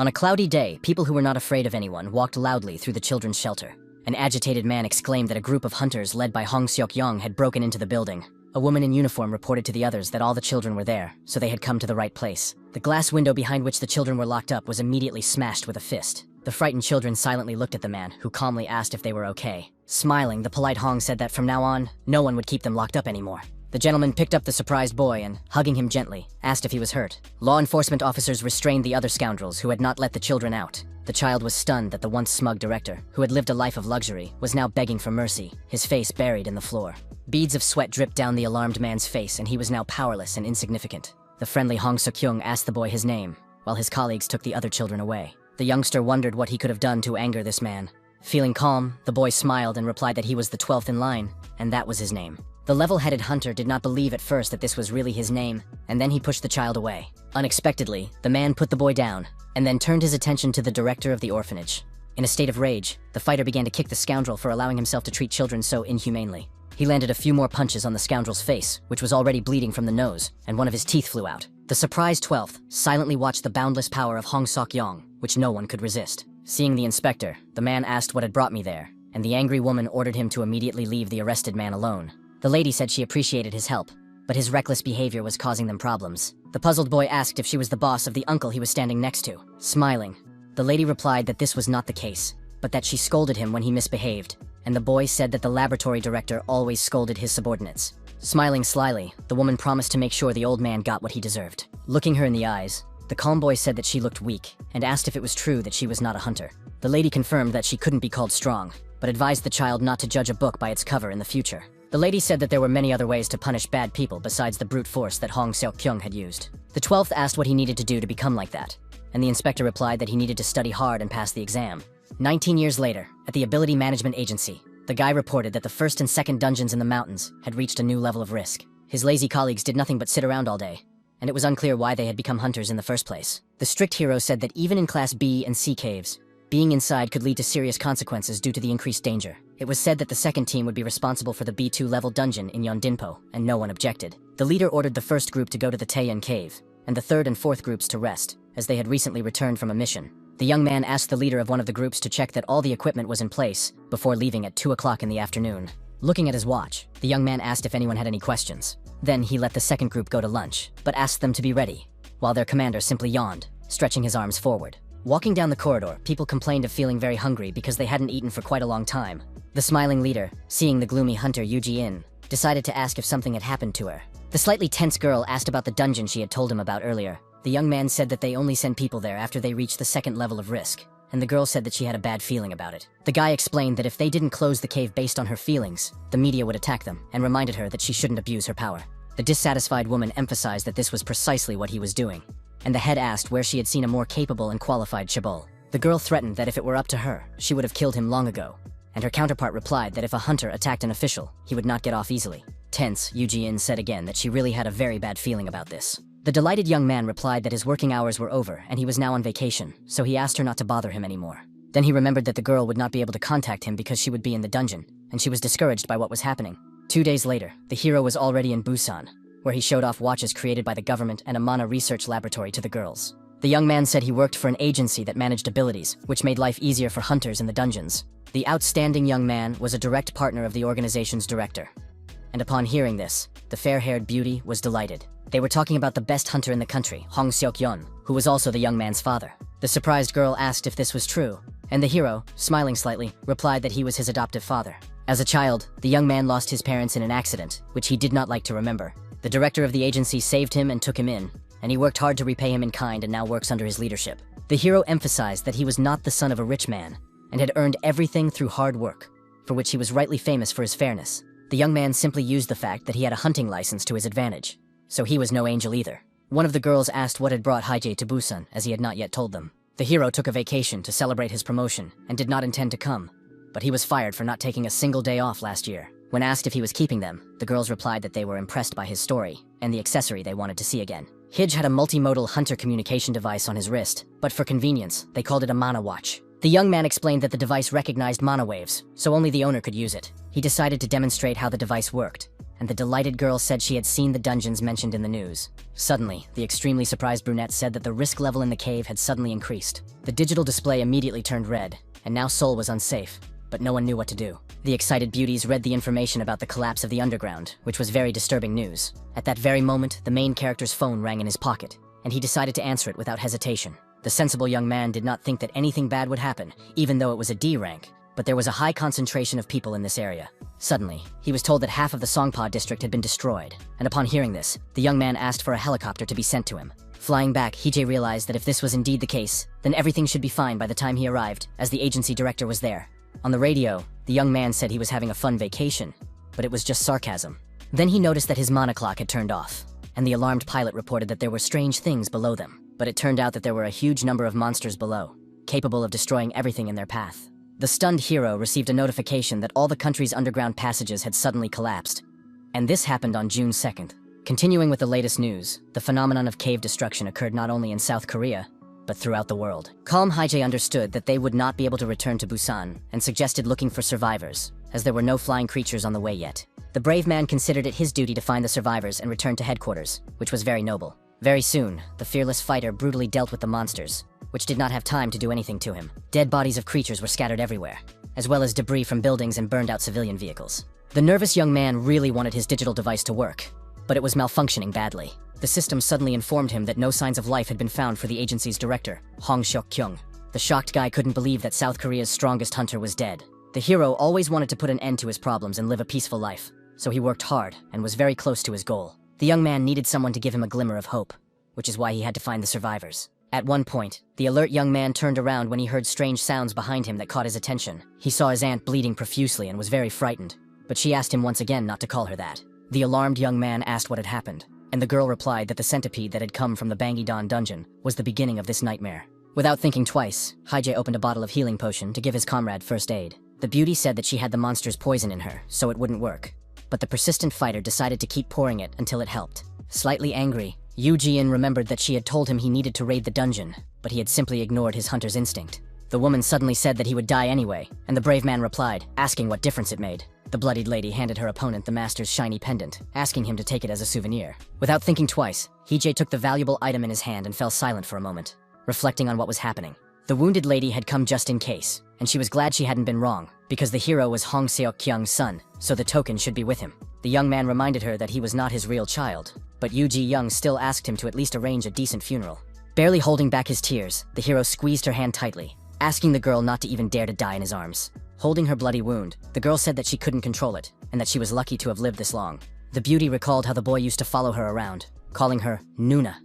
On a cloudy day, people who were not afraid of anyone walked loudly through the children's shelter. An agitated man exclaimed that a group of hunters led by Hong Seok-yong had broken into the building. A woman in uniform reported to the others that all the children were there, so they had come to the right place. The glass window behind which the children were locked up was immediately smashed with a fist. The frightened children silently looked at the man, who calmly asked if they were okay. Smiling, the polite Hong said that from now on, no one would keep them locked up anymore. The gentleman picked up the surprised boy and, hugging him gently, asked if he was hurt. Law enforcement officers restrained the other scoundrels who had not let the children out. The child was stunned that the once smug director, who had lived a life of luxury, was now begging for mercy, his face buried in the floor. Beads of sweat dripped down the alarmed man's face, and he was now powerless and insignificant. The friendly Hong Seok-kyung asked the boy his name, while his colleagues took the other children away. The youngster wondered what he could have done to anger this man. Feeling calm, the boy smiled and replied that he was the 12th in line, and that was his name. The level-headed hunter did not believe at first that this was really his name, and then he pushed the child away. Unexpectedly, the man put the boy down, and then turned his attention to the director of the orphanage. In a state of rage, the fighter began to kick the scoundrel for allowing himself to treat children so inhumanely. He landed a few more punches on the scoundrel's face, which was already bleeding from the nose, and one of his teeth flew out. The surprised 12th silently watched the boundless power of Hong Seok-yong, which no one could resist. Seeing the inspector, the man asked what had brought me there, and the angry woman ordered him to immediately leave the arrested man alone. The lady said she appreciated his help, but his reckless behavior was causing them problems. The puzzled boy asked if she was the boss of the uncle he was standing next to. Smiling, the lady replied that this was not the case, but that she scolded him when he misbehaved, and the boy said that the laboratory director always scolded his subordinates. Smiling slyly, the woman promised to make sure the old man got what he deserved. Looking her in the eyes, the calm boy said that she looked weak, and asked if it was true that she was not a hunter. The lady confirmed that she couldn't be called strong, but advised the child not to judge a book by its cover in the future. The lady said that there were many other ways to punish bad people besides the brute force that Hong Seok-kyung had used. The 12th asked what he needed to do to become like that, and the inspector replied that he needed to study hard and pass the exam. 19 years later, at the Ability Management Agency, the guy reported that the first and second dungeons in the mountains had reached a new level of risk. His lazy colleagues did nothing but sit around all day, and it was unclear why they had become hunters in the first place. The strict hero said that even in Class B and C caves, being inside could lead to serious consequences due to the increased danger. It was said that the second team would be responsible for the B2 level dungeon in Yeondinpo, and no one objected. The leader ordered the first group to go to the Taeyeon cave, and the third and fourth groups to rest, as they had recently returned from a mission. The young man asked the leader of one of the groups to check that all the equipment was in place before leaving at 2 o'clock in the afternoon. Looking at his watch, the young man asked if anyone had any questions. Then he let the second group go to lunch, but asked them to be ready, while their commander simply yawned, stretching his arms forward. Walking down the corridor, people complained of feeling very hungry because they hadn't eaten for quite a long time. The smiling leader, seeing the gloomy hunter Yuji decided to ask if something had happened to her. The slightly tense girl asked about the dungeon she had told him about earlier. The young man said that they only send people there after they reach the second level of risk, and the girl said that she had a bad feeling about it. The guy explained that if they didn't close the cave based on her feelings, the media would attack them, and reminded her that she shouldn't abuse her power. The dissatisfied woman emphasized that this was precisely what he was doing, and the head asked where she had seen a more capable and qualified chaebol. The girl threatened that if it were up to her, she would have killed him long ago, and her counterpart replied that if a hunter attacked an official, he would not get off easily. Tense, Yuji said again that she really had a very bad feeling about this. The delighted young man replied that his working hours were over and he was now on vacation, so he asked her not to bother him anymore. Then he remembered that the girl would not be able to contact him because she would be in the dungeon, and she was discouraged by what was happening. 2 days later, the hero was already in Busan, where he showed off watches created by the government and a mana research laboratory to the girls. The young man said he worked for an agency that managed abilities, which made life easier for hunters in the dungeons. The outstanding young man was a direct partner of the organization's director. And upon hearing this, the fair-haired beauty was delighted. They were talking about the best hunter in the country, Hong Seok-yeon, who was also the young man's father. The surprised girl asked if this was true, and the hero, smiling slightly, replied that he was his adoptive father. As a child, the young man lost his parents in an accident, which he did not like to remember. The director of the agency saved him and took him in, and he worked hard to repay him in kind and now works under his leadership. The hero emphasized that he was not the son of a rich man, and had earned everything through hard work, for which he was rightly famous for his fairness. The young man simply used the fact that he had a hunting license to his advantage, so he was no angel either. One of the girls asked what had brought Haije to Busan, as he had not yet told them. The hero took a vacation to celebrate his promotion and did not intend to come, but he was fired for not taking a single day off last year. When asked if he was keeping them, the girls replied that they were impressed by his story and the accessory they wanted to see again. Hij had a multimodal hunter communication device on his wrist, but for convenience, they called it a mana watch. The young man explained that the device recognized mana waves, so only the owner could use it. He decided to demonstrate how the device worked, and the delighted girl said she had seen the dungeons mentioned in the news. Suddenly, the extremely surprised brunette said that the risk level in the cave had suddenly increased. The digital display immediately turned red, and now Seoul was unsafe, but no one knew what to do. The excited beauties read the information about the collapse of the underground, which was very disturbing news. At that very moment, the main character's phone rang in his pocket, and he decided to answer it without hesitation. The sensible young man did not think that anything bad would happen, even though it was a D rank, but there was a high concentration of people in this area. Suddenly, he was told that half of the Songpa district had been destroyed, and upon hearing this, the young man asked for a helicopter to be sent to him. Flying back, Hee-jae realized that if this was indeed the case, then everything should be fine by the time he arrived, as the agency director was there. On the radio, the young man said he was having a fun vacation, but it was just sarcasm. Then he noticed that his monoclock had turned off, and the alarmed pilot reported that there were strange things below them. But it turned out that there were a huge number of monsters below, capable of destroying everything in their path. The stunned hero received a notification that all the country's underground passages had suddenly collapsed. And this happened on June 2nd. Continuing with the latest news, the phenomenon of cave destruction occurred not only in South Korea, but throughout the world. Calm Hee-jae understood that they would not be able to return to Busan and suggested looking for survivors, as there were no flying creatures on the way yet. The brave man considered it his duty to find the survivors and return to headquarters, which was very noble. Very soon, the fearless fighter brutally dealt with the monsters, which did not have time to do anything to him. Dead bodies of creatures were scattered everywhere, as well as debris from buildings and burned-out civilian vehicles. The nervous young man really wanted his digital device to work, but it was malfunctioning badly. The system suddenly informed him that no signs of life had been found for the agency's director, Hong Seok-kyung. The shocked guy couldn't believe that South Korea's strongest hunter was dead. The hero always wanted to put an end to his problems and live a peaceful life, so he worked hard and was very close to his goal. The young man needed someone to give him a glimmer of hope, which is why he had to find the survivors. At one point, the alert young man turned around when he heard strange sounds behind him that caught his attention. He saw his aunt bleeding profusely and was very frightened, but she asked him once again not to call her that. The alarmed young man asked what had happened, and the girl replied that the centipede that had come from the Bangidon dungeon was the beginning of this nightmare. Without thinking twice, Hee-jae opened a bottle of healing potion to give his comrade first aid. The beauty said that she had the monster's poison in her, so it wouldn't work. But the persistent fighter decided to keep pouring it until it helped. Slightly angry, Yuji remembered that she had told him he needed to raid the dungeon, but he had simply ignored his hunter's instinct. The woman suddenly said that he would die anyway, and the brave man replied, asking what difference it made. The bloodied lady handed her opponent the master's shiny pendant, asking him to take it as a souvenir. Without thinking twice, Hee-jae took the valuable item in his hand and fell silent for a moment, reflecting on what was happening. The wounded lady had come just in case, and she was glad she hadn't been wrong, because the hero was Hong Seok-kyung's son, so the token should be with him. The young man reminded her that he was not his real child, but Yuji Young still asked him to at least arrange a decent funeral. Barely holding back his tears, the hero squeezed her hand tightly, asking the girl not to even dare to die in his arms. Holding her bloody wound, the girl said that she couldn't control it, and that she was lucky to have lived this long. The beauty recalled how the boy used to follow her around, calling her Nuna,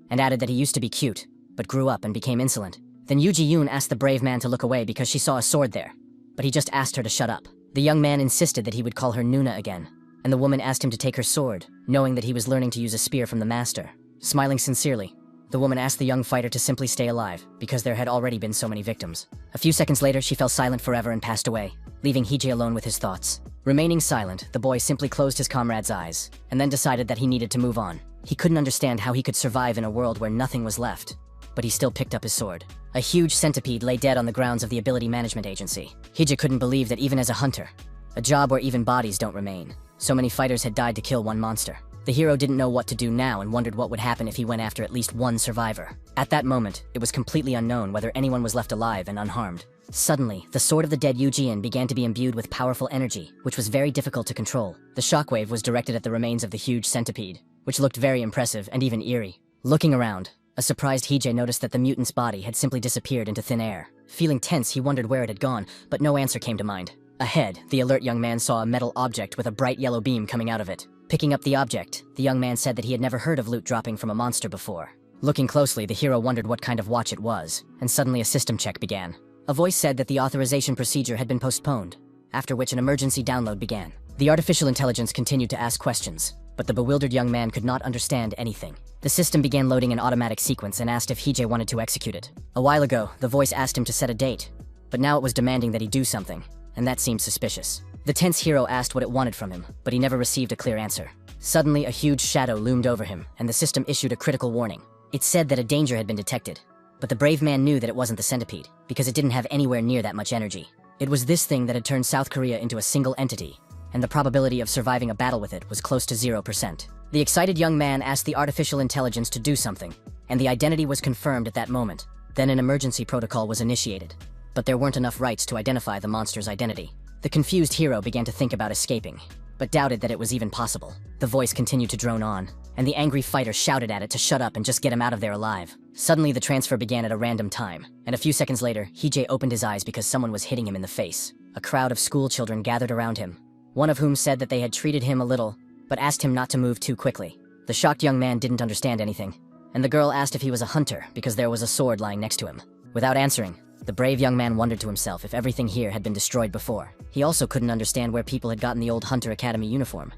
and added that he used to be cute, but grew up and became insolent. Then Yuji Yoon asked the brave man to look away because she saw a sword there, but he just asked her to shut up. The young man insisted that he would call her Nuna again, and the woman asked him to take her sword, knowing that he was learning to use a spear from the master. Smiling sincerely, the woman asked the young fighter to simply stay alive, because there had already been so many victims. A few seconds later, she fell silent forever and passed away, leaving Hee-jae alone with his thoughts. Remaining silent, the boy simply closed his comrade's eyes, and then decided that he needed to move on. He couldn't understand how he could survive in a world where nothing was left, but he still picked up his sword. A huge centipede lay dead on the grounds of the Ability Management Agency. Hee-jae couldn't believe that even as a hunter, a job where even bodies don't remain, so many fighters had died to kill one monster. The hero didn't know what to do now and wondered what would happen if he went after at least one survivor. At that moment, it was completely unknown whether anyone was left alive and unharmed. Suddenly, the sword of the dead Yuji began to be imbued with powerful energy, which was very difficult to control. The shockwave was directed at the remains of the huge centipede, which looked very impressive and even eerie. Looking around, a surprised Hee-jae noticed that the mutant's body had simply disappeared into thin air. Feeling tense, he wondered where it had gone, but no answer came to mind. Ahead, the alert young man saw a metal object with a bright yellow beam coming out of it. Picking up the object, the young man said that he had never heard of loot dropping from a monster before. Looking closely, the hero wondered what kind of watch it was, and suddenly a system check began. A voice said that the authorization procedure had been postponed, after which an emergency download began. The artificial intelligence continued to ask questions, but the bewildered young man could not understand anything. The system began loading an automatic sequence and asked if Hee-jae wanted to execute it. A while ago, the voice asked him to set a date, but now it was demanding that he do something, and that seemed suspicious. The tense hero asked what it wanted from him, but he never received a clear answer. Suddenly, a huge shadow loomed over him, and the system issued a critical warning. It said that a danger had been detected, but the brave man knew that it wasn't the centipede, because it didn't have anywhere near that much energy. It was this thing that had turned South Korea into a single entity, and the probability of surviving a battle with it was close to 0%. The excited young man asked the artificial intelligence to do something, and the identity was confirmed at that moment. Then an emergency protocol was initiated, but there weren't enough rights to identify the monster's identity. The confused hero began to think about escaping, but doubted that it was even possible. The voice continued to drone on, and the angry fighter shouted at it to shut up and just get him out of there alive. Suddenly, the transfer began at a random time, and a few seconds later, Hije opened his eyes because someone was hitting him in the face. A crowd of school children gathered around him, one of whom said that they had treated him a little, but asked him not to move too quickly. The shocked young man didn't understand anything, and the girl asked if he was a hunter because there was a sword lying next to him. Without answering, the brave young man wondered to himself if everything here had been destroyed before. He also couldn't understand where people had gotten the old Hunter Academy uniform,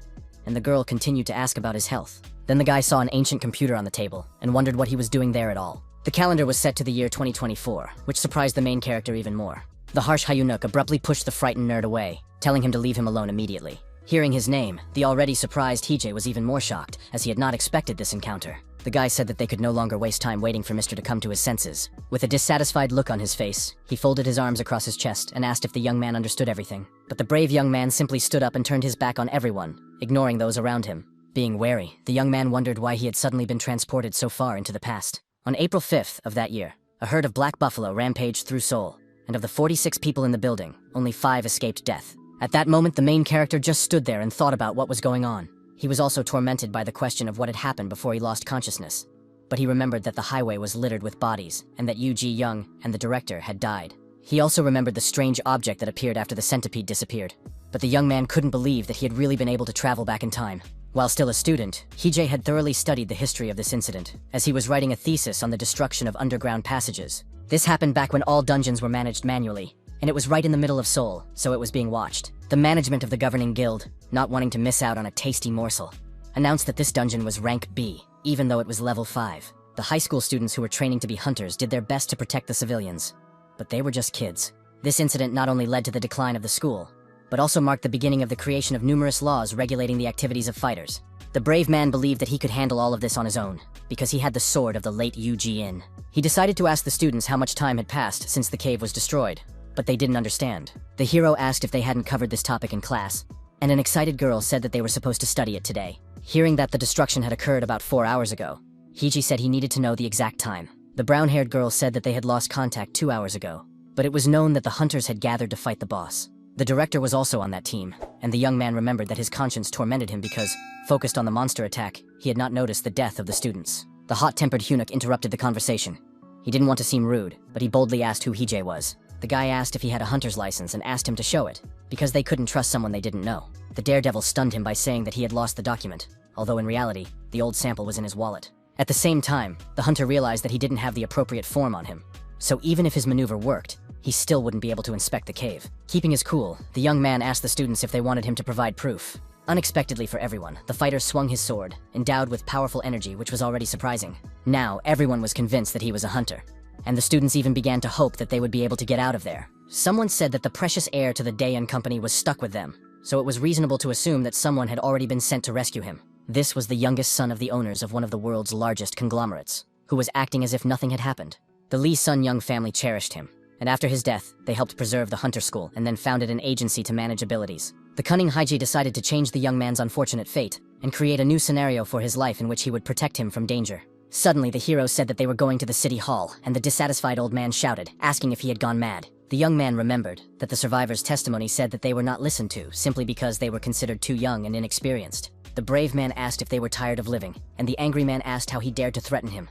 and the girl continued to ask about his health. Then the guy saw an ancient computer on the table and wondered what he was doing there at all. The calendar was set to the year 2024, which surprised the main character even more. The harsh Hyunuk abruptly pushed the frightened nerd away, telling him to leave him alone immediately. Hearing his name, the already surprised Hije was even more shocked, as he had not expected this encounter. The guy said that they could no longer waste time waiting for Mr. to come to his senses. With a dissatisfied look on his face, he folded his arms across his chest and asked if the young man understood everything. But the brave young man simply stood up and turned his back on everyone, ignoring those around him. Being wary, the young man wondered why he had suddenly been transported so far into the past. On April 5th of that year, a herd of black buffalo rampaged through Seoul, and of the 46 people in the building, only 5 escaped death. At that moment, the main character just stood there and thought about what was going on. He was also tormented by the question of what had happened before he lost consciousness. But he remembered that the highway was littered with bodies, and that Yuji Young and the director had died. He also remembered the strange object that appeared after the centipede disappeared. But the young man couldn't believe that he had really been able to travel back in time. While still a student, Hije had thoroughly studied the history of this incident, as he was writing a thesis on the destruction of underground passages. This happened back when all dungeons were managed manually, and it was right in the middle of Seoul, so it was being watched. The management of the governing guild, not wanting to miss out on a tasty morsel, announced that this dungeon was rank B, even though it was level 5. The high school students who were training to be hunters did their best to protect the civilians, but they were just kids. This incident not only led to the decline of the school, but also marked the beginning of the creation of numerous laws regulating the activities of fighters. The brave man believed that he could handle all of this on his own, because he had the sword of the late Yuji In. He decided to ask the students how much time had passed since the cave was destroyed, but they didn't understand. The hero asked if they hadn't covered this topic in class, and an excited girl said that they were supposed to study it today. Hearing that the destruction had occurred about 4 hours ago, Hije said he needed to know the exact time. The brown-haired girl said that they had lost contact 2 hours ago, but it was known that the hunters had gathered to fight the boss. The director was also on that team, and the young man remembered that his conscience tormented him because, focused on the monster attack, he had not noticed the death of the students. The hot-tempered eunuch interrupted the conversation. He didn't want to seem rude, but he boldly asked who Hije was. The guy asked if he had a hunter's license and asked him to show it, because they couldn't trust someone they didn't know. The daredevil stunned him by saying that he had lost the document, although in reality, the old sample was in his wallet. At the same time, the hunter realized that he didn't have the appropriate form on him, so even if his maneuver worked, he still wouldn't be able to inspect the cave. Keeping his cool, the young man asked the students if they wanted him to provide proof. Unexpectedly for everyone, the fighter swung his sword, endowed with powerful energy, which was already surprising. Now, everyone was convinced that he was a hunter, and the students even began to hope that they would be able to get out of there. Someone said that the precious heir to the Daeun company was stuck with them, so it was reasonable to assume that someone had already been sent to rescue him. This was the youngest son of the owners of one of the world's largest conglomerates, who was acting as if nothing had happened. The Lee Sun Young family cherished him, and after his death, they helped preserve the hunter school and then founded an agency to manage abilities. The cunning Hije decided to change the young man's unfortunate fate and create a new scenario for his life in which he would protect him from danger. Suddenly, the hero said that they were going to the city hall, and the dissatisfied old man shouted, asking if he had gone mad. The young man remembered that the survivors' testimony said that they were not listened to simply because they were considered too young and inexperienced. The brave man asked if they were tired of living, and the angry man asked how he dared to threaten him.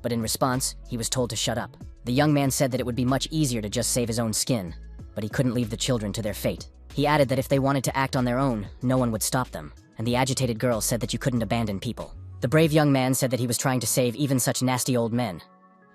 But in response, he was told to shut up. The young man said that it would be much easier to just save his own skin, but he couldn't leave the children to their fate. He added that if they wanted to act on their own, no one would stop them, and the agitated girl said that you couldn't abandon people. The brave young man said that he was trying to save even such nasty old men,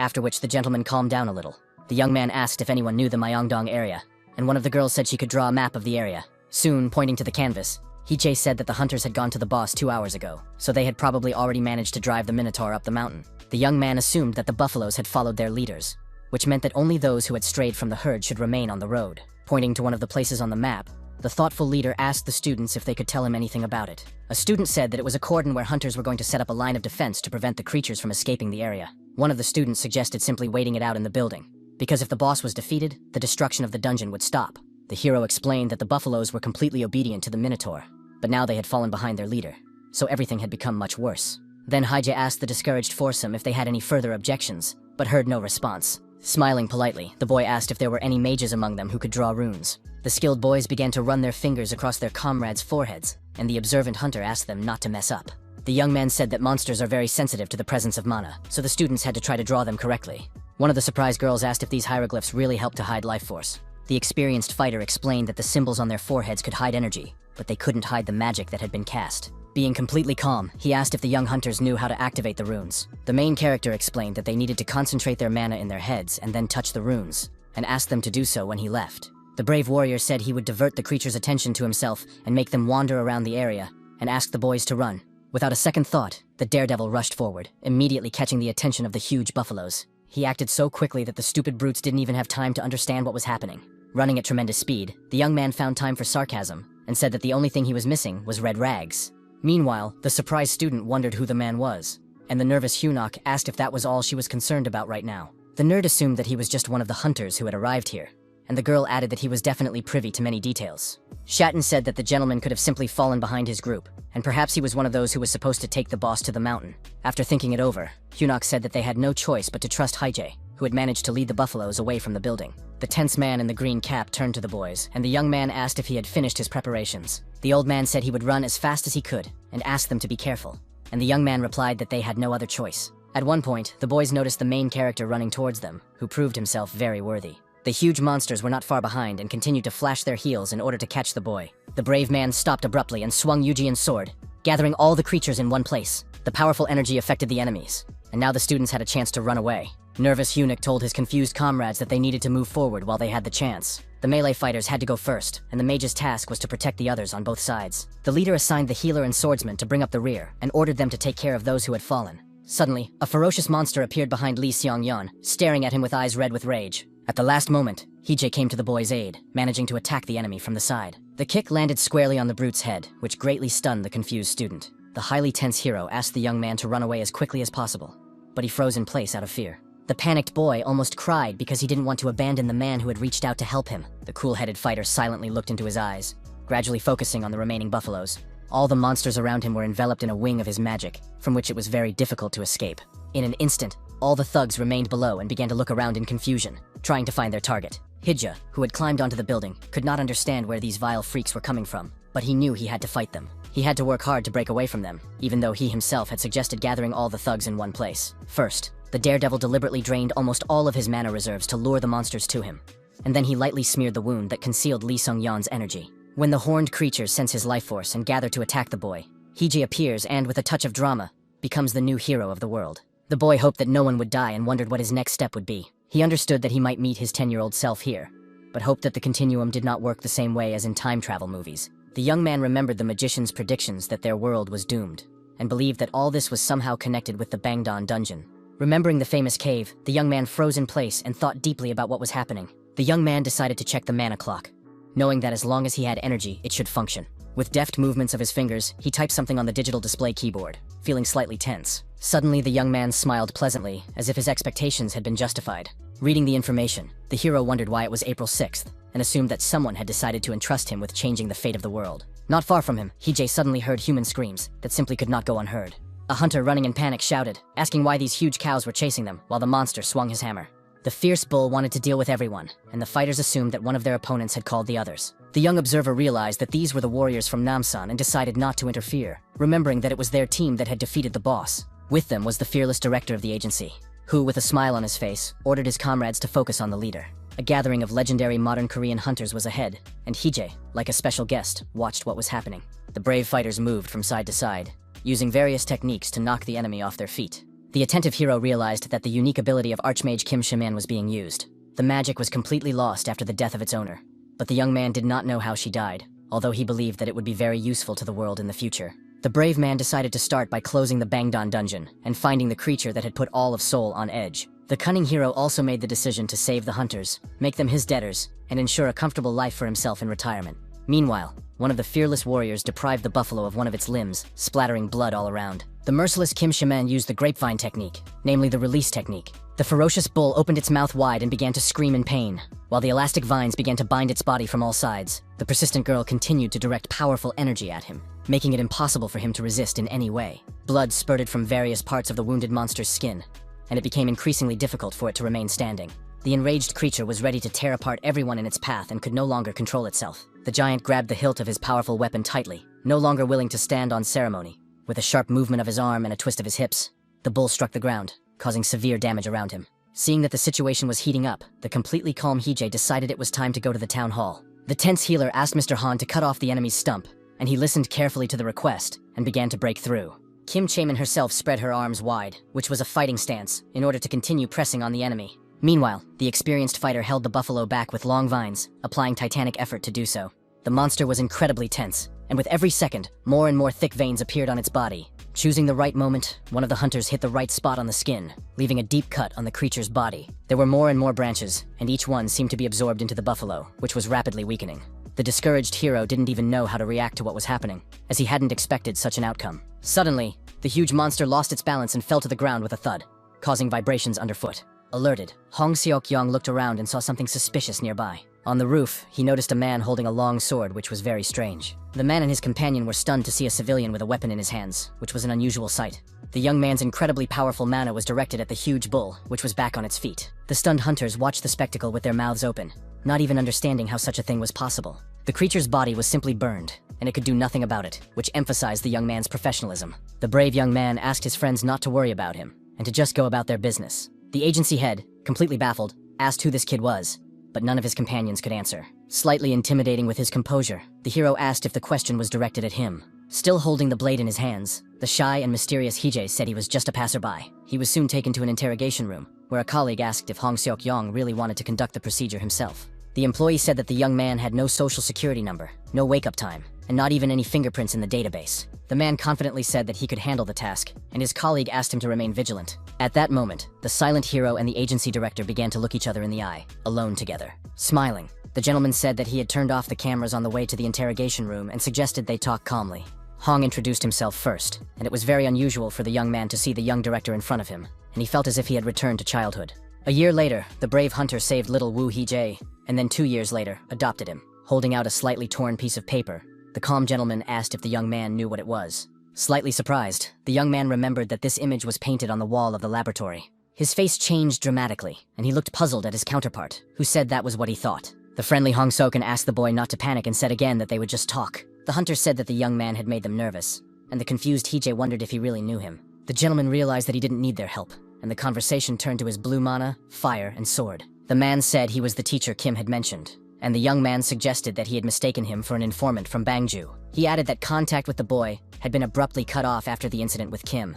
after which the gentleman calmed down a little. The young man asked if anyone knew the Myeongdong area, and one of the girls said she could draw a map of the area. Soon, pointing to the canvas, Hije said that the hunters had gone to the boss 2 hours ago, so they had probably already managed to drive the Minotaur up the mountain. The young man assumed that the buffaloes had followed their leaders, which meant that only those who had strayed from the herd should remain on the road. Pointing to one of the places on the map, the thoughtful leader asked the students if they could tell him anything about it. A student said that it was a cordon where hunters were going to set up a line of defense to prevent the creatures from escaping the area. One of the students suggested simply waiting it out in the building, because if the boss was defeated, the destruction of the dungeon would stop. The hero explained that the buffaloes were completely obedient to the Minotaur, but now they had fallen behind their leader, so everything had become much worse. Then Hyjay asked the discouraged foursome if they had any further objections, but heard no response. Smiling politely, the boy asked if there were any mages among them who could draw runes. The skilled boys began to run their fingers across their comrades' foreheads, and the observant hunter asked them not to mess up. The young man said that monsters are very sensitive to the presence of mana, so the students had to try to draw them correctly. One of the surprised girls asked if these hieroglyphs really helped to hide life force. The experienced fighter explained that the symbols on their foreheads could hide energy, but they couldn't hide the magic that had been cast. Being completely calm, he asked if the young hunters knew how to activate the runes. The main character explained that they needed to concentrate their mana in their heads and then touch the runes, and asked them to do so when he left. The brave warrior said he would divert the creature's attention to himself and make them wander around the area, and asked the boys to run. Without a second thought, the daredevil rushed forward, immediately catching the attention of the huge buffaloes. He acted so quickly that the stupid brutes didn't even have time to understand what was happening. Running at tremendous speed, the young man found time for sarcasm, and said that the only thing he was missing was red rags. Meanwhile, the surprised student wondered who the man was, and the nervous Hunok asked if that was all she was concerned about right now. The nerd assumed that he was just one of the hunters who had arrived here, and the girl added that he was definitely privy to many details. Shatton said that the gentleman could have simply fallen behind his group, and perhaps he was one of those who was supposed to take the boss to the mountain. After thinking it over, Hunok said that they had no choice but to trust Hyjay, who had managed to lead the buffaloes away from the building. The tense man in the green cap turned to the boys, and the young man asked if he had finished his preparations. The old man said he would run as fast as he could, and asked them to be careful, and the young man replied that they had no other choice. At one point, the boys noticed the main character running towards them, who proved himself very worthy. The huge monsters were not far behind and continued to flash their heels in order to catch the boy. The brave man stopped abruptly and swung Yuji's sword, gathering all the creatures in one place. The powerful energy affected the enemies, and now the students had a chance to run away. Nervous Eunuch told his confused comrades that they needed to move forward while they had the chance. The melee fighters had to go first, and the mage's task was to protect the others on both sides. The leader assigned the healer and swordsman to bring up the rear, and ordered them to take care of those who had fallen. Suddenly, a ferocious monster appeared behind Li Xiongyan, staring at him with eyes red with rage. At the last moment, Hyjay came to the boy's aid, managing to attack the enemy from the side. The kick landed squarely on the brute's head, which greatly stunned the confused student. The highly tense hero asked the young man to run away as quickly as possible, but he froze in place out of fear. The panicked boy almost cried because he didn't want to abandon the man who had reached out to help him. The cool-headed fighter silently looked into his eyes, gradually focusing on the remaining buffaloes. All the monsters around him were enveloped in a wing of his magic, from which it was very difficult to escape. In an instant, all the thugs remained below and began to look around in confusion, trying to find their target. Hyjay, who had climbed onto the building, could not understand where these vile freaks were coming from, but he knew he had to fight them. He had to work hard to break away from them, even though he himself had suggested gathering all the thugs in one place. First, the daredevil deliberately drained almost all of his mana reserves to lure the monsters to him, and then he lightly smeared the wound that concealed Li Sungyan's energy. When the horned creatures sense his life force and gather to attack the boy, Hyjay appears and, with a touch of drama, becomes the new hero of the world. The boy hoped that no one would die and wondered what his next step would be. He understood that he might meet his 10-year-old self here, but hoped that the continuum did not work the same way as in time travel movies. The young man remembered the magician's predictions that their world was doomed, and believed that all this was somehow connected with the Bangdan dungeon. Remembering the famous cave, the young man froze in place and thought deeply about what was happening. The young man decided to check the mana clock, knowing that as long as he had energy, it should function. With deft movements of his fingers, he typed something on the digital display keyboard, feeling slightly tense. Suddenly, the young man smiled pleasantly, as if his expectations had been justified. Reading the information, the hero wondered why it was April 6th, and assumed that someone had decided to entrust him with changing the fate of the world. Not far from him, Hyjay suddenly heard human screams that simply could not go unheard. A hunter running in panic shouted, asking why these huge cows were chasing them, while the monster swung his hammer. The fierce bull wanted to deal with everyone, and the fighters assumed that one of their opponents had called the others. The young observer realized that these were the warriors from Namsan and decided not to interfere, remembering that it was their team that had defeated the boss. With them was the fearless director of the agency, who, with a smile on his face, ordered his comrades to focus on the leader. A gathering of legendary modern Korean hunters was ahead, and Hyjay, like a special guest, watched what was happening. The brave fighters moved from side to side, using various techniques to knock the enemy off their feet. The attentive hero realized that the unique ability of Archmage Kim Shaman was being used. The magic was completely lost after the death of its owner, but the young man did not know how she died, although he believed that it would be very useful to the world in the future. The brave man decided to start by closing the Bangdan dungeon and finding the creature that had put all of Seoul on edge. The cunning hero also made the decision to save the hunters, make them his debtors, and ensure a comfortable life for himself in retirement. Meanwhile, one of the fearless warriors deprived the buffalo of one of its limbs, splattering blood all around. The merciless Kim Shaman used the grapevine technique, namely the release technique. The ferocious bull opened its mouth wide and began to scream in pain, while the elastic vines began to bind its body from all sides. The persistent girl continued to direct powerful energy at him, making it impossible for him to resist in any way. Blood spurted from various parts of the wounded monster's skin, and it became increasingly difficult for it to remain standing. The enraged creature was ready to tear apart everyone in its path and could no longer control itself. The giant grabbed the hilt of his powerful weapon tightly, no longer willing to stand on ceremony. With a sharp movement of his arm and a twist of his hips, the bull struck the ground, causing severe damage around him. Seeing that the situation was heating up, the completely calm Hije decided it was time to go to the town hall. The tense healer asked Mr. Han to cut off the enemy's stump, and he listened carefully to the request and began to break through. Kim Chaemin herself spread her arms wide, which was a fighting stance, in order to continue pressing on the enemy. Meanwhile, the experienced fighter held the buffalo back with long vines, applying titanic effort to do so. The monster was incredibly tense, and with every second, more and more thick veins appeared on its body. Choosing the right moment, one of the hunters hit the right spot on the skin, leaving a deep cut on the creature's body. There were more and more branches, and each one seemed to be absorbed into the buffalo, which was rapidly weakening. The discouraged hero didn't even know how to react to what was happening, as he hadn't expected such an outcome. Suddenly, the huge monster lost its balance and fell to the ground with a thud, causing vibrations underfoot. Alerted, Hong Seok-young looked around and saw something suspicious nearby. On the roof, he noticed a man holding a long sword, which was very strange. The man and his companion were stunned to see a civilian with a weapon in his hands, which was an unusual sight. The young man's incredibly powerful mana was directed at the huge bull, which was back on its feet. The stunned hunters watched the spectacle with their mouths open, not even understanding how such a thing was possible. The creature's body was simply burned, and it could do nothing about it, which emphasized the young man's professionalism. The brave young man asked his friends not to worry about him, and to just go about their business. The agency head, completely baffled, asked who this kid was, but none of his companions could answer. Slightly intimidating with his composure, the hero asked if the question was directed at him. Still holding the blade in his hands, the shy and mysterious Hije said he was just a passerby. He was soon taken to an interrogation room, where a colleague asked if Hong Seok-young really wanted to conduct the procedure himself. The employee said that the young man had no social security number, no wake-up time, and not even any fingerprints in the database. The man confidently said that he could handle the task, and his colleague asked him to remain vigilant. At that moment, the silent hero and the agency director began to look each other in the eye, alone together. Smiling, the gentleman said that he had turned off the cameras on the way to the interrogation room and suggested they talk calmly. Hong introduced himself first, and it was very unusual for the young man to see the young director in front of him, and he felt as if he had returned to childhood. A year later, the brave hunter saved little Wu Hije, and then 2 years later, adopted him. Holding out a slightly torn piece of paper, the calm gentleman asked if the young man knew what it was. Slightly surprised, the young man remembered that this image was painted on the wall of the laboratory. His face changed dramatically, and he looked puzzled at his counterpart, who said that was what he thought. The friendly Hong Soken asked the boy not to panic and said again that they would just talk. The hunter said that the young man had made them nervous, and the confused Hije wondered if he really knew him. The gentleman realized that he didn't need their help, and the conversation turned to his blue mana, fire, and sword. The man said he was the teacher Kim had mentioned, and the young man suggested that he had mistaken him for an informant from Bangju. He added that contact with the boy had been abruptly cut off after the incident with Kim,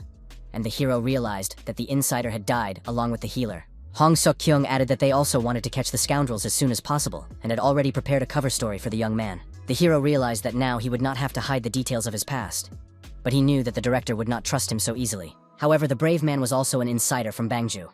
and the hero realized that the insider had died along with the healer. Hong Seok-kyung added that they also wanted to catch the scoundrels as soon as possible, and had already prepared a cover story for the young man. The hero realized that now he would not have to hide the details of his past, but he knew that the director would not trust him so easily. However, the brave man was also an insider from Bangju,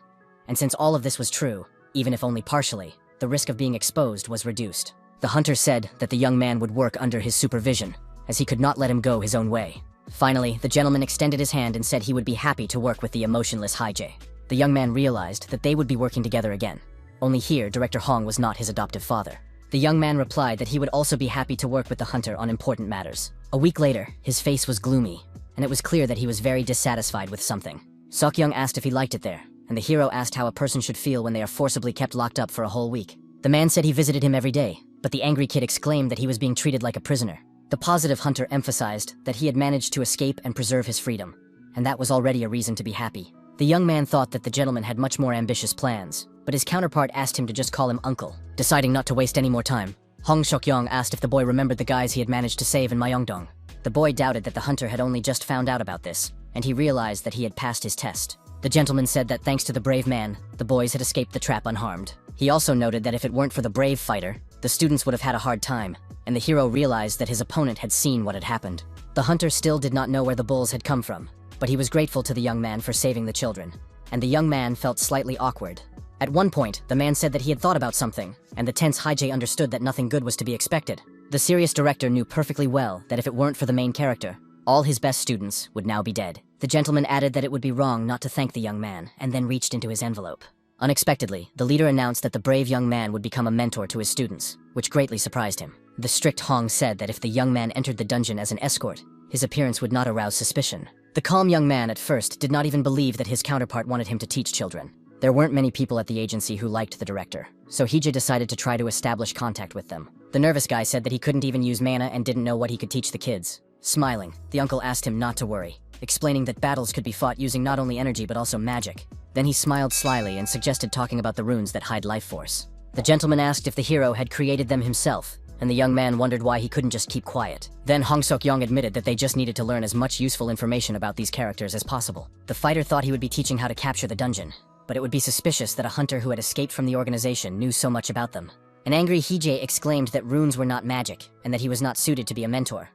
and since all of this was true, even if only partially, the risk of being exposed was reduced. The hunter said that the young man would work under his supervision, as he could not let him go his own way. Finally, the gentleman extended his hand and said he would be happy to work with the emotionless Hije. The young man realized that they would be working together again. Only here, Director Hong was not his adoptive father. The young man replied that he would also be happy to work with the hunter on important matters. A week later, his face was gloomy, and it was clear that he was very dissatisfied with something. Seok-young asked if he liked it there, and the hero asked how a person should feel when they are forcibly kept locked up for a whole week. The man said he visited him every day, but the angry kid exclaimed that he was being treated like a prisoner. The positive hunter emphasized that he had managed to escape and preserve his freedom, and that was already a reason to be happy. The young man thought that the gentleman had much more ambitious plans, but his counterpart asked him to just call him uncle. Deciding not to waste any more time, Hong Seok-young asked if the boy remembered the guys he had managed to save in Myeongdong. The boy doubted that the hunter had only just found out about this, and he realized that he had passed his test. The gentleman said that thanks to the brave man, the boys had escaped the trap unharmed. He also noted that if it weren't for the brave fighter, the students would have had a hard time, and the hero realized that his opponent had seen what had happened. The hunter still did not know where the bulls had come from, but he was grateful to the young man for saving the children, and the young man felt slightly awkward. At one point, the man said that he had thought about something, and the tense Hije understood that nothing good was to be expected. The serious director knew perfectly well that if it weren't for the main character, All his best students would now be dead. The gentleman added that it would be wrong not to thank the young man, and then reached into his envelope. Unexpectedly, the leader announced that the brave young man would become a mentor to his students, which greatly surprised him. The strict Hong said that if the young man entered the dungeon as an escort, his appearance would not arouse suspicion. The calm young man at first did not even believe that his counterpart wanted him to teach children. There weren't many people at the agency who liked the director, so Hije decided to try to establish contact with them. The nervous guy said that he couldn't even use mana and didn't know what he could teach the kids. Smiling, the uncle asked him not to worry, explaining that battles could be fought using not only energy but also magic. Then he smiled slyly and suggested talking about the runes that hide life force. The gentleman asked if the hero had created them himself, and the young man wondered why he couldn't just keep quiet. Then Hong Seok-young admitted that they just needed to learn as much useful information about these characters as possible. The fighter thought he would be teaching how to capture the dungeon, but it would be suspicious that a hunter who had escaped from the organization knew so much about them. An angry Hije exclaimed that runes were not magic, and that he was not suited to be a mentor.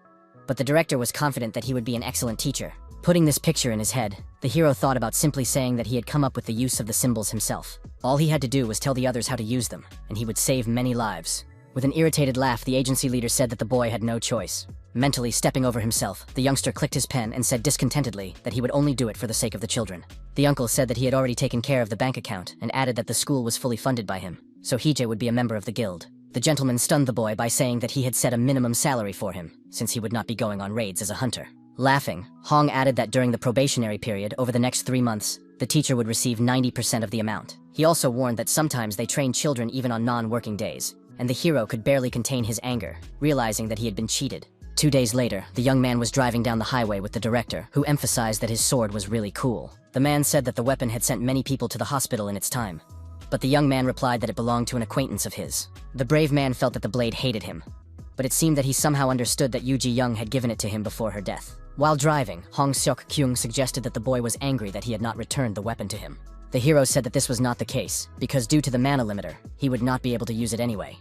But the director was confident that he would be an excellent teacher. Putting this picture in his head, the hero thought about simply saying that he had come up with the use of the symbols himself. All he had to do was tell the others how to use them, and he would save many lives. With an irritated laugh, the agency leader said that the boy had no choice. Mentally stepping over himself, the youngster clicked his pen and said discontentedly that he would only do it for the sake of the children. The uncle said that he had already taken care of the bank account and added that the school was fully funded by him, so Hije would be a member of the guild. The gentleman stunned the boy by saying that he had set a minimum salary for him, since he would not be going on raids as a hunter. Laughing, Hong added that during the probationary period over the next 3 months, the teacher would receive 90% of the amount. He also warned that sometimes they trained children even on non-working days, and the hero could barely contain his anger, realizing that he had been cheated. 2 days later, the young man was driving down the highway with the director, who emphasized that his sword was really cool. The man said that the weapon had sent many people to the hospital in its time, but the young man replied that it belonged to an acquaintance of his. The brave man felt that the blade hated him, but it seemed that he somehow understood that Yuji Young had given it to him before her death. While driving, Hong Seok-kyung suggested that the boy was angry that he had not returned the weapon to him. The hero said that this was not the case, because due to the mana limiter, he would not be able to use it anyway.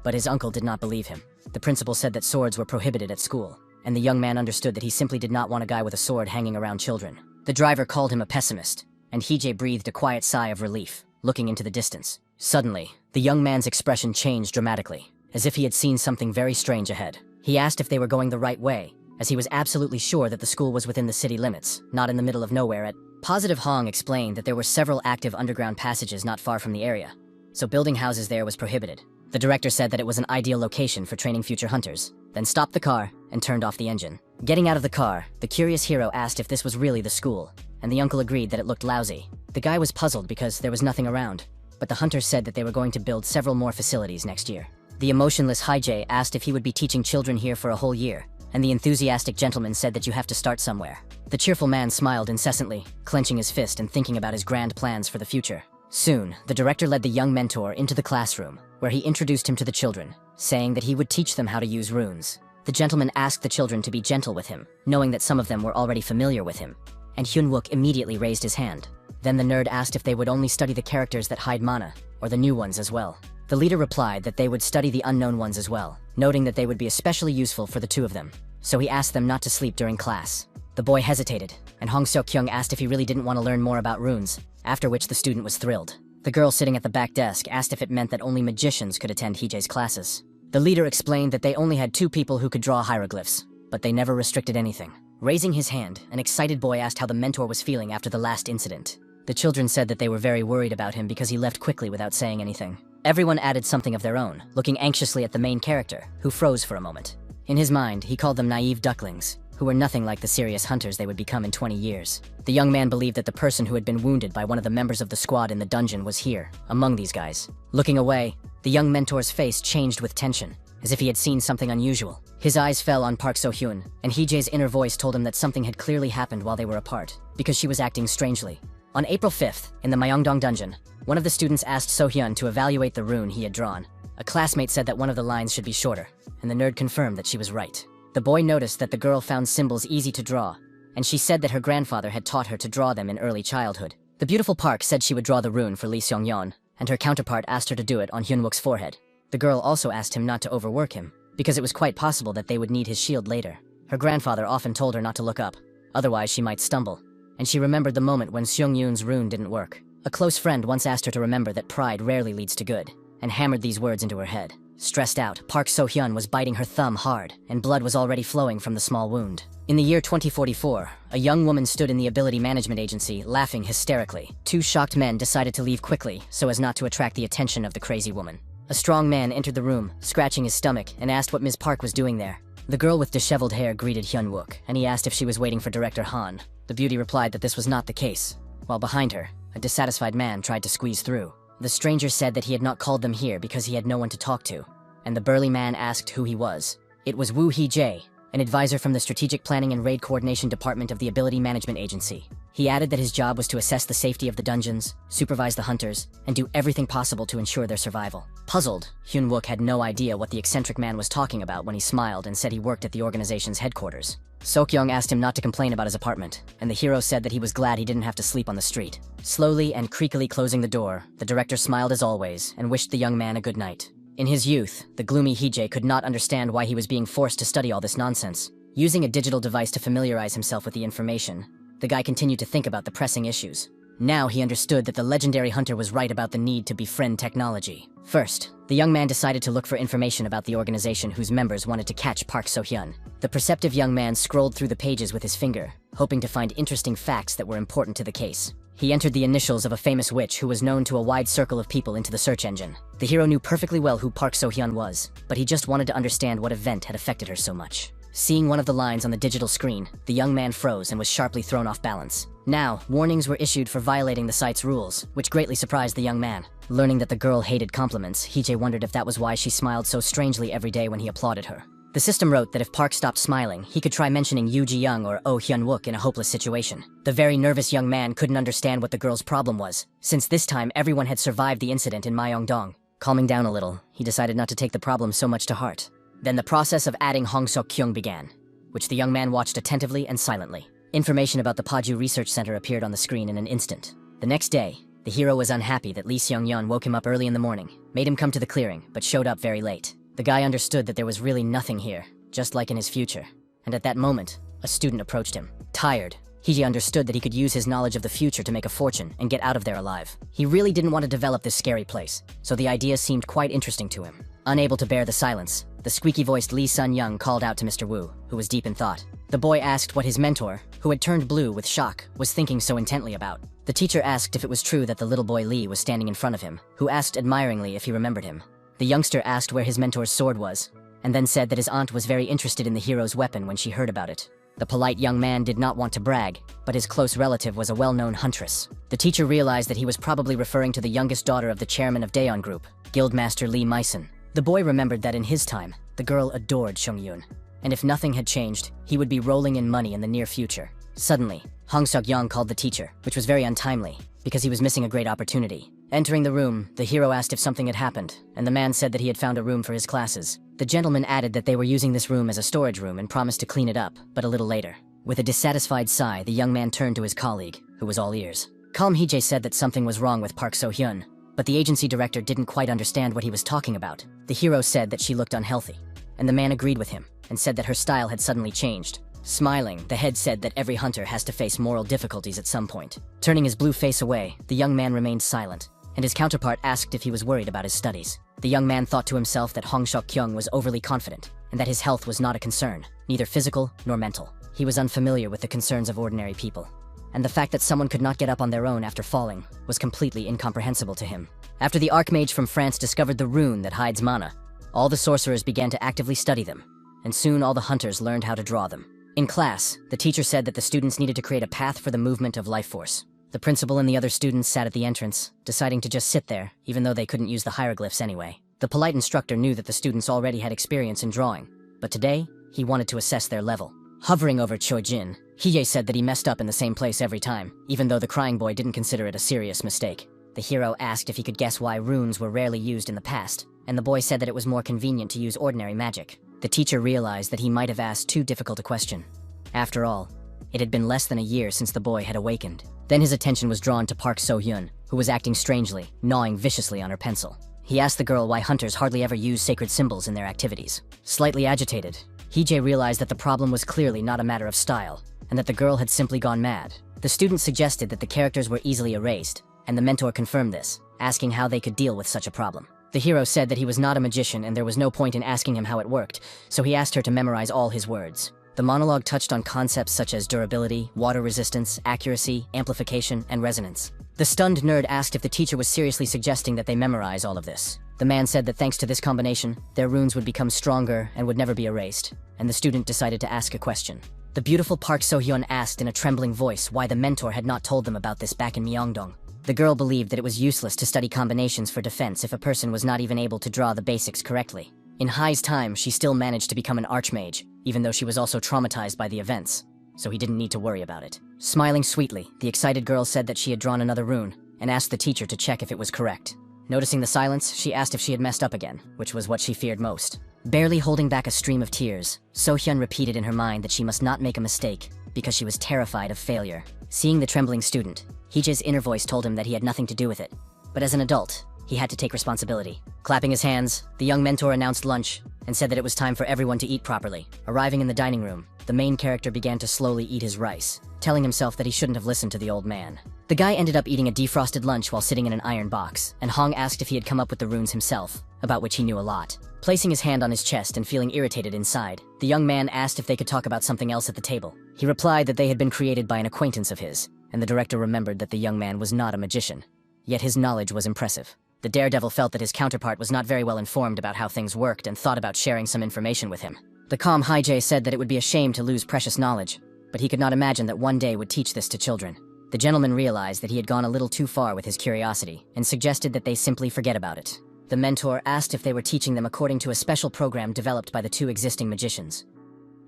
But his uncle did not believe him. The principal said that swords were prohibited at school, and the young man understood that he simply did not want a guy with a sword hanging around children. The driver called him a pessimist, and Hije breathed a quiet sigh of relief, looking into the distance. Suddenly, the young man's expression changed dramatically, as if he had seen something very strange ahead. He asked if they were going the right way, as he was absolutely sure that the school was within the city limits, not in the middle of nowhere at... Positive Hong explained that there were several active underground passages not far from the area, so building houses there was prohibited. The director said that it was an ideal location for training future hunters, then stopped the car and turned off the engine. Getting out of the car, the curious hero asked if this was really the school, and the uncle agreed that it looked lousy. The guy was puzzled because there was nothing around, but the hunters said that they were going to build several more facilities next year. The emotionless Hije asked if he would be teaching children here for a whole year, and the enthusiastic gentleman said that you have to start somewhere. The cheerful man smiled incessantly, clenching his fist and thinking about his grand plans for the future. Soon, the director led the young mentor into the classroom, where he introduced him to the children, saying that he would teach them how to use runes. The gentleman asked the children to be gentle with him, knowing that some of them were already familiar with him, and Hyun-wook immediately raised his hand. Then the nerd asked if they would only study the characters that hide mana, or the new ones as well. The leader replied that they would study the unknown ones as well, noting that they would be especially useful for the two of them, so he asked them not to sleep during class. The boy hesitated, and Hong Seok-kyung asked if he really didn't want to learn more about runes, after which the student was thrilled. The girl sitting at the back desk asked if it meant that only magicians could attend Hije's classes. The leader explained that they only had 2 people who could draw hieroglyphs, but they never restricted anything. Raising his hand, an excited boy asked how the mentor was feeling after the last incident. The children said that they were very worried about him because he left quickly without saying anything. Everyone added something of their own, looking anxiously at the main character, who froze for a moment. In his mind, he called them naive ducklings, who were nothing like the serious hunters they would become in 20 years. The young man believed that the person who had been wounded by one of the members of the squad in the dungeon was here, among these guys. Looking away, the young mentor's face changed with tension, as if he had seen something unusual. His eyes fell on Park So-hyun, and Hije's inner voice told him that something had clearly happened while they were apart, because she was acting strangely. On April 5th, in the Myeongdong dungeon, one of the students asked So-hyun to evaluate the rune he had drawn. A classmate said that one of the lines should be shorter, and the nerd confirmed that she was right. The boy noticed that the girl found symbols easy to draw, and she said that her grandfather had taught her to draw them in early childhood. The beautiful Park said she would draw the rune for Lee Seong-yeon, and her counterpart asked her to do it on Hyun-wook's forehead. The girl also asked him not to overwork him, because it was quite possible that they would need his shield later. Her grandfather often told her not to look up, otherwise she might stumble, and she remembered the moment when Seong-yoon's rune didn't work. A close friend once asked her to remember that pride rarely leads to good. and hammered these words into her head. Stressed out, Park So-hyun was biting her thumb hard, and blood was already flowing from the small wound. In the year 2044, a young woman stood in the ability management agency, laughing hysterically. Two shocked men decided to leave quickly, so as not to attract the attention of the crazy woman. A strong man entered the room, scratching his stomach, and asked what Ms. Park was doing there. The girl with disheveled hair greeted Hyun-wook, and he asked if she was waiting for Director Han. The beauty replied that this was not the case, while behind her, a dissatisfied man tried to squeeze through. The stranger said that he had not called them here because he had no one to talk to, and the burly man asked who he was. It was Woo Hee-jae, an advisor from the Strategic Planning and Raid Coordination Department of the Ability Management Agency. He added that his job was to assess the safety of the dungeons, supervise the hunters, and do everything possible to ensure their survival. Puzzled, Hyun-wook had no idea what the eccentric man was talking about when he smiled and said he worked at the organization's headquarters. Sok-young asked him not to complain about his apartment, and the hero said that he was glad he didn't have to sleep on the street. Slowly and creakily closing the door, the director smiled as always and wished the young man a good night. In his youth, the gloomy Hee-jae could not understand why he was being forced to study all this nonsense. Using a digital device to familiarize himself with the information, the guy continued to think about the pressing issues. Now he understood that the legendary hunter was right about the need to befriend technology. First, the young man decided to look for information about the organization whose members wanted to catch Park So-hyun. The perceptive young man scrolled through the pages with his finger, hoping to find interesting facts that were important to the case. He entered the initials of a famous witch who was known to a wide circle of people into the search engine. The hero knew perfectly well who Park So-hyun was, but he just wanted to understand what event had affected her so much. Seeing one of the lines on the digital screen, the young man froze and was sharply thrown off balance. Now, warnings were issued for violating the site's rules, which greatly surprised the young man. Learning that the girl hated compliments, Hee-jae wondered if that was why she smiled so strangely every day when he applauded her. The system wrote that if Park stopped smiling, he could try mentioning Yuji Young or Oh Hyun-wook in a hopeless situation. The very nervous young man couldn't understand what the girl's problem was, since this time everyone had survived the incident in Myeongdong. Calming down a little, he decided not to take the problem so much to heart. Then the process of adding Hong Seok-kyung began, which the young man watched attentively and silently. Information about the Paju Research Center appeared on the screen in an instant. The next day, the hero was unhappy that Lee Seung-yeon woke him up early in the morning, made him come to the clearing, but showed up very late. The guy understood that there was really nothing here, just like in his future. And at that moment, a student approached him. Tired, Hee-jae understood that he could use his knowledge of the future to make a fortune and get out of there alive. He really didn't want to develop this scary place, so the idea seemed quite interesting to him. Unable to bear the silence, the squeaky-voiced Lee Sun-young called out to Mr. Wu, who was deep in thought. The boy asked what his mentor, who had turned blue with shock, was thinking so intently about. The teacher asked if it was true that the little boy Lee was standing in front of him, who asked admiringly if he remembered him. The youngster asked where his mentor's sword was, and then said that his aunt was very interested in the hero's weapon when she heard about it. The polite young man did not want to brag, but his close relative was a well-known huntress. The teacher realized that he was probably referring to the youngest daughter of the chairman of Daeon Group, Guildmaster Lee Myson. The boy remembered that in his time, the girl adored Seung-yoon, and if nothing had changed, he would be rolling in money in the near future. Suddenly, Hong Seok-young called the teacher, which was very untimely, because he was missing a great opportunity. Entering the room, the hero asked if something had happened, and the man said that he had found a room for his classes. The gentleman added that they were using this room as a storage room and promised to clean it up, but a little later. With a dissatisfied sigh, the young man turned to his colleague, who was all ears. Calm Hee-jae said that something was wrong with Park So-hyun, but the agency director didn't quite understand what he was talking about. The hero said that she looked unhealthy, and the man agreed with him, and said that her style had suddenly changed. Smiling, the head said that every hunter has to face moral difficulties at some point. Turning his blue face away, the young man remained silent, and his counterpart asked if he was worried about his studies. The young man thought to himself that Hong Seok-kyung was overly confident, and that his health was not a concern, neither physical nor mental. He was unfamiliar with the concerns of ordinary people, and the fact that someone could not get up on their own after falling was completely incomprehensible to him. After the archmage from France discovered the rune that hides mana, all the sorcerers began to actively study them, and soon all the hunters learned how to draw them. In class, the teacher said that the students needed to create a path for the movement of life force. The principal and the other students sat at the entrance, deciding to just sit there, even though they couldn't use the hieroglyphs anyway. The polite instructor knew that the students already had experience in drawing, but today, he wanted to assess their level. Hovering over Chojin, Hee-jae said that he messed up in the same place every time, even though the crying boy didn't consider it a serious mistake. The hero asked if he could guess why runes were rarely used in the past, and the boy said that it was more convenient to use ordinary magic. The teacher realized that he might have asked too difficult a question. After all, it had been less than a year since the boy had awakened. Then his attention was drawn to Park So-hyun, who was acting strangely, gnawing viciously on her pencil. He asked the girl why hunters hardly ever use sacred symbols in their activities. Slightly agitated, Hee-jae realized that the problem was clearly not a matter of style, and that the girl had simply gone mad. The student suggested that the characters were easily erased, and the mentor confirmed this, asking how they could deal with such a problem. The hero said that he was not a magician and there was no point in asking him how it worked, so he asked her to memorize all his words. The monologue touched on concepts such as durability, water resistance, accuracy, amplification, and resonance. The stunned nerd asked if the teacher was seriously suggesting that they memorize all of this. The man said that thanks to this combination, their runes would become stronger and would never be erased, and the student decided to ask a question. The beautiful Park So-hyun asked in a trembling voice why the mentor had not told them about this back in Myeongdong. The girl believed that it was useless to study combinations for defense if a person was not even able to draw the basics correctly. In Hai's time, she still managed to become an archmage, even though she was also traumatized by the events, so he didn't need to worry about it. Smiling sweetly, the excited girl said that she had drawn another rune, and asked the teacher to check if it was correct. Noticing the silence, she asked if she had messed up again, which was what she feared most. Barely holding back a stream of tears, So-hyun repeated in her mind that she must not make a mistake, because she was terrified of failure. Seeing the trembling student, Heejae's inner voice told him that he had nothing to do with it. But as an adult, he had to take responsibility. Clapping his hands, the young mentor announced lunch, and said that it was time for everyone to eat properly. Arriving in the dining room, the main character began to slowly eat his rice, telling himself that he shouldn't have listened to the old man. The guy ended up eating a defrosted lunch while sitting in an iron box, and Hong asked if he had come up with the runes himself, about which he knew a lot. Placing his hand on his chest and feeling irritated inside, the young man asked if they could talk about something else at the table. He replied that they had been created by an acquaintance of his, and the director remembered that the young man was not a magician. Yet his knowledge was impressive. The daredevil felt that his counterpart was not very well informed about how things worked and thought about sharing some information with him. The calm Heejae said that it would be a shame to lose precious knowledge, but he could not imagine that one day would teach this to children. The gentleman realized that he had gone a little too far with his curiosity and suggested that they simply forget about it. The mentor asked if they were teaching them according to a special program developed by the two existing magicians.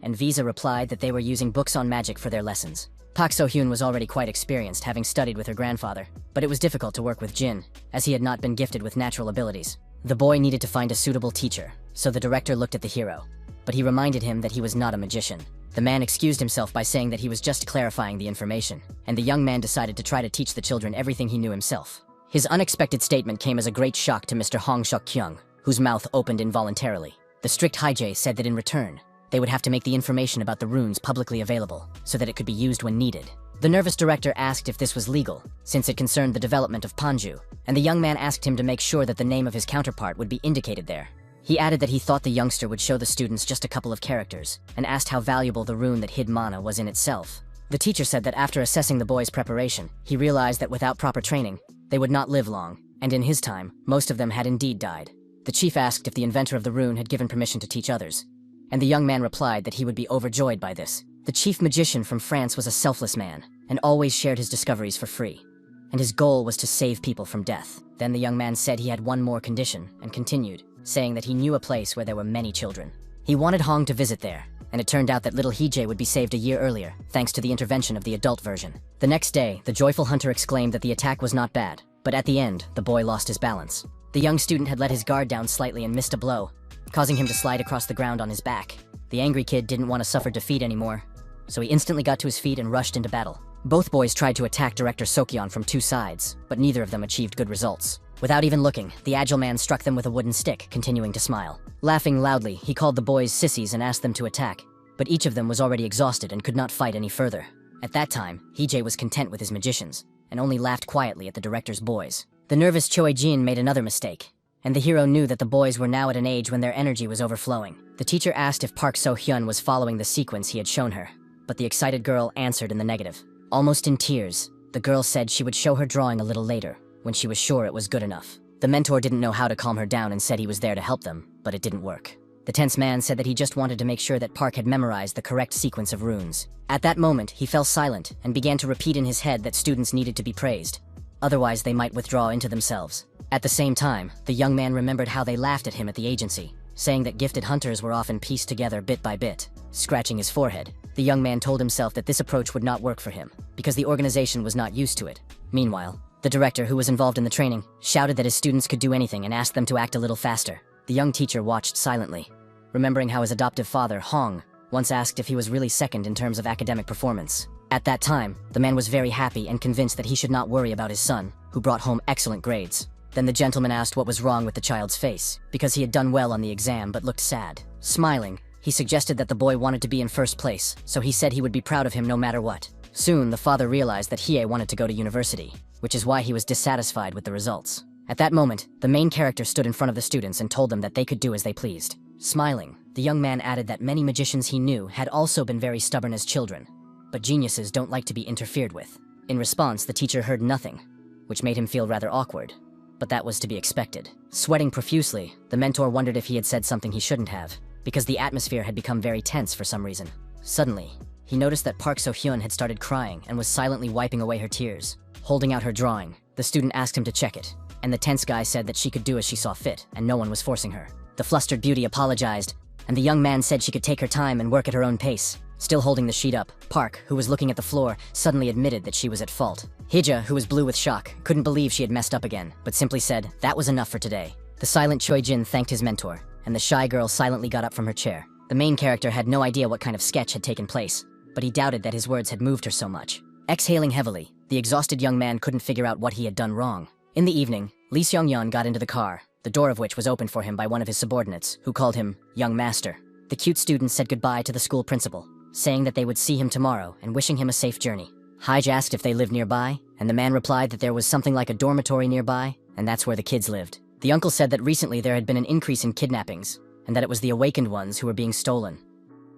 And Visa replied that they were using books on magic for their lessons. Park So-hyun was already quite experienced, having studied with her grandfather, but it was difficult to work with Jin, as he had not been gifted with natural abilities. The boy needed to find a suitable teacher, so the director looked at the hero, but he reminded him that he was not a magician. The man excused himself by saying that he was just clarifying the information, and the young man decided to try to teach the children everything he knew himself. His unexpected statement came as a great shock to Mr. Hong Seok-kyung, whose mouth opened involuntarily. The strict Heejae said that in return, they would have to make the information about the runes publicly available, so that it could be used when needed. The nervous director asked if this was legal, since it concerned the development of Panju, and the young man asked him to make sure that the name of his counterpart would be indicated there. He added that he thought the youngster would show the students just a couple of characters, and asked how valuable the rune that hid mana was in itself. The teacher said that after assessing the boy's preparation, he realized that without proper training, they would not live long, and in his time, most of them had indeed died. The chief asked if the inventor of the rune had given permission to teach others, and the young man replied that he would be overjoyed by this. The chief magician from France was a selfless man, and always shared his discoveries for free, and his goal was to save people from death. Then the young man said he had one more condition, and continued, saying that he knew a place where there were many children. He wanted Hong to visit there, and it turned out that little Heejae would be saved a year earlier, thanks to the intervention of the adult version. The next day, the joyful hunter exclaimed that the attack was not bad, but at the end, the boy lost his balance. The young student had let his guard down slightly and missed a blow, causing him to slide across the ground on his back. The angry kid didn't want to suffer defeat anymore, so he instantly got to his feet and rushed into battle. Both boys tried to attack Director Sokyeon from two sides, but neither of them achieved good results. Without even looking, the agile man struck them with a wooden stick, continuing to smile. Laughing loudly, he called the boys sissies and asked them to attack, but each of them was already exhausted and could not fight any further. At that time, Heejae was content with his magicians, and only laughed quietly at the director's boys. The nervous Choi Jin made another mistake, and the hero knew that the boys were now at an age when their energy was overflowing. The teacher asked if Park So-hyun was following the sequence he had shown her, but the excited girl answered in the negative. Almost in tears, the girl said she would show her drawing a little later, when she was sure it was good enough. The mentor didn't know how to calm her down and said he was there to help them, but it didn't work. The tense man said that he just wanted to make sure that Park had memorized the correct sequence of runes. At that moment, he fell silent and began to repeat in his head that students needed to be praised. Otherwise, they might withdraw into themselves. At the same time, the young man remembered how they laughed at him at the agency, saying that gifted hunters were often pieced together bit by bit. Scratching his forehead, the young man told himself that this approach would not work for him, because the organization was not used to it. Meanwhile, the director, who was involved in the training, shouted that his students could do anything and asked them to act a little faster. The young teacher watched silently, remembering how his adoptive father, Hong, once asked if he was really second in terms of academic performance. At that time, the man was very happy and convinced that he should not worry about his son, who brought home excellent grades. Then the gentleman asked what was wrong with the child's face, because he had done well on the exam but looked sad. Smiling, he suggested that the boy wanted to be in first place, so he said he would be proud of him no matter what. Soon, the father realized that Hiei wanted to go to university, which is why he was dissatisfied with the results. At that moment, the main character stood in front of the students and told them that they could do as they pleased. Smiling, the young man added that many magicians he knew had also been very stubborn as children, but geniuses don't like to be interfered with. In response, the teacher heard nothing, which made him feel rather awkward, but that was to be expected. Sweating profusely, the mentor wondered if he had said something he shouldn't have, because the atmosphere had become very tense for some reason. Suddenly, he noticed that Park So-hyun had started crying and was silently wiping away her tears. Holding out her drawing, the student asked him to check it, and the tense guy said that she could do as she saw fit, and no one was forcing her. The flustered beauty apologized, and the young man said she could take her time and work at her own pace. Still holding the sheet up, Park, who was looking at the floor, suddenly admitted that she was at fault. Hija, who was blue with shock, couldn't believe she had messed up again, but simply said, that was enough for today. The silent Choi Jin thanked his mentor, and the shy girl silently got up from her chair. The main character had no idea what kind of sketch had taken place, but he doubted that his words had moved her so much. Exhaling heavily, the exhausted young man couldn't figure out what he had done wrong. In the evening, Lee Seong-yeon got into the car, the door of which was opened for him by one of his subordinates, who called him young master. The cute student said goodbye to the school principal, saying that they would see him tomorrow and wishing him a safe journey. Hige asked if they lived nearby, and the man replied that there was something like a dormitory nearby, and that's where the kids lived. The uncle said that recently there had been an increase in kidnappings, and that it was the awakened ones who were being stolen.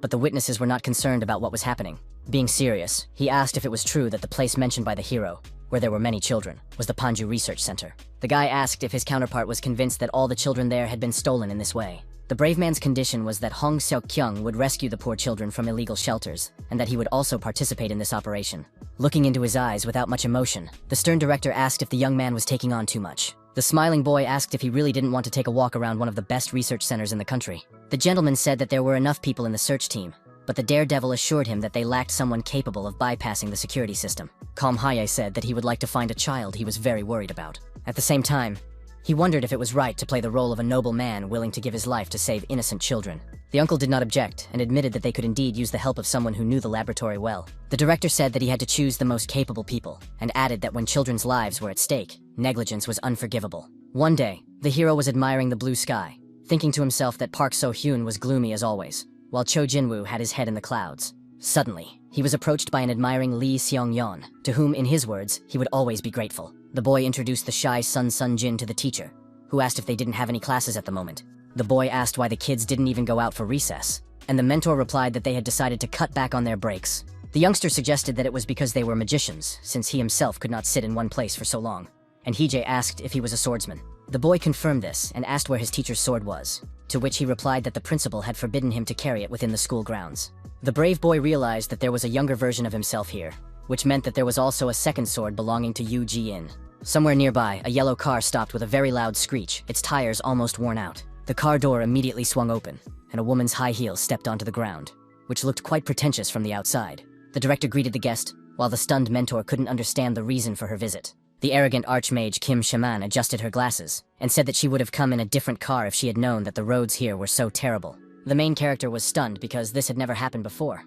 But the witnesses were not concerned about what was happening. Being serious, he asked if it was true that the place mentioned by the hero, where there were many children, was the Panju Research Center. The guy asked if his counterpart was convinced that all the children there had been stolen in this way. The brave man's condition was that Hong Seok-kyung would rescue the poor children from illegal shelters, and that he would also participate in this operation. Looking into his eyes without much emotion, the stern director asked if the young man was taking on too much. The smiling boy asked if he really didn't want to take a walk around one of the best research centers in the country. The gentleman said that there were enough people in the search team, but the daredevil assured him that they lacked someone capable of bypassing the security system. Kalm Haye said that he would like to find a child he was very worried about. At the same time, he wondered if it was right to play the role of a noble man willing to give his life to save innocent children. The uncle did not object and admitted that they could indeed use the help of someone who knew the laboratory well. The director said that he had to choose the most capable people, and added that when children's lives were at stake, negligence was unforgivable. One day, the hero was admiring the blue sky, thinking to himself that Park So-hyun was gloomy as always, while Cho Jin-woo had his head in the clouds. Suddenly, he was approached by an admiring Lee Seong-yeon, to whom, in his words, he would always be grateful. The boy introduced the shy Sun Jin to the teacher, who asked if they didn't have any classes at the moment. The boy asked why the kids didn't even go out for recess, and the mentor replied that they had decided to cut back on their breaks. The youngster suggested that it was because they were magicians, since he himself could not sit in one place for so long, and Hije asked if he was a swordsman. The boy confirmed this and asked where his teacher's sword was, to which he replied that the principal had forbidden him to carry it within the school grounds. The brave boy realized that there was a younger version of himself here, which meant that there was also a second sword belonging to Yuji. Somewhere nearby, a yellow car stopped with a very loud screech, its tires almost worn out. The car door immediately swung open, and a woman's high heels stepped onto the ground, which looked quite pretentious from the outside. The director greeted the guest, while the stunned mentor couldn't understand the reason for her visit. The arrogant archmage Kim Shaman adjusted her glasses, and said that she would have come in a different car if she had known that the roads here were so terrible. The main character was stunned because this had never happened before,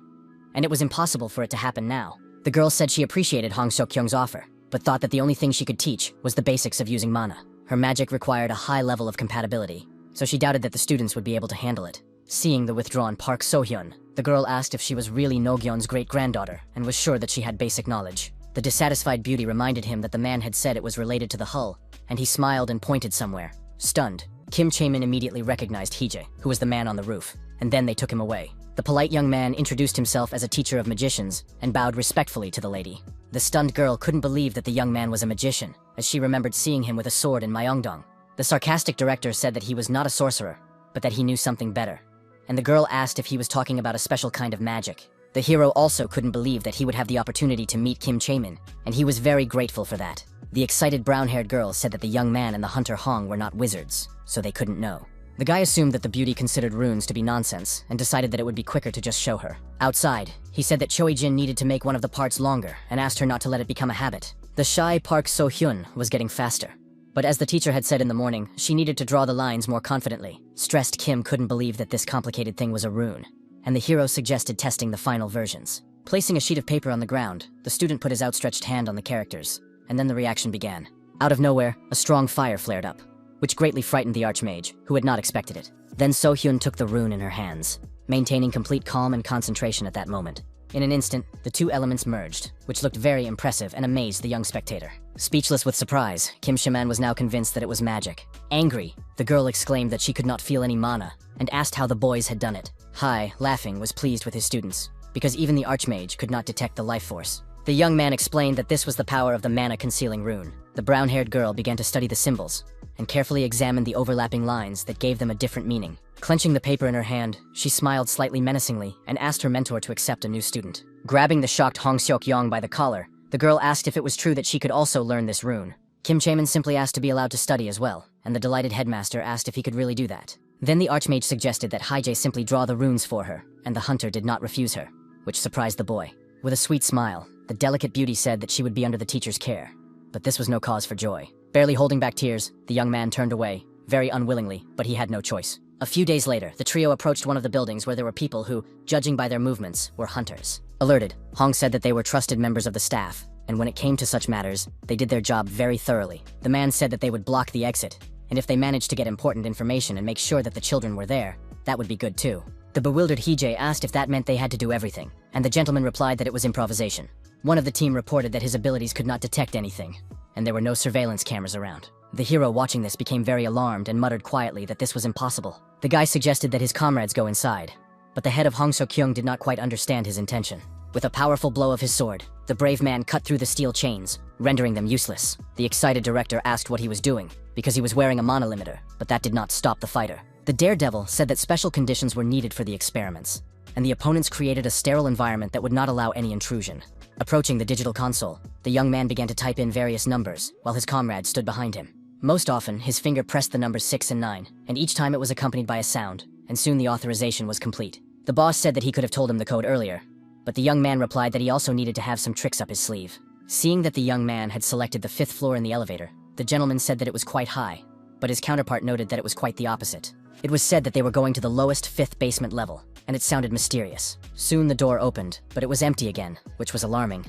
and it was impossible for it to happen now. The girl said she appreciated Hong Seok-kyung's offer, but thought that the only thing she could teach was the basics of using mana. Her magic required a high level of compatibility, so she doubted that the students would be able to handle it. Seeing the withdrawn Park So-hyun, the girl asked if she was really No-gyon's great-granddaughter, and was sure that she had basic knowledge. The dissatisfied beauty reminded him that the man had said it was related to the hull, and he smiled and pointed somewhere. Stunned, Kim Chae-min immediately recognized Hije, who was the man on the roof, and then they took him away. The polite young man introduced himself as a teacher of magicians, and bowed respectfully to the lady. The stunned girl couldn't believe that the young man was a magician, as she remembered seeing him with a sword in Myeongdong. The sarcastic director said that he was not a sorcerer, but that he knew something better, and the girl asked if he was talking about a special kind of magic. The hero also couldn't believe that he would have the opportunity to meet Kim Chae-min, and he was very grateful for that. The excited brown-haired girl said that the young man and the hunter Hong were not wizards, so they couldn't know. The guy assumed that the beauty considered runes to be nonsense, and decided that it would be quicker to just show her. Outside, he said that Choi Jin needed to make one of the parts longer, and asked her not to let it become a habit. The shy Park So-hyun was getting faster, but as the teacher had said in the morning, she needed to draw the lines more confidently. Stressed Kim couldn't believe that this complicated thing was a rune, and the hero suggested testing the final versions. Placing a sheet of paper on the ground, the student put his outstretched hand on the characters, and then the reaction began. Out of nowhere, a strong fire flared up, which greatly frightened the archmage, who had not expected it. Then So-hyun took the rune in her hands, maintaining complete calm and concentration at that moment. In an instant, the two elements merged, which looked very impressive and amazed the young spectator. Speechless with surprise, Kim Shaman was now convinced that it was magic. Angry, the girl exclaimed that she could not feel any mana, and asked how the boys had done it. Hai, laughing, was pleased with his students, because even the Archmage could not detect the life force. The young man explained that this was the power of the mana-concealing rune. The brown-haired girl began to study the symbols, and carefully examined the overlapping lines that gave them a different meaning. Clenching the paper in her hand, she smiled slightly menacingly and asked her mentor to accept a new student. Grabbing the shocked Hong Seok-yong by the collar, the girl asked if it was true that she could also learn this rune. Kim Chaemin simply asked to be allowed to study as well, and the delighted headmaster asked if he could really do that. Then the Archmage suggested that Haijay simply draw the runes for her, and the hunter did not refuse her, which surprised the boy. With a sweet smile, the delicate beauty said that she would be under the teacher's care. But this was no cause for joy. Barely holding back tears, the young man turned away, very unwillingly, but he had no choice. A few days later, the trio approached one of the buildings where there were people who, judging by their movements, were hunters. Alerted, Hong said that they were trusted members of the staff, and when it came to such matters, they did their job very thoroughly. The man said that they would block the exit, and if they managed to get important information and make sure that the children were there, that would be good too. The bewildered Hee-jae asked if that meant they had to do everything, and the gentleman replied that it was improvisation. One of the team reported that his abilities could not detect anything, and there were no surveillance cameras around. The hero watching this became very alarmed and muttered quietly that this was impossible. The guy suggested that his comrades go inside, but the head of Hong Seok-kyung did not quite understand his intention. With a powerful blow of his sword, the brave man cut through the steel chains, rendering them useless. The excited director asked what he was doing, because he was wearing a mana limiter, but that did not stop the fighter. The daredevil said that special conditions were needed for the experiments, and the opponents created a sterile environment that would not allow any intrusion. Approaching the digital console, the young man began to type in various numbers, while his comrade stood behind him. Most often, his finger pressed the numbers 6 and 9, and each time it was accompanied by a sound, and soon the authorization was complete. The boss said that he could have told him the code earlier, but the young man replied that he also needed to have some tricks up his sleeve. Seeing that the young man had selected the 5th floor in the elevator, the gentleman said that it was quite high, but his counterpart noted that it was quite the opposite. It was said that they were going to the lowest 5th basement level, and it sounded mysterious. Soon the door opened, but it was empty again, which was alarming,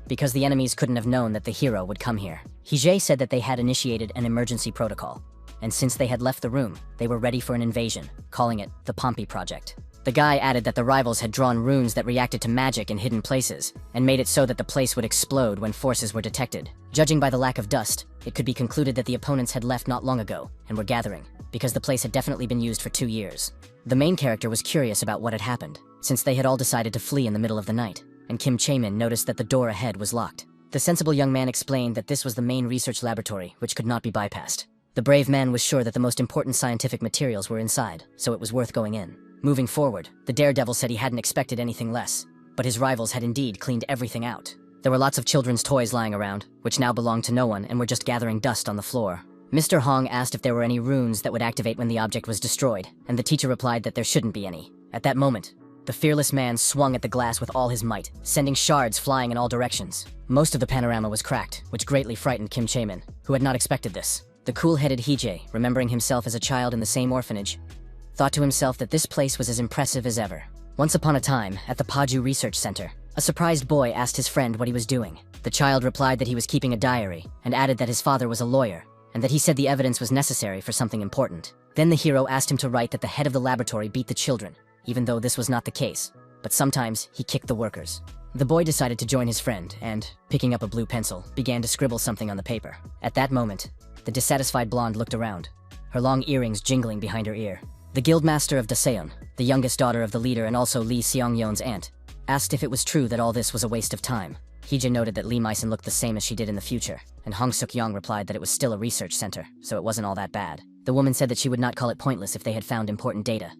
because the enemies couldn't have known that the hero would come here. Hee-jae said that they had initiated an emergency protocol, and since they had left the room, they were ready for an invasion, calling it the Pompey Project. The guy added that the rivals had drawn runes that reacted to magic in hidden places, and made it so that the place would explode when forces were detected. Judging by the lack of dust, it could be concluded that the opponents had left not long ago, and were gathering, because the place had definitely been used for 2 years. The main character was curious about what had happened, since they had all decided to flee in the middle of the night, and Kim Chaemin noticed that the door ahead was locked. The sensible young man explained that this was the main research laboratory, which could not be bypassed. The brave man was sure that the most important scientific materials were inside, so it was worth going in. Moving forward, the daredevil said he hadn't expected anything less, but his rivals had indeed cleaned everything out. There were lots of children's toys lying around, which now belonged to no one and were just gathering dust on the floor. Mr. Hong asked if there were any runes that would activate when the object was destroyed, and the teacher replied that there shouldn't be any. At that moment, the fearless man swung at the glass with all his might, sending shards flying in all directions. Most of the panorama was cracked, which greatly frightened Kim Chaemin, who had not expected this. The cool-headed Hee-jae, remembering himself as a child in the same orphanage, thought to himself that this place was as impressive as ever. Once upon a time, at the Paju Research Center, a surprised boy asked his friend what he was doing. The child replied that he was keeping a diary, and added that his father was a lawyer, and that he said the evidence was necessary for something important. Then the hero asked him to write that the head of the laboratory beat the children, even though this was not the case, but sometimes he kicked the workers. The boy decided to join his friend and, picking up a blue pencil, began to scribble something on the paper. At that moment, the dissatisfied blonde looked around, her long earrings jingling behind her ear. The guildmaster of Daseon, the youngest daughter of the leader and also Lee Seong-yeon's aunt, asked if it was true that all this was a waste of time. Hee-jae noted that Lee Myson looked the same as she did in the future, and Hong Seok-yong replied that it was still a research center, so it wasn't all that bad. The woman said that she would not call it pointless if they had found important data.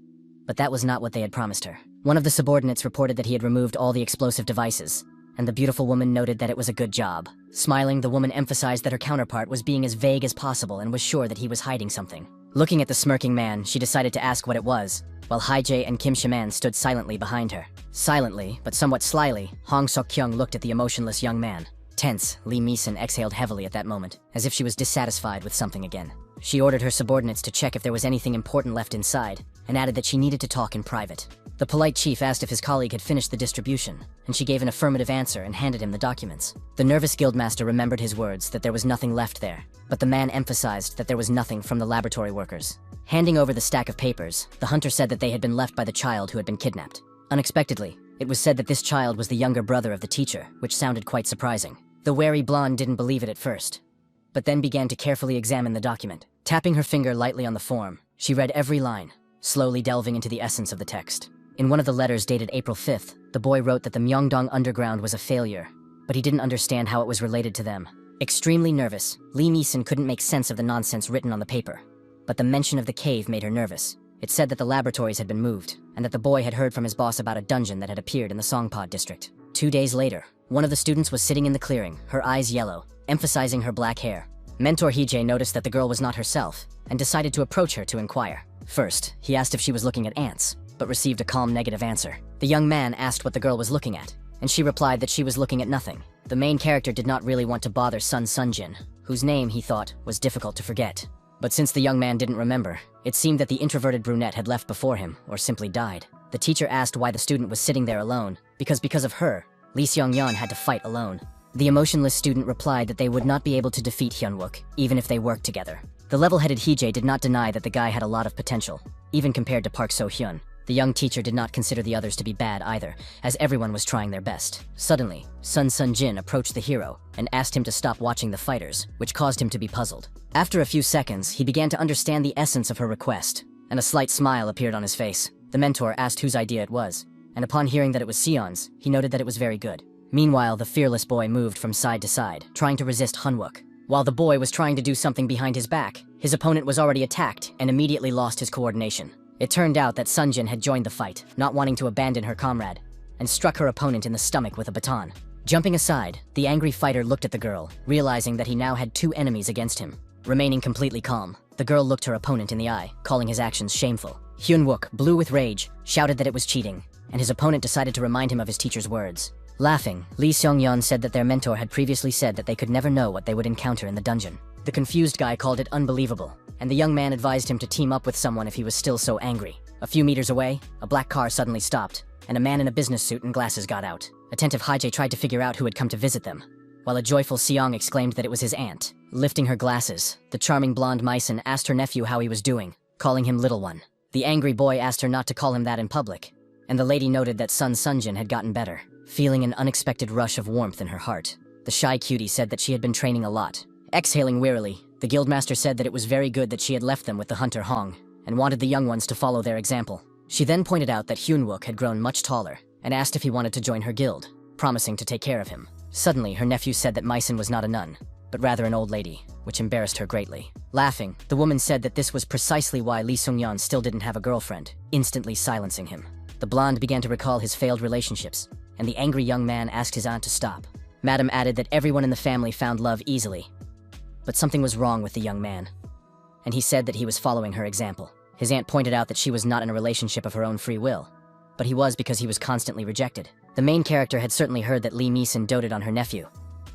But that was not what they had promised her. One of the subordinates reported that he had removed all the explosive devices, and the beautiful woman noted that it was a good job. Smiling, the woman emphasized that her counterpart was being as vague as possible and was sure that he was hiding something. Looking at the smirking man, she decided to ask what it was, while Hee-jae and Kim Shaman stood silently behind her. Silently, but somewhat slyly, Hong Seok-kyung looked at the emotionless young man. Tense, Lee Meeson exhaled heavily at that moment, as if she was dissatisfied with something again. She ordered her subordinates to check if there was anything important left inside, and added that she needed to talk in private. The polite chief asked if his colleague had finished the distribution, and she gave an affirmative answer and handed him the documents. The nervous guildmaster remembered his words that there was nothing left there, but the man emphasized that there was nothing from the laboratory workers. Handing over the stack of papers, the hunter said that they had been left by the child who had been kidnapped. Unexpectedly, It was said that this child was the younger brother of the teacher, which sounded quite surprising. The wary blonde didn't believe it at first, but then began to carefully examine the document. Tapping her finger lightly on the form, she read every line, slowly delving into the essence of the text. In one of the letters dated April 5th, the boy wrote that the Myeongdong Underground was a failure, but he didn't understand how it was related to them. Extremely nervous, Lee Mi-sun couldn't make sense of the nonsense written on the paper. But the mention of the cave made her nervous. It said that the laboratories had been moved, and that the boy had heard from his boss about a dungeon that had appeared in the Songpod district. 2 days later, one of the students was sitting in the clearing, her eyes yellow, emphasizing her black hair. Mentor Hee-jae noticed that the girl was not herself, and decided to approach her to inquire. First, he asked if she was looking at ants, but received a calm negative answer. The young man asked what the girl was looking at, and she replied that she was looking at nothing. The main character did not really want to bother Sun Sunjin, whose name, he thought, was difficult to forget. But since the young man didn't remember, it seemed that the introverted brunette had left before him, or simply died. The teacher asked why the student was sitting there alone, because of her, Lee Seong-yeon had to fight alone. The emotionless student replied that they would not be able to defeat Hyunwook, even if they worked together. The level-headed Hee-jae did not deny that the guy had a lot of potential, even compared to Park So-hyun. The young teacher did not consider the others to be bad either, as everyone was trying their best. Suddenly, Sun Sun-jin approached the hero and asked him to stop watching the fighters, which caused him to be puzzled. After a few seconds, he began to understand the essence of her request, and a slight smile appeared on his face. The mentor asked whose idea it was, and upon hearing that it was Sion's, he noted that it was very good. Meanwhile, the fearless boy moved from side to side, trying to resist Hyunwook. While the boy was trying to do something behind his back, his opponent was already attacked and immediately lost his coordination. It turned out that Sunjin had joined the fight, not wanting to abandon her comrade, and struck her opponent in the stomach with a baton. Jumping aside, the angry fighter looked at the girl, realizing that he now had 2 enemies against him. Remaining completely calm, the girl looked her opponent in the eye, calling his actions shameful. Hyunwook, blue with rage, shouted that it was cheating, and his opponent decided to remind him of his teacher's words. Laughing, Lee Seong-yeon said that their mentor had previously said that they could never know what they would encounter in the dungeon. The confused guy called it unbelievable, and the young man advised him to team up with someone if he was still so angry. A few meters away, a black car suddenly stopped, and a man in a business suit and glasses got out. Attentive Hye-jae tried to figure out who had come to visit them, while a joyful Seong exclaimed that it was his aunt. Lifting her glasses, the charming blonde Mi-sun asked her nephew how he was doing, calling him Little One. The angry boy asked her not to call him that in public, and the lady noted that Sun Sunjin had gotten better, feeling an unexpected rush of warmth in her heart. The shy cutie said that she had been training a lot. Exhaling wearily, the guildmaster said that it was very good that she had left them with the hunter Hong, and wanted the young ones to follow their example. She then pointed out that Hyunwook had grown much taller, and asked if he wanted to join her guild, promising to take care of him. Suddenly, her nephew said that Mi-sun was not a nun, but rather an old lady, which embarrassed her greatly. Laughing, the woman said that this was precisely why Lee Seong-yeon still didn't have a girlfriend, instantly silencing him. The blonde began to recall his failed relationships, and the angry young man asked his aunt to stop. Madam added that everyone in the family found love easily, but something was wrong with the young man, and he said that he was following her example. His aunt pointed out that she was not in a relationship of her own free will, but he was because he was constantly rejected. The main character had certainly heard that Lee Mi-sun doted on her nephew,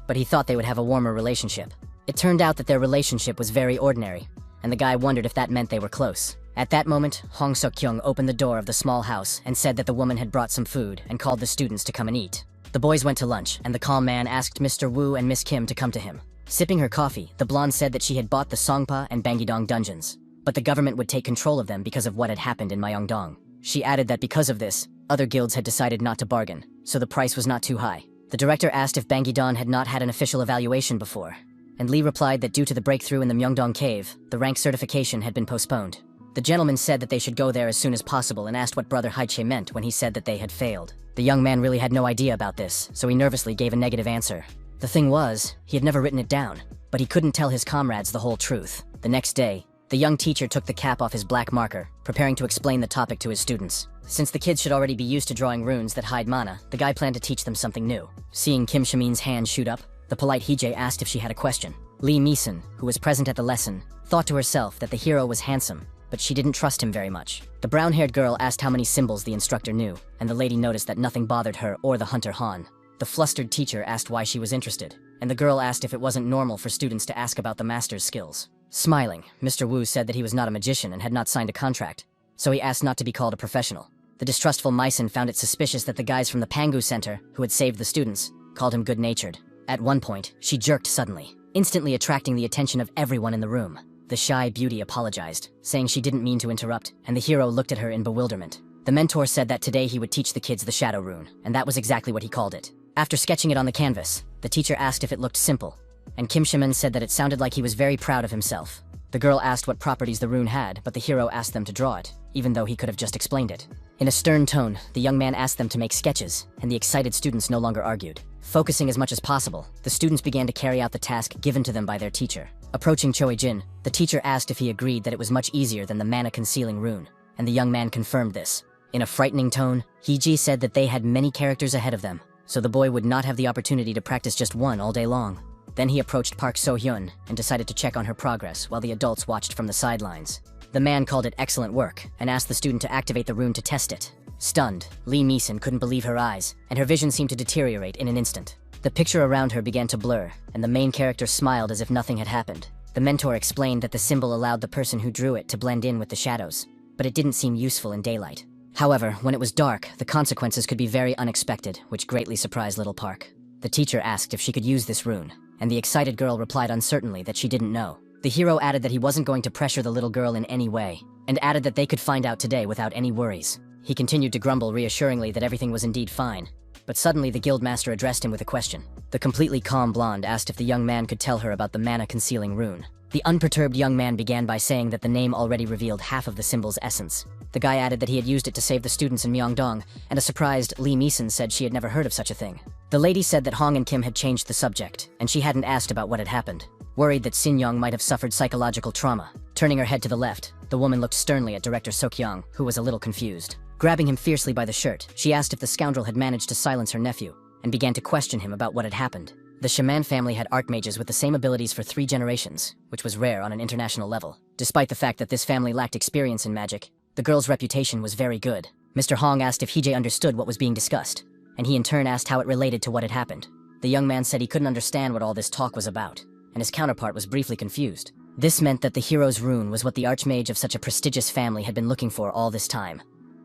but he thought they would have a warmer relationship. It turned out that their relationship was very ordinary, and the guy wondered if that meant they were close. At that moment, Hong Seok-kyung opened the door of the small house and said that the woman had brought some food and called the students to come and eat. The boys went to lunch, and the calm man asked Mr. Wu and Miss Kim to come to him. Sipping her coffee, the blonde said that she had bought the Songpa and Bangidong dungeons, but the government would take control of them because of what had happened in Myeongdong. She added that because of this, other guilds had decided not to bargain, so the price was not too high. The director asked if Bangidong had not had an official evaluation before, and Lee replied that due to the breakthrough in the Myeongdong cave, the rank certification had been postponed. The gentleman said that they should go there as soon as possible and asked what Brother Hye-jae meant when he said that they had failed. The young man really had no idea about this, so he nervously gave a negative answer. The thing was, he had never written it down, but he couldn't tell his comrades the whole truth. The next day, the young teacher took the cap off his black marker, preparing to explain the topic to his students. Since the kids should already be used to drawing runes that hide mana, the guy planned to teach them something new. Seeing Kim Shamin's hand shoot up, the polite Hee-jae asked if she had a question. Lee Mi-sun, who was present at the lesson, thought to herself that the hero was handsome, but she didn't trust him very much. The brown-haired girl asked how many symbols the instructor knew, and the lady noticed that nothing bothered her or the hunter Han. The flustered teacher asked why she was interested, and the girl asked if it wasn't normal for students to ask about the master's skills. Smiling, Mr. Wu said that he was not a magician and had not signed a contract, so he asked not to be called a professional. The distrustful Mi-sun found it suspicious that the guys from the Pangu Center, who had saved the students, called him good-natured. At one point, she jerked suddenly, instantly attracting the attention of everyone in the room. The shy beauty apologized, saying she didn't mean to interrupt, and the hero looked at her in bewilderment. The mentor said that today he would teach the kids the shadow rune, and that was exactly what he called it. After sketching it on the canvas, the teacher asked if it looked simple, and Kim Shimin said that it sounded like he was very proud of himself. The girl asked what properties the rune had, but the hero asked them to draw it, even though he could have just explained it. In a stern tone, the young man asked them to make sketches, and the excited students no longer argued. Focusing as much as possible, the students began to carry out the task given to them by their teacher. Approaching Choi Jin, the teacher asked if he agreed that it was much easier than the mana-concealing rune, and the young man confirmed this. In a frightening tone, Hee-ji said that they had many characters ahead of them, so the boy would not have the opportunity to practice just one all day long. Then he approached Park So-hyun and decided to check on her progress while the adults watched from the sidelines. The man called it excellent work and asked the student to activate the rune to test it. Stunned, Lee Mi-sun couldn't believe her eyes, and her vision seemed to deteriorate in an instant. The picture around her began to blur, and the main character smiled as if nothing had happened. The mentor explained that the symbol allowed the person who drew it to blend in with the shadows, but it didn't seem useful in daylight. However, when it was dark, the consequences could be very unexpected, which greatly surprised little Park. The teacher asked if she could use this rune, and the excited girl replied uncertainly that she didn't know. The hero added that he wasn't going to pressure the little girl in any way, and added that they could find out today without any worries. He continued to grumble reassuringly that everything was indeed fine, but suddenly the guildmaster addressed him with a question. The completely calm blonde asked if the young man could tell her about the mana-concealing rune. The unperturbed young man began by saying that the name already revealed half of the symbol's essence. The guy added that he had used it to save the students in Myeongdong, and a surprised Lee Mi-sun said she had never heard of such a thing. The lady said that Hong and Kim had changed the subject, and she hadn't asked about what had happened, worried that Sin Young might have suffered psychological trauma. Turning her head to the left, the woman looked sternly at Director Sok-young, who was a little confused. Grabbing him fiercely by the shirt, she asked if the scoundrel had managed to silence her nephew, and began to question him about what had happened. The shaman family had archmages with the same abilities for 3 generations, which was rare on an international level. Despite the fact that this family lacked experience in magic, the girl's reputation was very good. Mr. Hong asked if Hee-jae understood what was being discussed, and he in turn asked how it related to what had happened. The young man said he couldn't understand what all this talk was about, and his counterpart was briefly confused. This meant that the hero's rune was what the archmage of such a prestigious family had been looking for all this time,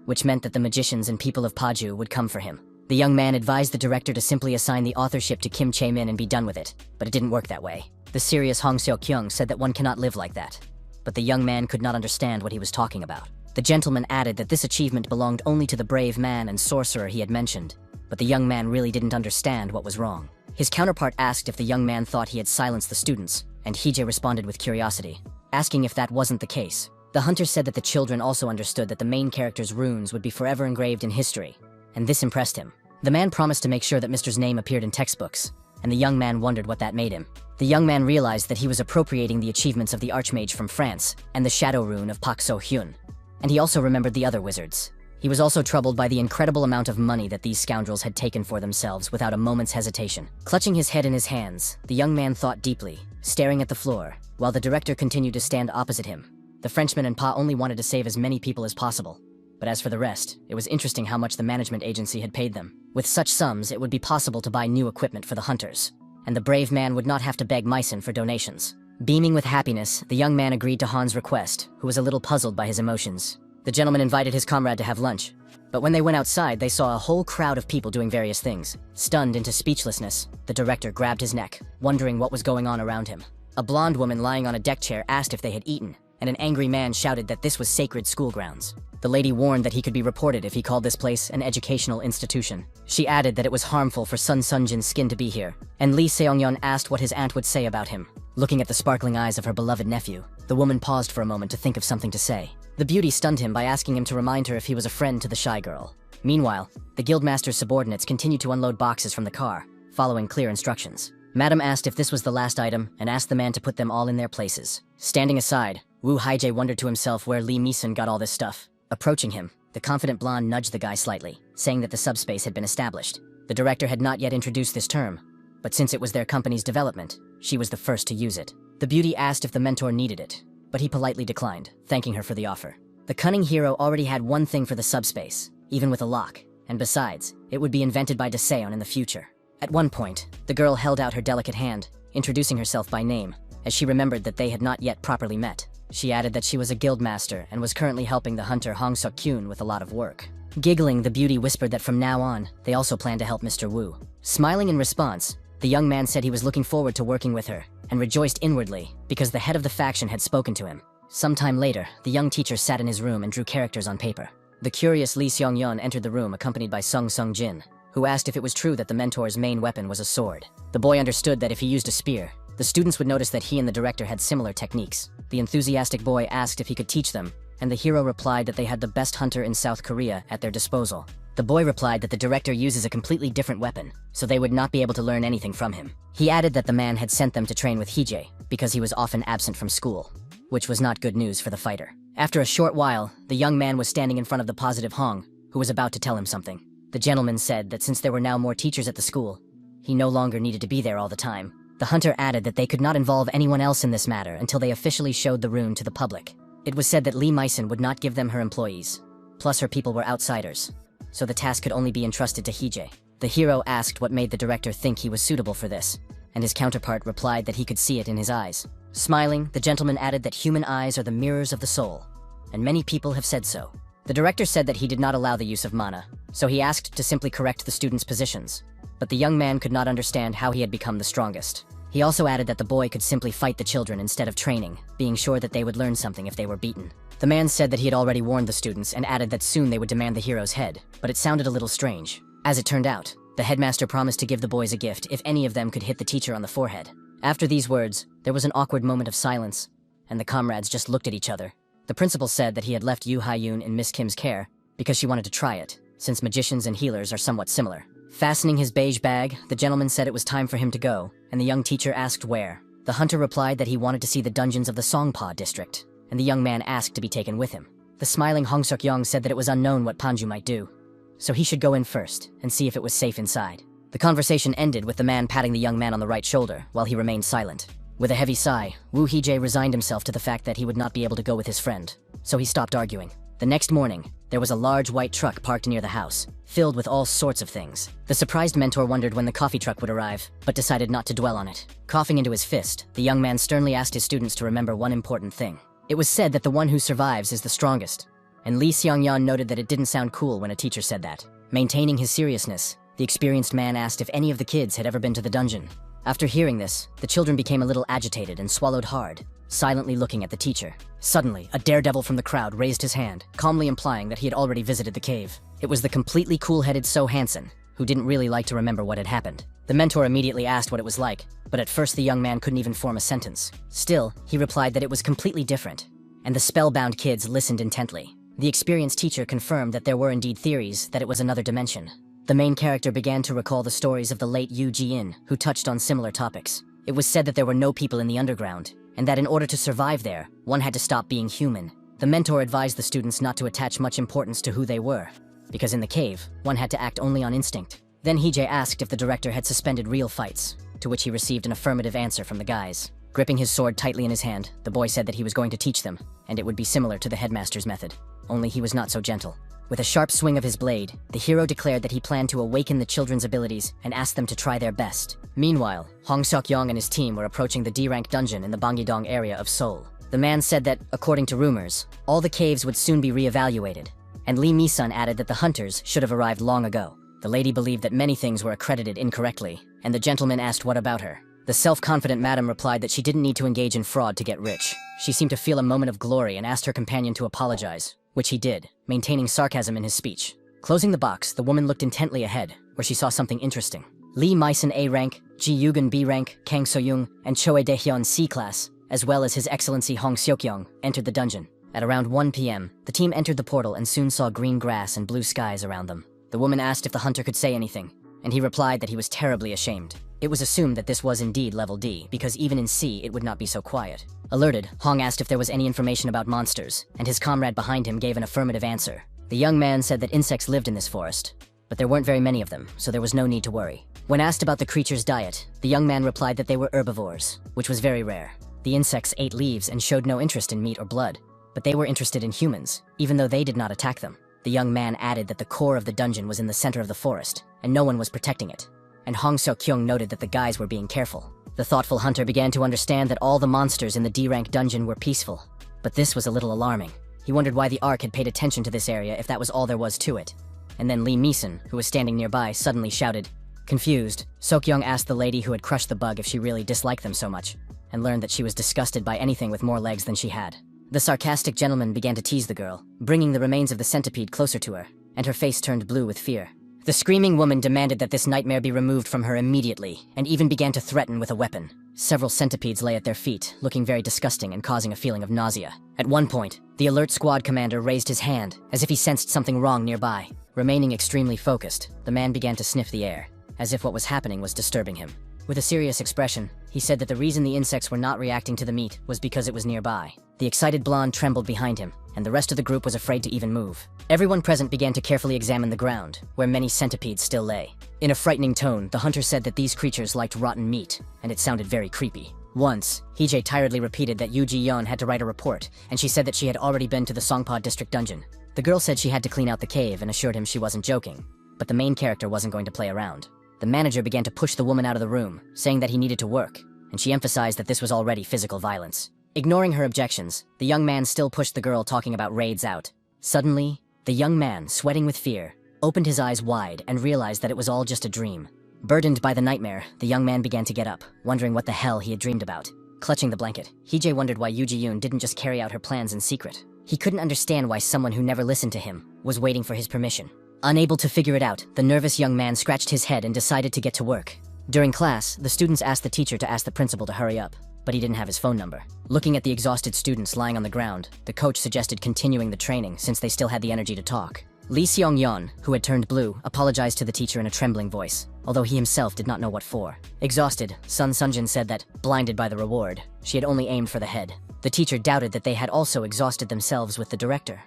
which meant that the magicians and people of Paju would come for him. The young man advised the director to simply assign the authorship to Kim Chae-min and be done with it, but it didn't work that way. The serious Hong Seok-kyung said that one cannot live like that, but the young man could not understand what he was talking about. The gentleman added that this achievement belonged only to the brave man and sorcerer he had mentioned, but the young man really didn't understand what was wrong. His counterpart asked if the young man thought he had silenced the students, and Hee-jae responded with curiosity, asking if that wasn't the case. The hunter said that the children also understood that the main character's runes would be forever engraved in history, and this impressed him. The man promised to make sure that Mr.'s name appeared in textbooks, and the young man wondered what that made him. The young man realized that he was appropriating the achievements of the Archmage from France and the Shadow Rune of Pak So-hyun, and he also remembered the other wizards. He was also troubled by the incredible amount of money that these scoundrels had taken for themselves without a moment's hesitation. Clutching his head in his hands, the young man thought deeply, staring at the floor, while the director continued to stand opposite him. The Frenchman and Pa only wanted to save as many people as possible, but as for the rest, it was interesting how much the management agency had paid them. With such sums, it would be possible to buy new equipment for the hunters, and the brave man would not have to beg Myson for donations. Beaming with happiness, the young man agreed to Han's request, who was a little puzzled by his emotions. The gentleman invited his comrade to have lunch, but when they went outside, they saw a whole crowd of people doing various things. Stunned into speechlessness, the director grabbed his neck, wondering what was going on around him. A blonde woman lying on a deck chair asked if they had eaten, and an angry man shouted that this was sacred school grounds. The lady warned that he could be reported if he called this place an educational institution. She added that it was harmful for Sun Sunjin's skin to be here, and Lee Seong-yeon asked what his aunt would say about him. Looking at the sparkling eyes of her beloved nephew, the woman paused for a moment to think of something to say. The beauty stunned him by asking him to remind her if he was a friend to the shy girl. Meanwhile, the guildmaster's subordinates continued to unload boxes from the car, following clear instructions. Madam asked if this was the last item and asked the man to put them all in their places. Standing aside, Woo Hae-jae wondered to himself where Lee Mi-sun got all this stuff. Approaching him, the confident blonde nudged the guy slightly, saying that the subspace had been established. The director had not yet introduced this term, but since it was their company's development, she was the first to use it. The beauty asked if the mentor needed it, but he politely declined, thanking her for the offer. The cunning hero already had one thing for the subspace, even with a lock, and besides, it would be invented by Daseon in the future. At one point, the girl held out her delicate hand, introducing herself by name, as she remembered that they had not yet properly met. She added that she was a guildmaster and was currently helping the hunter Hong Seok-kyun with a lot of work. Giggling, the beauty whispered that from now on, they also planned to help Mr. Woo. Smiling in response, the young man said he was looking forward to working with her, and rejoiced inwardly because the head of the faction had spoken to him. Sometime later, the young teacher sat in his room and drew characters on paper. The curious Lee Seong-yeon entered the room accompanied by Sung Sung-jin, who asked if it was true that the mentor's main weapon was a sword. The boy understood that if he used a spear, the students would notice that he and the director had similar techniques. The enthusiastic boy asked if he could teach them, and the hero replied that they had the best hunter in South Korea at their disposal. The boy replied that the director uses a completely different weapon, so they would not be able to learn anything from him. He added that the man had sent them to train with Hee-jae, because he was often absent from school, which was not good news for the fighter. After a short while, the young man was standing in front of the positive Hong, who was about to tell him something. The gentleman said that since there were now more teachers at the school, he no longer needed to be there all the time. The hunter added that they could not involve anyone else in this matter until they officially showed the rune to the public. It was said that Lee Myson would not give them her employees, plus her people were outsiders, so the task could only be entrusted to Hee-jae. The hero asked what made the director think he was suitable for this, and his counterpart replied that he could see it in his eyes. Smiling, the gentleman added that human eyes are the mirrors of the soul, and many people have said so. The director said that he did not allow the use of mana, so he asked to simply correct the students' positions, but the young man could not understand how he had become the strongest. He also added that the boy could simply fight the children instead of training, being sure that they would learn something if they were beaten. The man said that he had already warned the students and added that soon they would demand the hero's head, but it sounded a little strange. As it turned out, the headmaster promised to give the boys a gift if any of them could hit the teacher on the forehead. After these words, there was an awkward moment of silence, and the comrades just looked at each other. The principal said that he had left Yoo Ha-yoon in Miss Kim's care because she wanted to try it, since magicians and healers are somewhat similar. Fastening his beige bag, the gentleman said it was time for him to go, and the young teacher asked where. The hunter replied that he wanted to see the dungeons of the Songpa district, and the young man asked to be taken with him. The smiling Hong Seok-young said that it was unknown what Panju might do, so he should go in first and see if it was safe inside. The conversation ended with the man patting the young man on the right shoulder while he remained silent. With a heavy sigh, Woo Hee-jae resigned himself to the fact that he would not be able to go with his friend, so he stopped arguing. The next morning, there was a large white truck parked near the house, filled with all sorts of things. The surprised mentor wondered when the coffee truck would arrive, but decided not to dwell on it. Coughing into his fist, the young man sternly asked his students to remember one important thing. It was said that the one who survives is the strongest, and Lee Seong-yeon noted that it didn't sound cool when a teacher said that. Maintaining his seriousness, the experienced man asked if any of the kids had ever been to the dungeon. After hearing this, the children became a little agitated and swallowed hard, silently looking at the teacher. Suddenly, a daredevil from the crowd raised his hand, calmly implying that he had already visited the cave. It was the completely cool-headed So Hansen, who didn't really like to remember what had happened. The mentor immediately asked what it was like, but at first the young man couldn't even form a sentence. Still, he replied that it was completely different, and the spellbound kids listened intently. The experienced teacher confirmed that there were indeed theories that it was another dimension. The main character began to recall the stories of the late Yuji, who touched on similar topics. It was said that there were no people in the underground, and that in order to survive there, one had to stop being human. The mentor advised the students not to attach much importance to who they were, because in the cave, one had to act only on instinct. Then Hee-jae asked if the director had suspended real fights, to which he received an affirmative answer from the guys. Gripping his sword tightly in his hand, the boy said that he was going to teach them, and it would be similar to the headmaster's method, only he was not so gentle. With a sharp swing of his blade, the hero declared that he planned to awaken the children's abilities and asked them to try their best. Meanwhile, Hong Seok-young and his team were approaching the D-rank dungeon in the Banggi-dong area of Seoul. The man said that, according to rumors, all the caves would soon be re-evaluated, and Lee Mi-sun added that the hunters should have arrived long ago. The lady believed that many things were accredited incorrectly, and the gentleman asked what about her. The self-confident madam replied that she didn't need to engage in fraud to get rich. She seemed to feel a moment of glory and asked her companion to apologize, which he did, maintaining sarcasm in his speech. Closing the box, the woman looked intently ahead, where she saw something interesting. Lee Mi-sun A rank, Ji Yugun B rank, Kang So-young, and Choe De-hyun C class, as well as His Excellency Hong Seok-young, entered the dungeon. At around 1 p.m., the team entered the portal and soon saw green grass and blue skies around them. The woman asked if the hunter could say anything, and he replied that he was terribly ashamed. It was assumed that this was indeed level D, because even in C it would not be so quiet. Alerted, Hong asked if there was any information about monsters, and his comrade behind him gave an affirmative answer. The young man said that insects lived in this forest, but there weren't very many of them, so there was no need to worry. When asked about the creature's diet, the young man replied that they were herbivores, which was very rare. The insects ate leaves and showed no interest in meat or blood, but they were interested in humans, even though they did not attack them. The young man added that the core of the dungeon was in the center of the forest, and no one was protecting it. And Hong Seok-kyung noted that the guys were being careful. The thoughtful hunter began to understand that all the monsters in the D-rank dungeon were peaceful, but this was a little alarming. He wondered why the Ark had paid attention to this area if that was all there was to it. And then Lee Mi-sun, who was standing nearby, suddenly shouted. Confused, Seok-young asked the lady who had crushed the bug if she really disliked them so much, and learned that she was disgusted by anything with more legs than she had. The sarcastic gentleman began to tease the girl, bringing the remains of the centipede closer to her, and her face turned blue with fear. The screaming woman demanded that this nightmare be removed from her immediately, and even began to threaten with a weapon. Several centipedes lay at their feet, looking very disgusting and causing a feeling of nausea. At one point, the alert squad commander raised his hand, as if he sensed something wrong nearby. Remaining extremely focused, the man began to sniff the air, as if what was happening was disturbing him. With a serious expression, he said that the reason the insects were not reacting to the meat was because it was nearby. The excited blonde trembled behind him, and the rest of the group was afraid to even move. Everyone present began to carefully examine the ground, where many centipedes still lay. In a frightening tone, the hunter said that these creatures liked rotten meat, and it sounded very creepy. Once, Hije tiredly repeated that Yuji Yeon had to write a report, and she said that she had already been to the Songpa district dungeon. The girl said she had to clean out the cave and assured him she wasn't joking, but the main character wasn't going to play around. The manager began to push the woman out of the room, saying that he needed to work, and she emphasized that this was already physical violence. Ignoring her objections, the young man still pushed the girl, talking about raids out. Suddenly, the young man, sweating with fear, opened his eyes wide and realized that it was all just a dream. Burdened by the nightmare, the young man began to get up, wondering what the hell he had dreamed about. Clutching the blanket, Hije wondered why Yuji Yoon didn't just carry out her plans in secret. He couldn't understand why someone who never listened to him was waiting for his permission. Unable to figure it out, the nervous young man scratched his head and decided to get to work. During class, the students asked the teacher to ask the principal to hurry up, but he didn't have his phone number. Looking at the exhausted students lying on the ground, the coach suggested continuing the training since they still had the energy to talk. Lee Seong-yeon, who had turned blue, apologized to the teacher in a trembling voice, although he himself did not know what for. Exhausted, Sun Sunjin said that, blinded by the reward, she had only aimed for the head. The teacher doubted that they had also exhausted themselves with the director.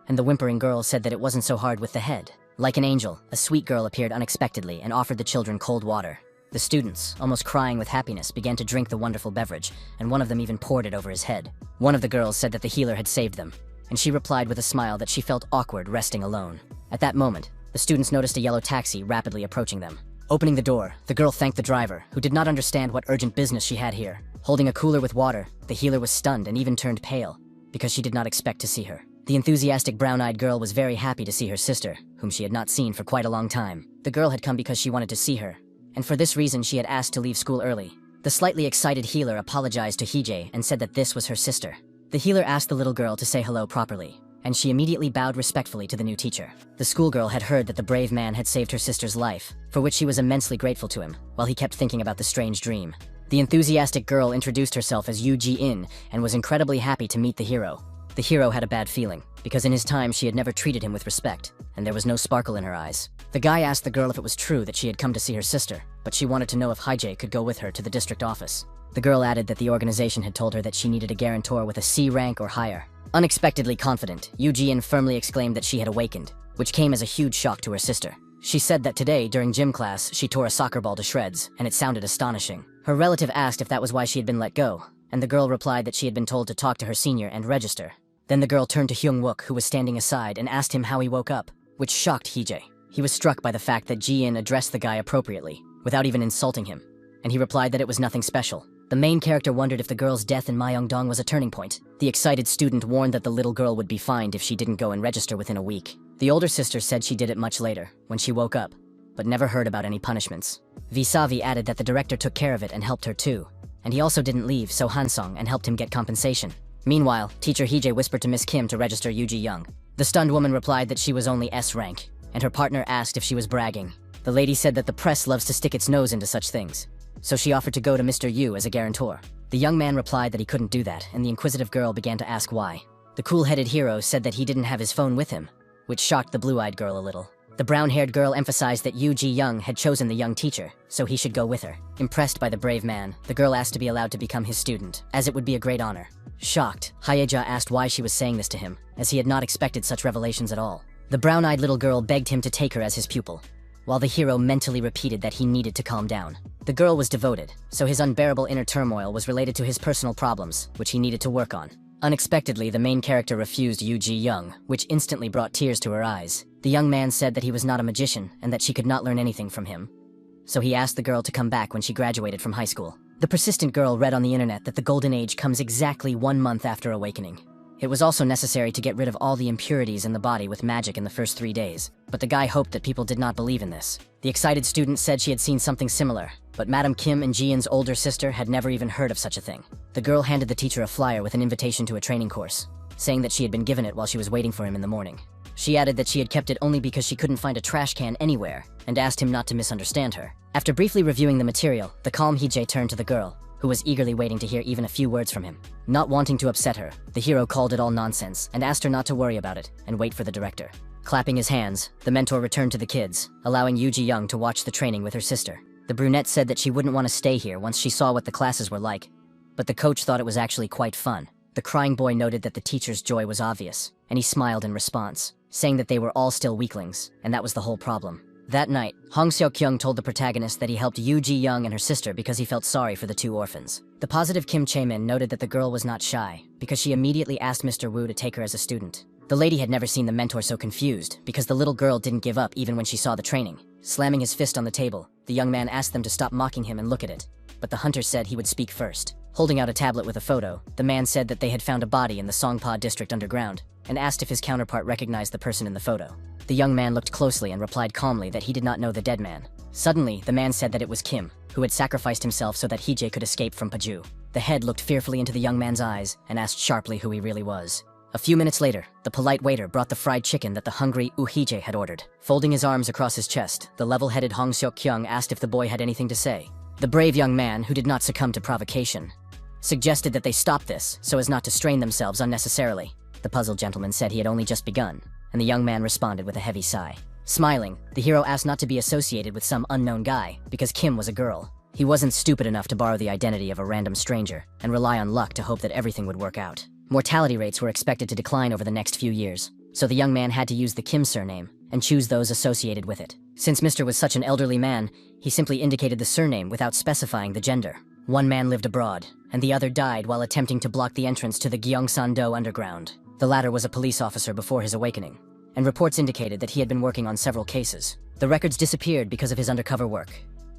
And the whimpering girl said that it wasn't so hard with the head. Like an angel, a sweet girl appeared unexpectedly and offered the children cold water. The students, almost crying with happiness, began to drink the wonderful beverage, and one of them even poured it over his head. One of the girls said that the healer had saved them, and she replied with a smile that she felt awkward resting alone. At that moment, the students noticed a yellow taxi rapidly approaching them. Opening the door, the girl thanked the driver, who did not understand what urgent business she had here. Holding a cooler with water, the healer was stunned and even turned pale, because she did not expect to see her. The enthusiastic brown-eyed girl was very happy to see her sister, whom she had not seen for quite a long time. The girl had come because she wanted to see her, and for this reason she had asked to leave school early. The slightly excited healer apologized to Hije and said that this was her sister. The healer asked the little girl to say hello properly, and she immediately bowed respectfully to the new teacher. The schoolgirl had heard that the brave man had saved her sister's life, for which she was immensely grateful to him, while he kept thinking about the strange dream. The enthusiastic girl introduced herself as Yuji In and was incredibly happy to meet the hero. The hero had a bad feeling, because in his time she had never treated him with respect, and there was no sparkle in her eyes. The guy asked the girl if it was true that she had come to see her sister, but she wanted to know if Hije could go with her to the district office. The girl added that the organization had told her that she needed a guarantor with a C rank or higher. Unexpectedly confident, Yuji-in firmly exclaimed that she had awakened, which came as a huge shock to her sister. She said that today, during gym class, she tore a soccer ball to shreds, and it sounded astonishing. Her relative asked if that was why she had been let go, and the girl replied that she had been told to talk to her senior and register. Then the girl turned to Hyung-wook, who was standing aside, and asked him how he woke up, which shocked Hije. He was struck by the fact that Ji-in addressed the guy appropriately, without even insulting him, and he replied that it was nothing special. The main character wondered if the girl's death in Myeongdong was a turning point. The excited student warned that the little girl would be fined if she didn't go and register within a week. The older sister said she did it much later, when she woke up, but never heard about any punishments. Visavi added that the director took care of it and helped her too, and he also didn't leave so Hansong and helped him get compensation. Meanwhile, teacher Hije whispered to Miss Kim to register Yuji Young. The stunned woman replied that she was only S rank, and her partner asked if she was bragging. The lady said that the press loves to stick its nose into such things, so she offered to go to Mr. Yu as a guarantor. The young man replied that he couldn't do that, and the inquisitive girl began to ask why. The cool-headed hero said that he didn't have his phone with him, which shocked the blue-eyed girl a little. The brown-haired girl emphasized that Yu Ji-young had chosen the young teacher, so he should go with her. Impressed by the brave man, the girl asked to be allowed to become his student, as it would be a great honor. Shocked, Hyeja asked why she was saying this to him, as he had not expected such revelations at all. The brown-eyed little girl begged him to take her as his pupil, while the hero mentally repeated that he needed to calm down. The girl was devoted, so his unbearable inner turmoil was related to his personal problems, which he needed to work on. Unexpectedly, the main character refused Yu Ji-young, which instantly brought tears to her eyes. The young man said that he was not a magician and that she could not learn anything from him, so he asked the girl to come back when she graduated from high school. The persistent girl read on the internet that the golden age comes exactly 1 month after awakening. It was also necessary to get rid of all the impurities in the body with magic in the first 3 days, but the guy hoped that people did not believe in this. The excited student said she had seen something similar, but Madam Kim and Jian's older sister had never even heard of such a thing. The girl handed the teacher a flyer with an invitation to a training course, saying that she had been given it while she was waiting for him in the morning. She added that she had kept it only because she couldn't find a trash can anywhere, and asked him not to misunderstand her. After briefly reviewing the material, the calm Hee-jae turned to the girl, who was eagerly waiting to hear even a few words from him. Not wanting to upset her, the hero called it all nonsense and asked her not to worry about it and wait for the director. Clapping his hands, the mentor returned to the kids, allowing Yuji Young to watch the training with her sister. The brunette said that she wouldn't want to stay here once she saw what the classes were like, but the coach thought it was actually quite fun. The crying boy noted that the teacher's joy was obvious, and he smiled in response, saying that they were all still weaklings, and that was the whole problem. That night, Hong Seok-kyung told the protagonist that he helped Yuji Young and her sister because he felt sorry for the two orphans. The positive Kim Chae-min noted that the girl was not shy, because she immediately asked Mr. Wu to take her as a student. The lady had never seen the mentor so confused, because the little girl didn't give up even when she saw the training. Slamming his fist on the table, the young man asked them to stop mocking him and look at it, but the hunter said he would speak first. Holding out a tablet with a photo, the man said that they had found a body in the Songpa district underground, and asked if his counterpart recognized the person in the photo. The young man looked closely and replied calmly that he did not know the dead man. Suddenly, the man said that it was Kim, who had sacrificed himself so that Hee-jae could escape from Paju. The head looked fearfully into the young man's eyes and asked sharply who he really was. A few minutes later, the polite waiter brought the fried chicken that the hungry Hee-jae had ordered. Folding his arms across his chest, the level-headed Hong Seok-kyung asked if the boy had anything to say. The brave young man, who did not succumb to provocation, suggested that they stop this so as not to strain themselves unnecessarily. The puzzled gentleman said he had only just begun, and the young man responded with a heavy sigh. Smiling, the hero asked not to be associated with some unknown guy, because Kim was a girl. He wasn't stupid enough to borrow the identity of a random stranger and rely on luck to hope that everything would work out. Mortality rates were expected to decline over the next few years, so the young man had to use the Kim surname and choose those associated with it. Since Mr. was such an elderly man, he simply indicated the surname without specifying the gender. One man lived abroad, and the other died while attempting to block the entrance to the Gyeongsang-do underground. The latter was a police officer before his awakening, and reports indicated that he had been working on several cases. The records disappeared because of his undercover work,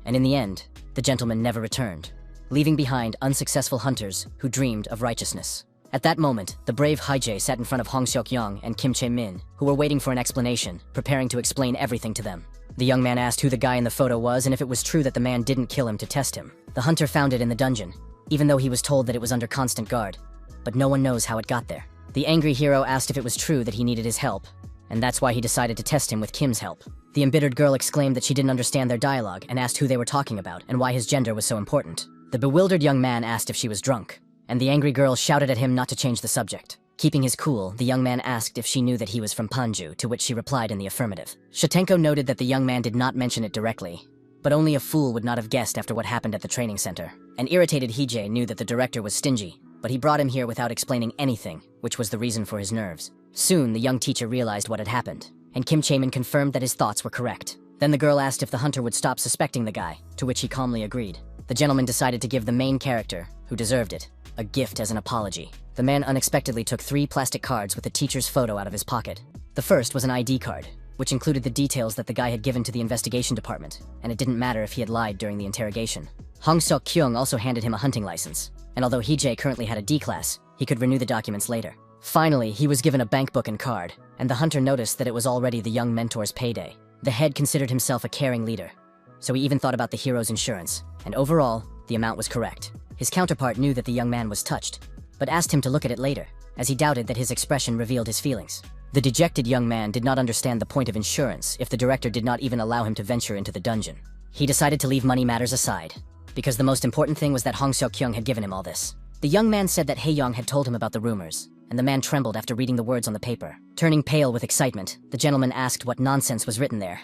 and in the end, the gentleman never returned, leaving behind unsuccessful hunters who dreamed of righteousness. At that moment, the brave Hee-jae sat in front of Hong Seok-young and Kim Chae-min, who were waiting for an explanation, preparing to explain everything to them. The young man asked who the guy in the photo was and if it was true that the man didn't kill him to test him. The hunter found it in the dungeon, even though he was told that it was under constant guard, but no one knows how it got there. The angry hero asked if it was true that he needed his help, and that's why he decided to test him with Kim's help. The embittered girl exclaimed that she didn't understand their dialogue and asked who they were talking about and why his gender was so important. The bewildered young man asked if she was drunk, and the angry girl shouted at him not to change the subject. Keeping his cool, the young man asked if she knew that he was from Panju, to which she replied in the affirmative. Shatenko noted that the young man did not mention it directly, but only a fool would not have guessed after what happened at the training center. An irritated Hee-jae knew that the director was stingy, but he brought him here without explaining anything, which was the reason for his nerves. Soon, the young teacher realized what had happened, and Kim Chae-min confirmed that his thoughts were correct. Then the girl asked if the hunter would stop suspecting the guy, to which he calmly agreed. The gentleman decided to give the main character, who deserved it, a gift as an apology. The man unexpectedly took 3 plastic cards with the teacher's photo out of his pocket. The first was an ID card, which included the details that the guy had given to the investigation department, and it didn't matter if he had lied during the interrogation. Hong Seok-kyung also handed him a hunting license, and although Hee-jae currently had a D class, he could renew the documents later. Finally, he was given a bank book and card, and the hunter noticed that it was already the young mentor's payday. The head considered himself a caring leader, so he even thought about the hero's insurance, and overall, the amount was correct. His counterpart knew that the young man was touched, but asked him to look at it later, as he doubted that his expression revealed his feelings. The dejected young man did not understand the point of insurance if the director did not even allow him to venture into the dungeon. He decided to leave money matters aside, because the most important thing was that Hong Seok-kyung had given him all this. The young man said that Hae-young had told him about the rumors, and the man trembled after reading the words on the paper. Turning pale with excitement, the gentleman asked what nonsense was written there,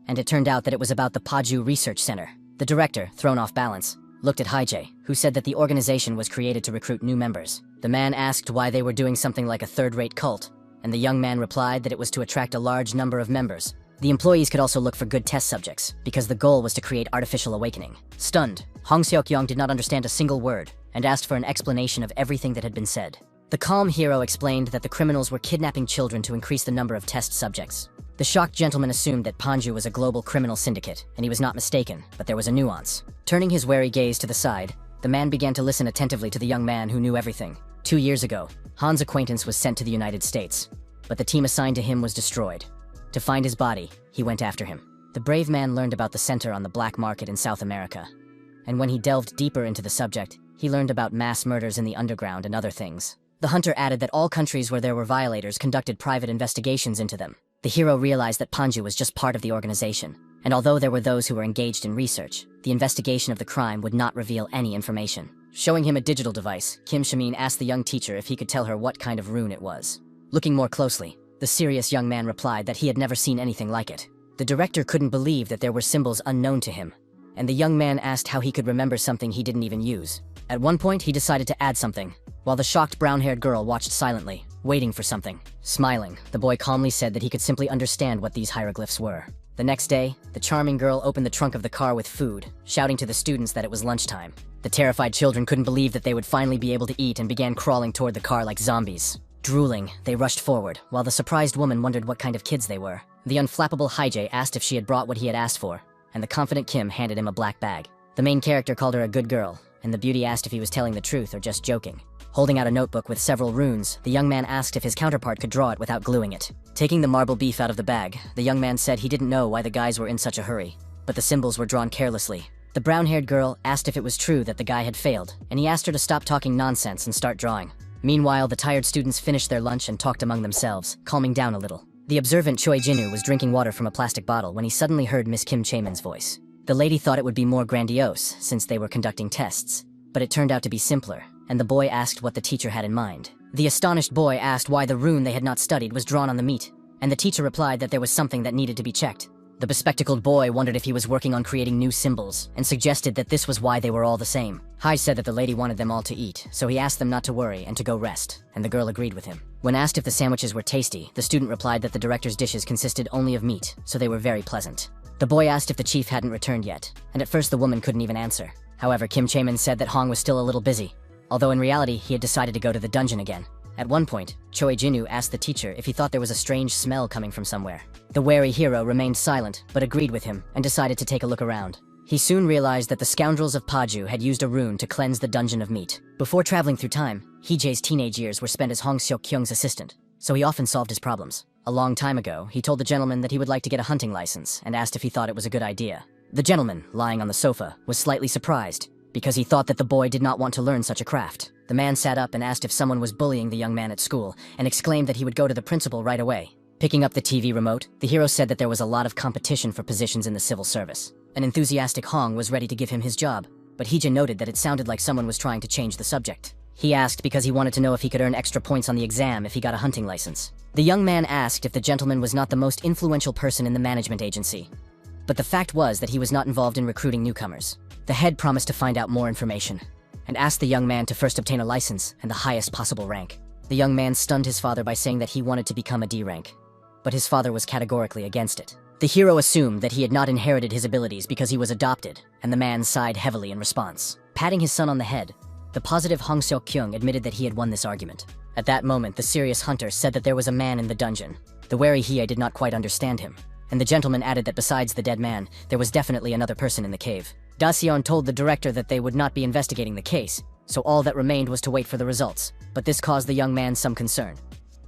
and it turned out that it was about the Paju Research Center. The director, thrown off balance, looked at Hee-jae, who said that the organization was created to recruit new members. The man asked why they were doing something like a third-rate cult, and the young man replied that it was to attract a large number of members. The employees could also look for good test subjects, because the goal was to create artificial awakening. Stunned, Hong Seok-young did not understand a single word, and asked for an explanation of everything that had been said. The calm hero explained that the criminals were kidnapping children to increase the number of test subjects. The shocked gentleman assumed that Panju was a global criminal syndicate, and he was not mistaken, but there was a nuance. Turning his wary gaze to the side, the man began to listen attentively to the young man who knew everything. 2 years ago, Han's acquaintance was sent to the United States, but the team assigned to him was destroyed. To find his body, he went after him. The brave man learned about the center on the black market in South America. And when he delved deeper into the subject, he learned about mass murders in the underground and other things. The hunter added that all countries where there were violators conducted private investigations into them. The hero realized that Panju was just part of the organization, and although there were those who were engaged in research, the investigation of the crime would not reveal any information. Showing him a digital device, Kim Shamin asked the young teacher if he could tell her what kind of rune it was. Looking more closely, the serious young man replied that he had never seen anything like it. The director couldn't believe that there were symbols unknown to him, and the young man asked how he could remember something he didn't even use. At one point, he decided to add something, while the shocked brown-haired girl watched silently, waiting for something. Smiling, the boy calmly said that he could simply understand what these hieroglyphs were. The next day, the charming girl opened the trunk of the car with food, shouting to the students that it was lunchtime. The terrified children couldn't believe that they would finally be able to eat and began crawling toward the car like zombies. Drooling, they rushed forward, while the surprised woman wondered what kind of kids they were. The unflappable Haijay asked if she had brought what he had asked for, and the confident Kim handed him a black bag. The main character called her a good girl, and the beauty asked if he was telling the truth or just joking. Holding out a notebook with several runes, the young man asked if his counterpart could draw it without gluing it. Taking the marble beef out of the bag, the young man said he didn't know why the guys were in such a hurry, but the symbols were drawn carelessly. The brown-haired girl asked if it was true that the guy had failed, and he asked her to stop talking nonsense and start drawing. Meanwhile, the tired students finished their lunch and talked among themselves, calming down a little. The observant Choi Jinu was drinking water from a plastic bottle when he suddenly heard Miss Kim Chaemin's voice. The lady thought it would be more grandiose, since they were conducting tests, but it turned out to be simpler, and the boy asked what the teacher had in mind. The astonished boy asked why the rune they had not studied was drawn on the meat, and the teacher replied that there was something that needed to be checked. The bespectacled boy wondered if he was working on creating new symbols, and suggested that this was why they were all the same. Hai said that the lady wanted them all to eat, so he asked them not to worry and to go rest, and the girl agreed with him. When asked if the sandwiches were tasty, the student replied that the director's dishes consisted only of meat, so they were very pleasant. The boy asked if the chief hadn't returned yet, and at first the woman couldn't even answer. However, Kim Chaemin said that Hong was still a little busy, although in reality he had decided to go to the dungeon again. At one point, Choi Jinu asked the teacher if he thought there was a strange smell coming from somewhere. The wary hero remained silent, but agreed with him, and decided to take a look around. He soon realized that the scoundrels of Paju had used a rune to cleanse the dungeon of meat. Before traveling through time, Heejae's teenage years were spent as Hong Seok-kyung's assistant, so he often solved his problems. A long time ago, he told the gentleman that he would like to get a hunting license, and asked if he thought it was a good idea. The gentleman, lying on the sofa, was slightly surprised, because he thought that the boy did not want to learn such a craft. The man sat up and asked if someone was bullying the young man at school, and exclaimed that he would go to the principal right away. Picking up the TV remote, the hero said that there was a lot of competition for positions in the civil service. An enthusiastic Hong was ready to give him his job, but Heeja noted that it sounded like someone was trying to change the subject. He asked because he wanted to know if he could earn extra points on the exam if he got a hunting license. The young man asked if the gentleman was not the most influential person in the management agency, but the fact was that he was not involved in recruiting newcomers. The head promised to find out more information, and asked the young man to first obtain a license and the highest possible rank. The young man stunned his father by saying that he wanted to become a D rank, but his father was categorically against it. The hero assumed that he had not inherited his abilities because he was adopted, and the man sighed heavily in response. Patting his son on the head, the positive Hong Seok-kyung admitted that he had won this argument. At that moment, the serious hunter said that there was a man in the dungeon. The wary Hiei did not quite understand him, and the gentleman added that besides the dead man, there was definitely another person in the cave. Daseon told the director that they would not be investigating the case, so all that remained was to wait for the results, but this caused the young man some concern.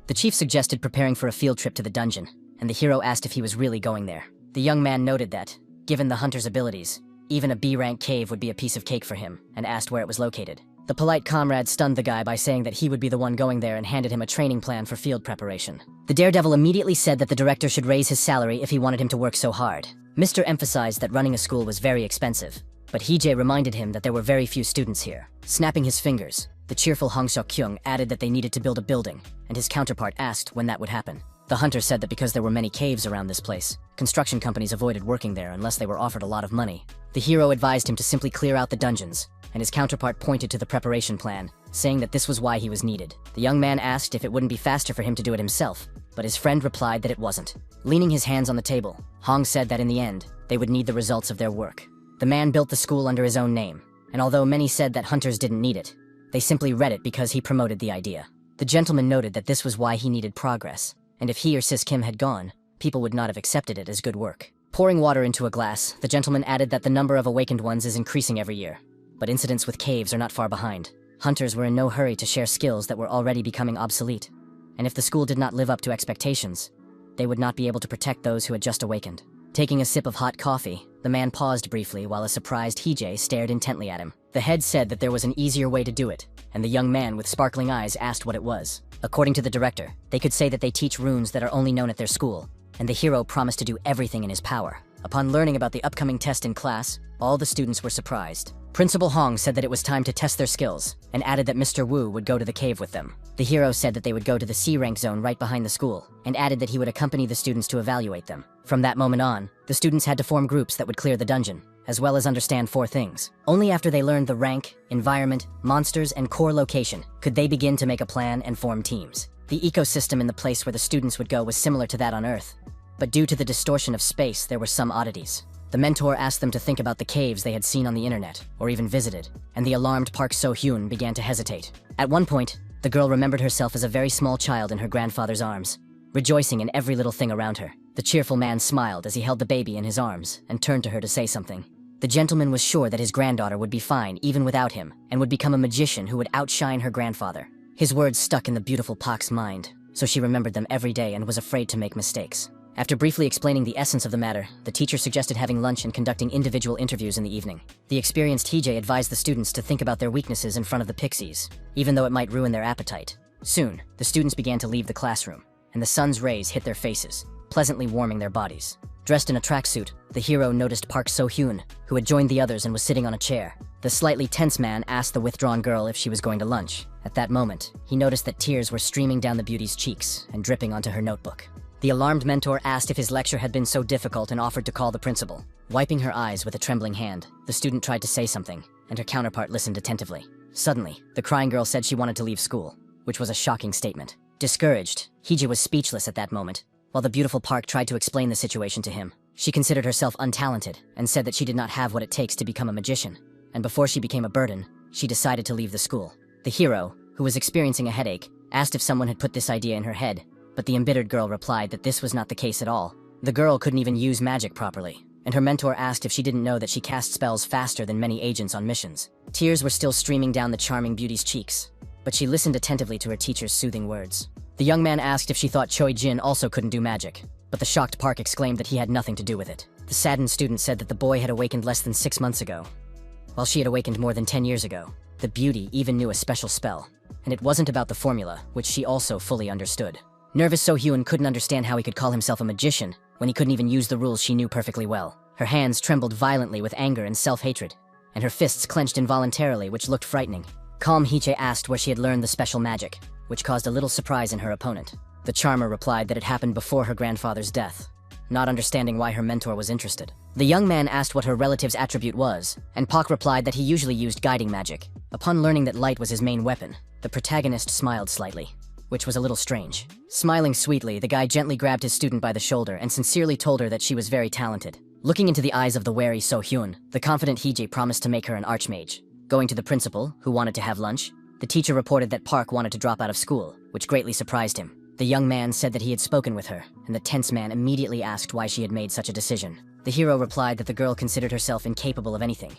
The chief suggested preparing for a field trip to the dungeon, and the hero asked if he was really going there. The young man noted that, given the hunter's abilities, even a B-rank cave would be a piece of cake for him, and asked where it was located. The polite comrade stunned the guy by saying that he would be the one going there and handed him a training plan for field preparation. The daredevil immediately said that the director should raise his salary if he wanted him to work so hard. Mr. emphasized that running a school was very expensive, but Heejae reminded him that there were very few students here. Snapping his fingers, the cheerful Hong Seok-kyung added that they needed to build a building, and his counterpart asked when that would happen. The hunter said that because there were many caves around this place, construction companies avoided working there unless they were offered a lot of money. The hero advised him to simply clear out the dungeons, and his counterpart pointed to the preparation plan, saying that this was why he was needed. The young man asked if it wouldn't be faster for him to do it himself, but his friend replied that it wasn't. Leaning his hands on the table, Hong said that in the end, they would need the results of their work. The man built the school under his own name, and although many said that hunters didn't need it, they simply read it because he promoted the idea. The gentleman noted that this was why he needed progress, and if he or Sis Kim had gone, people would not have accepted it as good work. Pouring water into a glass, the gentleman added that the number of awakened ones is increasing every year, but incidents with caves are not far behind. Hunters were in no hurry to share skills that were already becoming obsolete. And if the school did not live up to expectations, they would not be able to protect those who had just awakened. Taking a sip of hot coffee, the man paused briefly while a surprised Hije stared intently at him. The head said that there was an easier way to do it, and the young man with sparkling eyes asked what it was. According to the director, they could say that they teach runes that are only known at their school, and the hero promised to do everything in his power. Upon learning about the upcoming test in class, all the students were surprised. Principal Hong said that it was time to test their skills, and added that Mr. Wu would go to the cave with them. The hero said that they would go to the C-rank zone right behind the school, and added that he would accompany the students to evaluate them. From that moment on, the students had to form groups that would clear the dungeon, as well as understand 4 things. Only after they learned the rank, environment, monsters, and core location could they begin to make a plan and form teams. The ecosystem in the place where the students would go was similar to that on Earth, but due to the distortion of space, there were some oddities. The mentor asked them to think about the caves they had seen on the internet, or even visited, and the alarmed Park So-hyun began to hesitate. At one point, the girl remembered herself as a very small child in her grandfather's arms, rejoicing in every little thing around her. The cheerful man smiled as he held the baby in his arms and turned to her to say something. The gentleman was sure that his granddaughter would be fine even without him, and would become a magician who would outshine her grandfather. His words stuck in the beautiful Pak's mind, so she remembered them every day and was afraid to make mistakes. After briefly explaining the essence of the matter, the teacher suggested having lunch and conducting individual interviews in the evening. The experienced Hije advised the students to think about their weaknesses in front of the pixies, even though it might ruin their appetite. Soon, the students began to leave the classroom, and the sun's rays hit their faces, pleasantly warming their bodies. Dressed in a tracksuit, the hero noticed Park So-hyun, who had joined the others and was sitting on a chair. The slightly tense man asked the withdrawn girl if she was going to lunch. At that moment, he noticed that tears were streaming down the beauty's cheeks and dripping onto her notebook. The alarmed mentor asked if his lecture had been so difficult and offered to call the principal. Wiping her eyes with a trembling hand, the student tried to say something, and her counterpart listened attentively. Suddenly, the crying girl said she wanted to leave school, which was a shocking statement. Discouraged, Hije was speechless at that moment, while the beautiful Park tried to explain the situation to him. She considered herself untalented and said that she did not have what it takes to become a magician, and before she became a burden, she decided to leave the school. The hero, who was experiencing a headache, asked if someone had put this idea in her head, but the embittered girl replied that this was not the case at all. The girl couldn't even use magic properly, and her mentor asked if she didn't know that she cast spells faster than many agents on missions. Tears were still streaming down the charming beauty's cheeks, but she listened attentively to her teacher's soothing words. The young man asked if she thought Choi Jin also couldn't do magic, but the shocked Park exclaimed that he had nothing to do with it. The saddened student said that the boy had awakened less than 6 months ago, while she had awakened more than 10 years ago. The beauty even knew a special spell, and it wasn't about the formula, which she also fully understood. Nervous So-hyun couldn't understand how he could call himself a magician when he couldn't even use the rules she knew perfectly well. Her hands trembled violently with anger and self-hatred, and her fists clenched involuntarily, which looked frightening. Calm Hije asked where she had learned the special magic, which caused a little surprise in her opponent. The charmer replied that it happened before her grandfather's death, not understanding why her mentor was interested. The young man asked what her relative's attribute was, and Pak replied that he usually used guiding magic. Upon learning that light was his main weapon, the protagonist smiled slightly, which was a little strange. Smiling sweetly, the guy gently grabbed his student by the shoulder and sincerely told her that she was very talented. Looking into the eyes of the wary So-hyun, the confident Hije promised to make her an archmage. Going to the principal, who wanted to have lunch, the teacher reported that Park wanted to drop out of school, which greatly surprised him. The young man said that he had spoken with her, and the tense man immediately asked why she had made such a decision. The hero replied that the girl considered herself incapable of anything,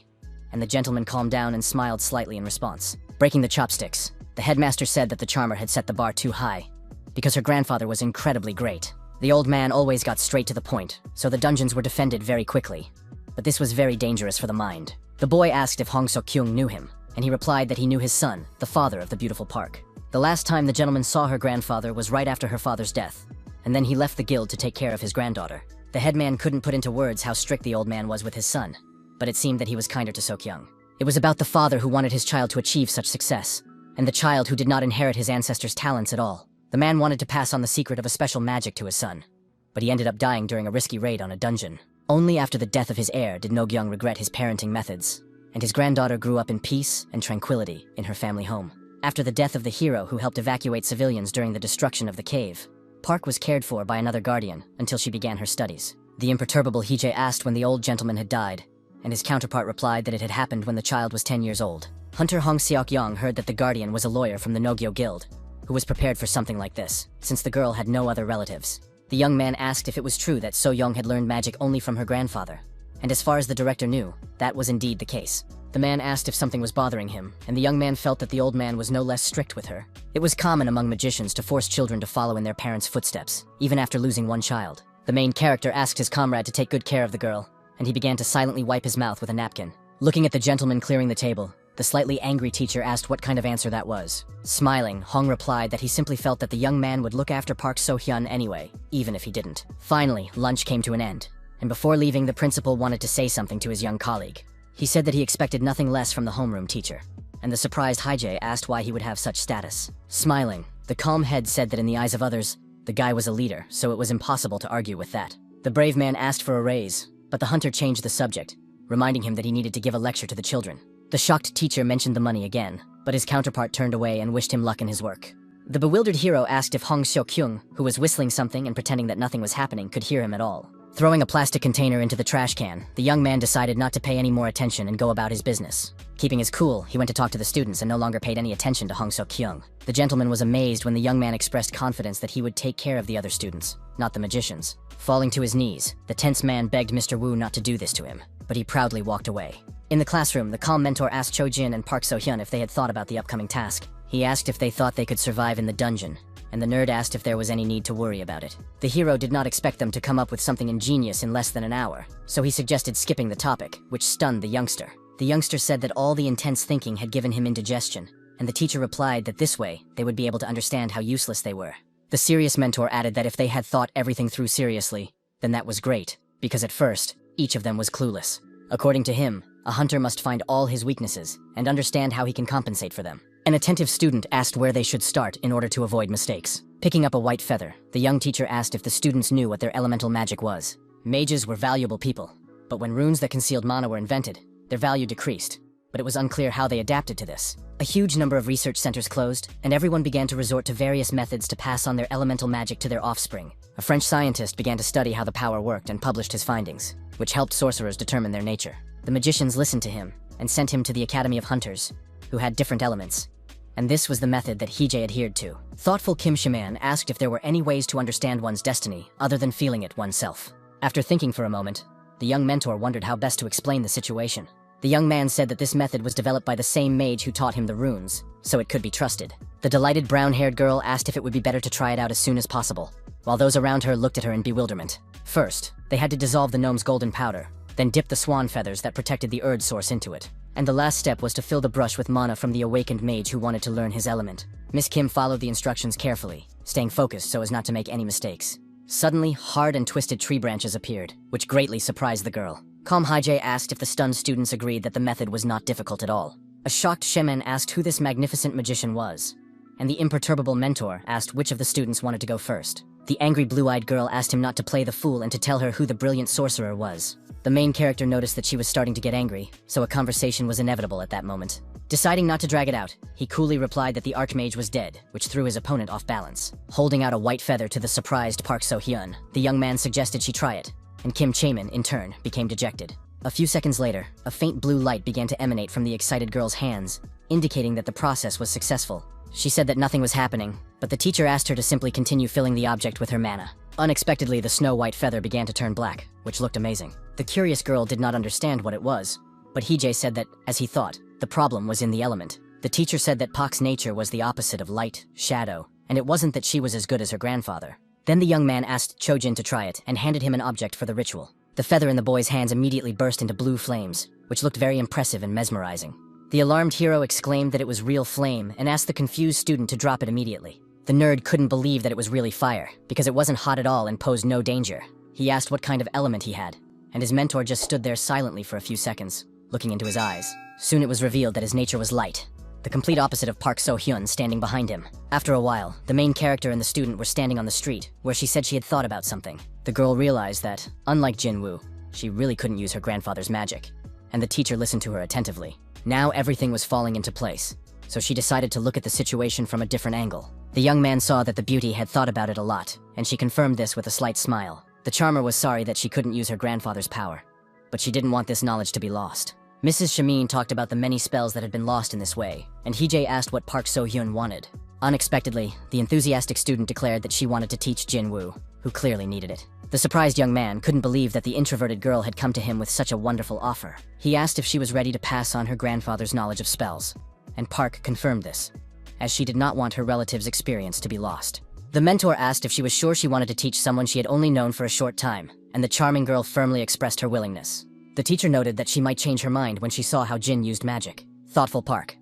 and the gentleman calmed down and smiled slightly in response. Breaking the chopsticks, the headmaster said that the charmer had set the bar too high, because her grandfather was incredibly great. The old man always got straight to the point, so the dungeons were defended very quickly. But this was very dangerous for the mind. The boy asked if Hong Seok-kyung knew him, and he replied that he knew his son, the father of the beautiful Park. The last time the gentleman saw her grandfather was right after her father's death, and then he left the guild to take care of his granddaughter. The headman couldn't put into words how strict the old man was with his son, but it seemed that he was kinder to Seok-kyung. It was about the father who wanted his child to achieve such success, and the child who did not inherit his ancestors' talents at all. The man wanted to pass on the secret of a special magic to his son, but he ended up dying during a risky raid on a dungeon. Only after the death of his heir did Nok-young regret his parenting methods, and his granddaughter grew up in peace and tranquility in her family home. After the death of the hero who helped evacuate civilians during the destruction of the cave, Park was cared for by another guardian until she began her studies. The imperturbable Hije asked when the old gentleman had died, and his counterpart replied that it had happened when the child was 10 years old. Hunter Hong Seok-young heard that the guardian was a lawyer from the Nogyo Guild, who was prepared for something like this, since the girl had no other relatives. The young man asked if it was true that So-young had learned magic only from her grandfather, and as far as the director knew, that was indeed the case. The man asked if something was bothering him, and the young man felt that the old man was no less strict with her. It was common among magicians to force children to follow in their parents' footsteps, even after losing one child. The main character asked his comrade to take good care of the girl, and he began to silently wipe his mouth with a napkin. Looking at the gentleman clearing the table, the slightly angry teacher asked what kind of answer that was. Smiling, Hong replied that he simply felt that the young man would look after Park So-hyun anyway, even if he didn't. Finally, lunch came to an end, and before leaving, the principal wanted to say something to his young colleague. He said that he expected nothing less from the homeroom teacher, and the surprised Hae-jae asked why he would have such status. Smiling, the calm head said that in the eyes of others, the guy was a leader, so it was impossible to argue with that. The brave man asked for a raise, but the hunter changed the subject, reminding him that he needed to give a lecture to the children. The shocked teacher mentioned the money again, but his counterpart turned away and wished him luck in his work. The bewildered hero asked if Hong Seok-kyung, who was whistling something and pretending that nothing was happening, could hear him at all. Throwing a plastic container into the trash can, the young man decided not to pay any more attention and go about his business. Keeping his cool, he went to talk to the students and no longer paid any attention to Hong Seok-kyung. The gentleman was amazed when the young man expressed confidence that he would take care of the other students, not the magicians. Falling to his knees, the tense man begged Mr. Wu not to do this to him, but he proudly walked away. In the classroom, the calm mentor asked Cho-jin and Park So-hyun if they had thought about the upcoming task. He asked if they thought they could survive in the dungeon, and the nerd asked if there was any need to worry about it. The hero did not expect them to come up with something ingenious in less than an hour, so he suggested skipping the topic, which stunned the youngster. The youngster said that all the intense thinking had given him indigestion, and the teacher replied that this way, they would be able to understand how useless they were. The serious mentor added that if they had thought everything through seriously, then that was great, because at first, each of them was clueless. According to him, a hunter must find all his weaknesses and understand how he can compensate for them. An attentive student asked where they should start in order to avoid mistakes. Picking up a white feather, the young teacher asked if the students knew what their elemental magic was. Mages were valuable people, but when runes that concealed mana were invented, their value decreased, but it was unclear how they adapted to this. A huge number of research centers closed, and everyone began to resort to various methods to pass on their elemental magic to their offspring. A French scientist began to study how the power worked and published his findings, which helped sorcerers determine their nature. The magicians listened to him and sent him to the Academy of Hunters, who had different elements. And this was the method that Hae-jae adhered to. Thoughtful Kim Shiman asked if there were any ways to understand one's destiny other than feeling it oneself. After thinking for a moment, the young mentor wondered how best to explain the situation. The young man said that this method was developed by the same mage who taught him the runes, so it could be trusted. The delighted brown-haired girl asked if it would be better to try it out as soon as possible, while those around her looked at her in bewilderment. First, they had to dissolve the gnome's golden powder, then dip the swan feathers that protected the Erd source into it. And the last step was to fill the brush with mana from the awakened mage who wanted to learn his element. Miss Kim followed the instructions carefully, staying focused so as not to make any mistakes. Suddenly, hard and twisted tree branches appeared, which greatly surprised the girl. Calm Hae-jae asked if the stunned students agreed that the method was not difficult at all. A shocked Shemen asked who this magnificent magician was, and the imperturbable mentor asked which of the students wanted to go first. The angry blue-eyed girl asked him not to play the fool and to tell her who the brilliant sorcerer was. The main character noticed that she was starting to get angry, so a conversation was inevitable at that moment. Deciding not to drag it out, he coolly replied that the archmage was dead, which threw his opponent off balance. Holding out a white feather to the surprised Park So-hyun, the young man suggested she try it, and Kim Chaemin, in turn, became dejected. A few seconds later, a faint blue light began to emanate from the excited girl's hands, indicating that the process was successful. She said that nothing was happening, but the teacher asked her to simply continue filling the object with her mana. Unexpectedly, the snow-white feather began to turn black, which looked amazing. The curious girl did not understand what it was, but Hae-jae said that, as he thought, the problem was in the element. The teacher said that Pak's nature was the opposite of light, shadow, and it wasn't that she was as good as her grandfather. Then the young man asked Cho-jin to try it and handed him an object for the ritual. The feather in the boy's hands immediately burst into blue flames, which looked very impressive and mesmerizing. The alarmed hero exclaimed that it was real flame and asked the confused student to drop it immediately. The nerd couldn't believe that it was really fire, because it wasn't hot at all and posed no danger. He asked what kind of element he had, and his mentor just stood there silently for a few seconds, looking into his eyes. Soon it was revealed that his nature was light, the complete opposite of Park So-hyun standing behind him. After a while, the main character and the student were standing on the street, where she said she had thought about something. The girl realized that, unlike Jin-woo, she really couldn't use her grandfather's magic, and the teacher listened to her attentively. Now everything was falling into place, so she decided to look at the situation from a different angle. The young man saw that the beauty had thought about it a lot, and she confirmed this with a slight smile. The charmer was sorry that she couldn't use her grandfather's power, but she didn't want this knowledge to be lost. Mrs. Shamin talked about the many spells that had been lost in this way, and Hae-jae asked what Park So-hyun wanted. Unexpectedly, the enthusiastic student declared that she wanted to teach Jinwoo, who clearly needed it. The surprised young man couldn't believe that the introverted girl had come to him with such a wonderful offer. He asked if she was ready to pass on her grandfather's knowledge of spells, and Park confirmed this, as she did not want her relative's experience to be lost. The mentor asked if she was sure she wanted to teach someone she had only known for a short time, and the charming girl firmly expressed her willingness. The teacher noted that she might change her mind when she saw how Jin used magic. Thoughtful Park.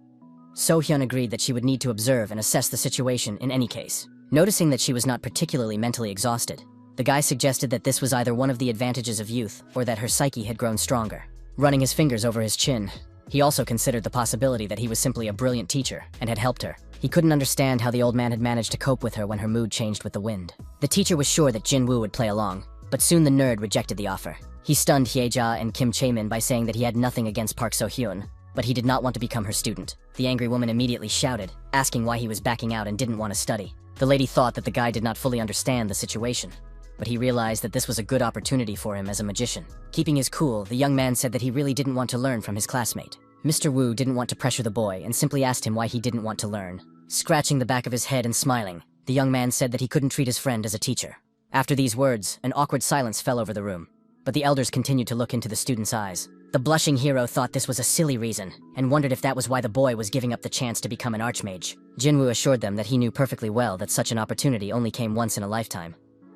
So-hyun agreed that she would need to observe and assess the situation in any case. Noticing that she was not particularly mentally exhausted, the guy suggested that this was either one of the advantages of youth or that her psyche had grown stronger. Running his fingers over his chin, he also considered the possibility that he was simply a brilliant teacher and had helped her. He couldn't understand how the old man had managed to cope with her when her mood changed with the wind. The teacher was sure that Jinwoo would play along, but soon the nerd rejected the offer. He stunned Hyeja and Kim Chaemin by saying that he had nothing against Park So-hyun, but he did not want to become her student. The angry woman immediately shouted, asking why he was backing out and didn't want to study. The lady thought that the guy did not fully understand the situation, but he realized that this was a good opportunity for him as a magician. Keeping his cool, the young man said that he really didn't want to learn from his classmate. Mr. Wu didn't want to pressure the boy and simply asked him why he didn't want to learn. Scratching the back of his head and smiling, the young man said that he couldn't treat his friend as a teacher. After these words, an awkward silence fell over the room, but the elders continued to look into the student's eyes. The blushing hero thought this was a silly reason, and wondered if that was why the boy was giving up the chance to become an archmage. Jinwoo assured them that he knew perfectly well that such an opportunity only came once in a lifetime.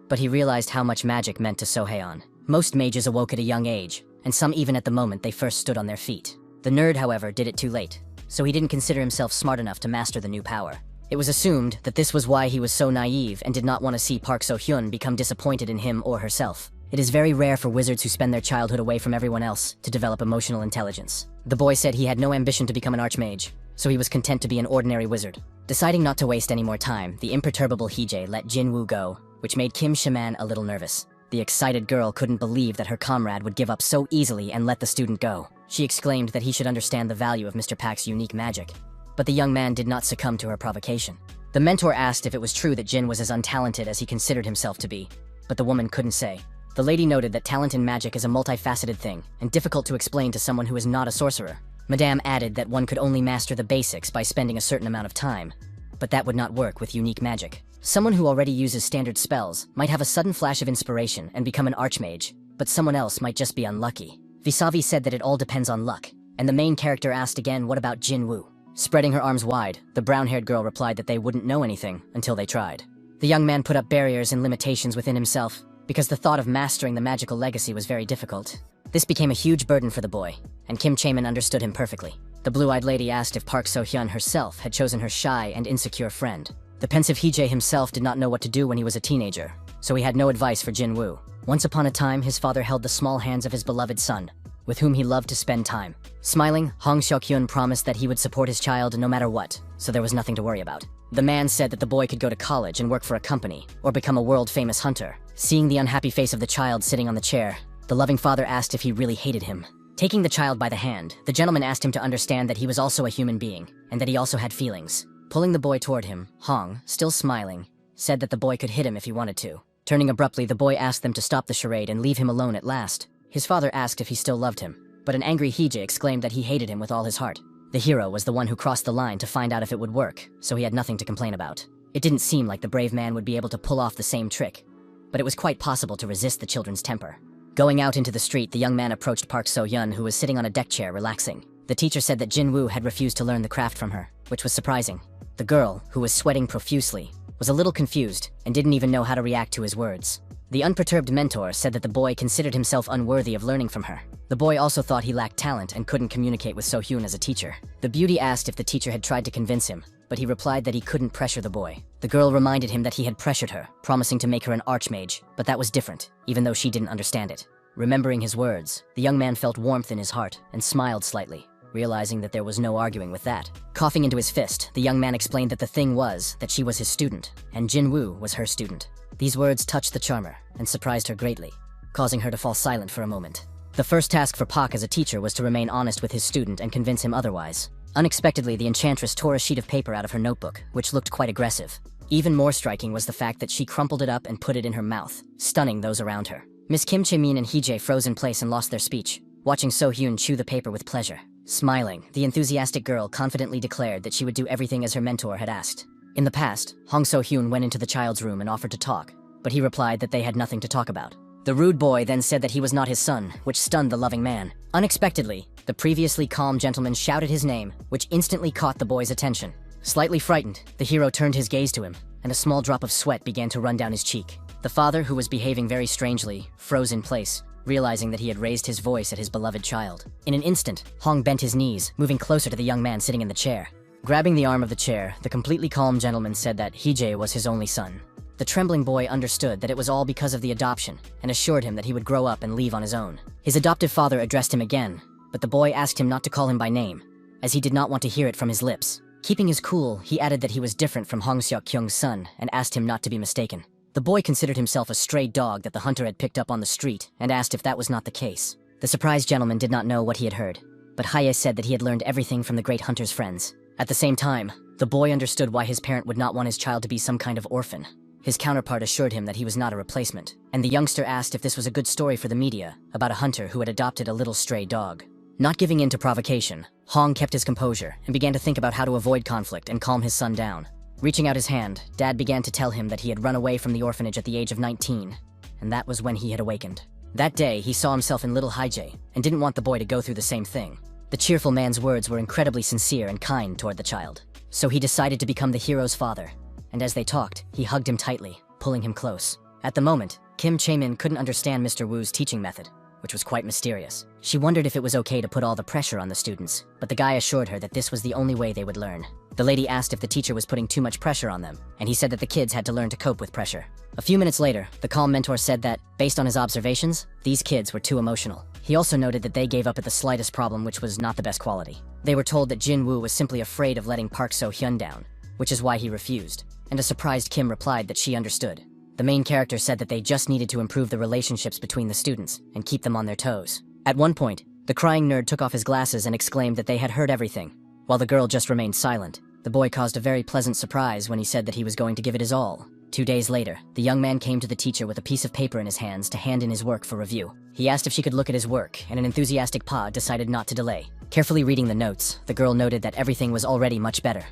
But he realized how much magic meant to So-hyun. Most mages awoke at a young age, and some even at the moment they first stood on their feet. The nerd, however, did it too late, so he didn't consider himself smart enough to master the new power. It was assumed that this was why he was so naive and did not want to see Park So-hyun become disappointed in him or herself. It is very rare for wizards who spend their childhood away from everyone else to develop emotional intelligence. The boy said he had no ambition to become an archmage, so he was content to be an ordinary wizard. Deciding not to waste any more time, the imperturbable Hee-jae let Jinwoo go, which made Kim Shaman a little nervous. The excited girl couldn't believe that her comrade would give up so easily and let the student go. She exclaimed that he should understand the value of Mr. Park's unique magic. But the young man did not succumb to her provocation. The mentor asked if it was true that Jin was as untalented as he considered himself to be, but the woman couldn't say. The lady noted that talent in magic is a multifaceted thing, and difficult to explain to someone who is not a sorcerer. Madame added that one could only master the basics by spending a certain amount of time, but that would not work with unique magic. Someone who already uses standard spells might have a sudden flash of inspiration and become an archmage, but someone else might just be unlucky. Visavi said that it all depends on luck, and the main character asked again what about Jinwoo. Spreading her arms wide, the brown-haired girl replied that they wouldn't know anything until they tried. The young man put up barriers and limitations within himself, because the thought of mastering the magical legacy was very difficult. This became a huge burden for the boy, and Kim Chaemin understood him perfectly. The blue-eyed lady asked if Park So-hyun herself had chosen her shy and insecure friend. The pensive Hee-jae himself did not know what to do when he was a teenager, so he had no advice for Jinwoo. Once upon a time, his father held the small hands of his beloved son, with whom he loved to spend time. Smiling, Hong Seok-hyun promised that he would support his child no matter what, so there was nothing to worry about. The man said that the boy could go to college and work for a company, or become a world-famous hunter. Seeing the unhappy face of the child sitting on the chair, the loving father asked if he really hated him. Taking the child by the hand, the gentleman asked him to understand that he was also a human being, and that he also had feelings. Pulling the boy toward him, Hong, still smiling, said that the boy could hit him if he wanted to. Turning abruptly, the boy asked them to stop the charade and leave him alone at last. His father asked if he still loved him, but an angry Hee-jae exclaimed that he hated him with all his heart. The hero was the one who crossed the line to find out if it would work, so he had nothing to complain about. It didn't seem like the brave man would be able to pull off the same trick, but it was quite possible to resist the children's temper. Going out into the street, the young man approached Park So-hyun, who was sitting on a deck chair relaxing. The teacher said that Jinwoo had refused to learn the craft from her, which was surprising. The girl, who was sweating profusely, was a little confused and didn't even know how to react to his words. The unperturbed mentor said that the boy considered himself unworthy of learning from her. The boy also thought he lacked talent and couldn't communicate with So-hyun as a teacher. The beauty asked if the teacher had tried to convince him, but he replied that he couldn't pressure the boy. The girl reminded him that he had pressured her, promising to make her an archmage, but that was different, even though she didn't understand it. Remembering his words, the young man felt warmth in his heart and smiled slightly, realizing that there was no arguing with that. Coughing into his fist, the young man explained that the thing was that she was his student, and Jinwoo was her student. These words touched the charmer and surprised her greatly, causing her to fall silent for a moment. The first task for Pak as a teacher was to remain honest with his student and convince him otherwise. Unexpectedly, the enchantress tore a sheet of paper out of her notebook, which looked quite aggressive. Even more striking was the fact that she crumpled it up and put it in her mouth, stunning those around her. Miss Kim Chaemin and Hee-jae froze in place and lost their speech, watching So-hyun chew the paper with pleasure. Smiling, the enthusiastic girl confidently declared that she would do everything as her mentor had asked. In the past, Hong So-hyun went into the child's room and offered to talk, but he replied that they had nothing to talk about. The rude boy then said that he was not his son, which stunned the loving man. Unexpectedly, the previously calm gentleman shouted his name, which instantly caught the boy's attention. Slightly frightened, the hero turned his gaze to him, and a small drop of sweat began to run down his cheek. The father, who was behaving very strangely, froze in place, realizing that he had raised his voice at his beloved child. In an instant, Hong bent his knees, moving closer to the young man sitting in the chair. Grabbing the arm of the chair, the completely calm gentleman said that Hee-jae was his only son. The trembling boy understood that it was all because of the adoption, and assured him that he would grow up and leave on his own. His adoptive father addressed him again, but the boy asked him not to call him by name, as he did not want to hear it from his lips. Keeping his cool, he added that he was different from Hong Seok-kyung's son, and asked him not to be mistaken. The boy considered himself a stray dog that the hunter had picked up on the street, and asked if that was not the case. The surprised gentleman did not know what he had heard, but Haye said that he had learned everything from the great hunter's friends. At the same time, the boy understood why his parent would not want his child to be some kind of orphan. His counterpart assured him that he was not a replacement, and the youngster asked if this was a good story for the media about a hunter who had adopted a little stray dog. Not giving in to provocation, Hong kept his composure and began to think about how to avoid conflict and calm his son down. Reaching out his hand, Dad began to tell him that he had run away from the orphanage at the age of 19, and that was when he had awakened. That day, he saw himself in little Hee-jae and didn't want the boy to go through the same thing. The cheerful man's words were incredibly sincere and kind toward the child, so he decided to become the hero's father, and as they talked, he hugged him tightly, pulling him close. At the moment, Kim Chae-min couldn't understand Mr. Woo's teaching method, which was quite mysterious. She wondered if it was okay to put all the pressure on the students, but the guy assured her that this was the only way they would learn. The lady asked if the teacher was putting too much pressure on them, and he said that the kids had to learn to cope with pressure. A few minutes later, the calm mentor said that, based on his observations, these kids were too emotional. He also noted that they gave up at the slightest problem, which was not the best quality. They were told that Jin Woo was simply afraid of letting Park So-hyun down, which is why he refused, and a surprised Kim replied that she understood. The main character said that they just needed to improve the relationships between the students and keep them on their toes. At one point, the crying nerd took off his glasses and exclaimed that they had heard everything, while the girl just remained silent. The boy caused a very pleasant surprise when he said that he was going to give it his all. 2 days later, the young man came to the teacher with a piece of paper in his hands to hand in his work for review. He asked if she could look at his work, and an enthusiastic Pa decided not to delay. Carefully reading the notes, the girl noted that everything was already much better,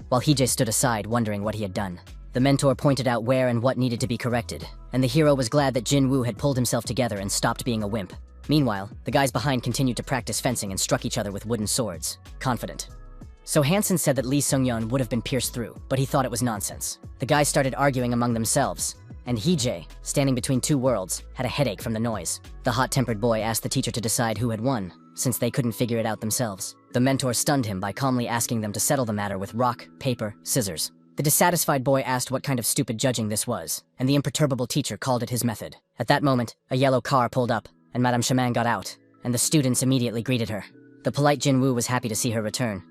while Hee-jae stood aside wondering what he had done. The mentor pointed out where and what needed to be corrected, and the hero was glad that Jin Woo had pulled himself together and stopped being a wimp. Meanwhile, the guys behind continued to practice fencing and struck each other with wooden swords, confident. So Hansen said that Lee Sung-yeon would have been pierced through, but he thought it was nonsense. The guys started arguing among themselves, and Hee-jae, standing between two worlds, had a headache from the noise. The hot-tempered boy asked the teacher to decide who had won, since they couldn't figure it out themselves. The mentor stunned him by calmly asking them to settle the matter with rock, paper, scissors. The dissatisfied boy asked what kind of stupid judging this was, and the imperturbable teacher called it his method. At that moment, a yellow car pulled up, and Madame Shaman got out, and the students immediately greeted her. The polite Jin Woo was happy to see her return,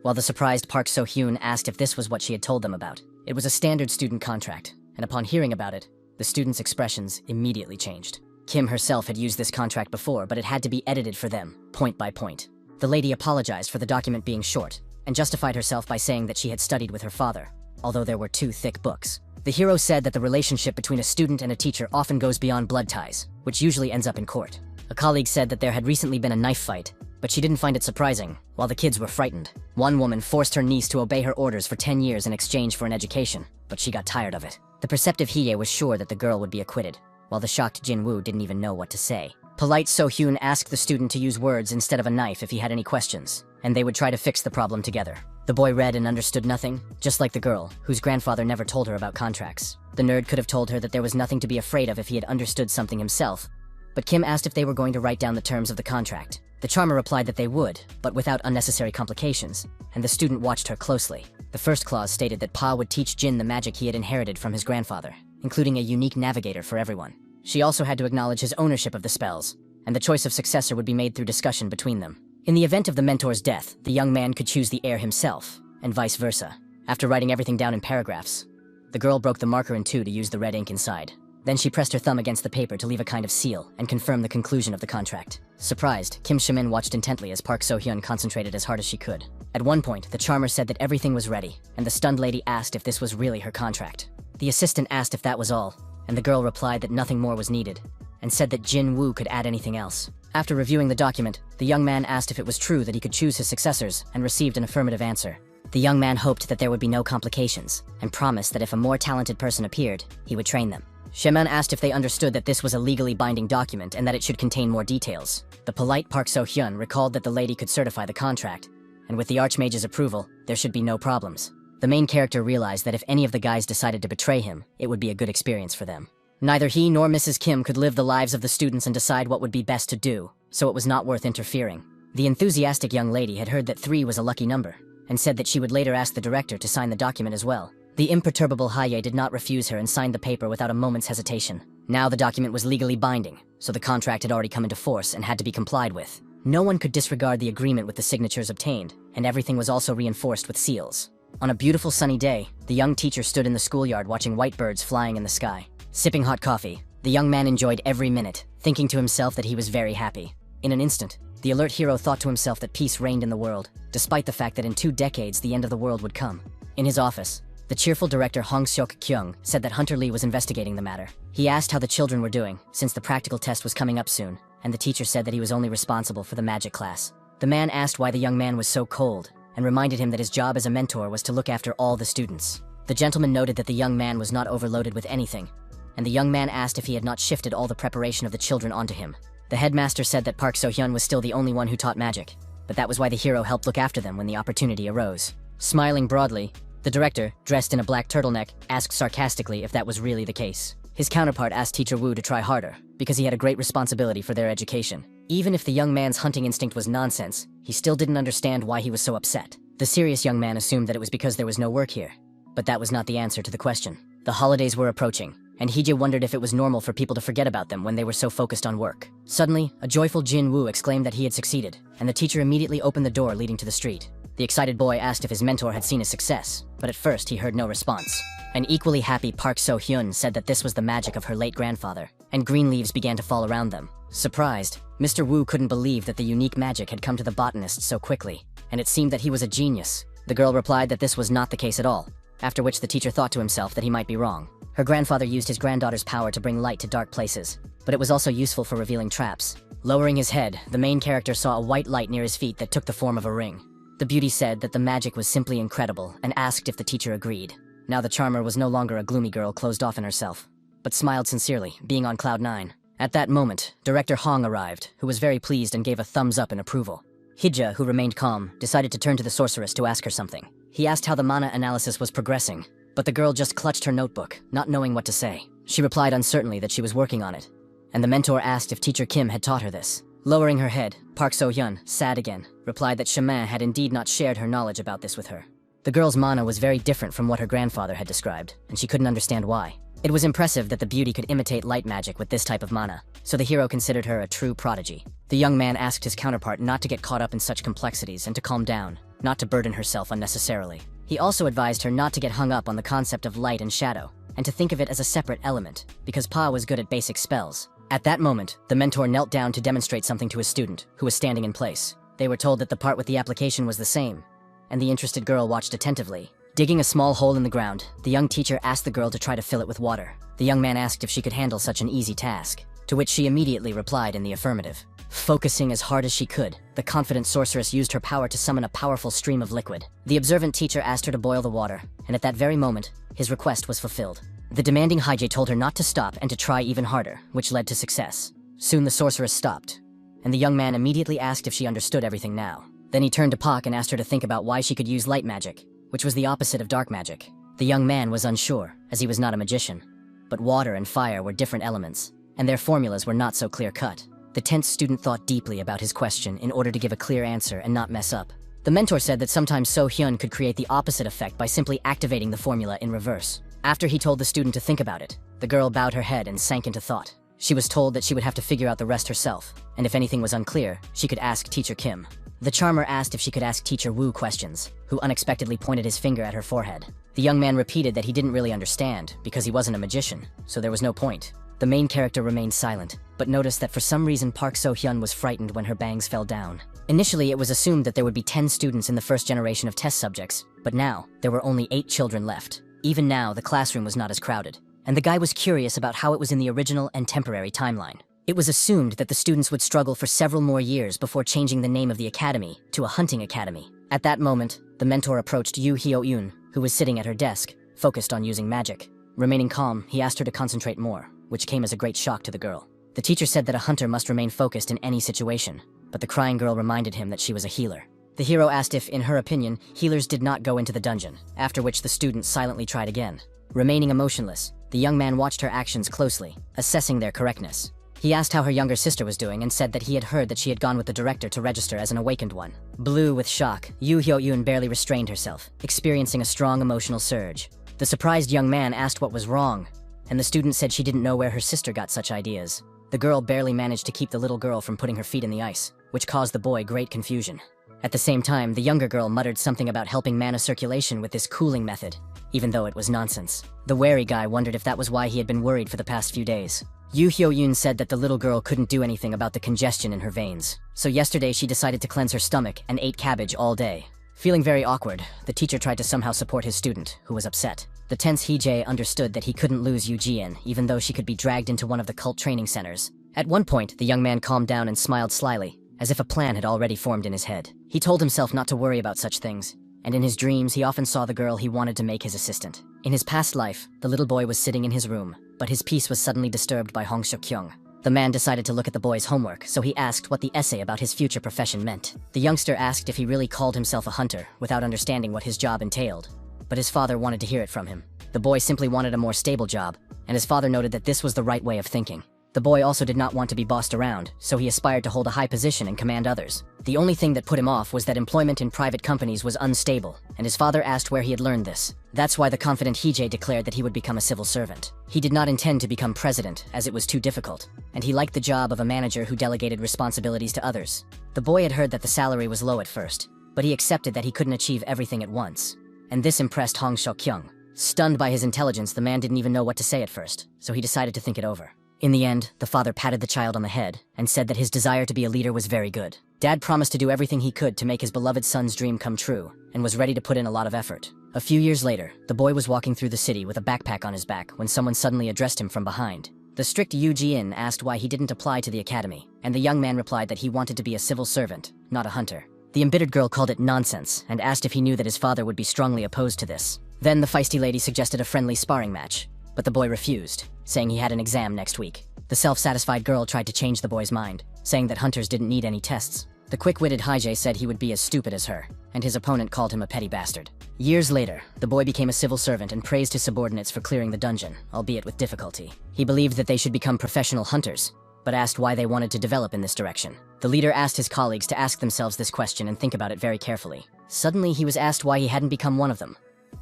while the surprised Park So-hyun asked if this was what she had told them about. It was a standard student contract, and upon hearing about it, the students' expressions immediately changed. Kim herself had used this contract before, but it had to be edited for them, point by point. The lady apologized for the document being short, and justified herself by saying that she had studied with her father, although there were 2 thick books. The hero said that the relationship between a student and a teacher often goes beyond blood ties, which usually ends up in court. A colleague said that there had recently been a knife fight, but she didn't find it surprising, while the kids were frightened. One woman forced her niece to obey her orders for 10 years in exchange for an education, but she got tired of it. The perceptive Hee-jae was sure that the girl would be acquitted, while the shocked Jin Woo didn't even know what to say. Polite So-hyun asked the student to use words instead of a knife if he had any questions, and they would try to fix the problem together. The boy read and understood nothing, just like the girl, whose grandfather never told her about contracts. The nerd could have told her that there was nothing to be afraid of if he had understood something himself, but Kim asked if they were going to write down the terms of the contract. The charmer replied that they would, but without unnecessary complications, and the student watched her closely. The first clause stated that Pa would teach Jin the magic he had inherited from his grandfather, including a unique navigator for everyone. She also had to acknowledge his ownership of the spells, and the choice of successor would be made through discussion between them. In the event of the mentor's death, the young man could choose the heir himself, and vice versa. After writing everything down in paragraphs, the girl broke the marker in 2 to use the red ink inside. Then she pressed her thumb against the paper to leave a kind of seal and confirm the conclusion of the contract. Surprised, Kim Shamin watched intently as Park So-hyun concentrated as hard as she could. At one point, the charmer said that everything was ready, and the stunned lady asked if this was really her contract. The assistant asked if that was all, and the girl replied that nothing more was needed, and said that Jin Woo could add anything else. After reviewing the document, the young man asked if it was true that he could choose his successors, and received an affirmative answer. The young man hoped that there would be no complications, and promised that if a more talented person appeared, he would train them. Sheman asked if they understood that this was a legally binding document and that it should contain more details. The polite Park So-hyun recalled that the lady could certify the contract, and with the Archmage's approval, there should be no problems. The main character realized that if any of the guys decided to betray him, it would be a good experience for them. Neither he nor Mrs. Kim could live the lives of the students and decide what would be best to do, so it was not worth interfering. The enthusiastic young lady had heard that 3 was a lucky number, and said that she would later ask the director to sign the document as well. The imperturbable Haye did not refuse her and signed the paper without a moment's hesitation. Now the document was legally binding, so the contract had already come into force and had to be complied with. No one could disregard the agreement with the signatures obtained, and everything was also reinforced with seals. On a beautiful sunny day, the young teacher stood in the schoolyard watching white birds flying in the sky. Sipping hot coffee, the young man enjoyed every minute, thinking to himself that he was very happy. In an instant, the alert hero thought to himself that peace reigned in the world, despite the fact that in 2 decades the end of the world would come. In his office, the cheerful director Hong Seok-kyung said that Hunter Lee was investigating the matter. He asked how the children were doing, since the practical test was coming up soon, and the teacher said that he was only responsible for the magic class. The man asked why the young man was so cold, and reminded him that his job as a mentor was to look after all the students. The gentleman noted that the young man was not overloaded with anything, and the young man asked if he had not shifted all the preparation of the children onto him. The headmaster said that Park So-hyun was still the only one who taught magic, but that was why the hero helped look after them when the opportunity arose. Smiling broadly, the director, dressed in a black turtleneck, asked sarcastically if that was really the case. His counterpart asked Teacher Wu to try harder, because he had a great responsibility for their education. Even if the young man's hunting instinct was nonsense, he still didn't understand why he was so upset. The serious young man assumed that it was because there was no work here, but that was not the answer to the question. The holidays were approaching, and Hije wondered if it was normal for people to forget about them when they were so focused on work. Suddenly, a joyful Jin Woo exclaimed that he had succeeded, and the teacher immediately opened the door leading to the street. The excited boy asked if his mentor had seen his success, but at first he heard no response. An equally happy Park So-hyun said that this was the magic of her late grandfather, and green leaves began to fall around them. Surprised, Mr. Wu couldn't believe that the unique magic had come to the botanist so quickly, and it seemed that he was a genius. The girl replied that this was not the case at all, after which the teacher thought to himself that he might be wrong. Her grandfather used his granddaughter's power to bring light to dark places, but it was also useful for revealing traps. Lowering his head, the main character saw a white light near his feet that took the form of a ring. The beauty said that the magic was simply incredible and asked if the teacher agreed. Now the charmer was no longer a gloomy girl closed off in herself, but smiled sincerely, being on cloud 9. At that moment, Director Hong arrived, who was very pleased and gave a thumbs up in approval. Hija, who remained calm, decided to turn to the sorceress to ask her something. He asked how the mana analysis was progressing, but the girl just clutched her notebook, not knowing what to say. She replied uncertainly that she was working on it, and the mentor asked if Teacher Kim had taught her this. Lowering her head, Park So-hyun, sad again, replied that Shaman had indeed not shared her knowledge about this with her. The girl's mana was very different from what her grandfather had described, and she couldn't understand why. It was impressive that the beauty could imitate light magic with this type of mana, so the hero considered her a true prodigy. The young man asked his counterpart not to get caught up in such complexities and to calm down, not to burden herself unnecessarily. He also advised her not to get hung up on the concept of light and shadow, and to think of it as a separate element, because Pa was good at basic spells. At that moment, the mentor knelt down to demonstrate something to his student, who was standing in place. They were told that the part with the application was the same, and the interested girl watched attentively. Digging a small hole in the ground, the young teacher asked the girl to try to fill it with water. The young man asked if she could handle such an easy task, to which she immediately replied in the affirmative. Focusing as hard as she could, the confident sorceress used her power to summon a powerful stream of liquid. The observant teacher asked her to boil the water, and at that very moment, his request was fulfilled. The demanding Haije told her not to stop and to try even harder, which led to success. Soon the sorceress stopped, and the young man immediately asked if she understood everything now. Then he turned to Pak and asked her to think about why she could use light magic, which was the opposite of dark magic. The young man was unsure, as he was not a magician. But water and fire were different elements, and their formulas were not so clear-cut. The tense student thought deeply about his question in order to give a clear answer and not mess up. The mentor said that sometimes So-hyun could create the opposite effect by simply activating the formula in reverse. After he told the student to think about it, the girl bowed her head and sank into thought. She was told that she would have to figure out the rest herself, and if anything was unclear, she could ask Teacher Kim. The charmer asked if she could ask Teacher Wu questions, who unexpectedly pointed his finger at her forehead. The young man repeated that he didn't really understand, because he wasn't a magician, so there was no point. The main character remained silent, but noticed that for some reason Park So-hyun was frightened when her bangs fell down. Initially, it was assumed that there would be 10 students in the first generation of test subjects, but now, there were only 8 children left. Even now, the classroom was not as crowded, and the guy was curious about how it was in the original and temporary timeline. It was assumed that the students would struggle for several more years before changing the name of the academy to a hunting academy. At that moment, the mentor approached Yu Hyo-yoon, who was sitting at her desk, focused on using magic. Remaining calm, he asked her to concentrate more, which came as a great shock to the girl. The teacher said that a hunter must remain focused in any situation, but the crying girl reminded him that she was a healer. The hero asked if, in her opinion, healers did not go into the dungeon, after which the student silently tried again. Remaining emotionless, the young man watched her actions closely, assessing their correctness. He asked how her younger sister was doing and said that he had heard that she had gone with the director to register as an awakened one. Blue with shock, Yu Hyo-yoon barely restrained herself, experiencing a strong emotional surge. The surprised young man asked what was wrong, and the student said she didn't know where her sister got such ideas. The girl barely managed to keep the little girl from putting her feet in the ice, which caused the boy great confusion. At the same time, the younger girl muttered something about helping mana circulation with this cooling method, even though it was nonsense. The wary guy wondered if that was why he had been worried for the past few days. Yu Hyo-yoon said that the little girl couldn't do anything about the congestion in her veins, so yesterday she decided to cleanse her stomach and ate cabbage all day. Feeling very awkward, the teacher tried to somehow support his student, who was upset. The tense Hee-jae understood that he couldn't lose Yuji-in, even though she could be dragged into one of the cult training centers. At one point, the young man calmed down and smiled slyly, as if a plan had already formed in his head. He told himself not to worry about such things, and in his dreams he often saw the girl he wanted to make his assistant. In his past life, the little boy was sitting in his room, but his peace was suddenly disturbed by Hong Seok-kyung. The man decided to look at the boy's homework, so he asked what the essay about his future profession meant. The youngster asked if he really called himself a hunter, without understanding what his job entailed, but his father wanted to hear it from him. The boy simply wanted a more stable job, and his father noted that this was the right way of thinking. The boy also did not want to be bossed around, so he aspired to hold a high position and command others. The only thing that put him off was that employment in private companies was unstable, and his father asked where he had learned this. That's why the confident Hee-jae declared that he would become a civil servant. He did not intend to become president, as it was too difficult, and he liked the job of a manager who delegated responsibilities to others. The boy had heard that the salary was low at first, but he accepted that he couldn't achieve everything at once, and this impressed Hong Seok-kyung. Stunned by his intelligence, the man didn't even know what to say at first, so he decided to think it over. In the end, the father patted the child on the head and said that his desire to be a leader was very good. Dad promised to do everything he could to make his beloved son's dream come true and was ready to put in a lot of effort. A few years later, the boy was walking through the city with a backpack on his back when someone suddenly addressed him from behind. The strict Yuji-in asked why he didn't apply to the academy, and the young man replied that he wanted to be a civil servant, not a hunter. The embittered girl called it nonsense and asked if he knew that his father would be strongly opposed to this. Then the feisty lady suggested a friendly sparring match, but the boy refused, saying he had an exam next week. The self-satisfied girl tried to change the boy's mind, saying that hunters didn't need any tests. The quick-witted Hee-jae said he would be as stupid as her, and his opponent called him a petty bastard. Years later, the boy became a civil servant and praised his subordinates for clearing the dungeon, albeit with difficulty. He believed that they should become professional hunters, but asked why they wanted to develop in this direction. The leader asked his colleagues to ask themselves this question and think about it very carefully. Suddenly, he was asked why he hadn't become one of them,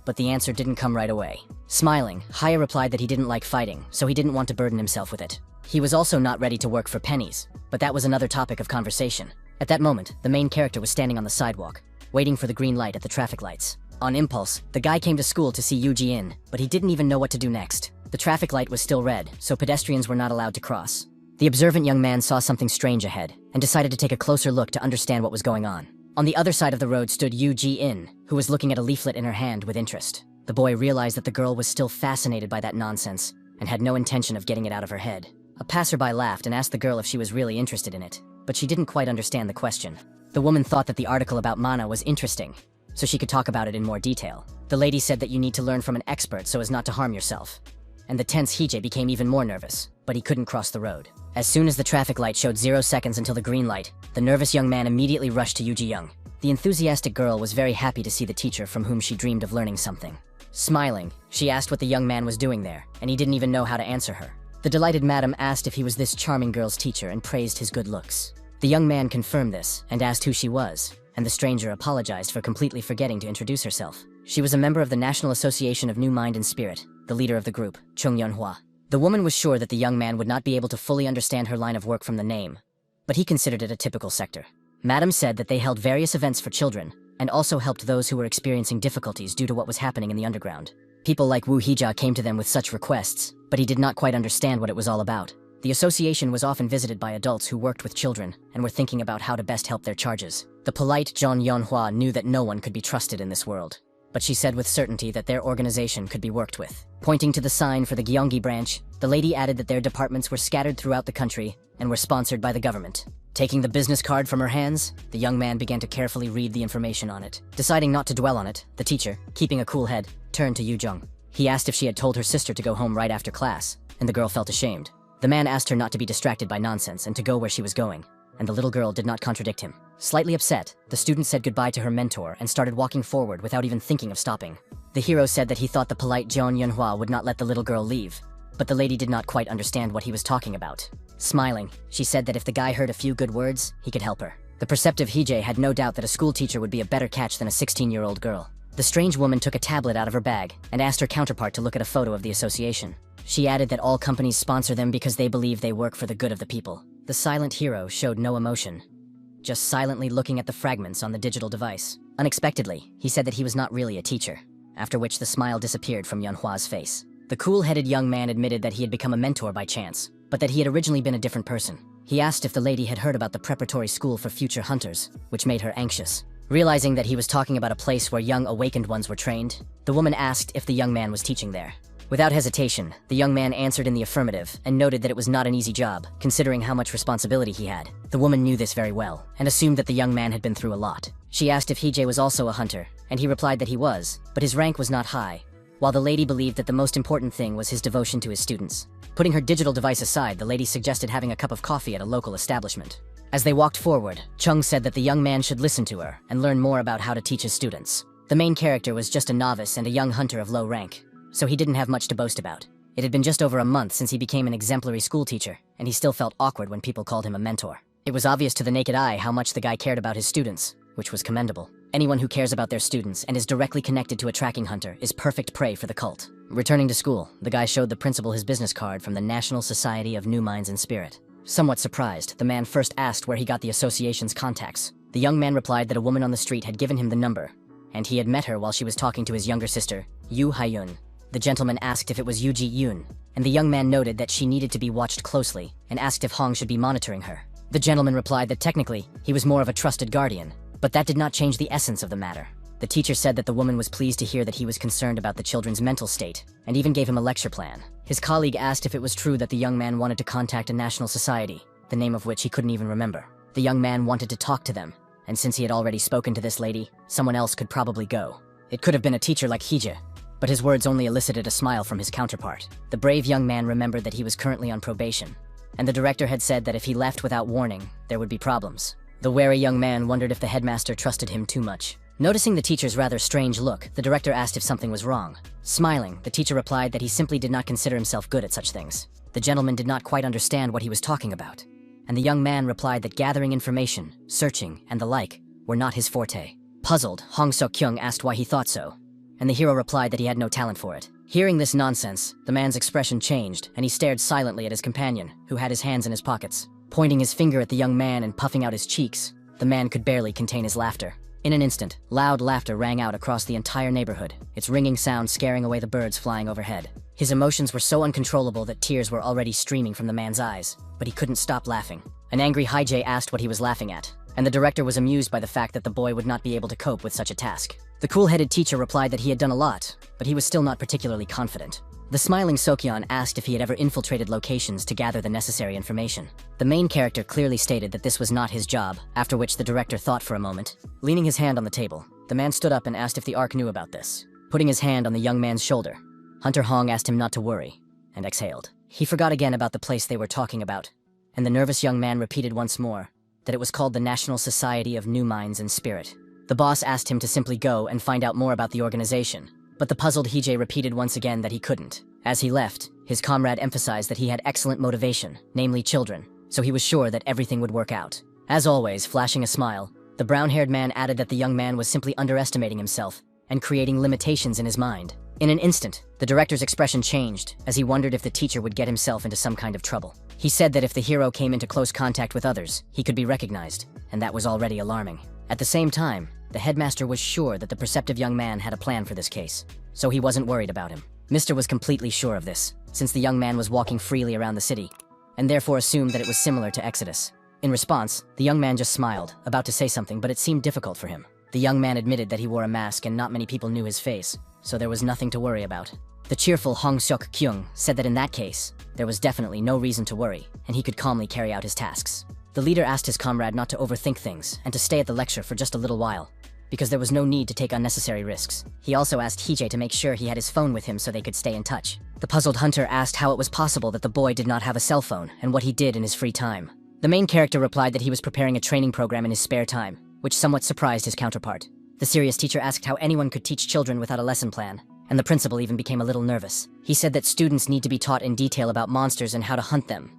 but the answer didn't come right away. Smiling, Haya replied that he didn't like fighting, so he didn't want to burden himself with it. He was also not ready to work for pennies, but that was another topic of conversation. At that moment, the main character was standing on the sidewalk, waiting for the green light at the traffic lights. On impulse, the guy came to school to see Yuji-in, but he didn't even know what to do next. The traffic light was still red, so pedestrians were not allowed to cross. The observant young man saw something strange ahead, and decided to take a closer look to understand what was going on. On the other side of the road stood Yuji-in, who was looking at a leaflet in her hand with interest. The boy realized that the girl was still fascinated by that nonsense, and had no intention of getting it out of her head. A passerby laughed and asked the girl if she was really interested in it, but she didn't quite understand the question. The woman thought that the article about mana was interesting, so she could talk about it in more detail. The lady said that you need to learn from an expert so as not to harm yourself. And the tense Hee-jae became even more nervous, but he couldn't cross the road. As soon as the traffic light showed 0 seconds until the green light, the nervous young man immediately rushed to Yuji-young. The enthusiastic girl was very happy to see the teacher from whom she dreamed of learning something. Smiling, she asked what the young man was doing there, and he didn't even know how to answer her. The delighted madam asked if he was this charming girl's teacher and praised his good looks. The young man confirmed this and asked who she was, and the stranger apologized for completely forgetting to introduce herself. She was a member of the National Association of New Mind and Spirit, the leader of the group, Chung Yeonhwa. The woman was sure that the young man would not be able to fully understand her line of work from the name, but he considered it a typical sector. Madam said that they held various events for children, and also helped those who were experiencing difficulties due to what was happening in the underground. People like Woo Hee-ja came to them with such requests, but he did not quite understand what it was all about. The association was often visited by adults who worked with children and were thinking about how to best help their charges. The polite John Yeonhwa knew that no one could be trusted in this world. but she said with certainty that their organization could be worked with. Pointing to the sign for the Gyeonggi branch, the lady added that their departments were scattered throughout the country and were sponsored by the government. Taking the business card from her hands, the young man began to carefully read the information on it. Deciding not to dwell on it, the teacher, keeping a cool head, turned to Yoo-jung. He asked if she had told her sister to go home right after class, and the girl felt ashamed. The man asked her not to be distracted by nonsense and to go where she was going, and the little girl did not contradict him. Slightly upset, the student said goodbye to her mentor and started walking forward without even thinking of stopping. The hero said that he thought the polite Jeon Yunhwa would not let the little girl leave, but the lady did not quite understand what he was talking about. Smiling, she said that if the guy heard a few good words, he could help her. The perceptive Hee-jae had no doubt that a school teacher would be a better catch than a 16-year-old girl. The strange woman took a tablet out of her bag and asked her counterpart to look at a photo of the association. She added that all companies sponsor them because they believe they work for the good of the people. The silent hero showed no emotion, just silently looking at the fragments on the digital device. Unexpectedly, he said that he was not really a teacher, after which the smile disappeared from Yunhwa's face. The cool-headed young man admitted that he had become a mentor by chance, but that he had originally been a different person. He asked if the lady had heard about the preparatory school for future hunters, which made her anxious. Realizing that he was talking about a place where young awakened ones were trained, the woman asked if the young man was teaching there. Without hesitation, the young man answered in the affirmative and noted that it was not an easy job, considering how much responsibility he had. The woman knew this very well, and assumed that the young man had been through a lot. She asked if Hee-jae was also a hunter, and he replied that he was, but his rank was not high, while the lady believed that the most important thing was his devotion to his students. Putting her digital device aside, the lady suggested having a cup of coffee at a local establishment. As they walked forward, Chung said that the young man should listen to her and learn more about how to teach his students. The main character was just a novice and a young hunter of low rank, so he didn't have much to boast about. It had been just over a month since he became an exemplary school teacher, and he still felt awkward when people called him a mentor. It was obvious to the naked eye how much the guy cared about his students, which was commendable. Anyone who cares about their students and is directly connected to a tracking hunter is perfect prey for the cult. Returning to school, the guy showed the principal his business card from the National Society of New Minds and Spirit. Somewhat surprised, the man first asked where he got the association's contacts. The young man replied that a woman on the street had given him the number, and he had met her while she was talking to his younger sister, Yoo Hyun. The gentleman asked if it was Yuji Yoon, and the young man noted that she needed to be watched closely and asked if Hong should be monitoring her. The gentleman replied that technically, he was more of a trusted guardian, but that did not change the essence of the matter. The teacher said that the woman was pleased to hear that he was concerned about the children's mental state, and even gave him a lecture plan. His colleague asked if it was true that the young man wanted to contact a national society, the name of which he couldn't even remember. The young man wanted to talk to them, and since he had already spoken to this lady, someone else could probably go. It could have been a teacher like Hee-jae, but his words only elicited a smile from his counterpart. The brave young man remembered that he was currently on probation, and the director had said that if he left without warning, there would be problems. The wary young man wondered if the headmaster trusted him too much. Noticing the teacher's rather strange look, the director asked if something was wrong. Smiling, the teacher replied that he simply did not consider himself good at such things. The gentleman did not quite understand what he was talking about, and the young man replied that gathering information, searching, and the like were not his forte. Puzzled, Hong Seok-kyung asked why he thought so, and the hero replied that he had no talent for it. Hearing this nonsense, the man's expression changed, and he stared silently at his companion, who had his hands in his pockets. Pointing his finger at the young man and puffing out his cheeks, the man could barely contain his laughter. In an instant, loud laughter rang out across the entire neighborhood, its ringing sound scaring away the birds flying overhead. His emotions were so uncontrollable that tears were already streaming from the man's eyes, but he couldn't stop laughing. An angry Hee-jae asked what he was laughing at, and the director was amused by the fact that the boy would not be able to cope with such a task. The cool-headed teacher replied that he had done a lot, but he was still not particularly confident. The smiling Sokyeon asked if he had ever infiltrated locations to gather the necessary information. The main character clearly stated that this was not his job, after which the director thought for a moment. Leaning his hand on the table, the man stood up and asked if the ARC knew about this. Putting his hand on the young man's shoulder, Hunter Hong asked him not to worry, and exhaled. He forgot again about the place they were talking about, and the nervous young man repeated once more that it was called the National Society of New Minds and Spirit. The boss asked him to simply go and find out more about the organization, but the puzzled Hee-jae repeated once again that he couldn't. As he left, his comrade emphasized that he had excellent motivation, namely children, so he was sure that everything would work out. As always, flashing a smile, the brown-haired man added that the young man was simply underestimating himself and creating limitations in his mind. In an instant, the director's expression changed as he wondered if the teacher would get himself into some kind of trouble. He said that if the hero came into close contact with others, he could be recognized, and that was already alarming. At the same time, the headmaster was sure that the perceptive young man had a plan for this case, so he wasn't worried about him. Mr. was completely sure of this, since the young man was walking freely around the city, and therefore assumed that it was similar to Exodus. In response, the young man just smiled, about to say something, but it seemed difficult for him. The young man admitted that he wore a mask and not many people knew his face, so there was nothing to worry about. The cheerful Hong Seok-kyung said that in that case, there was definitely no reason to worry, and he could calmly carry out his tasks. The leader asked his comrade not to overthink things and to stay at the lecture for just a little while, because there was no need to take unnecessary risks. He also asked Hee-jae to make sure he had his phone with him so they could stay in touch. The puzzled hunter asked how it was possible that the boy did not have a cell phone and what he did in his free time. The main character replied that he was preparing a training program in his spare time, which somewhat surprised his counterpart. The serious teacher asked how anyone could teach children without a lesson plan, and the principal even became a little nervous. He said that students need to be taught in detail about monsters and how to hunt them.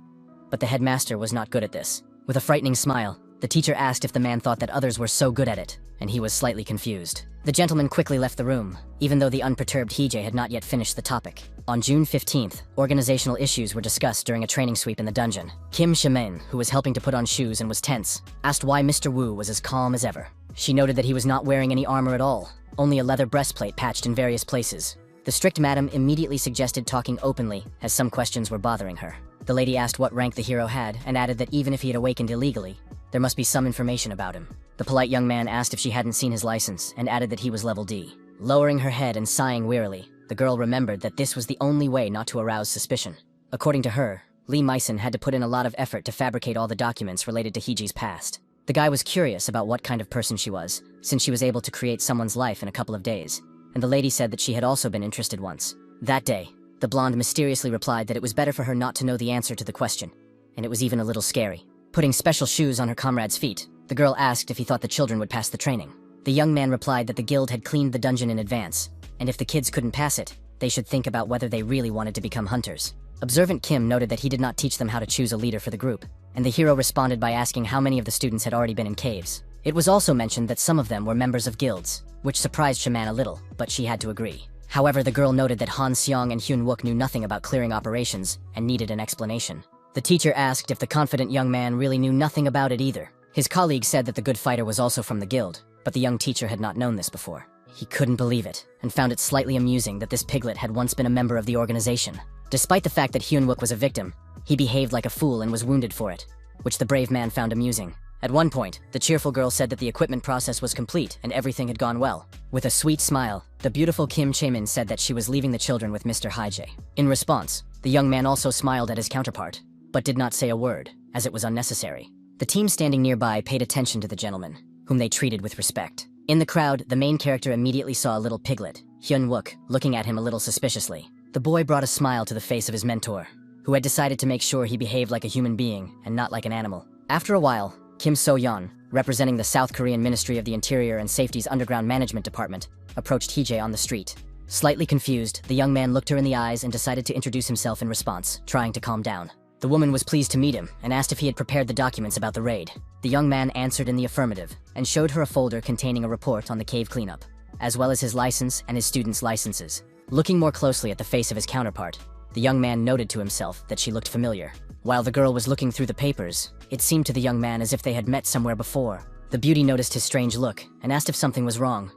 But the headmaster was not good at this. With a frightening smile, the teacher asked if the man thought that others were so good at it, and he was slightly confused. The gentleman quickly left the room, even though the unperturbed Hee-jae had not yet finished the topic. On June 15th, organizational issues were discussed during a training sweep in the dungeon. Kim Shamin, who was helping to put on shoes and was tense, asked why Mr. Wu was as calm as ever. She noted that he was not wearing any armor at all, only a leather breastplate patched in various places. The strict madam immediately suggested talking openly, as some questions were bothering her. The lady asked what rank the hero had, and added that even if he had awakened illegally, there must be some information about him. The polite young man asked if she hadn't seen his license, and added that he was level D. Lowering her head and sighing wearily, the girl remembered that this was the only way not to arouse suspicion. According to her, Lee Myson had to put in a lot of effort to fabricate all the documents related to Hee-jae's past. The guy was curious about what kind of person she was, since she was able to create someone's life in a couple of days, and the lady said that she had also been interested once. That day, the blonde mysteriously replied that it was better for her not to know the answer to the question, and it was even a little scary. Putting special shoes on her comrade's feet, the girl asked if he thought the children would pass the training. The young man replied that the guild had cleaned the dungeon in advance, and if the kids couldn't pass it, they should think about whether they really wanted to become hunters. Observant Kim noted that he did not teach them how to choose a leader for the group, and the hero responded by asking how many of the students had already been in caves. It was also mentioned that some of them were members of guilds, which surprised Shaman a little, but she had to agree. However, the girl noted that Han Seong and Hyun Wook knew nothing about clearing operations and needed an explanation. The teacher asked if the confident young man really knew nothing about it either. His colleague said that the good fighter was also from the guild, but the young teacher had not known this before. He couldn't believe it, and found it slightly amusing that this piglet had once been a member of the organization. Despite the fact that Hyun Wook was a victim, he behaved like a fool and was wounded for it, which the brave man found amusing. At one point, the cheerful girl said that the equipment process was complete and everything had gone well. With a sweet smile, the beautiful Kim Chae-min said that she was leaving the children with Mr. Hee-jae. In response, the young man also smiled at his counterpart, but did not say a word, as it was unnecessary. The team standing nearby paid attention to the gentleman, whom they treated with respect. In the crowd, the main character immediately saw a little piglet, Hyun Wook, looking at him a little suspiciously. The boy brought a smile to the face of his mentor, who had decided to make sure he behaved like a human being and not like an animal. After a while, Kim So-yeon, representing the South Korean Ministry of the Interior and Safety's Underground Management Department, approached Hee-jae on the street. Slightly confused, the young man looked her in the eyes and decided to introduce himself in response, trying to calm down. The woman was pleased to meet him and asked if he had prepared the documents about the raid. The young man answered in the affirmative and showed her a folder containing a report on the cave cleanup, as well as his license and his students' licenses. Looking more closely at the face of his counterpart, the young man noted to himself that she looked familiar. While the girl was looking through the papers, it seemed to the young man as if they had met somewhere before. The beauty noticed his strange look and asked if something was wrong.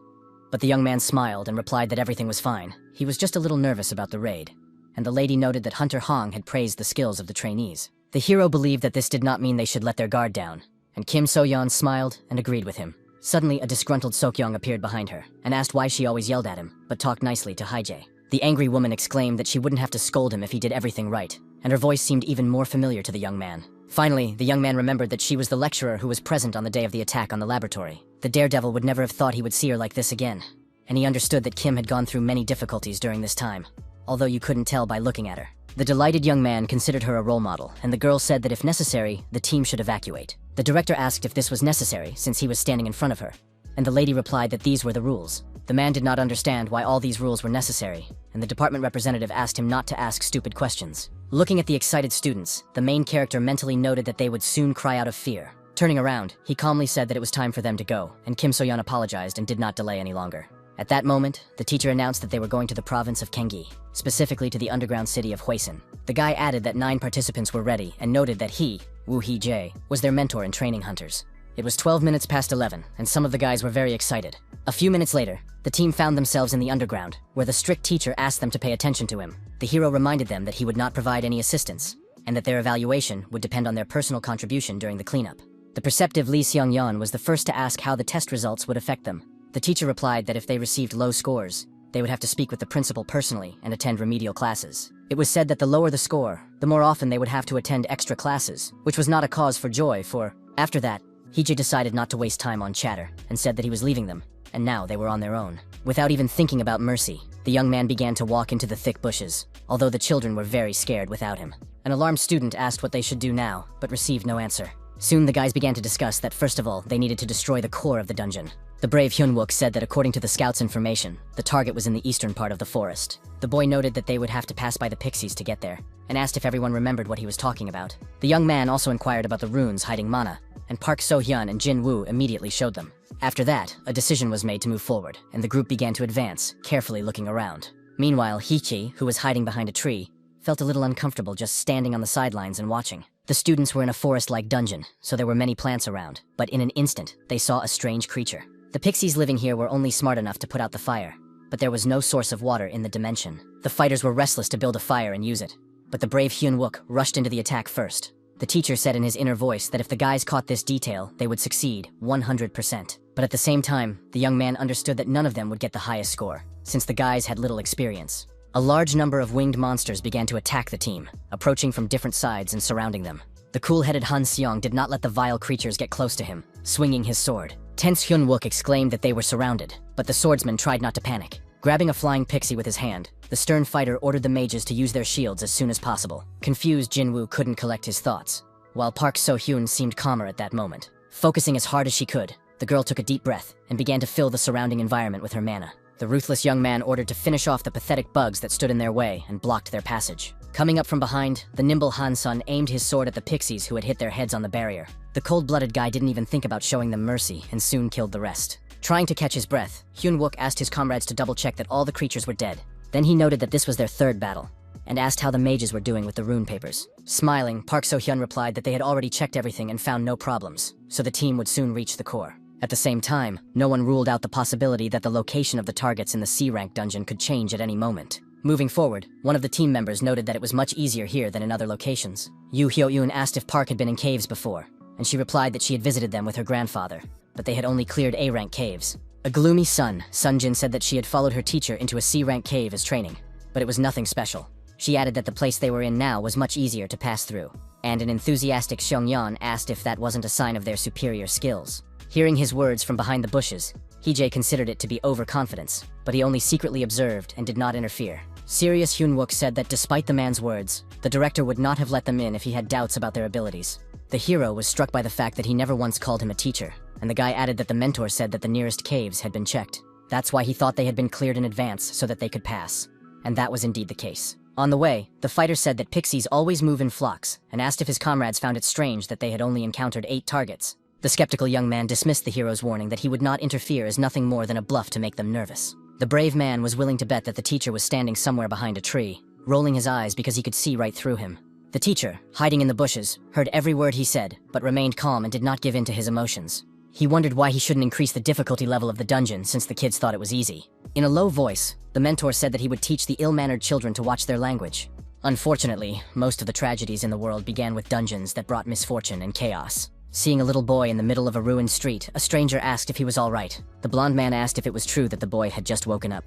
But the young man smiled and replied that everything was fine. He was just a little nervous about the raid. And the lady noted that Hunter Hong had praised the skills of the trainees. The hero believed that this did not mean they should let their guard down, and Kim So-yeon smiled and agreed with him. Suddenly, a disgruntled Sok-young appeared behind her and asked why she always yelled at him, but talked nicely to Hee-jae. The angry woman exclaimed that she wouldn't have to scold him if he did everything right, and her voice seemed even more familiar to the young man. Finally, the young man remembered that she was the lecturer who was present on the day of the attack on the laboratory. The daredevil would never have thought he would see her like this again, and he understood that Kim had gone through many difficulties during this time, although you couldn't tell by looking at her. The delighted young man considered her a role model, and the girl said that if necessary, the team should evacuate. The director asked if this was necessary since he was standing in front of her, and the lady replied that these were the rules. The man did not understand why all these rules were necessary, and the department representative asked him not to ask stupid questions. Looking at the excited students, the main character mentally noted that they would soon cry out of fear. Turning around, he calmly said that it was time for them to go, and Kim So-yeon apologized and did not delay any longer. At that moment, the teacher announced that they were going to the province of Gyeonggi, specifically to the underground city of Hwaesun. The guy added that 9 participants were ready and noted that he, Woo Hee-jae, was their mentor in training hunters. It was 12 minutes past 11, and some of the guys were very excited. A few minutes later, the team found themselves in the underground, where the strict teacher asked them to pay attention to him. The hero reminded them that he would not provide any assistance, and that their evaluation would depend on their personal contribution during the cleanup. The perceptive Lee Seong-yeon was the first to ask how the test results would affect them. The teacher replied that if they received low scores, they would have to speak with the principal personally and attend remedial classes. It was said that the lower the score, the more often they would have to attend extra classes, which was not a cause for joy, for after that, Hee-jae decided not to waste time on chatter and said that he was leaving them, and now they were on their own. Without even thinking about mercy, the young man began to walk into the thick bushes, although the children were very scared without him. An alarmed student asked what they should do now, but received no answer. Soon the guys began to discuss that first of all, they needed to destroy the core of the dungeon. The brave Hyun-wook said that according to the scout's information, the target was in the eastern part of the forest. The boy noted that they would have to pass by the pixies to get there, and asked if everyone remembered what he was talking about. The young man also inquired about the runes hiding mana, and Park So-hyun and Jin-woo immediately showed them. After that, a decision was made to move forward, and the group began to advance, carefully looking around. Meanwhile, Hee-jae, who was hiding behind a tree, felt a little uncomfortable just standing on the sidelines and watching. The students were in a forest-like dungeon, so there were many plants around, but in an instant, they saw a strange creature. The pixies living here were only smart enough to put out the fire, but there was no source of water in the dimension. The fighters were restless to build a fire and use it, but the brave Hyun-wook rushed into the attack first. The teacher said in his inner voice that if the guys caught this detail, they would succeed 100%. But at the same time, the young man understood that none of them would get the highest score, since the guys had little experience. A large number of winged monsters began to attack the team, approaching from different sides and surrounding them. The cool-headed Han Seong did not let the vile creatures get close to him, swinging his sword. Tense Hyun-wook exclaimed that they were surrounded, but the swordsman tried not to panic. Grabbing a flying pixie with his hand, the stern fighter ordered the mages to use their shields as soon as possible. Confused Jin-woo couldn't collect his thoughts, while Park So-hyun seemed calmer at that moment. Focusing as hard as she could, the girl took a deep breath and began to fill the surrounding environment with her mana. The ruthless young man ordered to finish off the pathetic bugs that stood in their way and blocked their passage. Coming up from behind, the nimble Han-sun aimed his sword at the pixies who had hit their heads on the barrier. The cold-blooded guy didn't even think about showing them mercy and soon killed the rest. Trying to catch his breath, Hyun-wook asked his comrades to double-check that all the creatures were dead. Then he noted that this was their third battle, and asked how the mages were doing with the rune papers. Smiling, Park So-hyun replied that they had already checked everything and found no problems, so the team would soon reach the core. At the same time, no one ruled out the possibility that the location of the targets in the C-rank dungeon could change at any moment. Moving forward, one of the team members noted that it was much easier here than in other locations. Yoo Hyo-eun asked if Park had been in caves before, and she replied that she had visited them with her grandfather, but they had only cleared A-rank caves. A gloomy Sunjin said that she had followed her teacher into a C-rank cave as training, but it was nothing special. She added that the place they were in now was much easier to pass through, and an enthusiastic Seong-yeon asked if that wasn't a sign of their superior skills. Hearing his words from behind the bushes, Hee-jae considered it to be overconfidence, but he only secretly observed and did not interfere. Serious Hyun-wook said that despite the man's words, the director would not have let them in if he had doubts about their abilities. The hero was struck by the fact that he never once called him a teacher, and the guy added that the mentor said that the nearest caves had been checked. That's why he thought they had been cleared in advance so that they could pass. And that was indeed the case. On the way, the fighter said that pixies always move in flocks, and asked if his comrades found it strange that they had only encountered 8 targets. The skeptical young man dismissed the hero's warning that he would not interfere as nothing more than a bluff to make them nervous. The brave man was willing to bet that the teacher was standing somewhere behind a tree, rolling his eyes because he could see right through him. The teacher, hiding in the bushes, heard every word he said, but remained calm and did not give in to his emotions. He wondered why he shouldn't increase the difficulty level of the dungeon since the kids thought it was easy. In a low voice, the mentor said that he would teach the ill-mannered children to watch their language. Unfortunately, most of the tragedies in the world began with dungeons that brought misfortune and chaos. Seeing a little boy in the middle of a ruined street, a stranger asked if he was all right. The blonde man asked if it was true that the boy had just woken up,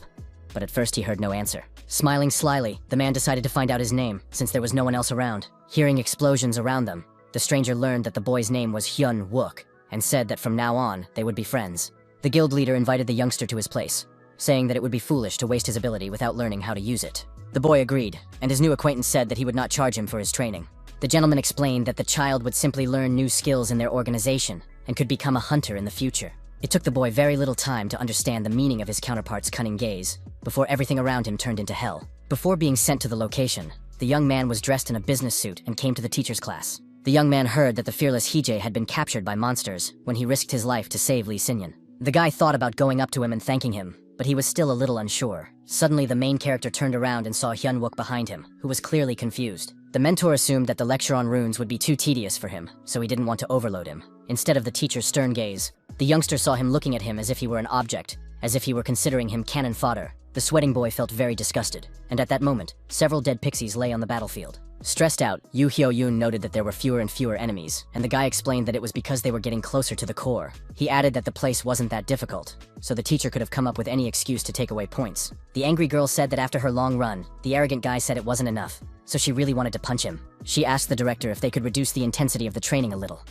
but at first he heard no answer. Smiling slyly, the man decided to find out his name, since there was no one else around. Hearing explosions around them, the stranger learned that the boy's name was Hyun-wook, and said that from now on, they would be friends. The guild leader invited the youngster to his place, saying that it would be foolish to waste his ability without learning how to use it. The boy agreed, and his new acquaintance said that he would not charge him for his training. The gentleman explained that the child would simply learn new skills in their organization and could become a hunter in the future. It took the boy very little time to understand the meaning of his counterpart's cunning gaze, before everything around him turned into hell. Before being sent to the location, the young man was dressed in a business suit and came to the teacher's class. The young man heard that the fearless Hee-jae had been captured by monsters when he risked his life to save Lee Sin-yeon. The guy thought about going up to him and thanking him, but he was still a little unsure. Suddenly, the main character turned around and saw Hyun-wook behind him, who was clearly confused. The mentor assumed that the lecture on runes would be too tedious for him, so he didn't want to overload him. Instead of the teacher's stern gaze, the youngster saw him looking at him as if he were an object, as if he were considering him cannon fodder. The sweating boy felt very disgusted, and at that moment, several dead pixies lay on the battlefield. Stressed out, Yu Hyo-yoon noted that there were fewer and fewer enemies, and the guy explained that it was because they were getting closer to the core. He added that the place wasn't that difficult, so the teacher could have come up with any excuse to take away points. The angry girl said that after her long run, the arrogant guy said it wasn't enough, so she really wanted to punch him. She asked the director if they could reduce the intensity of the training a little,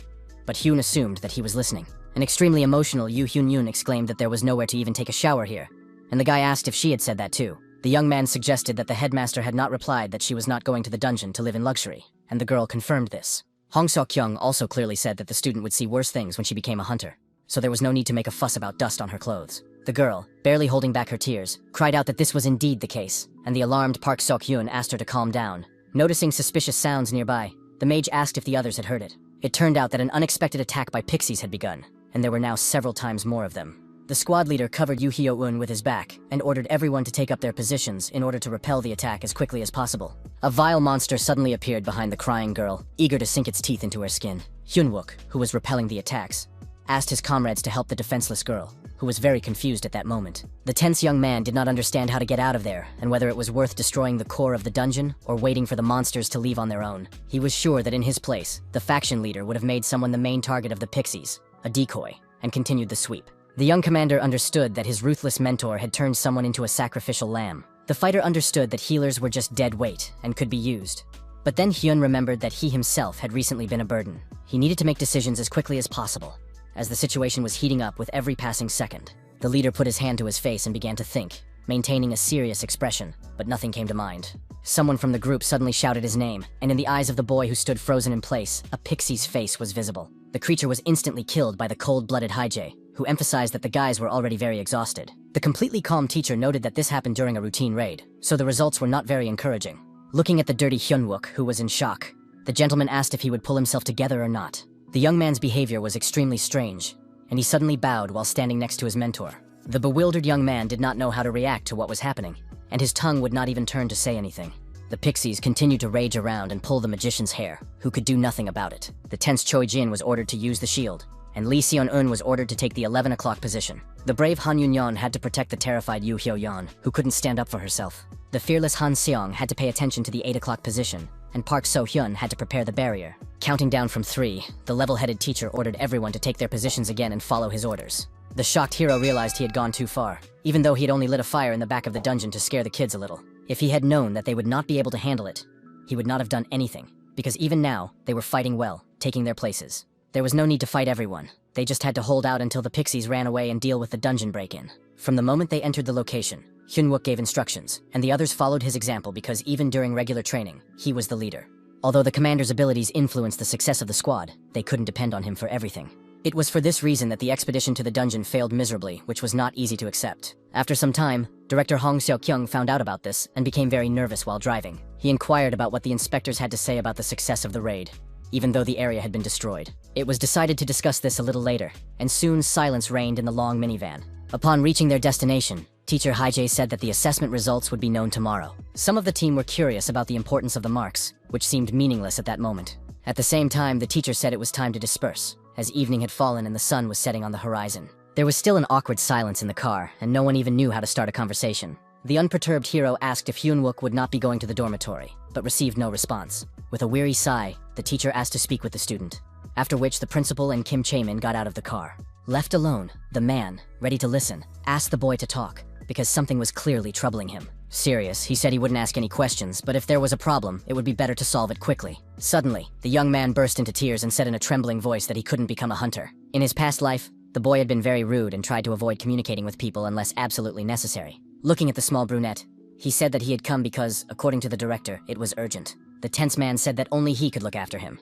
but Hyun assumed that he was listening. An extremely emotional Yu Hyun-yoon exclaimed that there was nowhere to even take a shower here, and the guy asked if she had said that too. The young man suggested that the headmaster had not replied that she was not going to the dungeon to live in luxury, and the girl confirmed this. Hong Seok-kyung also clearly said that the student would see worse things when she became a hunter, so there was no need to make a fuss about dust on her clothes. The girl, barely holding back her tears, cried out that this was indeed the case, and the alarmed Park Seok-hyun asked her to calm down. Noticing suspicious sounds nearby, the mage asked if the others had heard it. It turned out that an unexpected attack by pixies had begun, and there were now several times more of them. The squad leader covered Yu Hyo-eun with his back and ordered everyone to take up their positions in order to repel the attack as quickly as possible. A vile monster suddenly appeared behind the crying girl, eager to sink its teeth into her skin. Hyunwook, who was repelling the attacks, asked his comrades to help the defenseless girl, who was very confused at that moment. The tense young man did not understand how to get out of there and whether it was worth destroying the core of the dungeon or waiting for the monsters to leave on their own. He was sure that in his place, the faction leader would have made someone the main target of the pixies, a decoy, and continued the sweep. The young commander understood that his ruthless mentor had turned someone into a sacrificial lamb. The fighter understood that healers were just dead weight and could be used. But then Hyun remembered that he himself had recently been a burden. He needed to make decisions as quickly as possible, as the situation was heating up with every passing second. The leader put his hand to his face and began to think, maintaining a serious expression, but nothing came to mind. Someone from the group suddenly shouted his name, and in the eyes of the boy who stood frozen in place, a pixie's face was visible. The creature was instantly killed by the cold-blooded Haije, who emphasized that the guys were already very exhausted. The completely calm teacher noted that this happened during a routine raid, so the results were not very encouraging. Looking at the dirty Hyunwook, who was in shock, the gentleman asked if he would pull himself together or not. The young man's behavior was extremely strange, and he suddenly bowed while standing next to his mentor. The bewildered young man did not know how to react to what was happening, and his tongue would not even turn to say anything. The pixies continued to rage around and pull the magician's hair, who could do nothing about it. The tense Choi Jin was ordered to use the shield, and Lee Seon-eun was ordered to take the 11 o'clock position. The brave Han Yun-yeon had to protect the terrified Yu Hyo-yeon, who couldn't stand up for herself. The fearless Han Seong had to pay attention to the 8 o'clock position, and Park So-hyun had to prepare the barrier. Counting down from 3, the level-headed teacher ordered everyone to take their positions again and follow his orders. The shocked hero realized he had gone too far, even though he had only lit a fire in the back of the dungeon to scare the kids a little. If he had known that they would not be able to handle it, he would not have done anything, because even now, they were fighting well, taking their places. There was no need to fight everyone. They just had to hold out until the pixies ran away and deal with the dungeon break-in. From the moment they entered the location, Hyunwook gave instructions, and the others followed his example because even during regular training, he was the leader. Although the commander's abilities influenced the success of the squad, they couldn't depend on him for everything. It was for this reason that the expedition to the dungeon failed miserably, which was not easy to accept. After some time, Director Hong Seok-kyung found out about this and became very nervous while driving. He inquired about what the inspectors had to say about the success of the raid, even though the area had been destroyed. It was decided to discuss this a little later, and soon silence reigned in the long minivan. Upon reaching their destination, Teacher Haije said that the assessment results would be known tomorrow. Some of the team were curious about the importance of the marks, which seemed meaningless at that moment. At the same time, the teacher said it was time to disperse, as evening had fallen and the sun was setting on the horizon. There was still an awkward silence in the car, and no one even knew how to start a conversation. The unperturbed hero asked if Hyunwook would not be going to the dormitory, but received no response. With a weary sigh, the teacher asked to speak with the student, after which the principal and Kim Chae-min got out of the car. Left alone, the man, ready to listen, asked the boy to talk, because something was clearly troubling him. Serious, he said he wouldn't ask any questions, but if there was a problem, it would be better to solve it quickly. Suddenly, the young man burst into tears and said in a trembling voice that he couldn't become a hunter. In his past life, the boy had been very rude and tried to avoid communicating with people unless absolutely necessary. Looking at the small brunette, he said that he had come because, according to the director, it was urgent. The tense man said that only he could look after him,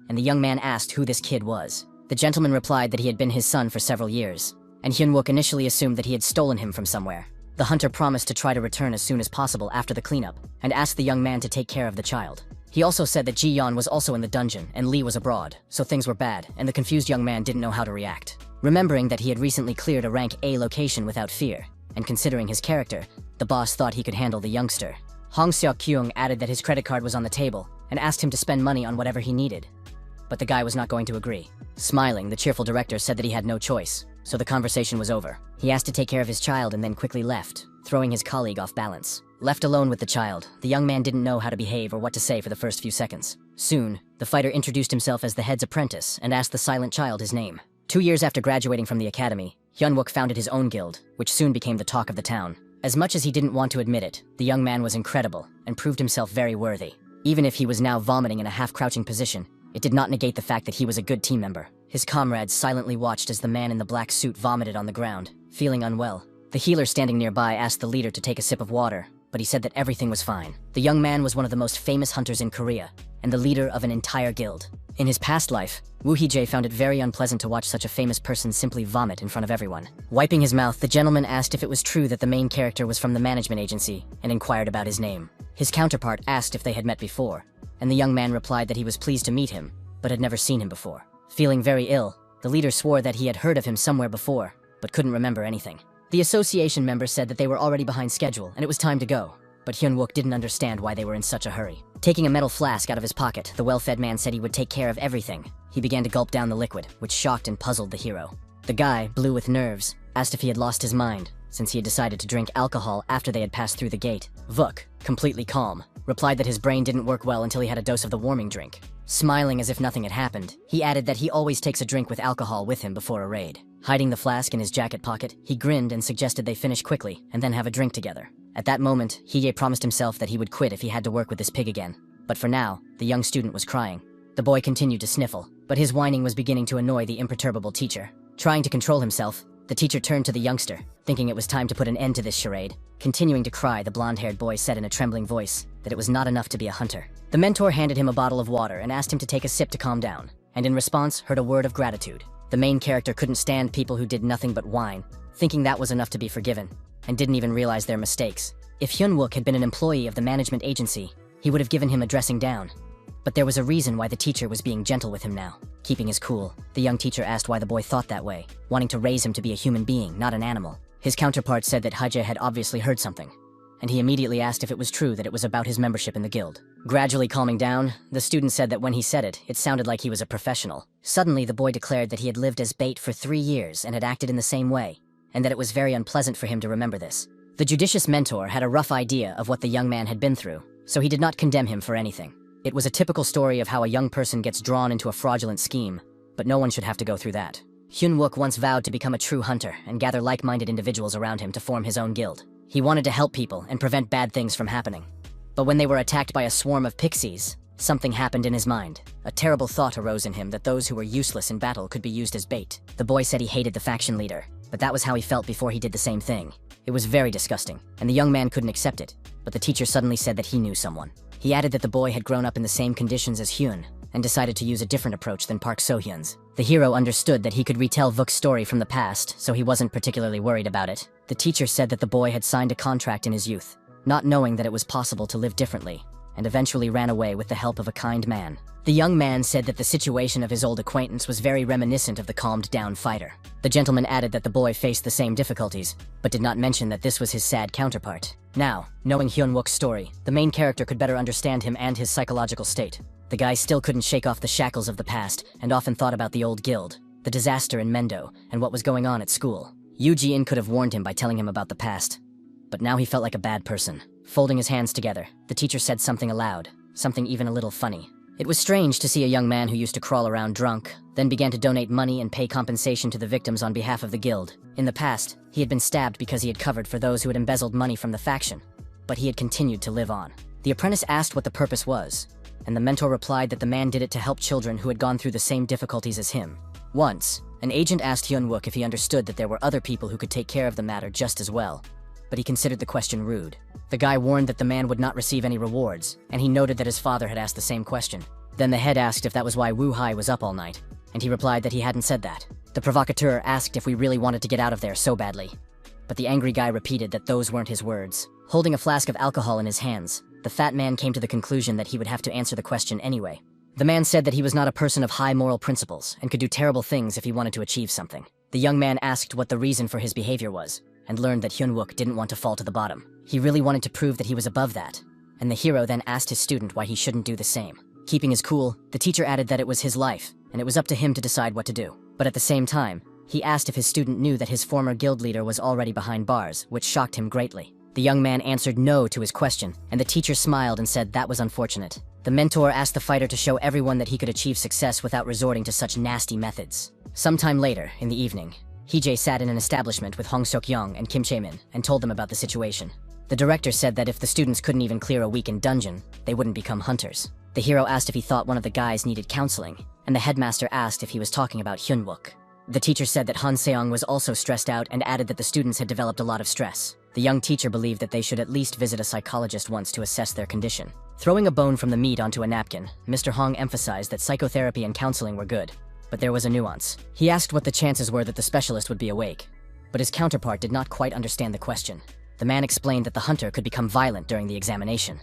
and the young man asked who this kid was. The gentleman replied that he had been his son for several years, and Hyunwook initially assumed that he had stolen him from somewhere. The hunter promised to try to return as soon as possible after the cleanup, and asked the young man to take care of the child. He also said that Ji-yeon was also in the dungeon, and Lee was abroad, so things were bad, and the confused young man didn't know how to react. Remembering that he had recently cleared a rank A location without fear, and considering his character, the boss thought he could handle the youngster. Hong Seok-kyung added that his credit card was on the table, and asked him to spend money on whatever he needed. But the guy was not going to agree. Smiling, the cheerful director said that he had no choice, so the conversation was over. He asked to take care of his child and then quickly left, throwing his colleague off balance. Left alone with the child, the young man didn't know how to behave or what to say for the first few seconds. Soon, the fighter introduced himself as the head's apprentice and asked the silent child his name. 2 years after graduating from the academy, Hyunwook founded his own guild, which soon became the talk of the town. As much as he didn't want to admit it, the young man was incredible and proved himself very worthy. Even if he was now vomiting in a half-crouching position, it did not negate the fact that he was a good team member. His comrades silently watched as the man in the black suit vomited on the ground, feeling unwell. The healer standing nearby asked the leader to take a sip of water, but he said that everything was fine. The young man was one of the most famous hunters in Korea, and the leader of an entire guild. In his past life, Woo Hee-jae found it very unpleasant to watch such a famous person simply vomit in front of everyone. Wiping his mouth, the gentleman asked if it was true that the main character was from the management agency, and inquired about his name. His counterpart asked if they had met before, and the young man replied that he was pleased to meet him, but had never seen him before. Feeling very ill, the leader swore that he had heard of him somewhere before, but couldn't remember anything. The association members said that they were already behind schedule and it was time to go, but Hyunwook didn't understand why they were in such a hurry. Taking a metal flask out of his pocket, the well-fed man said he would take care of everything. He began to gulp down the liquid, which shocked and puzzled the hero. The guy, blue with nerves, asked if he had lost his mind, since he had decided to drink alcohol after they had passed through the gate. Wook, completely calm, replied that his brain didn't work well until he had a dose of the warming drink. Smiling as if nothing had happened, he added that he always takes a drink with alcohol with him before a raid. Hiding the flask in his jacket pocket, he grinned and suggested they finish quickly and then have a drink together. At that moment, Hee-jae promised himself that he would quit if he had to work with this pig again. But for now, the young student was crying. The boy continued to sniffle, but his whining was beginning to annoy the imperturbable teacher. Trying to control himself, the teacher turned to the youngster, thinking it was time to put an end to this charade. Continuing to cry, the blonde-haired boy said in a trembling voice that it was not enough to be a hunter. The mentor handed him a bottle of water and asked him to take a sip to calm down, and in response heard a word of gratitude. The main character couldn't stand people who did nothing but whine, thinking that was enough to be forgiven, and didn't even realize their mistakes. If Hyunwook had been an employee of the management agency, he would have given him a dressing down. But there was a reason why the teacher was being gentle with him now. Keeping his cool, the young teacher asked why the boy thought that way, wanting to raise him to be a human being, not an animal. His counterpart said that Hee-jae had obviously heard something, and he immediately asked if it was true that it was about his membership in the guild. Gradually calming down, the student said that when he said it, it sounded like he was a professional. Suddenly, the boy declared that he had lived as bait for 3 years and had acted in the same way, and that it was very unpleasant for him to remember this. The judicious mentor had a rough idea of what the young man had been through, so he did not condemn him for anything. It was a typical story of how a young person gets drawn into a fraudulent scheme, but no one should have to go through that. Hyunwook once vowed to become a true hunter and gather like-minded individuals around him to form his own guild. He wanted to help people and prevent bad things from happening. But when they were attacked by a swarm of pixies, something happened in his mind. A terrible thought arose in him that those who were useless in battle could be used as bait. The boy said he hated the faction leader, but that was how he felt before he did the same thing. It was very disgusting, and the young man couldn't accept it, but the teacher suddenly said that he knew someone. He added that the boy had grown up in the same conditions as Hyun, and decided to use a different approach than Park So-hyun's. The hero understood that he could retell Wook's story from the past, so he wasn't particularly worried about it. The teacher said that the boy had signed a contract in his youth, not knowing that it was possible to live differently, and eventually ran away with the help of a kind man. The young man said that the situation of his old acquaintance was very reminiscent of the calmed-down fighter. The gentleman added that the boy faced the same difficulties, but did not mention that this was his sad counterpart. Now, knowing Hyunwook's story, the main character could better understand him and his psychological state. The guy still couldn't shake off the shackles of the past, and often thought about the old guild, the disaster in Mendo, and what was going on at school. Yuji could have warned him by telling him about the past, but now he felt like a bad person. Folding his hands together, the teacher said something aloud, something even a little funny. It was strange to see a young man who used to crawl around drunk, then began to donate money and pay compensation to the victims on behalf of the guild. In the past, he had been stabbed because he had covered for those who had embezzled money from the faction, but he had continued to live on. The apprentice asked what the purpose was, and the mentor replied that the man did it to help children who had gone through the same difficulties as him. Once, an agent asked Hyunwook if he understood that there were other people who could take care of the matter just as well, but he considered the question rude. The guy warned that the man would not receive any rewards, and he noted that his father had asked the same question. Then the head asked if that was why Woo Hai was up all night, and he replied that he hadn't said that. The provocateur asked if we really wanted to get out of there so badly, but the angry guy repeated that those weren't his words. Holding a flask of alcohol in his hands, the fat man came to the conclusion that he would have to answer the question anyway. The man said that he was not a person of high moral principles and could do terrible things if he wanted to achieve something. The young man asked what the reason for his behavior was, and learned that Hyunwook didn't want to fall to the bottom. He really wanted to prove that he was above that, and the hero then asked his student why he shouldn't do the same. Keeping his cool, the teacher added that it was his life, and it was up to him to decide what to do. But at the same time, he asked if his student knew that his former guild leader was already behind bars, which shocked him greatly. The young man answered no to his question, and the teacher smiled and said that was unfortunate. The mentor asked the fighter to show everyone that he could achieve success without resorting to such nasty methods. Sometime later, in the evening, Hee-jae sat in an establishment with Hong Seok-young and Kim Chae-min and told them about the situation. The director said that if the students couldn't even clear a week in dungeon, they wouldn't become hunters. The hero asked if he thought one of the guys needed counseling, and the headmaster asked if he was talking about Hyunwook. The teacher said that Han Seong was also stressed out and added that the students had developed a lot of stress. The young teacher believed that they should at least visit a psychologist once to assess their condition. Throwing a bone from the meat onto a napkin, Mr. Hong emphasized that psychotherapy and counseling were good. But there was a nuance. He asked what the chances were that the specialist would be awake. But his counterpart did not quite understand the question. The man explained that the hunter could become violent during the examination.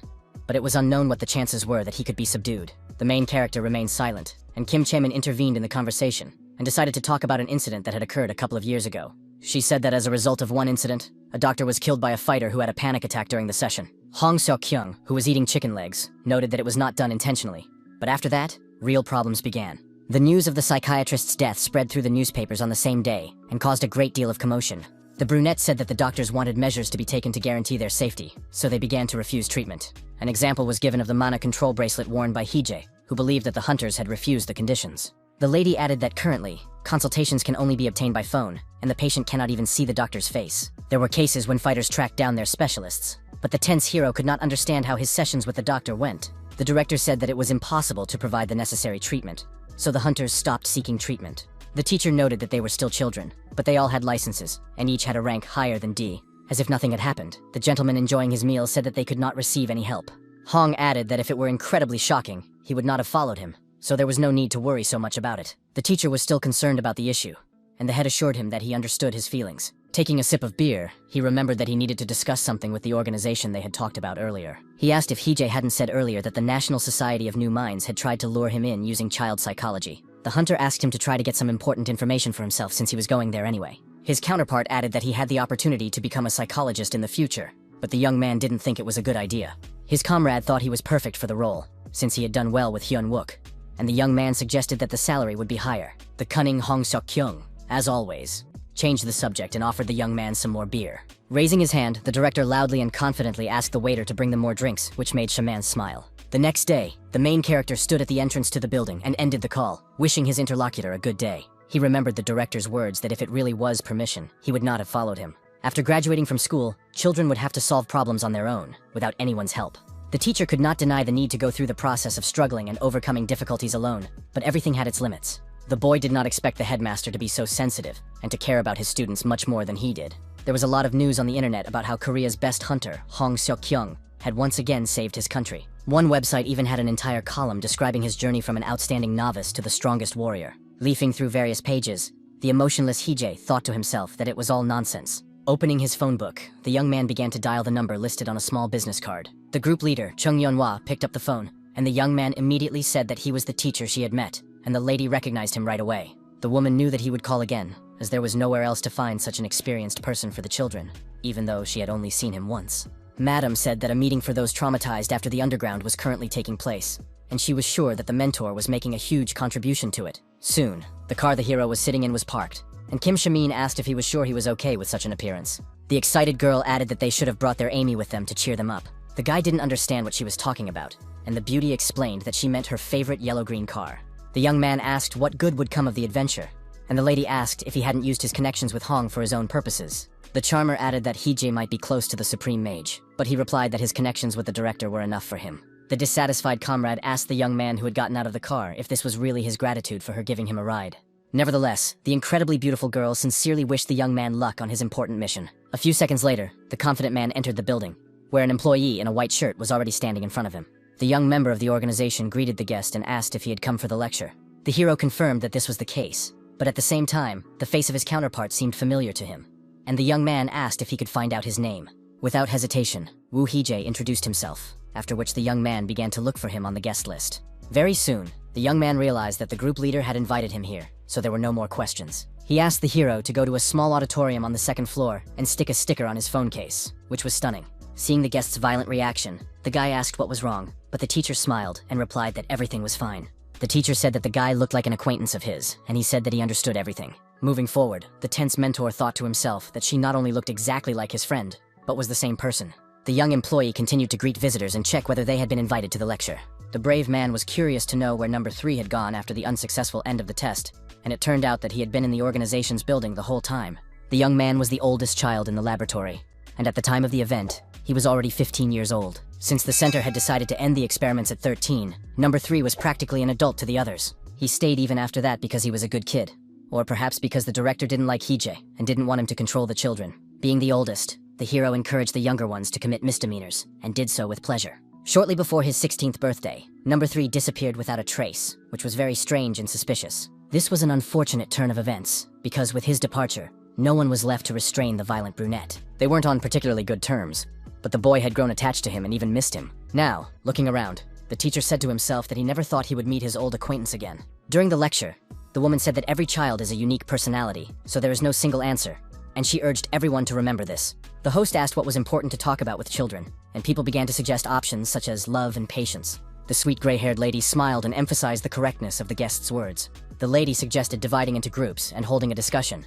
But it was unknown what the chances were that he could be subdued. The main character remained silent, and Kim Chae-min intervened in the conversation and decided to talk about an incident that had occurred a couple of years ago. She said that as a result of one incident, a doctor was killed by a fighter who had a panic attack during the session. Hong Seok-kyung, who was eating chicken legs, noted that it was not done intentionally. But after that, real problems began. The news of the psychiatrist's death spread through the newspapers on the same day and caused a great deal of commotion. The brunette said that the doctors wanted measures to be taken to guarantee their safety, so they began to refuse treatment. An example was given of the mana control bracelet worn by Hee-jae, who believed that the hunters had refused the conditions. The lady added that currently, consultations can only be obtained by phone, and the patient cannot even see the doctor's face. There were cases when fighters tracked down their specialists, but the tense hero could not understand how his sessions with the doctor went. The director said that it was impossible to provide the necessary treatment, so the hunters stopped seeking treatment. The teacher noted that they were still children, but they all had licenses, and each had a rank higher than D. As if nothing had happened, the gentleman enjoying his meal said that they could not receive any help. Hong added that if it were incredibly shocking, he would not have followed him, so there was no need to worry so much about it. The teacher was still concerned about the issue, and the head assured him that he understood his feelings. Taking a sip of beer, he remembered that he needed to discuss something with the organization they had talked about earlier. He asked if Hee-jae hadn't said earlier that the National Society of New Minds had tried to lure him in using child psychology. The hunter asked him to try to get some important information for himself since he was going there anyway. His counterpart added that he had the opportunity to become a psychologist in the future, but the young man didn't think it was a good idea. His comrade thought he was perfect for the role, since he had done well with Hyun-wook, and the young man suggested that the salary would be higher. The cunning Hong Seok-kyung, as always, changed the subject and offered the young man some more beer. Raising his hand, the director loudly and confidently asked the waiter to bring them more drinks, which made Shaman smile. The next day, the main character stood at the entrance to the building and ended the call, wishing his interlocutor a good day. He remembered the director's words that if it really was permission, he would not have followed him. After graduating from school, children would have to solve problems on their own, without anyone's help. The teacher could not deny the need to go through the process of struggling and overcoming difficulties alone, but everything had its limits. The boy did not expect the headmaster to be so sensitive and to care about his students much more than he did. There was a lot of news on the internet about how Korea's best hunter, Hong Seok-kyung, had once again saved his country. One website even had an entire column describing his journey from an outstanding novice to the strongest warrior. Leafing through various pages, the emotionless Hee-jae thought to himself that it was all nonsense. Opening his phone book, the young man began to dial the number listed on a small business card. The group leader, Chung Yeon-hwa, picked up the phone, and the young man immediately said that he was the teacher she had met, and the lady recognized him right away. The woman knew that he would call again, as there was nowhere else to find such an experienced person for the children, even though she had only seen him once. Madam said that a meeting for those traumatized after the underground was currently taking place, and she was sure that the mentor was making a huge contribution to it. Soon, the car the hero was sitting in was parked, and Kim Shamin asked if he was sure he was okay with such an appearance. The excited girl added that they should have brought their Amy with them to cheer them up. The guy didn't understand what she was talking about, and the beauty explained that she meant her favorite yellow-green car. The young man asked what good would come of the adventure, and the lady asked if he hadn't used his connections with Hong for his own purposes. The charmer added that Hee-jae might be close to the Supreme Mage, but he replied that his connections with the director were enough for him. The dissatisfied comrade asked the young man who had gotten out of the car if this was really his gratitude for her giving him a ride. Nevertheless, the incredibly beautiful girl sincerely wished the young man luck on his important mission. A few seconds later, the confident man entered the building, where an employee in a white shirt was already standing in front of him. The young member of the organization greeted the guest and asked if he had come for the lecture. The hero confirmed that this was the case, but at the same time, the face of his counterpart seemed familiar to him, and the young man asked if he could find out his name. Without hesitation, Woo Hee-jae introduced himself, after which the young man began to look for him on the guest list. Very soon, the young man realized that the group leader had invited him here, so there were no more questions. He asked the hero to go to a small auditorium on the second floor and stick a sticker on his phone case, which was stunning. Seeing the guest's violent reaction, the guy asked what was wrong, but the teacher smiled and replied that everything was fine. The teacher said that the guy looked like an acquaintance of his, and he said that he understood everything. Moving forward, the tense mentor thought to himself that she not only looked exactly like his friend, but was the same person. The young employee continued to greet visitors and check whether they had been invited to the lecture. The brave man was curious to know where number 3 had gone after the unsuccessful end of the test, and it turned out that he had been in the organization's building the whole time. The young man was the oldest child in the laboratory, and at the time of the event, he was already 15 years old. Since the center had decided to end the experiments at 13, number 3 was practically an adult to the others. He stayed even after that because he was a good kid. Or perhaps because the director didn't like Hije and didn't want him to control the children. Being the oldest, the hero encouraged the younger ones to commit misdemeanors, and did so with pleasure. Shortly before his 16th birthday, number 3 disappeared without a trace, which was very strange and suspicious. This was an unfortunate turn of events, because with his departure, no one was left to restrain the violent brunette. They weren't on particularly good terms, but the boy had grown attached to him and even missed him. Now, looking around, the teacher said to himself that he never thought he would meet his old acquaintance again. During the lecture, the woman said that every child is a unique personality, so there is no single answer, and she urged everyone to remember this. The host asked what was important to talk about with children, and people began to suggest options such as love and patience. The sweet gray-haired lady smiled and emphasized the correctness of the guest's words. The lady suggested dividing into groups and holding a discussion.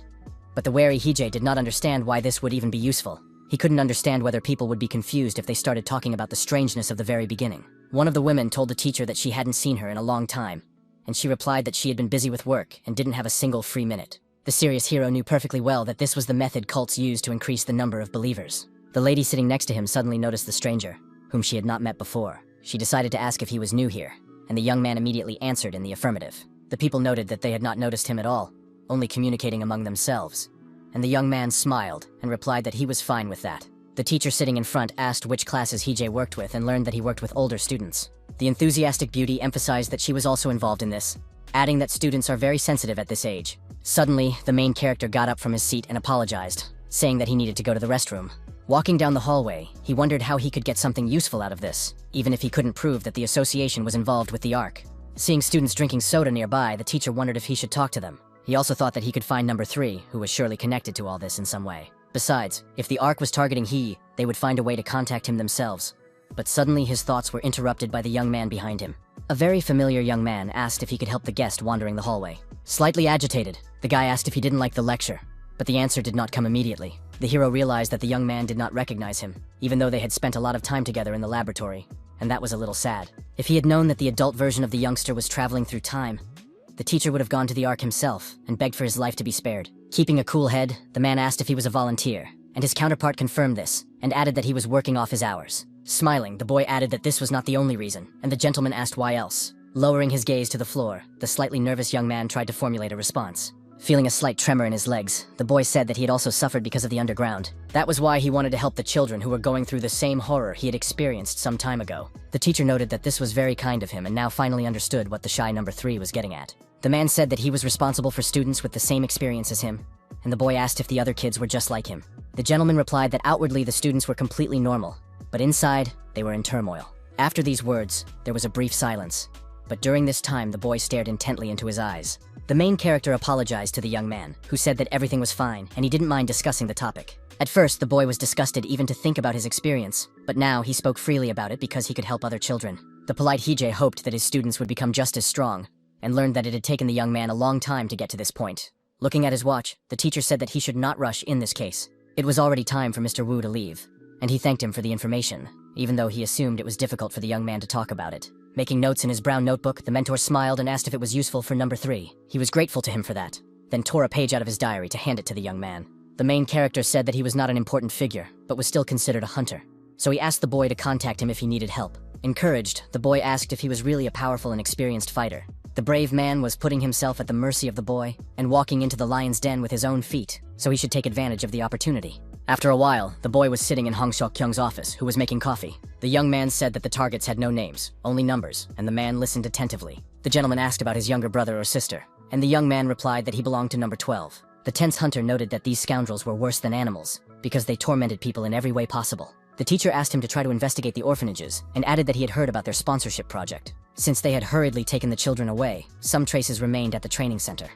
But the wary Hije did not understand why this would even be useful. He couldn't understand whether people would be confused if they started talking about the strangeness of the very beginning. One of the women told the teacher that she hadn't seen her in a long time, and she replied that she had been busy with work and didn't have a single free minute. The serious hero knew perfectly well that this was the method cults use to increase the number of believers. The lady sitting next to him suddenly noticed the stranger, whom she had not met before. She decided to ask if he was new here, and the young man immediately answered in the affirmative. The people noted that they had not noticed him at all, only communicating among themselves. And the young man smiled and replied that he was fine with that. The teacher sitting in front asked which classes Hije worked with and learned that he worked with older students. The enthusiastic beauty emphasized that she was also involved in this, adding that students are very sensitive at this age. Suddenly, the main character got up from his seat and apologized, saying that he needed to go to the restroom. Walking down the hallway, he wondered how he could get something useful out of this, even if he couldn't prove that the association was involved with the ARC. Seeing students drinking soda nearby, the teacher wondered if he should talk to them. He also thought that he could find number 3, who was surely connected to all this in some way. Besides, if the ARC was targeting they would find a way to contact him themselves. But suddenly his thoughts were interrupted by the young man behind him. A very familiar young man asked if he could help the guest wandering the hallway. Slightly agitated, the guy asked if he didn't like the lecture, but the answer did not come immediately. The hero realized that the young man did not recognize him, even though they had spent a lot of time together in the laboratory, and that was a little sad. If he had known that the adult version of the youngster was traveling through time, the teacher would have gone to the ARC himself and begged for his life to be spared. Keeping a cool head, the man asked if he was a volunteer, and his counterpart confirmed this, and added that he was working off his hours. Smiling, the boy added that this was not the only reason, and the gentleman asked why else. Lowering his gaze to the floor, the slightly nervous young man tried to formulate a response. Feeling a slight tremor in his legs, the boy said that he had also suffered because of the underground. That was why he wanted to help the children who were going through the same horror he had experienced some time ago. The teacher noted that this was very kind of him and now finally understood what the shy number 3 was getting at. The man said that he was responsible for students with the same experience as him, and the boy asked if the other kids were just like him. The gentleman replied that outwardly the students were completely normal, but inside, they were in turmoil. After these words, there was a brief silence, but during this time the boy stared intently into his eyes. The main character apologized to the young man, who said that everything was fine and he didn't mind discussing the topic. At first, the boy was disgusted even to think about his experience, but now he spoke freely about it because he could help other children. The polite Hije hoped that his students would become just as strong, and learned that it had taken the young man a long time to get to this point. Looking at his watch, the teacher said that he should not rush in this case. It was already time for Mr. Wu to leave, and he thanked him for the information, even though he assumed it was difficult for the young man to talk about it. Making notes in his brown notebook, the mentor smiled and asked if it was useful for number 3. He was grateful to him for that, then tore a page out of his diary to hand it to the young man. The main character said that he was not an important figure, but was still considered a hunter. So he asked the boy to contact him if he needed help. Encouraged, the boy asked if he was really a powerful and experienced fighter. The brave man was putting himself at the mercy of the boy and walking into the lion's den with his own feet, so he should take advantage of the opportunity. After a while, the boy was sitting in Hong Seok-kyung's office, who was making coffee. The young man said that the targets had no names, only numbers, and the man listened attentively. The gentleman asked about his younger brother or sister, and the young man replied that he belonged to number 12. The tense hunter noted that these scoundrels were worse than animals, because they tormented people in every way possible. The teacher asked him to try to investigate the orphanages, and added that he had heard about their sponsorship project. Since they had hurriedly taken the children away, some traces remained at the training center.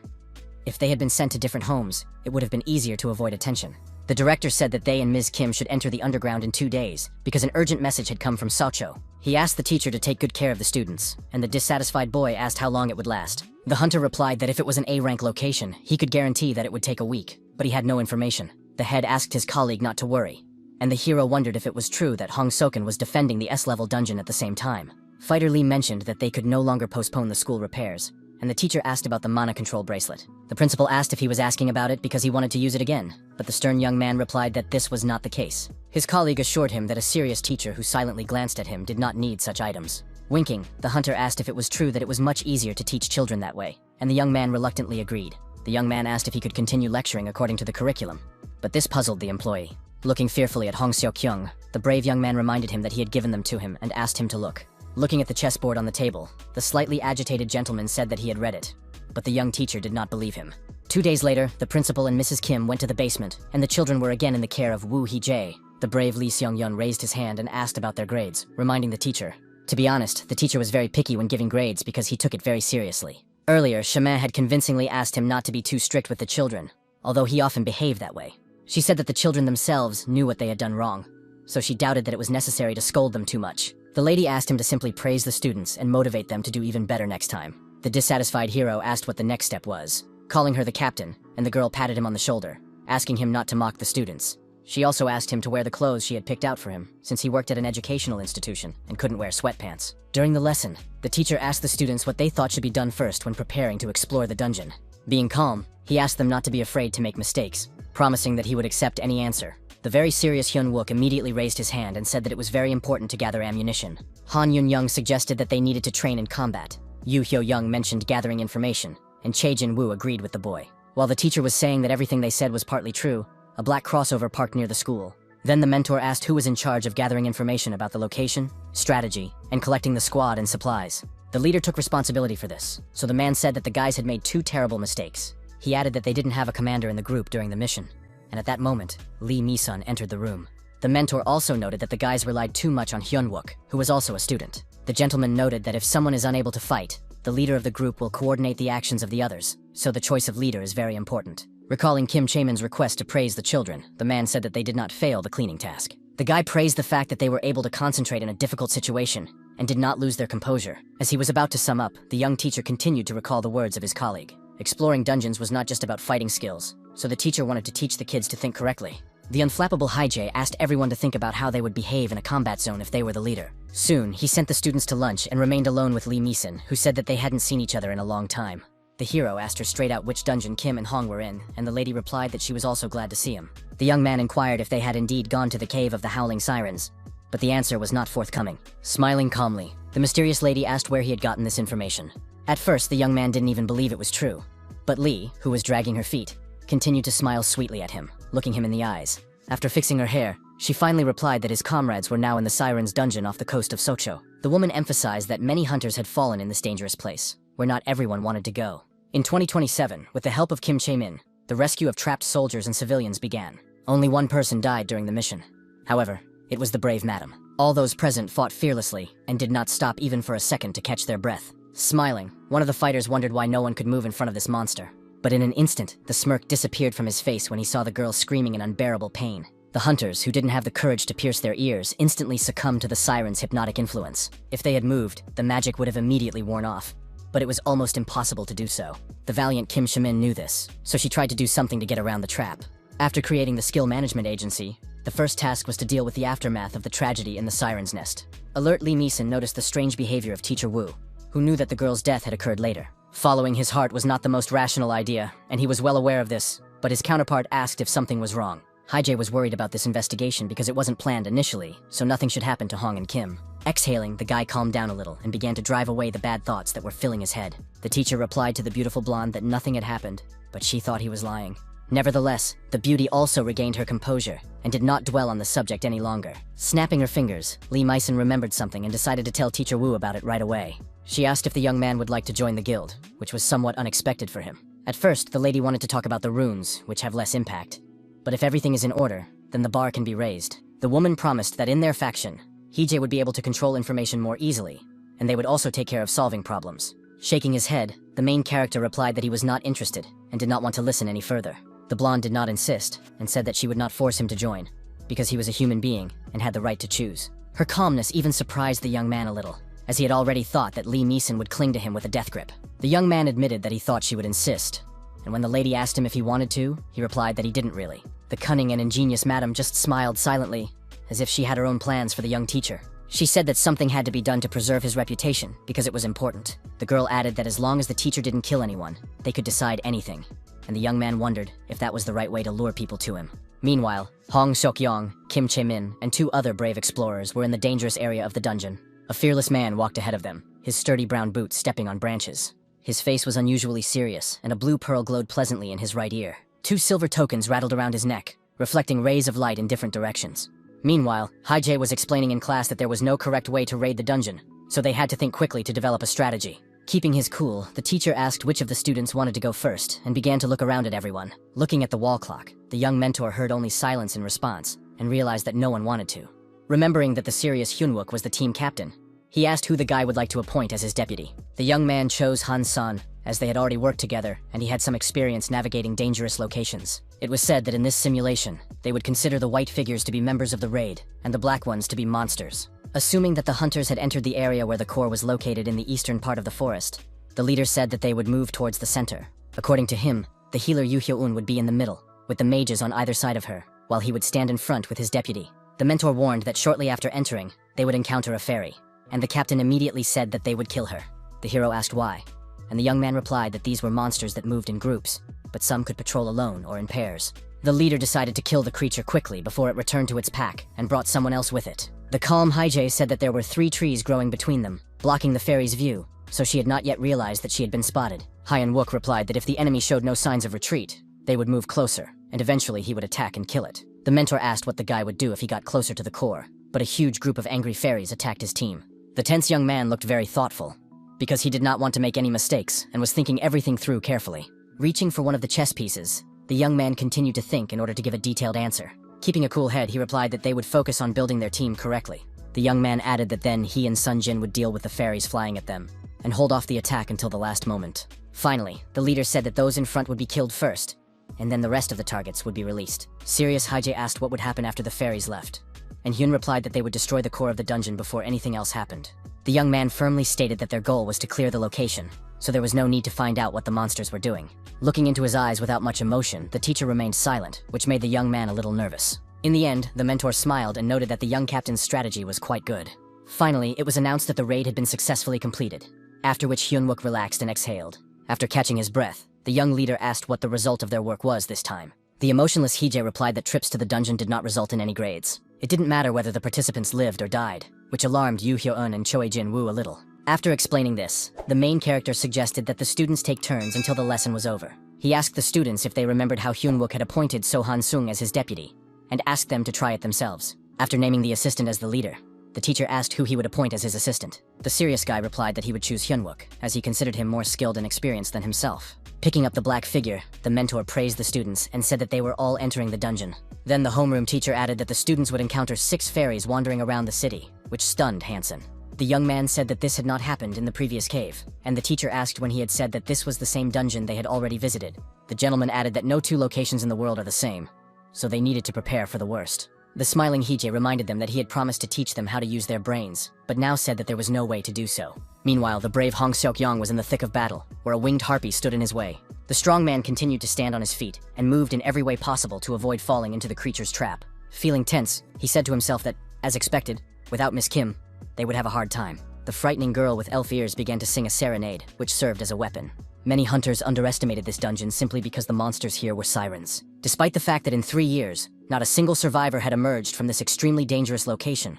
If they had been sent to different homes, it would have been easier to avoid attention. The director said that they and Ms. Kim should enter the underground in 2 days, because an urgent message had come from Saocho. He asked the teacher to take good care of the students, and the dissatisfied boy asked how long it would last. The hunter replied that if it was an A-rank location, he could guarantee that it would take a week, but he had no information. The head asked his colleague not to worry, and the hero wondered if it was true that Hong Soken was defending the S-level dungeon at the same time. Fighter Lee mentioned that they could no longer postpone the school repairs, and the teacher asked about the mana control bracelet. The principal asked if he was asking about it because he wanted to use it again, but the stern young man replied that this was not the case. His colleague assured him that a serious teacher who silently glanced at him did not need such items. Winking, the hunter asked if it was true that it was much easier to teach children that way, and the young man reluctantly agreed. The young man asked if he could continue lecturing according to the curriculum, but this puzzled the employee. Looking fearfully at Hong Seok-kyung, the brave young man reminded him that he had given them to him and asked him to look. Looking at the chessboard on the table, the slightly agitated gentleman said that he had read it, but the young teacher did not believe him. 2 days later, the principal and Mrs. Kim went to the basement, and the children were again in the care of Woo Hee-jae. The brave Lee Seong-yun raised his hand and asked about their grades, reminding the teacher. To be honest, the teacher was very picky when giving grades because he took it very seriously. Earlier, Chemin had convincingly asked him not to be too strict with the children, although he often behaved that way. She said that the children themselves knew what they had done wrong, so she doubted that it was necessary to scold them too much. The lady asked him to simply praise the students and motivate them to do even better next time. The dissatisfied hero asked what the next step was, calling her the captain, and the girl patted him on the shoulder, asking him not to mock the students. She also asked him to wear the clothes she had picked out for him, since he worked at an educational institution and couldn't wear sweatpants. During the lesson, the teacher asked the students what they thought should be done first when preparing to explore the dungeon. Being calm, he asked them not to be afraid to make mistakes, promising that he would accept any answer. The very serious Hyun Wook immediately raised his hand and said that it was very important to gather ammunition. Han Yun Young suggested that they needed to train in combat. Yu Hyo Young mentioned gathering information, and Chae Jin Woo agreed with the boy. While the teacher was saying that everything they said was partly true, a black crossover parked near the school. Then the mentor asked who was in charge of gathering information about the location, strategy, and collecting the squad and supplies. The leader took responsibility for this, so the man said that the guys had made 2 terrible mistakes. He added that they didn't have a commander in the group during the mission, and at that moment, Lee Mi-sun entered the room. The mentor also noted that the guys relied too much on Hyun Wook, who was also a student. The gentleman noted that if someone is unable to fight, the leader of the group will coordinate the actions of the others, so the choice of leader is very important. Recalling Kim Chae-min's request to praise the children, the man said that they did not fail the cleaning task. The guy praised the fact that they were able to concentrate in a difficult situation and did not lose their composure. As he was about to sum up, the young teacher continued to recall the words of his colleague. Exploring dungeons was not just about fighting skills, so the teacher wanted to teach the kids to think correctly. The unflappable Hae-jae asked everyone to think about how they would behave in a combat zone if they were the leader. Soon, he sent the students to lunch and remained alone with Lee Mi-sun, who said that they hadn't seen each other in a long time. The hero asked her straight out which dungeon Kim and Hong were in, and the lady replied that she was also glad to see him. The young man inquired if they had indeed gone to the cave of the Howling Sirens, but the answer was not forthcoming. Smiling calmly, the mysterious lady asked where he had gotten this information. At first, the young man didn't even believe it was true, but Lee, who was dragging her feet, continued to smile sweetly at him, looking him in the eyes. After fixing her hair, she finally replied that his comrades were now in the Sirens dungeon off the coast of Sokcho. The woman emphasized that many hunters had fallen in this dangerous place, where not everyone wanted to go. In 2027, with the help of Kim Chae-min, the rescue of trapped soldiers and civilians began. Only one person died during the mission. However, it was the brave madam. All those present fought fearlessly and did not stop even for a second to catch their breath. Smiling, one of the fighters wondered why no one could move in front of this monster. But in an instant, the smirk disappeared from his face when he saw the girl screaming in unbearable pain. The hunters, who didn't have the courage to pierce their ears, instantly succumbed to the siren's hypnotic influence. If they had moved, the magic would have immediately worn off, but it was almost impossible to do so. The valiant Kim Chae-min knew this, so she tried to do something to get around the trap. After creating the skill management agency, the first task was to deal with the aftermath of the tragedy in the siren's nest. Alert Lee Mi-sun noticed the strange behavior of Teacher Woo, who knew that the girl's death had occurred later. Following his heart was not the most rational idea, and he was well aware of this, but his counterpart asked if something was wrong. Hae-jae was worried about this investigation because it wasn't planned initially, so nothing should happen to Hong and Kim. Exhaling, the guy calmed down a little and began to drive away the bad thoughts that were filling his head. The teacher replied to the beautiful blonde that nothing had happened, but she thought he was lying. Nevertheless, the beauty also regained her composure and did not dwell on the subject any longer. Snapping her fingers, Lee Mi-sun remembered something and decided to tell Teacher Woo about it right away. She asked if the young man would like to join the guild, which was somewhat unexpected for him. At first, the lady wanted to talk about the runes, which have less impact. But if everything is in order, then the bar can be raised. The woman promised that in their faction, Hae-jae would be able to control information more easily, and they would also take care of solving problems. Shaking his head, the main character replied that he was not interested and did not want to listen any further. The blonde did not insist and said that she would not force him to join, because he was a human being and had the right to choose. Her calmness even surprised the young man a little, as he had already thought that Lee Mi-sun would cling to him with a death grip. The young man admitted that he thought she would insist, and when the lady asked him if he wanted to, he replied that he didn't really. The cunning and ingenious madam just smiled silently, as if she had her own plans for the young teacher. She said that something had to be done to preserve his reputation, because it was important. The girl added that as long as the teacher didn't kill anyone, they could decide anything, and the young man wondered if that was the right way to lure people to him. Meanwhile, Hong Seok-yong, Kim Chae-min, and 2 other brave explorers were in the dangerous area of the dungeon. A fearless man walked ahead of them, his sturdy brown boots stepping on branches. His face was unusually serious, and a blue pearl glowed pleasantly in his right ear. 2 silver tokens rattled around his neck, reflecting rays of light in different directions. Meanwhile, Haijie was explaining in class that there was no correct way to raid the dungeon, so they had to think quickly to develop a strategy. Keeping his cool, the teacher asked which of the students wanted to go first and began to look around at everyone. Looking at the wall clock, the young mentor heard only silence in response and realized that no one wanted to. Remembering that the serious Hyunwook was the team captain, he asked who the guy would like to appoint as his deputy. The young man chose Han-san, as they had already worked together and he had some experience navigating dangerous locations. It was said that in this simulation, they would consider the white figures to be members of the raid and the black ones to be monsters. Assuming that the hunters had entered the area where the core was located in the eastern part of the forest, the leader said that they would move towards the center. According to him, the healer Yoo Hyo-un would be in the middle, with the mages on either side of her, while he would stand in front with his deputy. The mentor warned that shortly after entering, they would encounter a fairy, and the captain immediately said that they would kill her. The hero asked why, and the young man replied that these were monsters that moved in groups, but some could patrol alone or in pairs. The leader decided to kill the creature quickly before it returned to its pack and brought someone else with it. The calm Haijie said that there were 3 trees growing between them, blocking the fairy's view, so she had not yet realized that she had been spotted. Hyun-wook replied that if the enemy showed no signs of retreat, they would move closer, and eventually he would attack and kill it. The mentor asked what the guy would do if he got closer to the core, but a huge group of angry fairies attacked his team. The tense young man looked very thoughtful, because he did not want to make any mistakes and was thinking everything through carefully. Reaching for one of the chess pieces, the young man continued to think in order to give a detailed answer. Keeping a cool head, he replied that they would focus on building their team correctly. The young man added that then he and Sun Jin would deal with the fairies flying at them, and hold off the attack until the last moment. Finally, the leader said that those in front would be killed first, and then the rest of the targets would be released. Serious Haijie asked what would happen after the fairies left, and Hyun replied that they would destroy the core of the dungeon before anything else happened. The young man firmly stated that their goal was to clear the location, so there was no need to find out what the monsters were doing. Looking into his eyes without much emotion, the teacher remained silent, which made the young man a little nervous. In the end, the mentor smiled and noted that the young captain's strategy was quite good. Finally, it was announced that the raid had been successfully completed, after which Hyun-wook relaxed and exhaled. After catching his breath, the young leader asked what the result of their work was this time. The emotionless Haijie replied that trips to the dungeon did not result in any grades. It didn't matter whether the participants lived or died, which alarmed Yoo Hyo-un and Choi Jin-woo a little. After explaining this, the main character suggested that the students take turns until the lesson was over. He asked the students if they remembered how Hyun-wook had appointed So Han-sung as his deputy, and asked them to try it themselves. After naming the assistant as the leader, the teacher asked who he would appoint as his assistant. The serious guy replied that he would choose Hyun-wook, as he considered him more skilled and experienced than himself. Picking up the black figure, the mentor praised the students and said that they were all entering the dungeon. Then the homeroom teacher added that the students would encounter 6 fairies wandering around the city, which stunned Hansen. The young man said that this had not happened in the previous cave, and the teacher asked when he had said that this was the same dungeon they had already visited. The gentleman added that no 2 locations in the world are the same, so they needed to prepare for the worst. The smiling Haijie reminded them that he had promised to teach them how to use their brains, but now said that there was no way to do so. Meanwhile, the brave Hong Seok-yong was in the thick of battle, where a winged harpy stood in his way. The strong man continued to stand on his feet, and moved in every way possible to avoid falling into the creature's trap. Feeling tense, he said to himself that, as expected, without Miss Kim, they would have a hard time. The frightening girl with elf ears began to sing a serenade, which served as a weapon. Many hunters underestimated this dungeon simply because the monsters here were sirens. Despite the fact that in 3 years, not a single survivor had emerged from this extremely dangerous location,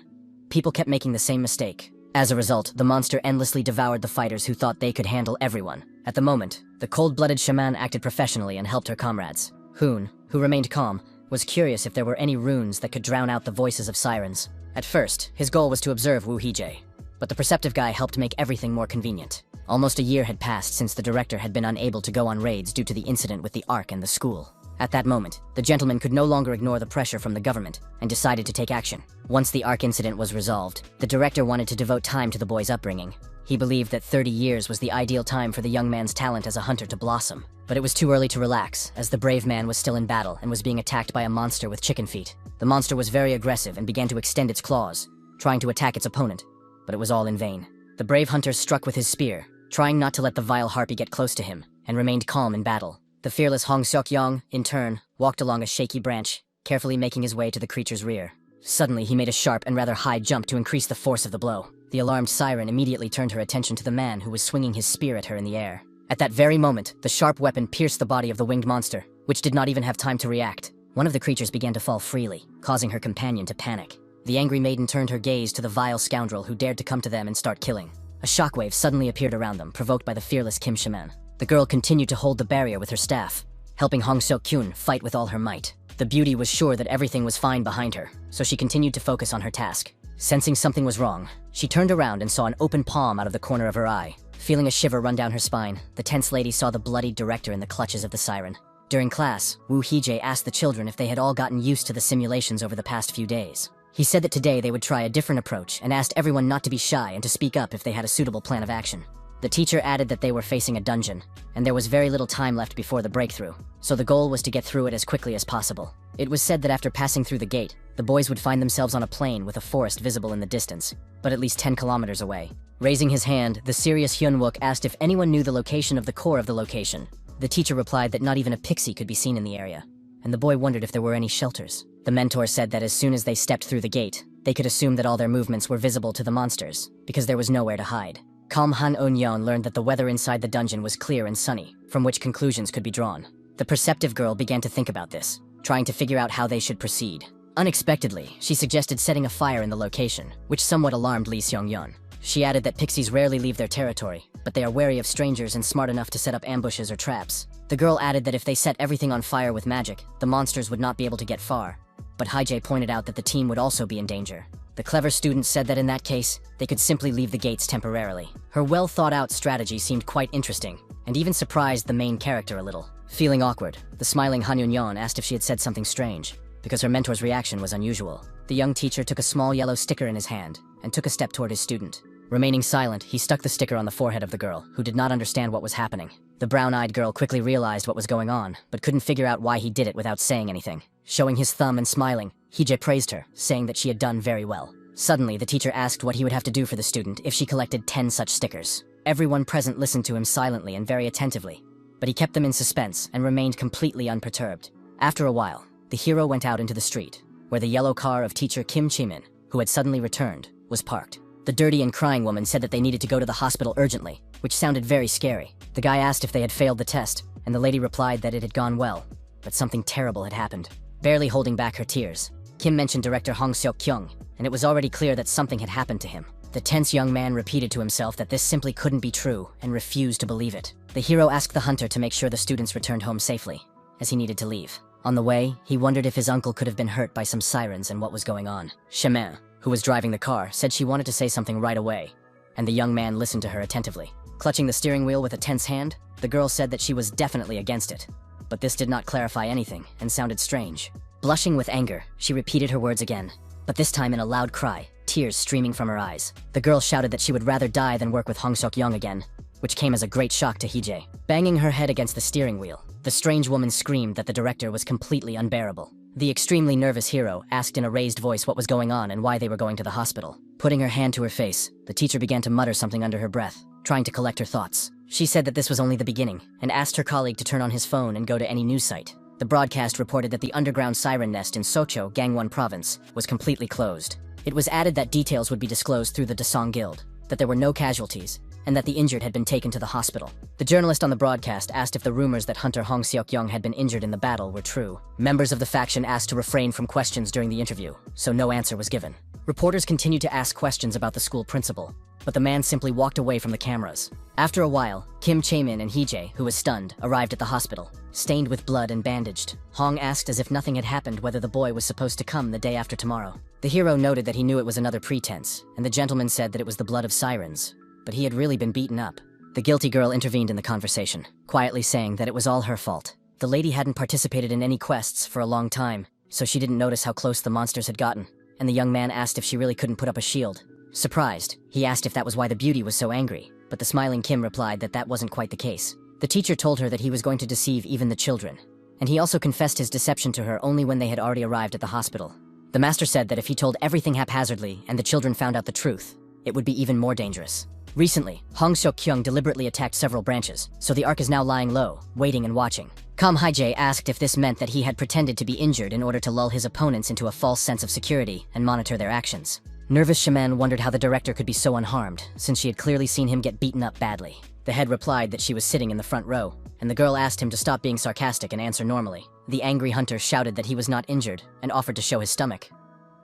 people kept making the same mistake. As a result, the monster endlessly devoured the fighters who thought they could handle everyone. At the moment, the cold-blooded shaman acted professionally and helped her comrades. Hoon, who remained calm, was curious if there were any runes that could drown out the voices of sirens. At first, his goal was to observe Woo Hee-jae, but the perceptive guy helped make everything more convenient. Almost a year had passed since the director had been unable to go on raids due to the incident with the Ark and the school. At that moment, the gentleman could no longer ignore the pressure from the government and decided to take action. Once the Ark incident was resolved, the director wanted to devote time to the boy's upbringing. He believed that 30 years was the ideal time for the young man's talent as a hunter to blossom. But it was too early to relax, as the brave man was still in battle and was being attacked by a monster with chicken feet. The monster was very aggressive and began to extend its claws, trying to attack its opponent, but it was all in vain. The brave hunter struck with his spear, trying not to let the vile harpy get close to him, and remained calm in battle. The fearless Hong Seok-yong, in turn, walked along a shaky branch, carefully making his way to the creature's rear. Suddenly, he made a sharp and rather high jump to increase the force of the blow. The alarmed siren immediately turned her attention to the man who was swinging his spear at her in the air. At that very moment, the sharp weapon pierced the body of the winged monster, which did not even have time to react. One of the creatures began to fall freely, causing her companion to panic. The angry maiden turned her gaze to the vile scoundrel who dared to come to them and start killing. A shockwave suddenly appeared around them, provoked by the fearless Kim Shaman. The girl continued to hold the barrier with her staff, helping Hong Seok-kyun fight with all her might. The beauty was sure that everything was fine behind her, so she continued to focus on her task. Sensing something was wrong, she turned around and saw an open palm out of the corner of her eye. Feeling a shiver run down her spine, the tense lady saw the bloodied director in the clutches of the siren. During class, Woo Hee-jae asked the children if they had all gotten used to the simulations over the past few days. He said that today they would try a different approach and asked everyone not to be shy and to speak up if they had a suitable plan of action. The teacher added that they were facing a dungeon, and there was very little time left before the breakthrough, so the goal was to get through it as quickly as possible. It was said that after passing through the gate, the boys would find themselves on a plain with a forest visible in the distance, but at least 10 kilometers away. Raising his hand, the serious Hyun-wook asked if anyone knew the location of the core of the location. The teacher replied that not even a pixie could be seen in the area, and the boy wondered if there were any shelters. The mentor said that as soon as they stepped through the gate, they could assume that all their movements were visible to the monsters, because there was nowhere to hide. Kam Han On-yeon learned that the weather inside the dungeon was clear and sunny, from which conclusions could be drawn. The perceptive girl began to think about this, trying to figure out how they should proceed. Unexpectedly, she suggested setting a fire in the location, which somewhat alarmed Lee Seong-yeon. She added that pixies rarely leave their territory, but they are wary of strangers and smart enough to set up ambushes or traps. The girl added that if they set everything on fire with magic, the monsters would not be able to get far. But Hee-jae pointed out that the team would also be in danger. The clever student said that in that case, they could simply leave the gates temporarily. Her well-thought-out strategy seemed quite interesting, and even surprised the main character a little. Feeling awkward, the smiling Han Yun-yeon asked if she had said something strange, because her mentor's reaction was unusual. The young teacher took a small yellow sticker in his hand, and took a step toward his student. Remaining silent, he stuck the sticker on the forehead of the girl, who did not understand what was happening. The brown-eyed girl quickly realized what was going on, but couldn't figure out why he did it without saying anything. Showing his thumb and smiling, Hee-jae praised her, saying that she had done very well. Suddenly, the teacher asked what he would have to do for the student if she collected 10 such stickers. Everyone present listened to him silently and very attentively, but he kept them in suspense and remained completely unperturbed. After a while, the hero went out into the street, where the yellow car of teacher Kim Chi-min, who had suddenly returned, was parked. The dirty and crying woman said that they needed to go to the hospital urgently, which sounded very scary. The guy asked if they had failed the test, and the lady replied that it had gone well, but something terrible had happened. Barely holding back her tears, Kim mentioned director Hong Seok-kyung, and it was already clear that something had happened to him. The tense young man repeated to himself that this simply couldn't be true, and refused to believe it. The hero asked the hunter to make sure the students returned home safely, as he needed to leave. On the way, he wondered if his uncle could have been hurt by some sirens and what was going on. Chemin, who was driving the car, said she wanted to say something right away, and the young man listened to her attentively. Clutching the steering wheel with a tense hand, the girl said that she was definitely against it, but this did not clarify anything and sounded strange. Blushing with anger, she repeated her words again, but this time in a loud cry, tears streaming from her eyes. The girl shouted that she would rather die than work with Hong Seok-young again, which came as a great shock to Hee-jae. Banging her head against the steering wheel, the strange woman screamed that the director was completely unbearable. The extremely nervous hero asked in a raised voice what was going on and why they were going to the hospital. Putting her hand to her face, the teacher began to mutter something under her breath, trying to collect her thoughts. She said that this was only the beginning, and asked her colleague to turn on his phone and go to any news site. The broadcast reported that the underground siren nest in Socho, Gangwon province, was completely closed. It was added that details would be disclosed through the Dasong Guild, that there were no casualties, and that the injured had been taken to the hospital. The journalist on the broadcast asked if the rumors that Hunter Hong Seok-young had been injured in the battle were true. Members of the faction asked to refrain from questions during the interview, so no answer was given. Reporters continued to ask questions about the school principal, but the man simply walked away from the cameras. After a while, Kim Chae-min and Hee-jae, who was stunned, arrived at the hospital, stained with blood and bandaged. Hong asked as if nothing had happened whether the boy was supposed to come the day after tomorrow. The hero noted that he knew it was another pretense, and the gentleman said that it was the blood of sirens, but he had really been beaten up. The guilty girl intervened in the conversation, quietly saying that it was all her fault. The lady hadn't participated in any quests for a long time, so she didn't notice how close the monsters had gotten, and the young man asked if she really couldn't put up a shield. Surprised, he asked if that was why the beauty was so angry, but the smiling Kim replied that that wasn't quite the case. The teacher told her that he was going to deceive even the children, and he also confessed his deception to her only when they had already arrived at the hospital. The master said that if he told everything haphazardly and the children found out the truth, it would be even more dangerous. Recently, Hong Seok-kyung deliberately attacked several branches, so the ark is now lying low, waiting and watching. Com Haijay asked if this meant that he had pretended to be injured in order to lull his opponents into a false sense of security and monitor their actions. Nervous shaman wondered how the director could be so unharmed, since she had clearly seen him get beaten up badly. The head replied that she was sitting in the front row, and the girl asked him to stop being sarcastic and answer normally. The angry hunter shouted that he was not injured and offered to show his stomach.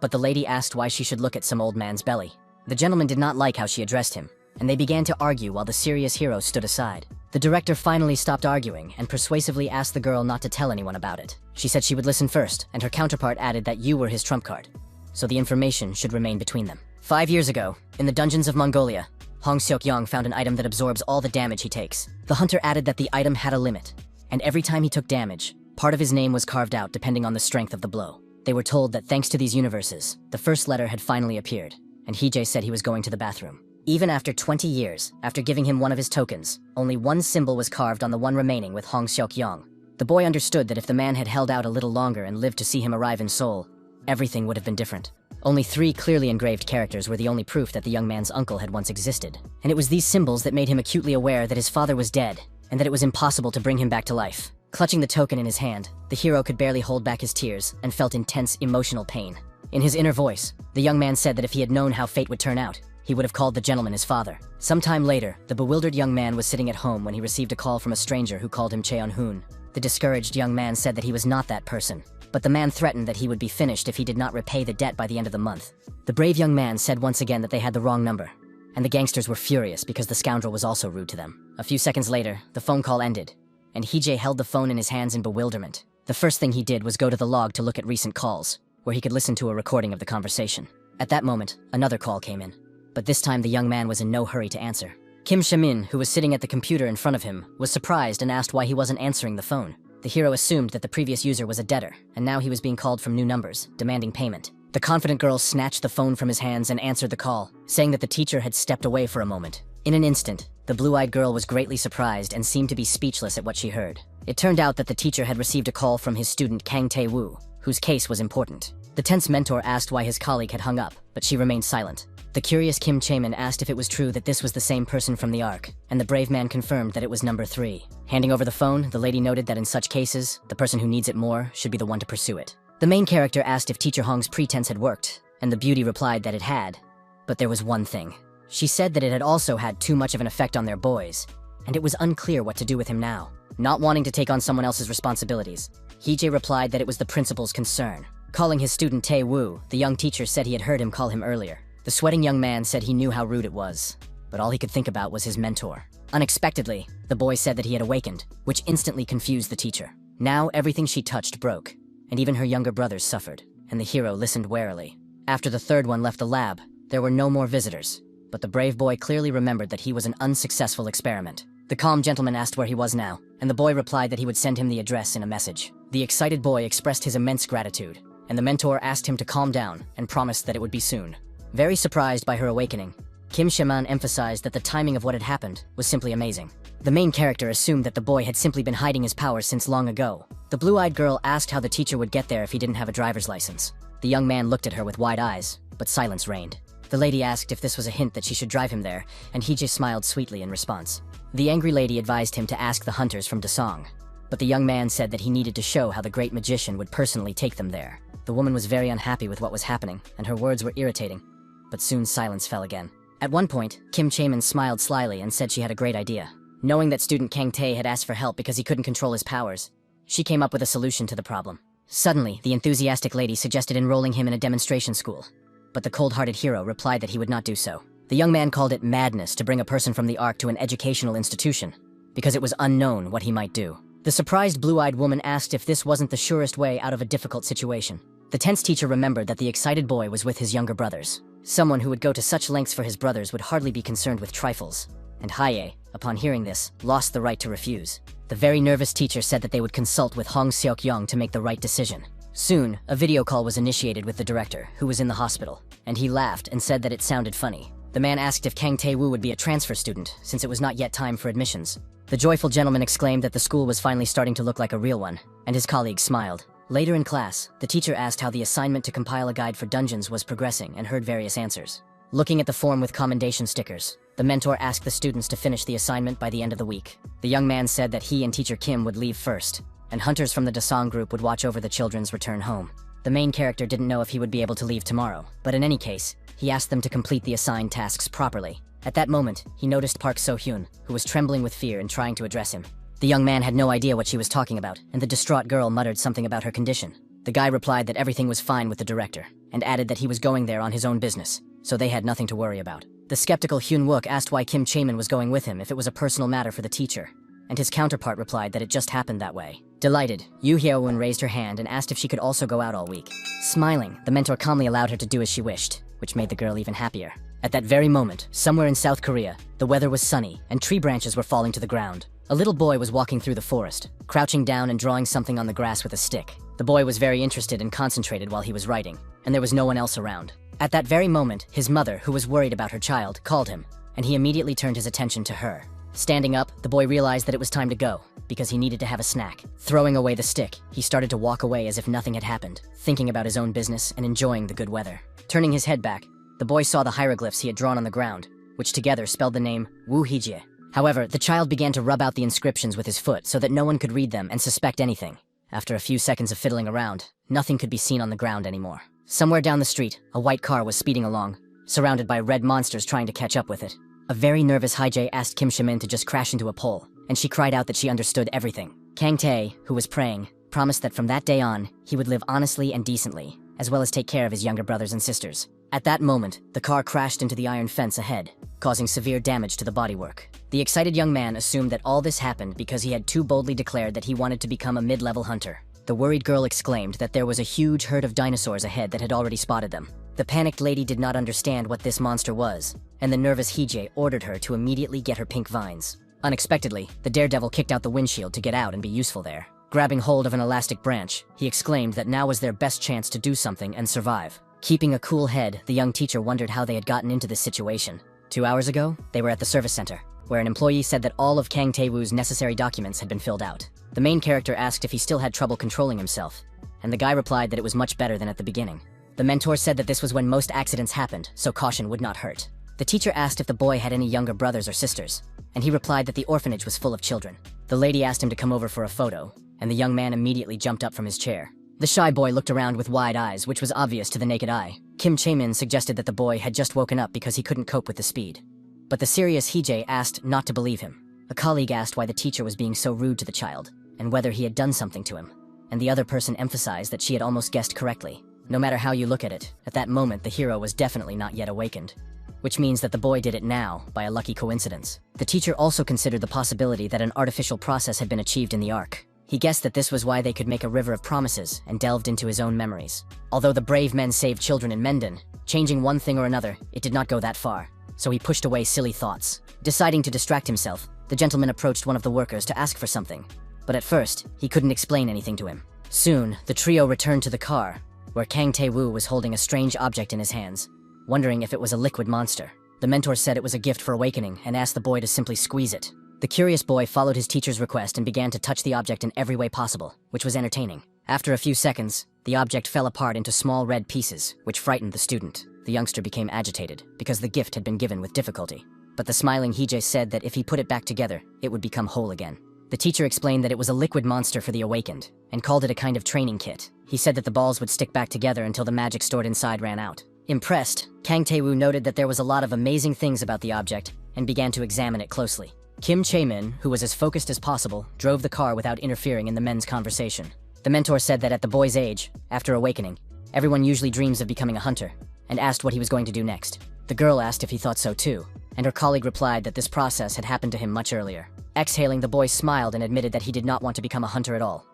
But the lady asked why she should look at some old man's belly. The gentleman did not like how she addressed him, and they began to argue while the serious hero stood aside. The director finally stopped arguing and persuasively asked the girl not to tell anyone about it. She said she would listen first, and her counterpart added that you were his trump card, so the information should remain between them. 5 years ago, in the dungeons of Mongolia, Hong Seok-yong found an item that absorbs all the damage he takes. The hunter added that the item had a limit, and every time he took damage, part of his name was carved out depending on the strength of the blow. They were told that thanks to these universes, the first letter had finally appeared, and Hijay said he was going to the bathroom. Even after 20 years, after giving him one of his tokens, only one symbol was carved on the one remaining with Hong Seok-yong. The boy understood that if the man had held out a little longer and lived to see him arrive in Seoul, everything would have been different. Only 3 clearly engraved characters were the only proof that the young man's uncle had once existed, and it was these symbols that made him acutely aware that his father was dead, and that it was impossible to bring him back to life. Clutching the token in his hand, the hero could barely hold back his tears and felt intense emotional pain. In his inner voice, the young man said that if he had known how fate would turn out, he would have called the gentleman his father. Sometime later, the bewildered young man was sitting at home when he received a call from a stranger who called him Cheon-hoon. The discouraged young man said that he was not that person, but the man threatened that he would be finished if he did not repay the debt by the end of the month. The brave young man said once again that they had the wrong number, and the gangsters were furious because the scoundrel was also rude to them. A few seconds later, the phone call ended, and Hijay held the phone in his hands in bewilderment. The first thing he did was go to the log to look at recent calls, where he could listen to a recording of the conversation. At that moment, another call came in, but this time the young man was in no hurry to answer. Kim Shamin, who was sitting at the computer in front of him, was surprised and asked why he wasn't answering the phone. The hero assumed that the previous user was a debtor, and now he was being called from new numbers, demanding payment. The confident girl snatched the phone from his hands and answered the call, saying that the teacher had stepped away for a moment. In an instant, the blue-eyed girl was greatly surprised and seemed to be speechless at what she heard. It turned out that the teacher had received a call from his student Kang Tae-woo, whose case was important. The tense mentor asked why his colleague had hung up, but she remained silent. The curious Kim Chaemin asked if it was true that this was the same person from the Ark, and the brave man confirmed that it was number 3. Handing over the phone, the lady noted that in such cases, the person who needs it more should be the one to pursue it. The main character asked if Teacher Hong's pretense had worked, and the beauty replied that it had. But there was one thing. She said that it had also had too much of an effect on their boys, and it was unclear what to do with him now. Not wanting to take on someone else's responsibilities, Hijay replied that it was the principal's concern. Calling his student Tae-woo, the young teacher said he had heard him call him earlier. The sweating young man said he knew how rude it was, but all he could think about was his mentor. Unexpectedly, the boy said that he had awakened, which instantly confused the teacher. Now everything she touched broke, and even her younger brothers suffered, and the hero listened warily. After the third one left the lab, there were no more visitors, but the brave boy clearly remembered that he was an unsuccessful experiment. The calm gentleman asked where he was now, and the boy replied that he would send him the address in a message. The excited boy expressed his immense gratitude, and the mentor asked him to calm down and promised that it would be soon. Very surprised by her awakening, Kim Shaman emphasized that the timing of what had happened was simply amazing. The main character assumed that the boy had simply been hiding his powers since long ago. The blue-eyed girl asked how the teacher would get there if he didn't have a driver's license. The young man looked at her with wide eyes, but silence reigned. The lady asked if this was a hint that she should drive him there, and he just smiled sweetly in response. The angry lady advised him to ask the hunters from Dasong, but the young man said that he needed to show how the great magician would personally take them there. The woman was very unhappy with what was happening, and her words were irritating, but soon silence fell again. At one point, Kim Chaemin smiled slyly and said she had a great idea. Knowing that student Kang Tae had asked for help because he couldn't control his powers, she came up with a solution to the problem. Suddenly, the enthusiastic lady suggested enrolling him in a demonstration school, but the cold-hearted hero replied that he would not do so. The young man called it madness to bring a person from the Ark to an educational institution, because it was unknown what he might do. The surprised blue-eyed woman asked if this wasn't the surest way out of a difficult situation. The tense teacher remembered that the excited boy was with his younger brothers. Someone who would go to such lengths for his brothers would hardly be concerned with trifles. And Haye, upon hearing this, lost the right to refuse. The very nervous teacher said that they would consult with Hong Seok-yong to make the right decision. Soon, a video call was initiated with the director, who was in the hospital, and he laughed and said that it sounded funny. The man asked if Kang Tae-woo would be a transfer student, since it was not yet time for admissions. The joyful gentleman exclaimed that the school was finally starting to look like a real one, and his colleagues smiled. Later in class, the teacher asked how the assignment to compile a guide for dungeons was progressing and heard various answers. Looking at the form with commendation stickers, the mentor asked the students to finish the assignment by the end of the week. The young man said that he and teacher Kim would leave first, and hunters from the Dasong group would watch over the children's return home. The main character didn't know if he would be able to leave tomorrow, but in any case, he asked them to complete the assigned tasks properly. At that moment, he noticed Park So-hyun, who was trembling with fear and trying to address him. The young man had no idea what she was talking about, and the distraught girl muttered something about her condition. The guy replied that everything was fine with the director, and added that he was going there on his own business, so they had nothing to worry about. The skeptical Hyun-wook asked why Kim Chae-min was going with him if it was a personal matter for the teacher, and his counterpart replied that it just happened that way. Delighted, Yoo Hyo-won raised her hand and asked if she could also go out all week. Smiling, the mentor calmly allowed her to do as she wished, which made the girl even happier. At that very moment, somewhere in South Korea, the weather was sunny and tree branches were falling to the ground. A little boy was walking through the forest, crouching down and drawing something on the grass with a stick. The boy was very interested and concentrated while he was writing, and there was no one else around. At that very moment, his mother, who was worried about her child, called him, and he immediately turned his attention to her. Standing up, the boy realized that it was time to go, because he needed to have a snack. Throwing away the stick, he started to walk away as if nothing had happened, thinking about his own business and enjoying the good weather. Turning his head back, the boy saw the hieroglyphs he had drawn on the ground, which together spelled the name Woo Hee-jie. However, the child began to rub out the inscriptions with his foot so that no one could read them and suspect anything. After a few seconds of fiddling around, nothing could be seen on the ground anymore. Somewhere down the street, a white car was speeding along, surrounded by red monsters trying to catch up with it. A very nervous Hye-jae asked Kim Chae-min to just crash into a pole, and she cried out that she understood everything. Kang Tae, who was praying, promised that from that day on, he would live honestly and decently, as well as take care of his younger brothers and sisters. At that moment, the car crashed into the iron fence ahead, causing severe damage to the bodywork. The excited young man assumed that all this happened because he had too boldly declared that he wanted to become a mid-level hunter. The worried girl exclaimed that there was a huge herd of dinosaurs ahead that had already spotted them. The panicked lady did not understand what this monster was, and the nervous Hee-jae ordered her to immediately get her pink vines. Unexpectedly, the daredevil kicked out the windshield to get out and be useful there. Grabbing hold of an elastic branch, he exclaimed that now was their best chance to do something and survive. Keeping a cool head, the young teacher wondered how they had gotten into this situation. 2 hours ago, they were at the service center, where an employee said that all of Kang Tae-woo's necessary documents had been filled out. The main character asked if he still had trouble controlling himself, and the guy replied that it was much better than at the beginning. The mentor said that this was when most accidents happened, so caution would not hurt. The teacher asked if the boy had any younger brothers or sisters, and he replied that the orphanage was full of children. The lady asked him to come over for a photo, and the young man immediately jumped up from his chair. The shy boy looked around with wide eyes, which was obvious to the naked eye. Kim Chae-min suggested that the boy had just woken up because he couldn't cope with the speed. But the serious Hee-jae asked not to believe him. A colleague asked why the teacher was being so rude to the child, and whether he had done something to him. And the other person emphasized that she had almost guessed correctly. No matter how you look at it, at that moment the hero was definitely not yet awakened. Which means that the boy did it now, by a lucky coincidence. The teacher also considered the possibility that an artificial process had been achieved in the ark. He guessed that this was why they could make a river of promises and delved into his own memories. Although the brave men saved children in Menden, changing one thing or another, it did not go that far. So he pushed away silly thoughts. Deciding to distract himself, the gentleman approached one of the workers to ask for something. But at first, he couldn't explain anything to him. Soon, the trio returned to the car, where Kang Tae-woo was holding a strange object in his hands, wondering if it was a liquid monster. The mentor said it was a gift for awakening and asked the boy to simply squeeze it. The curious boy followed his teacher's request and began to touch the object in every way possible, which was entertaining. After a few seconds, the object fell apart into small red pieces, which frightened the student. The youngster became agitated, because the gift had been given with difficulty. But the smiling Hee-jae said that if he put it back together, it would become whole again. The teacher explained that it was a liquid monster for the awakened, and called it a kind of training kit. He said that the balls would stick back together until the magic stored inside ran out. Impressed, Kang Tae-woo noted that there was a lot of amazing things about the object, and began to examine it closely. Kim Chae-min, who was as focused as possible, drove the car without interfering in the men's conversation. The mentor said that at the boy's age, after awakening, everyone usually dreams of becoming a hunter, and asked what he was going to do next. The girl asked if he thought so too, and her colleague replied that this process had happened to him much earlier. Exhaling, the boy smiled and admitted that he did not want to become a hunter at all.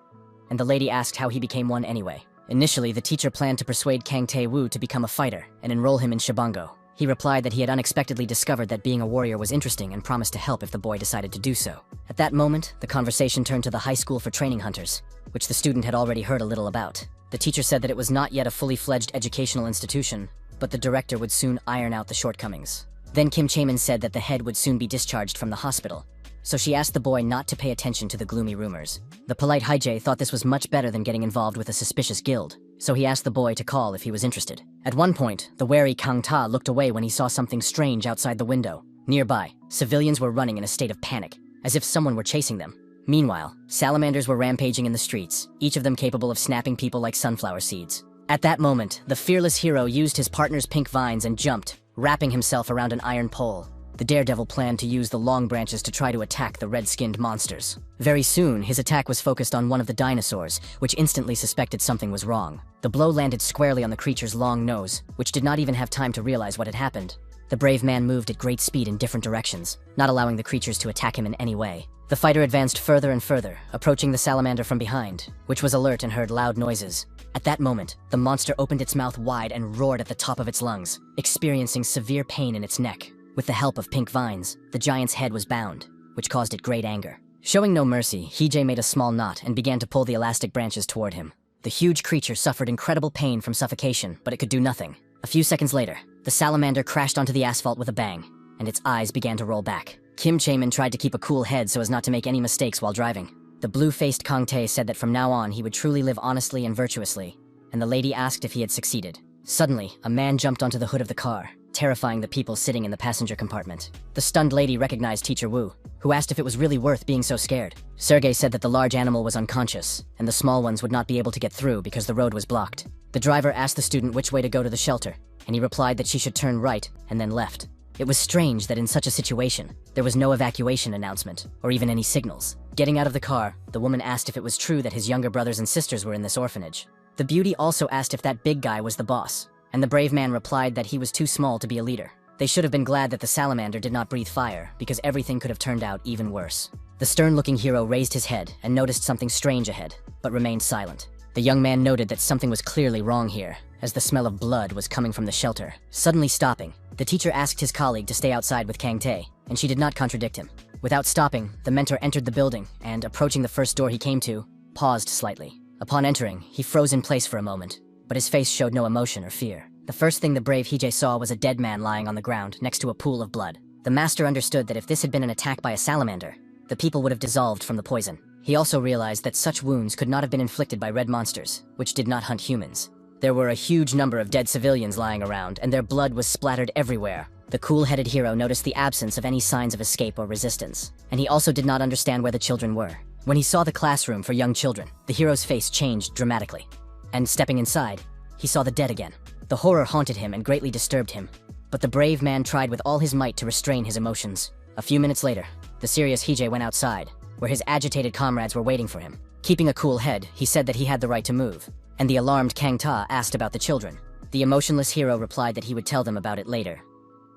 And the lady asked how he became one anyway. Initially, the teacher planned to persuade Kang Tae-woo to become a fighter and enroll him in Shibango. He replied that he had unexpectedly discovered that being a warrior was interesting and promised to help if the boy decided to do so. At that moment, the conversation turned to the high school for training hunters, which the student had already heard a little about. The teacher said that it was not yet a fully fledged educational institution, but the director would soon iron out the shortcomings. Then Kim Chae-min said that the head would soon be discharged from the hospital, so she asked the boy not to pay attention to the gloomy rumors. The polite Hye-jae thought this was much better than getting involved with a suspicious guild, so he asked the boy to call if he was interested. At one point, the wary Kang Ta looked away when he saw something strange outside the window. Nearby, civilians were running in a state of panic, as if someone were chasing them. Meanwhile, salamanders were rampaging in the streets, each of them capable of snapping people like sunflower seeds. At that moment, the fearless hero used his partner's pink vines and jumped, wrapping himself around an iron pole. The daredevil planned to use the long branches to try to attack the red-skinned monsters. Very soon, his attack was focused on one of the dinosaurs, which instantly suspected something was wrong. The blow landed squarely on the creature's long nose, which did not even have time to realize what had happened. The brave man moved at great speed in different directions, not allowing the creatures to attack him in any way. The fighter advanced further and further, approaching the salamander from behind, which was alert and heard loud noises. At that moment, the monster opened its mouth wide and roared at the top of its lungs, experiencing severe pain in its neck. With the help of pink vines, the giant's head was bound, which caused it great anger. Showing no mercy, Hije made a small knot and began to pull the elastic branches toward him. The huge creature suffered incredible pain from suffocation, but it could do nothing. A few seconds later, the salamander crashed onto the asphalt with a bang, and its eyes began to roll back. Kim Chaemin tried to keep a cool head so as not to make any mistakes while driving. The blue-faced Kang Tae said that from now on he would truly live honestly and virtuously, and the lady asked if he had succeeded. Suddenly, a man jumped onto the hood of the car, terrifying the people sitting in the passenger compartment. The stunned lady recognized Teacher Wu, who asked if it was really worth being so scared. Sergei said that the large animal was unconscious, and the small ones would not be able to get through because the road was blocked. The driver asked the student which way to go to the shelter, and he replied that she should turn right and then left. It was strange that in such a situation, there was no evacuation announcement, or even any signals. Getting out of the car, the woman asked if it was true that his younger brothers and sisters were in this orphanage. The beauty also asked if that big guy was the boss, and the brave man replied that he was too small to be a leader. They should have been glad that the salamander did not breathe fire, because everything could have turned out even worse. The stern-looking hero raised his head and noticed something strange ahead, but remained silent. The young man noted that something was clearly wrong here, as the smell of blood was coming from the shelter. Suddenly stopping, the teacher asked his colleague to stay outside with Kang Tae, and she did not contradict him. Without stopping, the mentor entered the building, and approaching the first door he came to, paused slightly. Upon entering, he froze in place for a moment, but his face showed no emotion or fear. The first thing the brave Hije saw was a dead man lying on the ground next to a pool of blood. The master understood that if this had been an attack by a salamander, the people would have dissolved from the poison. He also realized that such wounds could not have been inflicted by red monsters, which did not hunt humans. There were a huge number of dead civilians lying around, and their blood was splattered everywhere. The cool-headed hero noticed the absence of any signs of escape or resistance, and he also did not understand where the children were. When he saw the classroom for young children, the hero's face changed dramatically. And stepping inside, he saw the dead again. The horror haunted him and greatly disturbed him, but the brave man tried with all his might to restrain his emotions. A few minutes later, the serious Hije went outside, where his agitated comrades were waiting for him. Keeping a cool head, he said that he had the right to move, and the alarmed Kang Ta asked about the children. The emotionless hero replied that he would tell them about it later.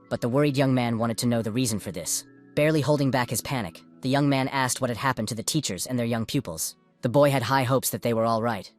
But the worried young man wanted to know the reason for this. Barely holding back his panic, the young man asked what had happened to the teachers and their young pupils. The boy had high hopes that they were all right,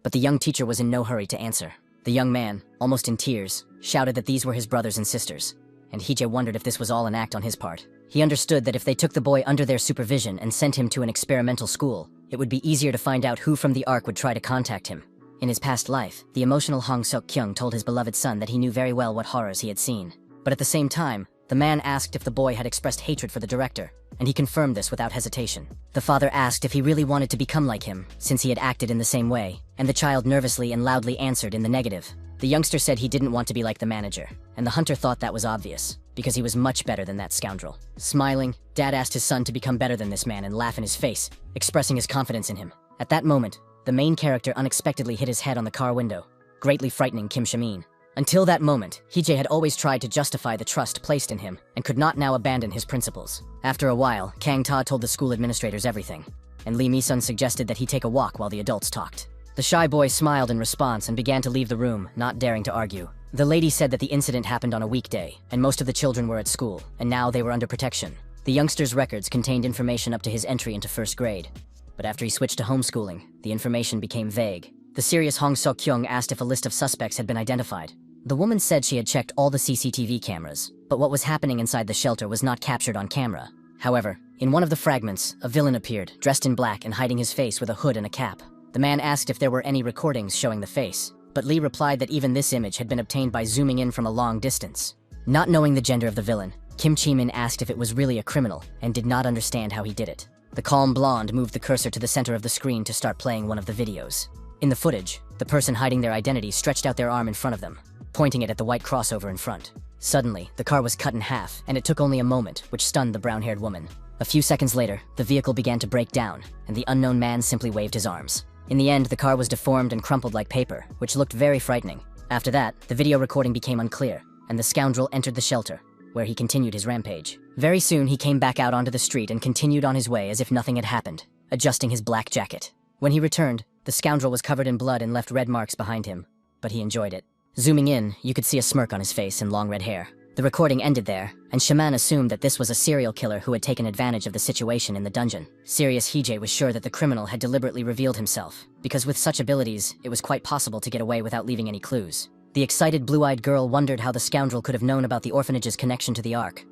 but the young teacher was in no hurry to answer. The young man, almost in tears, shouted that these were his brothers and sisters, and Hije wondered if this was all an act on his part. He understood that if they took the boy under their supervision and sent him to an experimental school, it would be easier to find out who from the Ark would try to contact him. In his past life, the emotional Hong Seok-kyung told his beloved son that he knew very well what horrors he had seen. But at the same time, the man asked if the boy had expressed hatred for the director, and he confirmed this without hesitation. The father asked if he really wanted to become like him, since he had acted in the same way, and the child nervously and loudly answered in the negative. The youngster said he didn't want to be like the manager, and the hunter thought that was obvious, because he was much better than that scoundrel. Smiling, Dad asked his son to become better than this man and laugh in his face, expressing his confidence in him. At that moment, the main character unexpectedly hit his head on the car window, greatly frightening Kim Shamin. Until that moment, Hije had always tried to justify the trust placed in him, and could not now abandon his principles. After a while, Kang Ta told the school administrators everything, and Lee Mi-sun suggested that he take a walk while the adults talked. The shy boy smiled in response and began to leave the room, not daring to argue. The lady said that the incident happened on a weekday, and most of the children were at school, and now they were under protection. The youngster's records contained information up to his entry into first grade, but after he switched to homeschooling, the information became vague. The serious Hong Seok-kyung asked if a list of suspects had been identified. The woman said she had checked all the CCTV cameras, but what was happening inside the shelter was not captured on camera. However, in one of the fragments, a villain appeared, dressed in black and hiding his face with a hood and a cap. The man asked if there were any recordings showing the face, but Lee replied that even this image had been obtained by zooming in from a long distance. Not knowing the gender of the villain, Kim Chaemin asked if it was really a criminal and did not understand how he did it. The calm blonde moved the cursor to the center of the screen to start playing one of the videos. In the footage, the person hiding their identity stretched out their arm in front of them, pointing it at the white crossover in front. Suddenly, the car was cut in half, and it took only a moment, which stunned the brown-haired woman. A few seconds later, the vehicle began to break down, and the unknown man simply waved his arms. In the end, the car was deformed and crumpled like paper, which looked very frightening. After that, the video recording became unclear, and the scoundrel entered the shelter, where he continued his rampage. Very soon, he came back out onto the street and continued on his way as if nothing had happened, adjusting his black jacket. When he returned, the scoundrel was covered in blood and left red marks behind him, but he enjoyed it. Zooming in, you could see a smirk on his face and long red hair. The recording ended there, and Shaman assumed that this was a serial killer who had taken advantage of the situation in the dungeon. Sirius Hije was sure that the criminal had deliberately revealed himself, because with such abilities, it was quite possible to get away without leaving any clues. The excited blue-eyed girl wondered how the scoundrel could have known about the orphanage's connection to the Ark.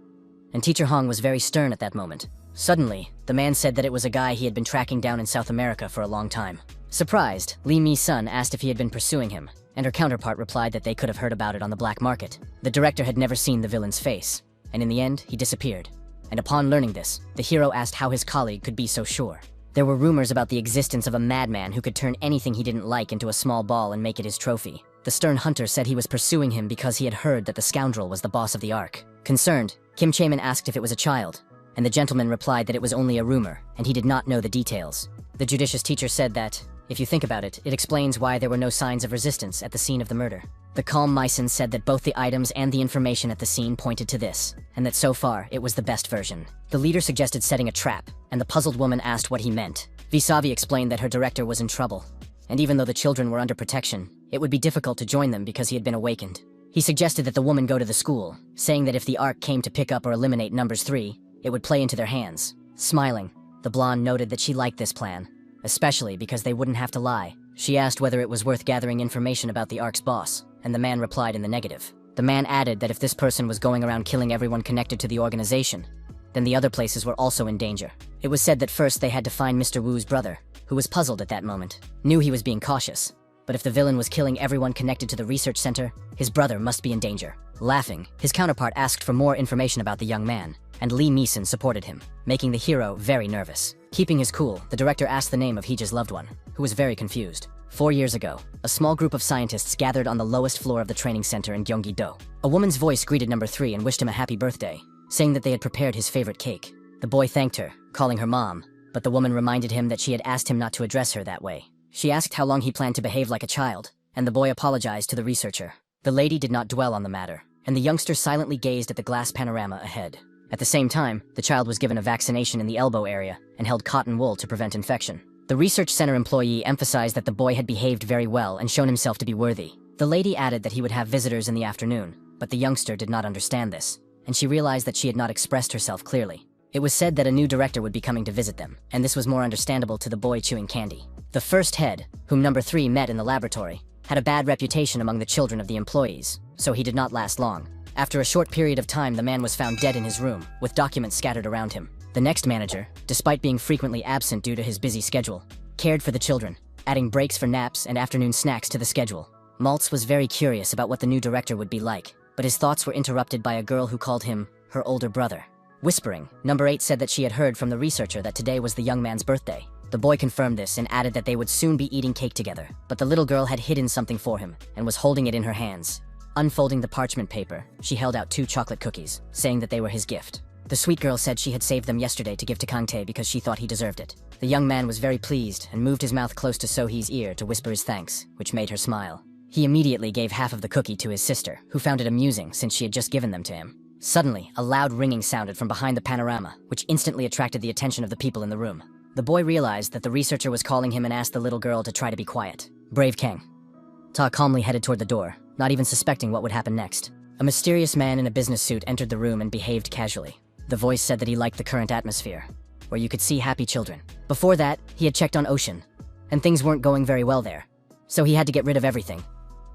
And Teacher Hong was very stern at that moment. Suddenly, the man said that it was a guy he had been tracking down in South America for a long time. Surprised, Li Mi-sun asked if he had been pursuing him, and her counterpart replied that they could have heard about it on the black market. The director had never seen the villain's face, and in the end, he disappeared. And upon learning this, the hero asked how his colleague could be so sure. There were rumors about the existence of a madman who could turn anything he didn't like into a small ball and make it his trophy. The stern hunter said he was pursuing him because he had heard that the scoundrel was the boss of the Ark. Concerned, Kim Chaemin asked if it was a child, and the gentleman replied that it was only a rumor, and he did not know the details. The judicious teacher said that, if you think about it, it explains why there were no signs of resistance at the scene of the murder. The calm Myson said that both the items and the information at the scene pointed to this, and that so far, it was the best version. The leader suggested setting a trap, and the puzzled woman asked what he meant. Visavi explained that her director was in trouble, and even though the children were under protection, it would be difficult to join them because he had been awakened. He suggested that the woman go to the school, saying that if the Ark came to pick up or eliminate numbers 3, it would play into their hands. Smiling, the blonde noted that she liked this plan, especially because they wouldn't have to lie. She asked whether it was worth gathering information about the Ark's boss, and the man replied in the negative. The man added that if this person was going around killing everyone connected to the organization, then the other places were also in danger. It was said that first they had to find Mr. Wu's brother, who was puzzled at that moment, knew he was being cautious. But if the villain was killing everyone connected to the research center, his brother must be in danger. Laughing, his counterpart asked for more information about the young man, and Li Mi-sun supported him, making the hero very nervous. Keeping his cool, the director asked the name of Hija's loved one, who was very confused. 4 years ago, a small group of scientists gathered on the lowest floor of the training center in Gyeonggi-do. A woman's voice greeted number 3 and wished him a happy birthday, saying that they had prepared his favorite cake. The boy thanked her, calling her mom, but the woman reminded him that she had asked him not to address her that way. She asked how long he planned to behave like a child, and the boy apologized to the researcher. The lady did not dwell on the matter, and the youngster silently gazed at the glass panorama ahead. At the same time, the child was given a vaccination in the elbow area and held cotton wool to prevent infection. The research center employee emphasized that the boy had behaved very well and shown himself to be worthy. The lady added that he would have visitors in the afternoon, but the youngster did not understand this, and she realized that she had not expressed herself clearly. It was said that a new director would be coming to visit them, and this was more understandable to the boy chewing candy. The first head, whom number 3 met in the laboratory, had a bad reputation among the children of the employees, so he did not last long. After a short period of time, the man was found dead in his room, with documents scattered around him. The next manager, despite being frequently absent due to his busy schedule, cared for the children, adding breaks for naps and afternoon snacks to the schedule. Maltz was very curious about what the new director would be like, but his thoughts were interrupted by a girl who called him her older brother. Whispering, number 8 said that she had heard from the researcher that today was the young man's birthday. The boy confirmed this and added that they would soon be eating cake together, but the little girl had hidden something for him and was holding it in her hands. Unfolding the parchment paper, she held out 2 chocolate cookies, saying that they were his gift. The sweet girl said she had saved them yesterday to give to Kangtae because she thought he deserved it. The young man was very pleased and moved his mouth close to Sohee's ear to whisper his thanks, which made her smile. He immediately gave half of the cookie to his sister, who found it amusing since she had just given them to him. Suddenly, a loud ringing sounded from behind the panorama, which instantly attracted the attention of the people in the room. The boy realized that the researcher was calling him and asked the little girl to try to be quiet. Brave Kang. Ta calmly headed toward the door, not even suspecting what would happen next. A mysterious man in a business suit entered the room and behaved casually. The voice said that he liked the current atmosphere, where you could see happy children. Before that, he had checked on Ocean, and things weren't going very well there, so he had to get rid of everything,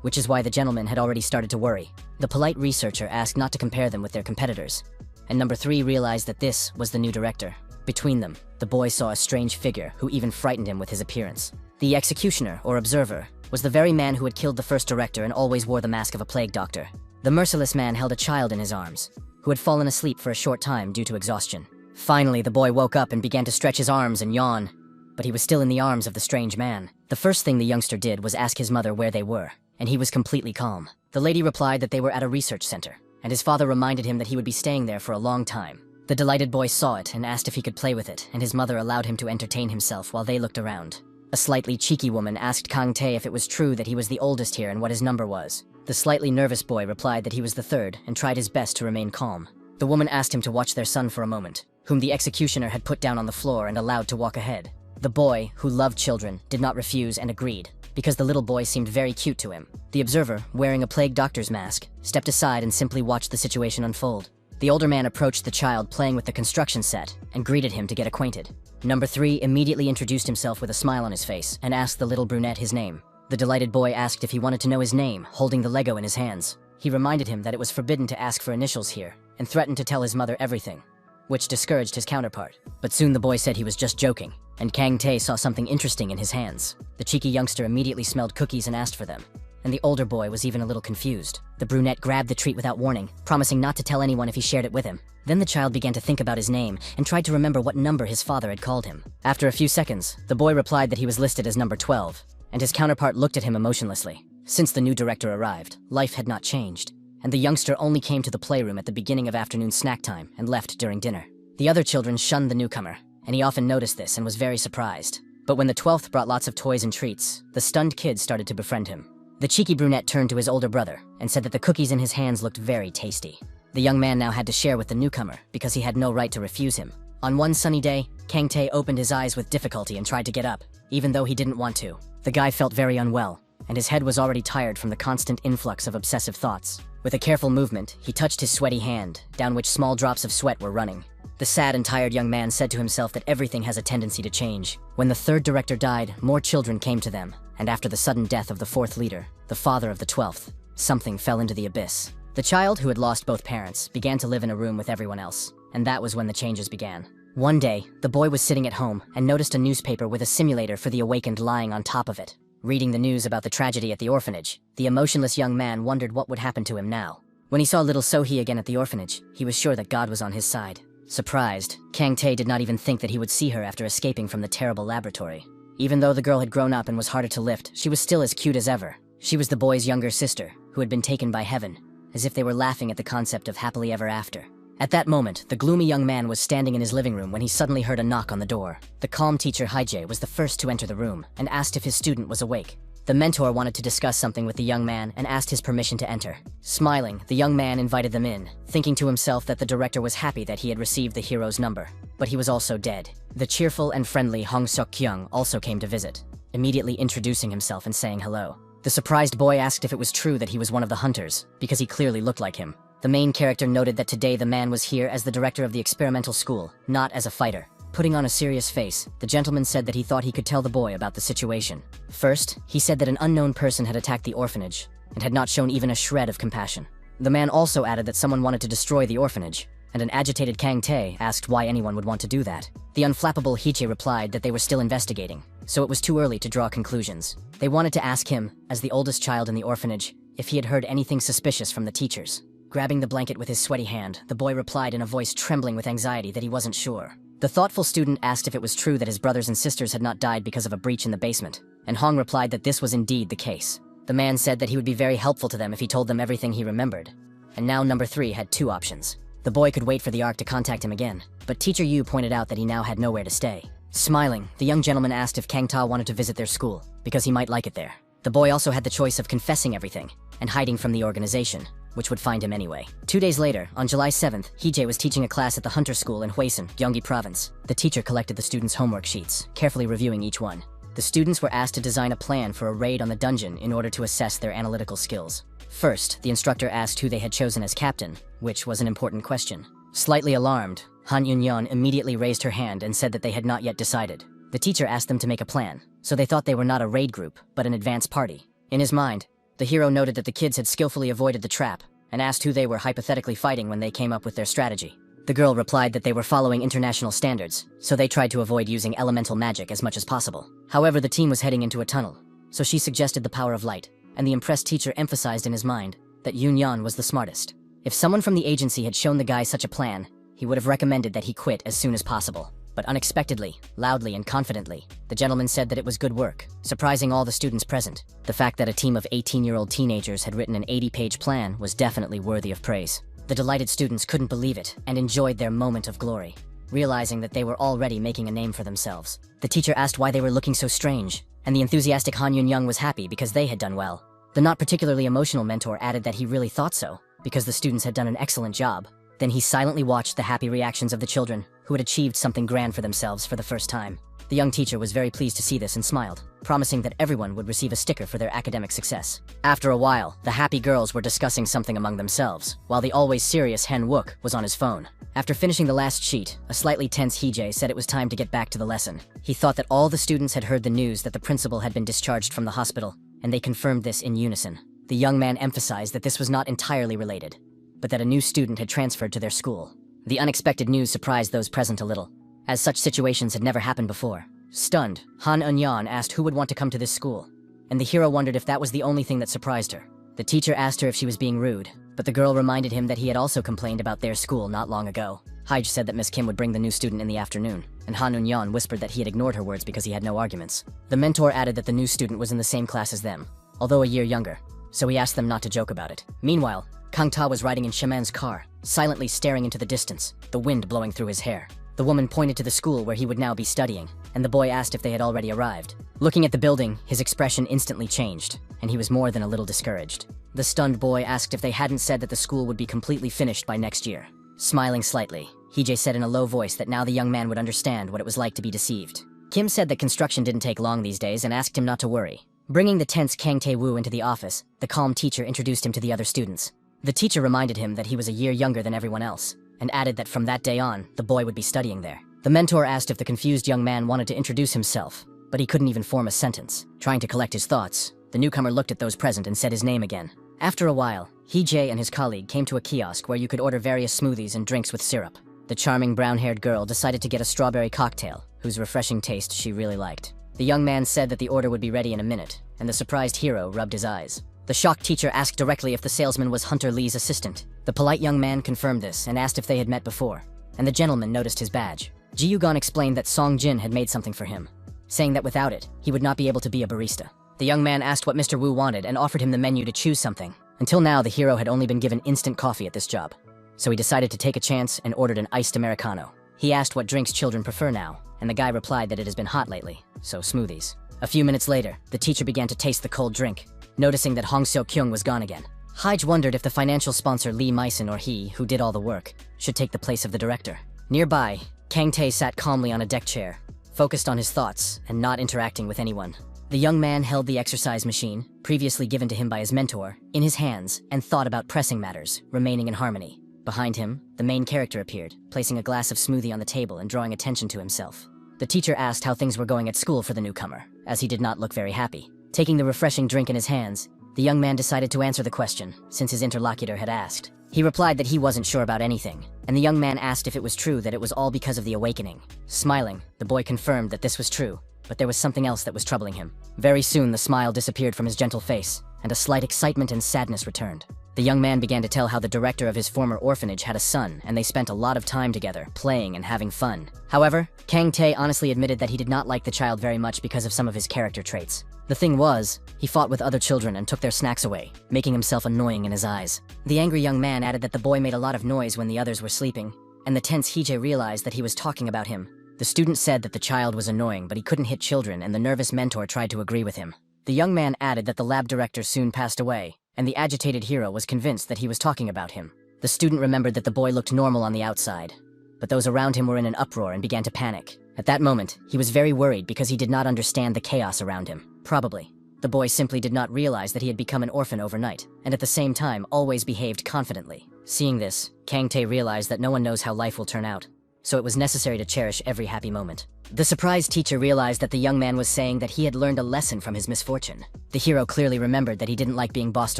which is why the gentleman had already started to worry. The polite researcher asked not to compare them with their competitors, and number 3 realized that this was the new director. Between them, the boy saw a strange figure who even frightened him with his appearance. The executioner, or observer, was the very man who had killed the first director and always wore the mask of a plague doctor. The merciless man held a child in his arms, who had fallen asleep for a short time due to exhaustion. Finally, the boy woke up and began to stretch his arms and yawn, but he was still in the arms of the strange man. The first thing the youngster did was ask his mother where they were, and he was completely calm. The lady replied that they were at a research center, and his father reminded him that he would be staying there for a long time. The delighted boy saw it and asked if he could play with it, and his mother allowed him to entertain himself while they looked around. A slightly cheeky woman asked Kang Tae if it was true that he was the oldest here and what his number was. The slightly nervous boy replied that he was the third and tried his best to remain calm. The woman asked him to watch their son for a moment, whom the executioner had put down on the floor and allowed to walk ahead. The boy, who loved children, did not refuse and agreed, because the little boy seemed very cute to him. The observer, wearing a plague doctor's mask, stepped aside and simply watched the situation unfold. The older man approached the child playing with the construction set and greeted him to get acquainted. Number 3 immediately introduced himself with a smile on his face and asked the little brunette his name. The delighted boy asked if he wanted to know his name, holding the Lego in his hands. He reminded him that it was forbidden to ask for initials here and threatened to tell his mother everything, which discouraged his counterpart. But soon the boy said he was just joking, and Kang Tae saw something interesting in his hands. The cheeky youngster immediately smelled cookies and asked for them, and the older boy was even a little confused. The brunette grabbed the treat without warning, promising not to tell anyone if he shared it with him. Then the child began to think about his name and tried to remember what number his father had called him. After a few seconds, the boy replied that he was listed as number 12, and his counterpart looked at him emotionlessly. Since the new director arrived, life had not changed, and the youngster only came to the playroom at the beginning of afternoon snack time and left during dinner. The other children shunned the newcomer, and he often noticed this and was very surprised. But when the 12th brought lots of toys and treats, the stunned kids started to befriend him. The cheeky brunette turned to his older brother and said that the cookies in his hands looked very tasty. The young man now had to share with the newcomer because he had no right to refuse him. On one sunny day, Kang Tae opened his eyes with difficulty and tried to get up, even though he didn't want to. The guy felt very unwell, and his head was already tired from the constant influx of obsessive thoughts. With a careful movement, he touched his sweaty hand, down which small drops of sweat were running. The sad and tired young man said to himself that everything has a tendency to change. When the third director died, more children came to them, and after the sudden death of the fourth leader, the father of the 12th, something fell into the abyss. The child, who had lost both parents, began to live in a room with everyone else, and that was when the changes began. One day, the boy was sitting at home and noticed a newspaper with a simulator for the awakened lying on top of it. Reading the news about the tragedy at the orphanage, the emotionless young man wondered what would happen to him now. When he saw little Sohee again at the orphanage, he was sure that God was on his side. Surprised, Kang Tae did not even think that he would see her after escaping from the terrible laboratory. Even though the girl had grown up and was harder to lift, she was still as cute as ever. She was the boy's younger sister, who had been taken by heaven, as if they were laughing at the concept of happily ever after. At that moment, the gloomy young man was standing in his living room when he suddenly heard a knock on the door. The calm teacher Haejae was the first to enter the room and asked if his student was awake. The mentor wanted to discuss something with the young man and asked his permission to enter. Smiling, the young man invited them in, thinking to himself that the director was happy that he had received the hero's number. But he was also dead. The cheerful and friendly Hong Seok-kyung also came to visit, immediately introducing himself and saying hello. The surprised boy asked if it was true that he was one of the hunters, because he clearly looked like him. The main character noted that today the man was here as the director of the experimental school, not as a fighter. Putting on a serious face, the gentleman said that he thought he could tell the boy about the situation. First, he said that an unknown person had attacked the orphanage and had not shown even a shred of compassion. The man also added that someone wanted to destroy the orphanage, and an agitated Kang Tae asked why anyone would want to do that. The unflappable Haejae replied that they were still investigating, so it was too early to draw conclusions. They wanted to ask him, as the oldest child in the orphanage, if he had heard anything suspicious from the teachers. Grabbing the blanket with his sweaty hand, the boy replied in a voice trembling with anxiety that he wasn't sure. The thoughtful student asked if it was true that his brothers and sisters had not died because of a breach in the basement, and Hong replied that this was indeed the case. The man said that he would be very helpful to them if he told them everything he remembered. And now number 3 had 2 options. The boy could wait for the ARC to contact him again, but Teacher Yu pointed out that he now had nowhere to stay. Smiling, the young gentleman asked if Kang Ta wanted to visit their school, because he might like it there. The boy also had the choice of confessing everything and hiding from the organization, which would find him anyway. 2 days later, on July 7th, Haejae was teaching a class at the Hunter School in Hwasun, Gyeonggi Province. The teacher collected the students' homework sheets, carefully reviewing each one. The students were asked to design a plan for a raid on the dungeon in order to assess their analytical skills. First, the instructor asked who they had chosen as captain, which was an important question. Slightly alarmed, Han Yun-yeon immediately raised her hand and said that they had not yet decided. The teacher asked them to make a plan, so they thought they were not a raid group, but an advance party. In his mind, the hero noted that the kids had skillfully avoided the trap, and asked who they were hypothetically fighting when they came up with their strategy. The girl replied that they were following international standards, so they tried to avoid using elemental magic as much as possible. However, the team was heading into a tunnel, so she suggested the power of light, and the impressed teacher emphasized in his mind that Yun-yeon was the smartest. If someone from the agency had shown the guy such a plan, he would have recommended that he quit as soon as possible. But unexpectedly, loudly and confidently, the gentleman said that it was good work, surprising all the students present. The fact that a team of 18-year-old teenagers had written an 80-page plan was definitely worthy of praise. The delighted students couldn't believe it and enjoyed their moment of glory, realizing that they were already making a name for themselves. The teacher asked why they were looking so strange, and the enthusiastic Han Yun-young was happy because they had done well. The not particularly emotional mentor added that he really thought so, because the students had done an excellent job. Then he silently watched the happy reactions of the children, who had achieved something grand for themselves for the first time. The young teacher was very pleased to see this and smiled, promising that everyone would receive a sticker for their academic success. After a while, the happy girls were discussing something among themselves, while the always serious Hen Wook was on his phone. After finishing the last sheet, a slightly tense Hee-jae said it was time to get back to the lesson. He thought that all the students had heard the news that the principal had been discharged from the hospital, and they confirmed this in unison. The young man emphasized that this was not entirely related, but that a new student had transferred to their school. The unexpected news surprised those present a little, as such situations had never happened before. Stunned, Han Eun-yeon asked who would want to come to this school, and the hero wondered if that was the only thing that surprised her. The teacher asked her if she was being rude, but the girl reminded him that he had also complained about their school not long ago. Haij said that Miss Kim would bring the new student in the afternoon, and Han Eun-yeon whispered that he had ignored her words because he had no arguments. The mentor added that the new student was in the same class as them, although a year younger, so he asked them not to joke about it. Meanwhile, Kang Ta was riding in Shaman's car, silently staring into the distance, the wind blowing through his hair. The woman pointed to the school where he would now be studying, and the boy asked if they had already arrived. Looking at the building, his expression instantly changed, and he was more than a little discouraged. The stunned boy asked if they hadn't said that the school would be completely finished by next year. Smiling slightly, Hee-jae said in a low voice that now the young man would understand what it was like to be deceived. Kim said that construction didn't take long these days and asked him not to worry. Bringing the tense Kang Tae-woo into the office, the calm teacher introduced him to the other students. The teacher reminded him that he was a year younger than everyone else, and added that from that day on, the boy would be studying there. The mentor asked if the confused young man wanted to introduce himself, but he couldn't even form a sentence. Trying to collect his thoughts, the newcomer looked at those present and said his name again. After a while, Hee-jae and his colleague came to a kiosk where you could order various smoothies and drinks with syrup. The charming brown-haired girl decided to get a strawberry cocktail, whose refreshing taste she really liked. The young man said that the order would be ready in a minute, and the surprised hero rubbed his eyes. The shocked teacher asked directly if the salesman was Hunter Lee's assistant. The polite young man confirmed this and asked if they had met before, and the gentleman noticed his badge. Ji Yugon explained that Song Jin had made something for him, saying that without it, he would not be able to be a barista. The young man asked what Mr. Wu wanted and offered him the menu to choose something. Until now, the hero had only been given instant coffee at this job, so he decided to take a chance and ordered an iced Americano. He asked what drinks children prefer now, and the guy replied that it has been hot lately, so smoothies. A few minutes later, the teacher began to taste the cold drink, noticing that Hong Seo-kyung was gone again. Haij wondered if the financial sponsor Lee Myson or he, who did all the work, should take the place of the director. Nearby, Kang Tae sat calmly on a deck chair, focused on his thoughts and not interacting with anyone. The young man held the exercise machine, previously given to him by his mentor, in his hands and thought about pressing matters, remaining in harmony. Behind him, the main character appeared, placing a glass of smoothie on the table and drawing attention to himself. The teacher asked how things were going at school for the newcomer, as he did not look very happy. Taking the refreshing drink in his hands, the young man decided to answer the question, since his interlocutor had asked. He replied that he wasn't sure about anything, and the young man asked if it was true that it was all because of the awakening. Smiling, the boy confirmed that this was true, but there was something else that was troubling him. Very soon, the smile disappeared from his gentle face, and a slight excitement and sadness returned. The young man began to tell how the director of his former orphanage had a son, and they spent a lot of time together, playing and having fun. However, Kang Tae honestly admitted that he did not like the child very much because of some of his character traits. The thing was, he fought with other children and took their snacks away, making himself annoying in his eyes. The angry young man added that the boy made a lot of noise when the others were sleeping, and the tense Hee-jae realized that he was talking about him. The student said that the child was annoying, but he couldn't hit children, and the nervous mentor tried to agree with him. The young man added that the lab director soon passed away, and the agitated hero was convinced that he was talking about him. The student remembered that the boy looked normal on the outside, but those around him were in an uproar and began to panic. At that moment, he was very worried because he did not understand the chaos around him. Probably, the boy simply did not realize that he had become an orphan overnight, and at the same time always behaved confidently. Seeing this, Kang Tae realized that no one knows how life will turn out, so it was necessary to cherish every happy moment. The surprised teacher realized that the young man was saying that he had learned a lesson from his misfortune. The hero clearly remembered that he didn't like being bossed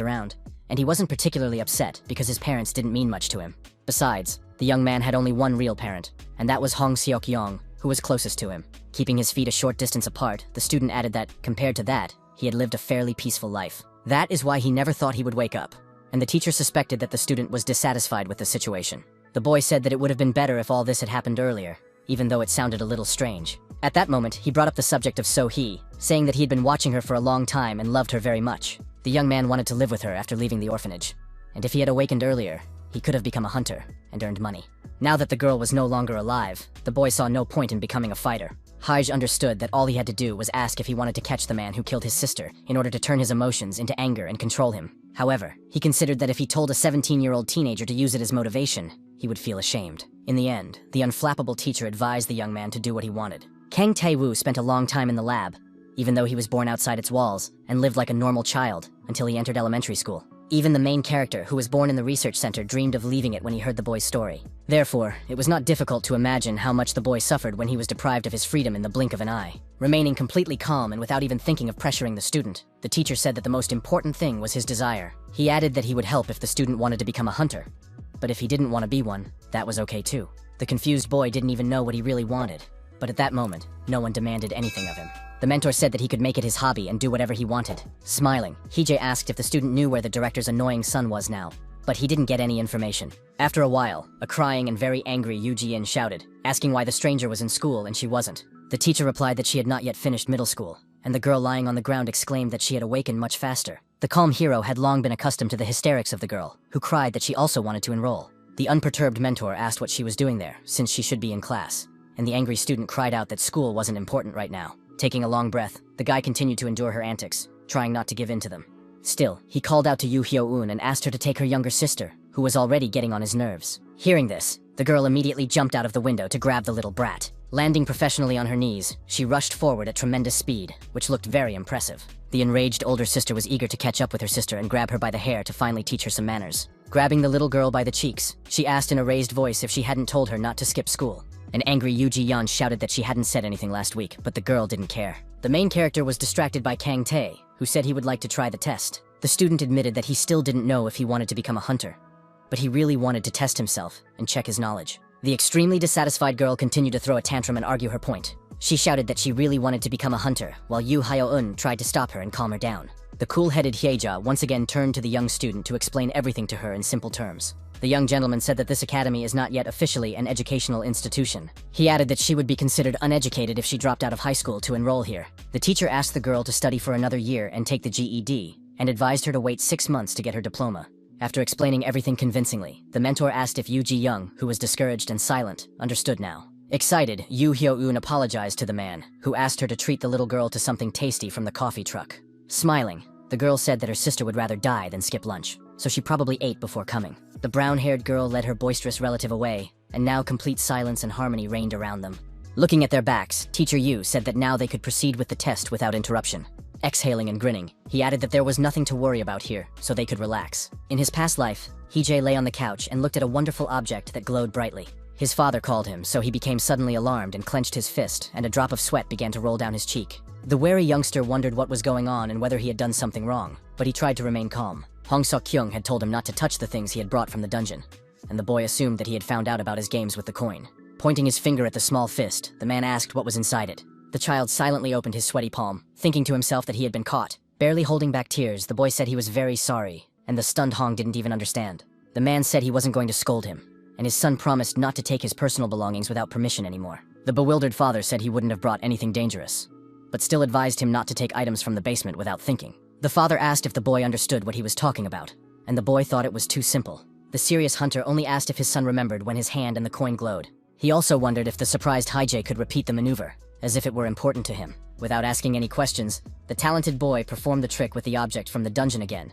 around, and he wasn't particularly upset because his parents didn't mean much to him. Besides, the young man had only one real parent, and that was Hong Seok-yong, who was closest to him. Keeping his feet a short distance apart, the student added that, compared to that, he had lived a fairly peaceful life. That is why he never thought he would wake up, and the teacher suspected that the student was dissatisfied with the situation. The boy said that it would have been better if all this had happened earlier, even though it sounded a little strange. At that moment, he brought up the subject of So-hee, saying that he had been watching her for a long time and loved her very much. The young man wanted to live with her after leaving the orphanage, and if he had awakened earlier, he could have become a hunter and earned money. Now that the girl was no longer alive, the boy saw no point in becoming a fighter. Haj understood that all he had to do was ask if he wanted to catch the man who killed his sister in order to turn his emotions into anger and control him. However, he considered that if he told a 17-year-old teenager to use it as motivation, he would feel ashamed. In the end, the unflappable teacher advised the young man to do what he wanted. Kang Tae-woo spent a long time in the lab, even though he was born outside its walls and lived like a normal child until he entered elementary school. Even the main character, who was born in the research center, dreamed of leaving it when he heard the boy's story. Therefore, it was not difficult to imagine how much the boy suffered when he was deprived of his freedom in the blink of an eye. Remaining completely calm and without even thinking of pressuring the student, the teacher said that the most important thing was his desire. He added that he would help if the student wanted to become a hunter. But if he didn't want to be one, that was okay too. The confused boy didn't even know what he really wanted. But at that moment, no one demanded anything of him. The mentor said that he could make it his hobby and do whatever he wanted. Smiling, Hee-jae asked if the student knew where the director's annoying son was now, but he didn't get any information. After a while, a crying and very angry Yuji shouted, asking why the stranger was in school and she wasn't. The teacher replied that she had not yet finished middle school, and the girl lying on the ground exclaimed that she had awakened much faster. The calm hero had long been accustomed to the hysterics of the girl, who cried that she also wanted to enroll. The unperturbed mentor asked what she was doing there, since she should be in class, and the angry student cried out that school wasn't important right now. Taking a long breath, the guy continued to endure her antics, trying not to give in to them. Still, he called out to Yoo Hyo-eun and asked her to take her younger sister, who was already getting on his nerves. Hearing this, the girl immediately jumped out of the window to grab the little brat. Landing professionally on her knees, she rushed forward at tremendous speed, which looked very impressive. The enraged older sister was eager to catch up with her sister and grab her by the hair to finally teach her some manners. Grabbing the little girl by the cheeks, she asked in a raised voice if she hadn't told her not to skip school. An angry Yuji shouted that she hadn't said anything last week, but the girl didn't care. The main character was distracted by Kang Tae, who said he would like to try the test. The student admitted that he still didn't know if he wanted to become a hunter, but he really wanted to test himself and check his knowledge. The extremely dissatisfied girl continued to throw a tantrum and argue her point. She shouted that she really wanted to become a hunter, while Yoo Hyo-eun tried to stop her and calm her down. The cool-headed Hyeja once again turned to the young student to explain everything to her in simple terms. The young gentleman said that this academy is not yet officially an educational institution. He added that she would be considered uneducated if she dropped out of high school to enroll here. The teacher asked the girl to study for another year and take the GED, and advised her to wait 6 months to get her diploma. After explaining everything convincingly, the mentor asked if Yuji Young, who was discouraged and silent, understood now. Excited, Yoo Hyo-eun apologized to the man, who asked her to treat the little girl to something tasty from the coffee truck. Smiling, the girl said that her sister would rather die than skip lunch, so she probably ate before coming. The brown-haired girl led her boisterous relative away, and now complete silence and harmony reigned around them. Looking at their backs, Teacher Yu said that now they could proceed with the test without interruption. Exhaling and grinning, he added that there was nothing to worry about here, so they could relax. In his past life, Hee-jae lay on the couch and looked at a wonderful object that glowed brightly. His father called him, so he became suddenly alarmed and clenched his fist, and a drop of sweat began to roll down his cheek. The wary youngster wondered what was going on and whether he had done something wrong, but he tried to remain calm. Hong Seok-kyung had told him not to touch the things he had brought from the dungeon, and the boy assumed that he had found out about his games with the coin. Pointing his finger at the small fist, the man asked what was inside it. The child silently opened his sweaty palm, thinking to himself that he had been caught. Barely holding back tears, the boy said he was very sorry, and the stunned Hong didn't even understand. The man said he wasn't going to scold him, and his son promised not to take his personal belongings without permission anymore. The bewildered father said he wouldn't have brought anything dangerous, but still advised him not to take items from the basement without thinking. The father asked if the boy understood what he was talking about, and the boy thought it was too simple. The serious hunter only asked if his son remembered when his hand and the coin glowed. He also wondered if the surprised Hyejae could repeat the maneuver, as if it were important to him. Without asking any questions, the talented boy performed the trick with the object from the dungeon again,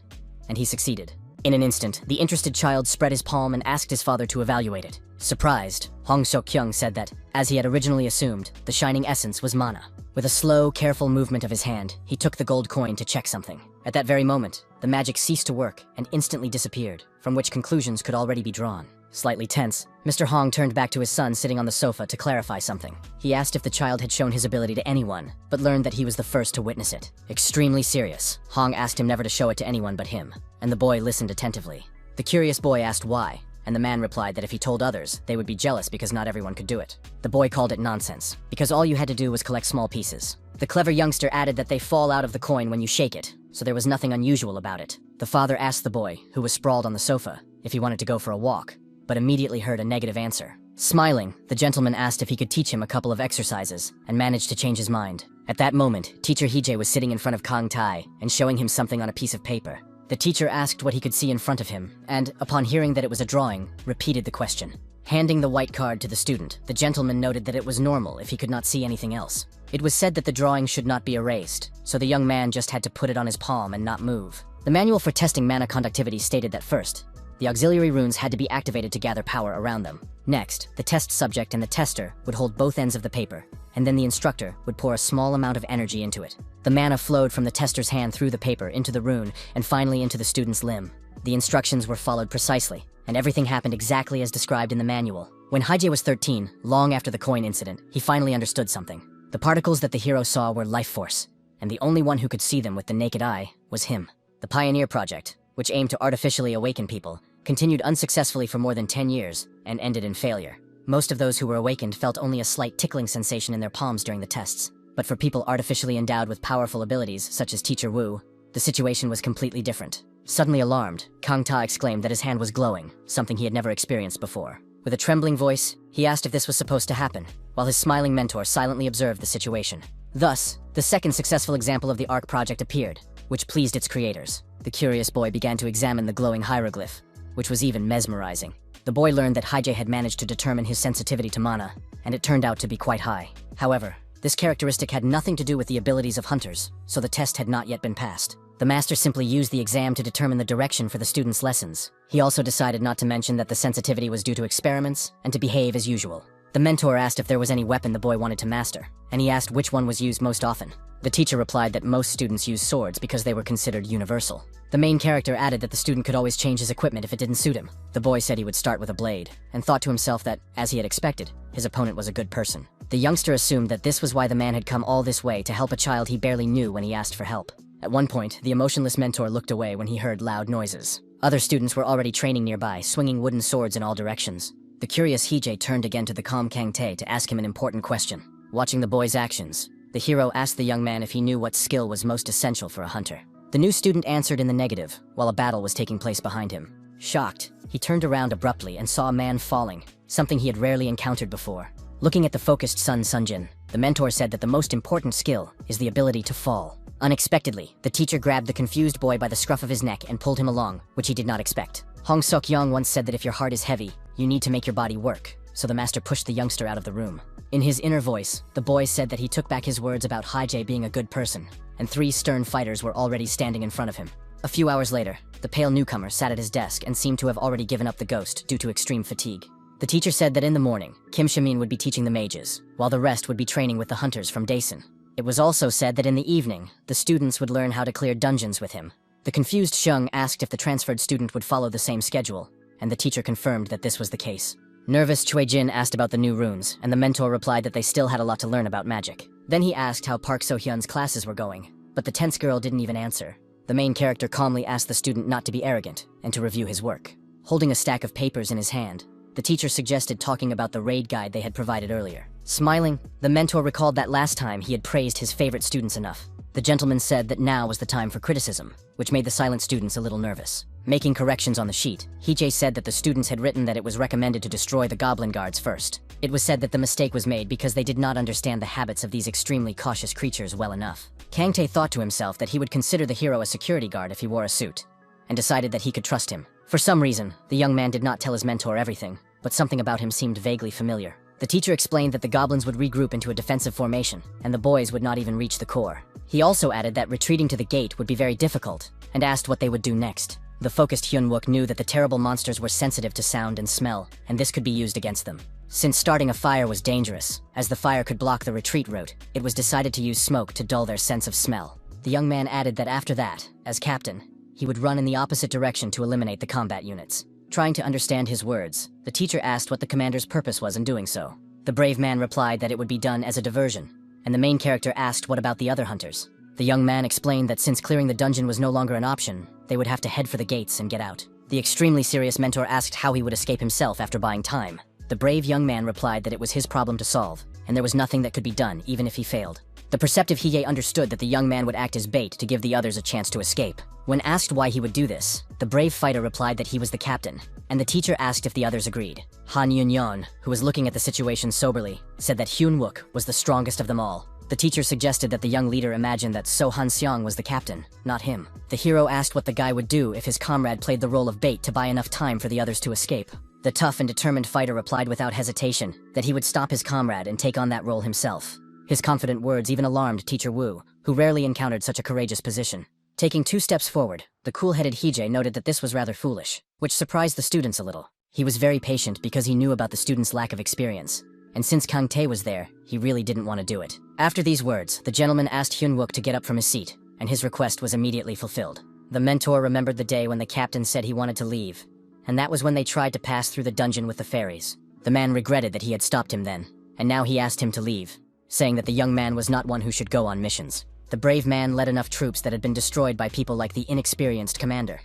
and he succeeded. In an instant, the interested child spread his palm and asked his father to evaluate it. Surprised, Hong Seok-kyung said that, as he had originally assumed, the shining essence was mana. With a slow, careful movement of his hand, he took the gold coin to check something. At that very moment, the magic ceased to work and instantly disappeared, from which conclusions could already be drawn. Slightly tense, Mr. Hong turned back to his son sitting on the sofa to clarify something. He asked if the child had shown his ability to anyone, but learned that he was the first to witness it. Extremely serious, Hong asked him never to show it to anyone but him, and the boy listened attentively. The curious boy asked why, and the man replied that if he told others, they would be jealous because not everyone could do it. The boy called it nonsense, because all you had to do was collect small pieces. The clever youngster added that they fall out of the coin when you shake it, so there was nothing unusual about it. The father asked the boy, who was sprawled on the sofa, if he wanted to go for a walk, but immediately heard a negative answer. Smiling, the gentleman asked if he could teach him a couple of exercises, and managed to change his mind. At that moment, Teacher Hee-jae was sitting in front of Kang Tae and showing him something on a piece of paper. The teacher asked what he could see in front of him, and, upon hearing that it was a drawing, repeated the question. Handing the white card to the student, the gentleman noted that it was normal if he could not see anything else. It was said that the drawing should not be erased, so the young man just had to put it on his palm and not move. The manual for testing mana conductivity stated that first, the auxiliary runes had to be activated to gather power around them. Next, the test subject and the tester would hold both ends of the paper, and then the instructor would pour a small amount of energy into it. The mana flowed from the tester's hand through the paper into the rune and finally into the student's limb. The instructions were followed precisely, and everything happened exactly as described in the manual. When Haijie was 13, long after the coin incident, he finally understood something. The particles that the hero saw were life force, and the only one who could see them with the naked eye was him. The Pioneer Project, which aimed to artificially awaken people, continued unsuccessfully for more than 10 years and ended in failure. Most of those who were awakened felt only a slight tickling sensation in their palms during the tests. But for people artificially endowed with powerful abilities, such as Teacher Wu, the situation was completely different. Suddenly alarmed, Kang Ta exclaimed that his hand was glowing, something he had never experienced before. With a trembling voice, he asked if this was supposed to happen, while his smiling mentor silently observed the situation. Thus, the second successful example of the ARC project appeared, which pleased its creators. The curious boy began to examine the glowing hieroglyph, which was even mesmerizing. The boy learned that Haijie had managed to determine his sensitivity to mana, and it turned out to be quite high. However, this characteristic had nothing to do with the abilities of hunters, so the test had not yet been passed. The master simply used the exam to determine the direction for the students' lessons. He also decided not to mention that the sensitivity was due to experiments and to behave as usual. The mentor asked if there was any weapon the boy wanted to master, and he asked which one was used most often. The teacher replied that most students used swords because they were considered universal. The main character added that the student could always change his equipment if it didn't suit him. The boy said he would start with a blade, and thought to himself that, as he had expected, his opponent was a good person. The youngster assumed that this was why the man had come all this way to help a child he barely knew when he asked for help. At one point, the emotionless mentor looked away when he heard loud noises. Other students were already training nearby, swinging wooden swords in all directions. The curious Haijie turned again to the calm Kang Tae to ask him an important question. Watching the boy's actions, the hero asked the young man if he knew what skill was most essential for a hunter. The new student answered in the negative, while a battle was taking place behind him. Shocked, he turned around abruptly and saw a man falling, something he had rarely encountered before. Looking at the focused Sun Sunjin, the mentor said that the most important skill is the ability to fall. Unexpectedly, the teacher grabbed the confused boy by the scruff of his neck and pulled him along, which he did not expect. Hong Sok-young once said that if your heart is heavy, you need to make your body work, so the master pushed the youngster out of the room. In his inner voice, the boy said that he took back his words about Haijie being a good person, and 3 stern fighters were already standing in front of him. A few hours later, the pale newcomer sat at his desk and seemed to have already given up the ghost due to extreme fatigue. The teacher said that in the morning, Kim Shamin would be teaching the mages, while the rest would be training with the hunters from Daesun. It was also said that in the evening, the students would learn how to clear dungeons with him. The confused Shung asked if the transferred student would follow the same schedule, and the teacher confirmed that this was the case. Nervous Chui Jin asked about the new runes, and the mentor replied that they still had a lot to learn about magic. Then he asked how Park So-hyun's classes were going, but the tense girl didn't even answer. The main character calmly asked the student not to be arrogant, and to review his work. Holding a stack of papers in his hand, the teacher suggested talking about the raid guide they had provided earlier. Smiling, the mentor recalled that last time he had praised his favorite students enough. The gentleman said that now was the time for criticism, which made the silent students a little nervous. Making corrections on the sheet, Haijie said that the students had written that it was recommended to destroy the goblin guards first. It was said that the mistake was made because they did not understand the habits of these extremely cautious creatures well enough. Kang Tae thought to himself that he would consider the hero a security guard if he wore a suit, and decided that he could trust him. For some reason, the young man did not tell his mentor everything, but something about him seemed vaguely familiar. The teacher explained that the goblins would regroup into a defensive formation, and the boys would not even reach the core. He also added that retreating to the gate would be very difficult, and asked what they would do next. The focused Hyun-wook knew that the terrible monsters were sensitive to sound and smell, and this could be used against them. Since starting a fire was dangerous, as the fire could block the retreat route, it was decided to use smoke to dull their sense of smell. The young man added that after that, as captain, he would run in the opposite direction to eliminate the combat units. Trying to understand his words, the teacher asked what the commander's purpose was in doing so. The brave man replied that it would be done as a diversion, and the main character asked what about the other hunters. The young man explained that since clearing the dungeon was no longer an option, they would have to head for the gates and get out. The extremely serious mentor asked how he would escape himself after buying time. The brave young man replied that it was his problem to solve, and there was nothing that could be done even if he failed. The perceptive Hiei understood that the young man would act as bait to give the others a chance to escape. When asked why he would do this, the brave fighter replied that he was the captain, and the teacher asked if the others agreed. Han Yun-yeon, who was looking at the situation soberly, said that Hyun-wook was the strongest of them all. The teacher suggested that the young leader imagine that So Han-seong was the captain, not him. The hero asked what the guy would do if his comrade played the role of bait to buy enough time for the others to escape. The tough and determined fighter replied without hesitation that he would stop his comrade and take on that role himself. His confident words even alarmed Teacher Wu, who rarely encountered such a courageous position. Taking 2 steps forward, the cool-headed Hije noted that this was rather foolish, which surprised the students a little. He was very patient because he knew about the students' lack of experience. And since Kang Tae was there, he really didn't want to do it. After these words, the gentleman asked Hyun-wook to get up from his seat, and his request was immediately fulfilled. The mentor remembered the day when the captain said he wanted to leave, and that was when they tried to pass through the dungeon with the fairies. The man regretted that he had stopped him then, and now he asked him to leave, saying that the young man was not one who should go on missions. The brave man led enough troops that had been destroyed by people like the inexperienced commander,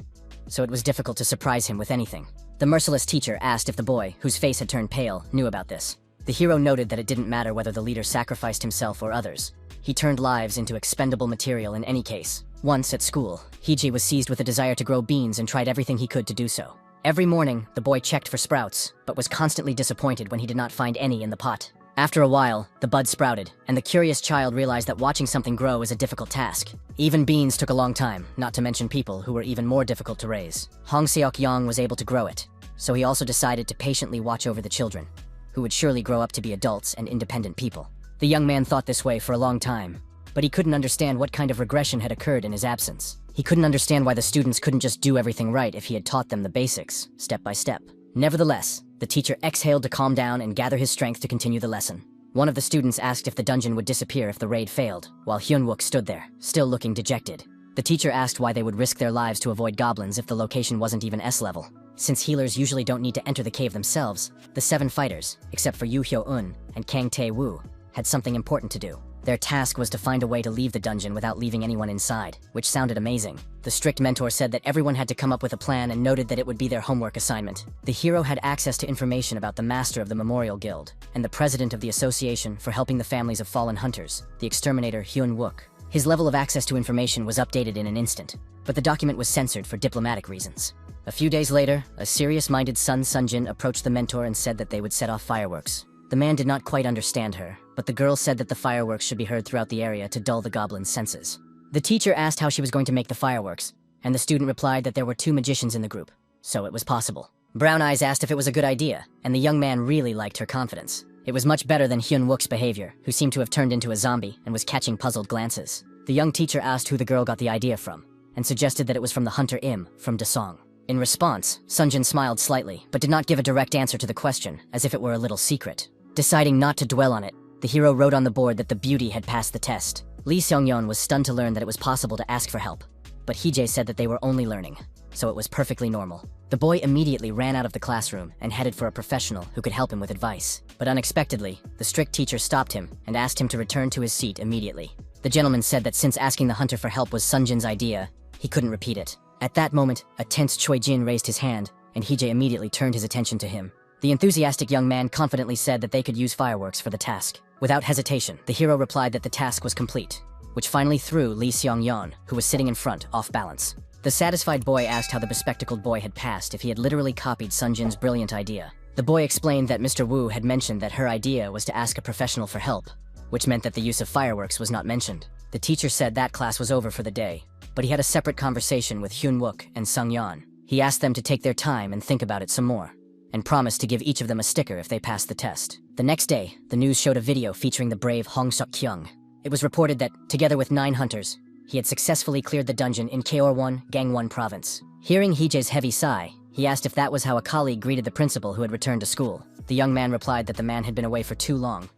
so it was difficult to surprise him with anything. The merciless teacher asked if the boy, whose face had turned pale, knew about this. The hero noted that it didn't matter whether the leader sacrificed himself or others. He turned lives into expendable material in any case. Once at school, Hije was seized with a desire to grow beans and tried everything he could to do so. Every morning, the boy checked for sprouts, but was constantly disappointed when he did not find any in the pot. After a while, the bud sprouted, and the curious child realized that watching something grow is a difficult task. Even beans took a long time, not to mention people who were even more difficult to raise. Hong Seok-young was able to grow it, so he also decided to patiently watch over the children, who would surely grow up to be adults and independent people. The young man thought this way for a long time, but he couldn't understand what kind of regression had occurred in his absence. He couldn't understand why the students couldn't just do everything right if he had taught them the basics, step by step. Nevertheless, the teacher exhaled to calm down and gather his strength to continue the lesson. One of the students asked if the dungeon would disappear if the raid failed, while Hyun-wook stood there, still looking dejected. The teacher asked why they would risk their lives to avoid goblins if the location wasn't even S-level. Since healers usually don't need to enter the cave themselves, the 7 fighters, except for Yu Hyo-eun and Kang Tae-woo, had something important to do. Their task was to find a way to leave the dungeon without leaving anyone inside, which sounded amazing. The strict mentor said that everyone had to come up with a plan and noted that it would be their homework assignment. The hero had access to information about the master of the Memorial Guild and the president of the association for helping the families of fallen hunters, the exterminator Hyun-wook. His level of access to information was updated in an instant, but the document was censored for diplomatic reasons. A few days later, a serious-minded Sun Sunjin approached the mentor and said that they would set off fireworks. The man did not quite understand her, but the girl said that the fireworks should be heard throughout the area to dull the goblin's senses. The teacher asked how she was going to make the fireworks, and the student replied that there were 2 magicians in the group, so it was possible. Brown Eyes asked if it was a good idea, and the young man really liked her confidence. It was much better than Hyun-wook's behavior, who seemed to have turned into a zombie and was catching puzzled glances. The young teacher asked who the girl got the idea from, and suggested that it was from the hunter Im from Dasong. In response, Sunjin smiled slightly, but did not give a direct answer to the question, as if it were a little secret. Deciding not to dwell on it, the hero wrote on the board that the beauty had passed the test. Lee Seong-yeon was stunned to learn that it was possible to ask for help, but Hije said that they were only learning, so it was perfectly normal. The boy immediately ran out of the classroom and headed for a professional who could help him with advice. But unexpectedly, the strict teacher stopped him and asked him to return to his seat immediately. The gentleman said that since asking the hunter for help was Sunjin's idea, he couldn't repeat it. At that moment, a tense Choi Jin raised his hand, and Hije immediately turned his attention to him. The enthusiastic young man confidently said that they could use fireworks for the task. Without hesitation, the hero replied that the task was complete, which finally threw Lee Seong-yeon, who was sitting in front, off balance. The satisfied boy asked how the bespectacled boy had passed if he had literally copied Sunjin's brilliant idea. The boy explained that Mr. Wu had mentioned that her idea was to ask a professional for help, which meant that the use of fireworks was not mentioned. The teacher said that class was over for the day, but he had a separate conversation with Hyun-wook and Sung-yeon. He asked them to take their time and think about it some more, and promised to give each of them a sticker if they passed the test. The next day, the news showed a video featuring the brave Hong Seok-kyung. It was reported that, together with 9 hunters, he had successfully cleared the dungeon in Kaor-won, Gangwon province. Hearing Hije's heavy sigh, he asked if that was how a colleague greeted the principal who had returned to school. The young man replied that the man had been away for too long,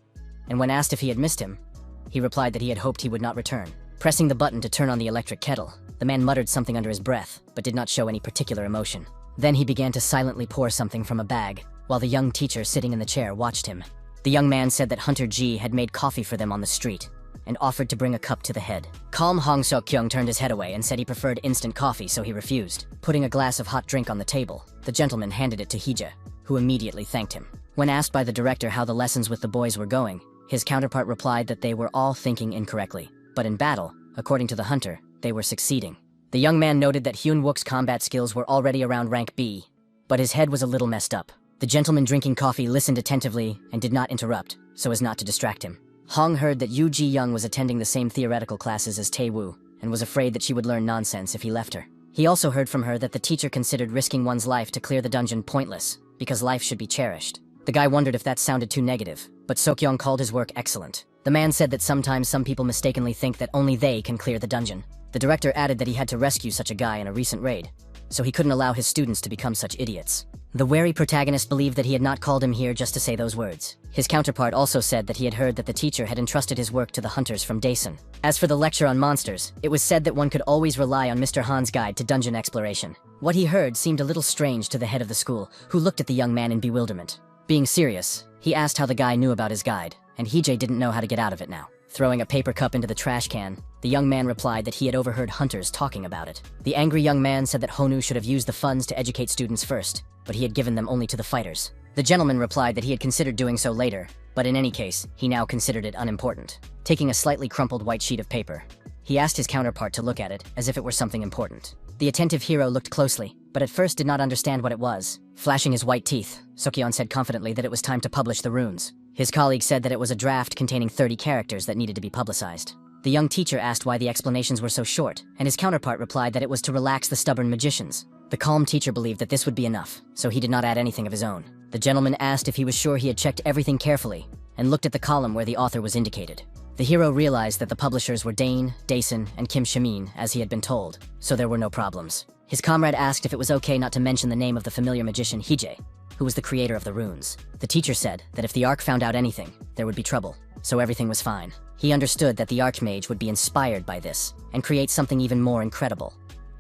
and when asked if he had missed him, he replied that he had hoped he would not return. Pressing the button to turn on the electric kettle, the man muttered something under his breath, but did not show any particular emotion. Then he began to silently pour something from a bag, while the young teacher sitting in the chair watched him. The young man said that Hunter G had made coffee for them on the street, and offered to bring a cup to the head. Calm Hong Seok-kyung turned his head away and said he preferred instant coffee, so he refused. Putting a glass of hot drink on the table, the gentleman handed it to Hije, who immediately thanked him. When asked by the director how the lessons with the boys were going, his counterpart replied that they were all thinking incorrectly, but in battle, according to the hunter, they were succeeding. The young man noted that Hyun-wook's combat skills were already around rank B, but his head was a little messed up. The gentleman drinking coffee listened attentively and did not interrupt, so as not to distract him. Hong heard that Yuji Young was attending the same theoretical classes as Tae-woo, and was afraid that she would learn nonsense if he left her. He also heard from her that the teacher considered risking one's life to clear the dungeon pointless, because life should be cherished. The guy wondered if that sounded too negative, but Seokyeong called his work excellent. The man said that sometimes some people mistakenly think that only they can clear the dungeon. The director added that he had to rescue such a guy in a recent raid, so he couldn't allow his students to become such idiots. The wary protagonist believed that he had not called him here just to say those words. His counterpart also said that he had heard that the teacher had entrusted his work to the hunters from Daesun. As for the lecture on monsters, it was said that one could always rely on Mr. Han's guide to dungeon exploration. What he heard seemed a little strange to the head of the school, who looked at the young man in bewilderment. Being serious, he asked how the guy knew about his guide, and Heejay didn't know how to get out of it now. Throwing a paper cup into the trash can, the young man replied that he had overheard hunters talking about it. The angry young man said that Honu should have used the funds to educate students first, but he had given them only to the fighters. The gentleman replied that he had considered doing so later, but in any case, he now considered it unimportant. Taking a slightly crumpled white sheet of paper, he asked his counterpart to look at it as if it were something important. The attentive hero looked closely, but at first did not understand what it was. Flashing his white teeth, Seokyeon said confidently that it was time to publish the runes. His colleague said that it was a draft containing 30 characters that needed to be publicized. The young teacher asked why the explanations were so short, and his counterpart replied that it was to relax the stubborn magicians. The calm teacher believed that this would be enough, so he did not add anything of his own. The gentleman asked if he was sure he had checked everything carefully, and looked at the column where the author was indicated. The hero realized that the publishers were Dane, Daesun, and Kim Shamin, as he had been told, so there were no problems. His comrade asked if it was okay not to mention the name of the familiar magician Heejay, who was the creator of the runes. The teacher said that if the Ark found out anything, there would be trouble, so everything was fine. He understood that the Archmage would be inspired by this, and create something even more incredible,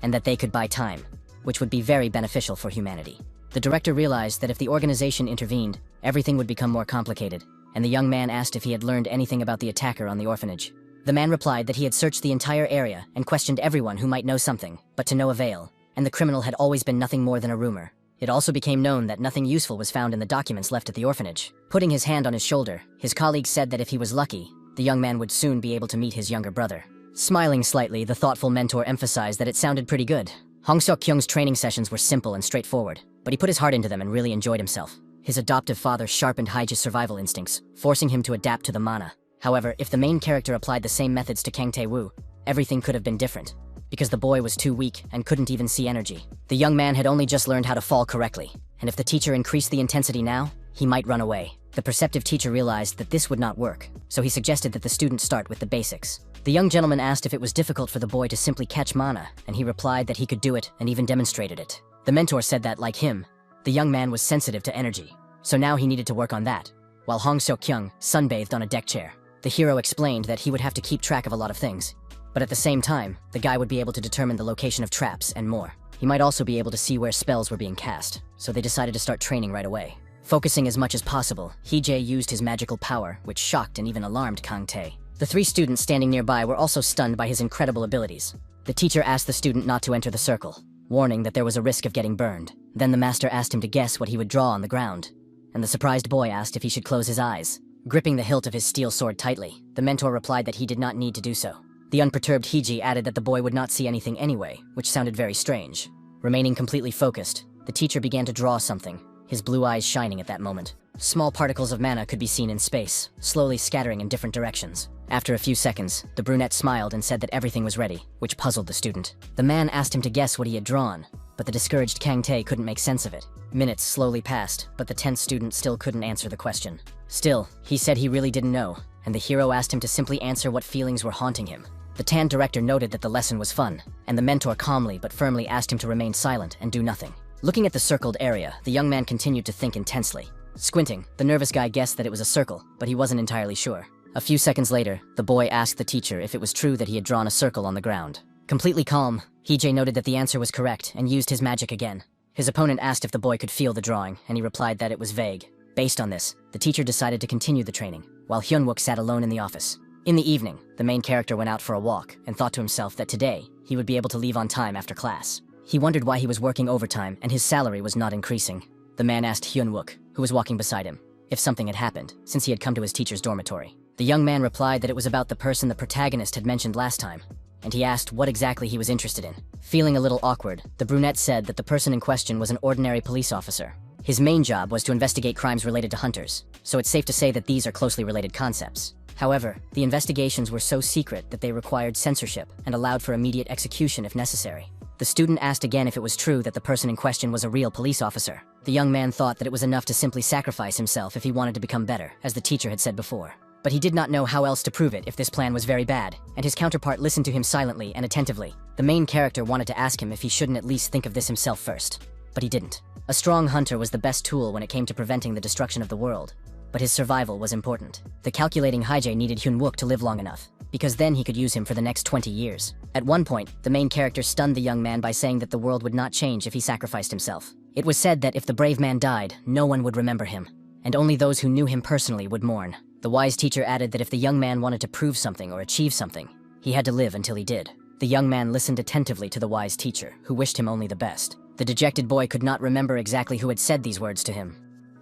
and that they could buy time, which would be very beneficial for humanity. The director realized that if the organization intervened, everything would become more complicated, and the young man asked if he had learned anything about the attacker on the orphanage. The man replied that he had searched the entire area and questioned everyone who might know something, but to no avail, and the criminal had always been nothing more than a rumor. It also became known that nothing useful was found in the documents left at the orphanage. Putting his hand on his shoulder, his colleague said that if he was lucky, the young man would soon be able to meet his younger brother. Smiling slightly, the thoughtful mentor emphasized that it sounded pretty good. Hong Seok-kyung's training sessions were simple and straightforward, but he put his heart into them and really enjoyed himself. His adoptive father sharpened Haija's survival instincts, forcing him to adapt to the mana. However, if the main character applied the same methods to Kang Tae-woo, everything could have been different, because the boy was too weak and couldn't even see energy. The young man had only just learned how to fall correctly, and if the teacher increased the intensity now, he might run away. The perceptive teacher realized that this would not work, so he suggested that the student start with the basics. The young gentleman asked if it was difficult for the boy to simply catch mana, and he replied that he could do it and even demonstrated it. The mentor said that, like him, the young man was sensitive to energy, so now he needed to work on that. While Hong Seok-kyung sunbathed on a deck chair, the hero explained that he would have to keep track of a lot of things, but at the same time, the guy would be able to determine the location of traps and more. He might also be able to see where spells were being cast, so they decided to start training right away. Focusing as much as possible, Heejay used his magical power, which shocked and even alarmed Kang Tae. The 3 students standing nearby were also stunned by his incredible abilities. The teacher asked the student not to enter the circle, warning that there was a risk of getting burned. Then the master asked him to guess what he would draw on the ground, and the surprised boy asked if he should close his eyes. Gripping the hilt of his steel sword tightly, the mentor replied that he did not need to do so. The unperturbed Heejay added that the boy would not see anything anyway, which sounded very strange. Remaining completely focused, the teacher began to draw something, his blue eyes shining at that moment. Small particles of mana could be seen in space, slowly scattering in different directions. After a few seconds, the brunette smiled and said that everything was ready, which puzzled the student. The man asked him to guess what he had drawn, but the discouraged Kang Tae couldn't make sense of it. Minutes slowly passed, but the tense student still couldn't answer the question. Still, he said he really didn't know, and the hero asked him to simply answer what feelings were haunting him. The tan director noted that the lesson was fun, and the mentor calmly but firmly asked him to remain silent and do nothing. Looking at the circled area, the young man continued to think intensely. Squinting, the nervous guy guessed that it was a circle, but he wasn't entirely sure. A few seconds later, the boy asked the teacher if it was true that he had drawn a circle on the ground. Completely calm, Heejay noted that the answer was correct and used his magic again. His opponent asked if the boy could feel the drawing, and he replied that it was vague. Based on this, the teacher decided to continue the training, while Hyunwook sat alone in the office. In the evening, the main character went out for a walk and thought to himself that today, he would be able to leave on time after class. He wondered why he was working overtime and his salary was not increasing. The man asked Hyunwook, who was walking beside him, if something had happened, since he had come to his teacher's dormitory. The young man replied that it was about the person the protagonist had mentioned last time, and he asked what exactly he was interested in. Feeling a little awkward, the brunette said that the person in question was an ordinary police officer. His main job was to investigate crimes related to hunters, so it's safe to say that these are closely related concepts. However, the investigations were so secret that they required censorship and allowed for immediate execution if necessary. The student asked again if it was true that the person in question was a real police officer. The young man thought that it was enough to simply sacrifice himself if he wanted to become better, as the teacher had said before. But he did not know how else to prove it if this plan was very bad, and his counterpart listened to him silently and attentively. The main character wanted to ask him if he shouldn't at least think of this himself first. But he didn't. A strong hunter was the best tool when it came to preventing the destruction of the world. But his survival was important. The calculating Hyjae needed Hyun-wook to live long enough, because then he could use him for the next 20 years. At one point, the main character stunned the young man by saying that the world would not change if he sacrificed himself. It was said that if the brave man died, no one would remember him, and only those who knew him personally would mourn. The wise teacher added that if the young man wanted to prove something or achieve something, he had to live until he did. The young man listened attentively to the wise teacher, who wished him only the best. The dejected boy could not remember exactly who had said these words to him,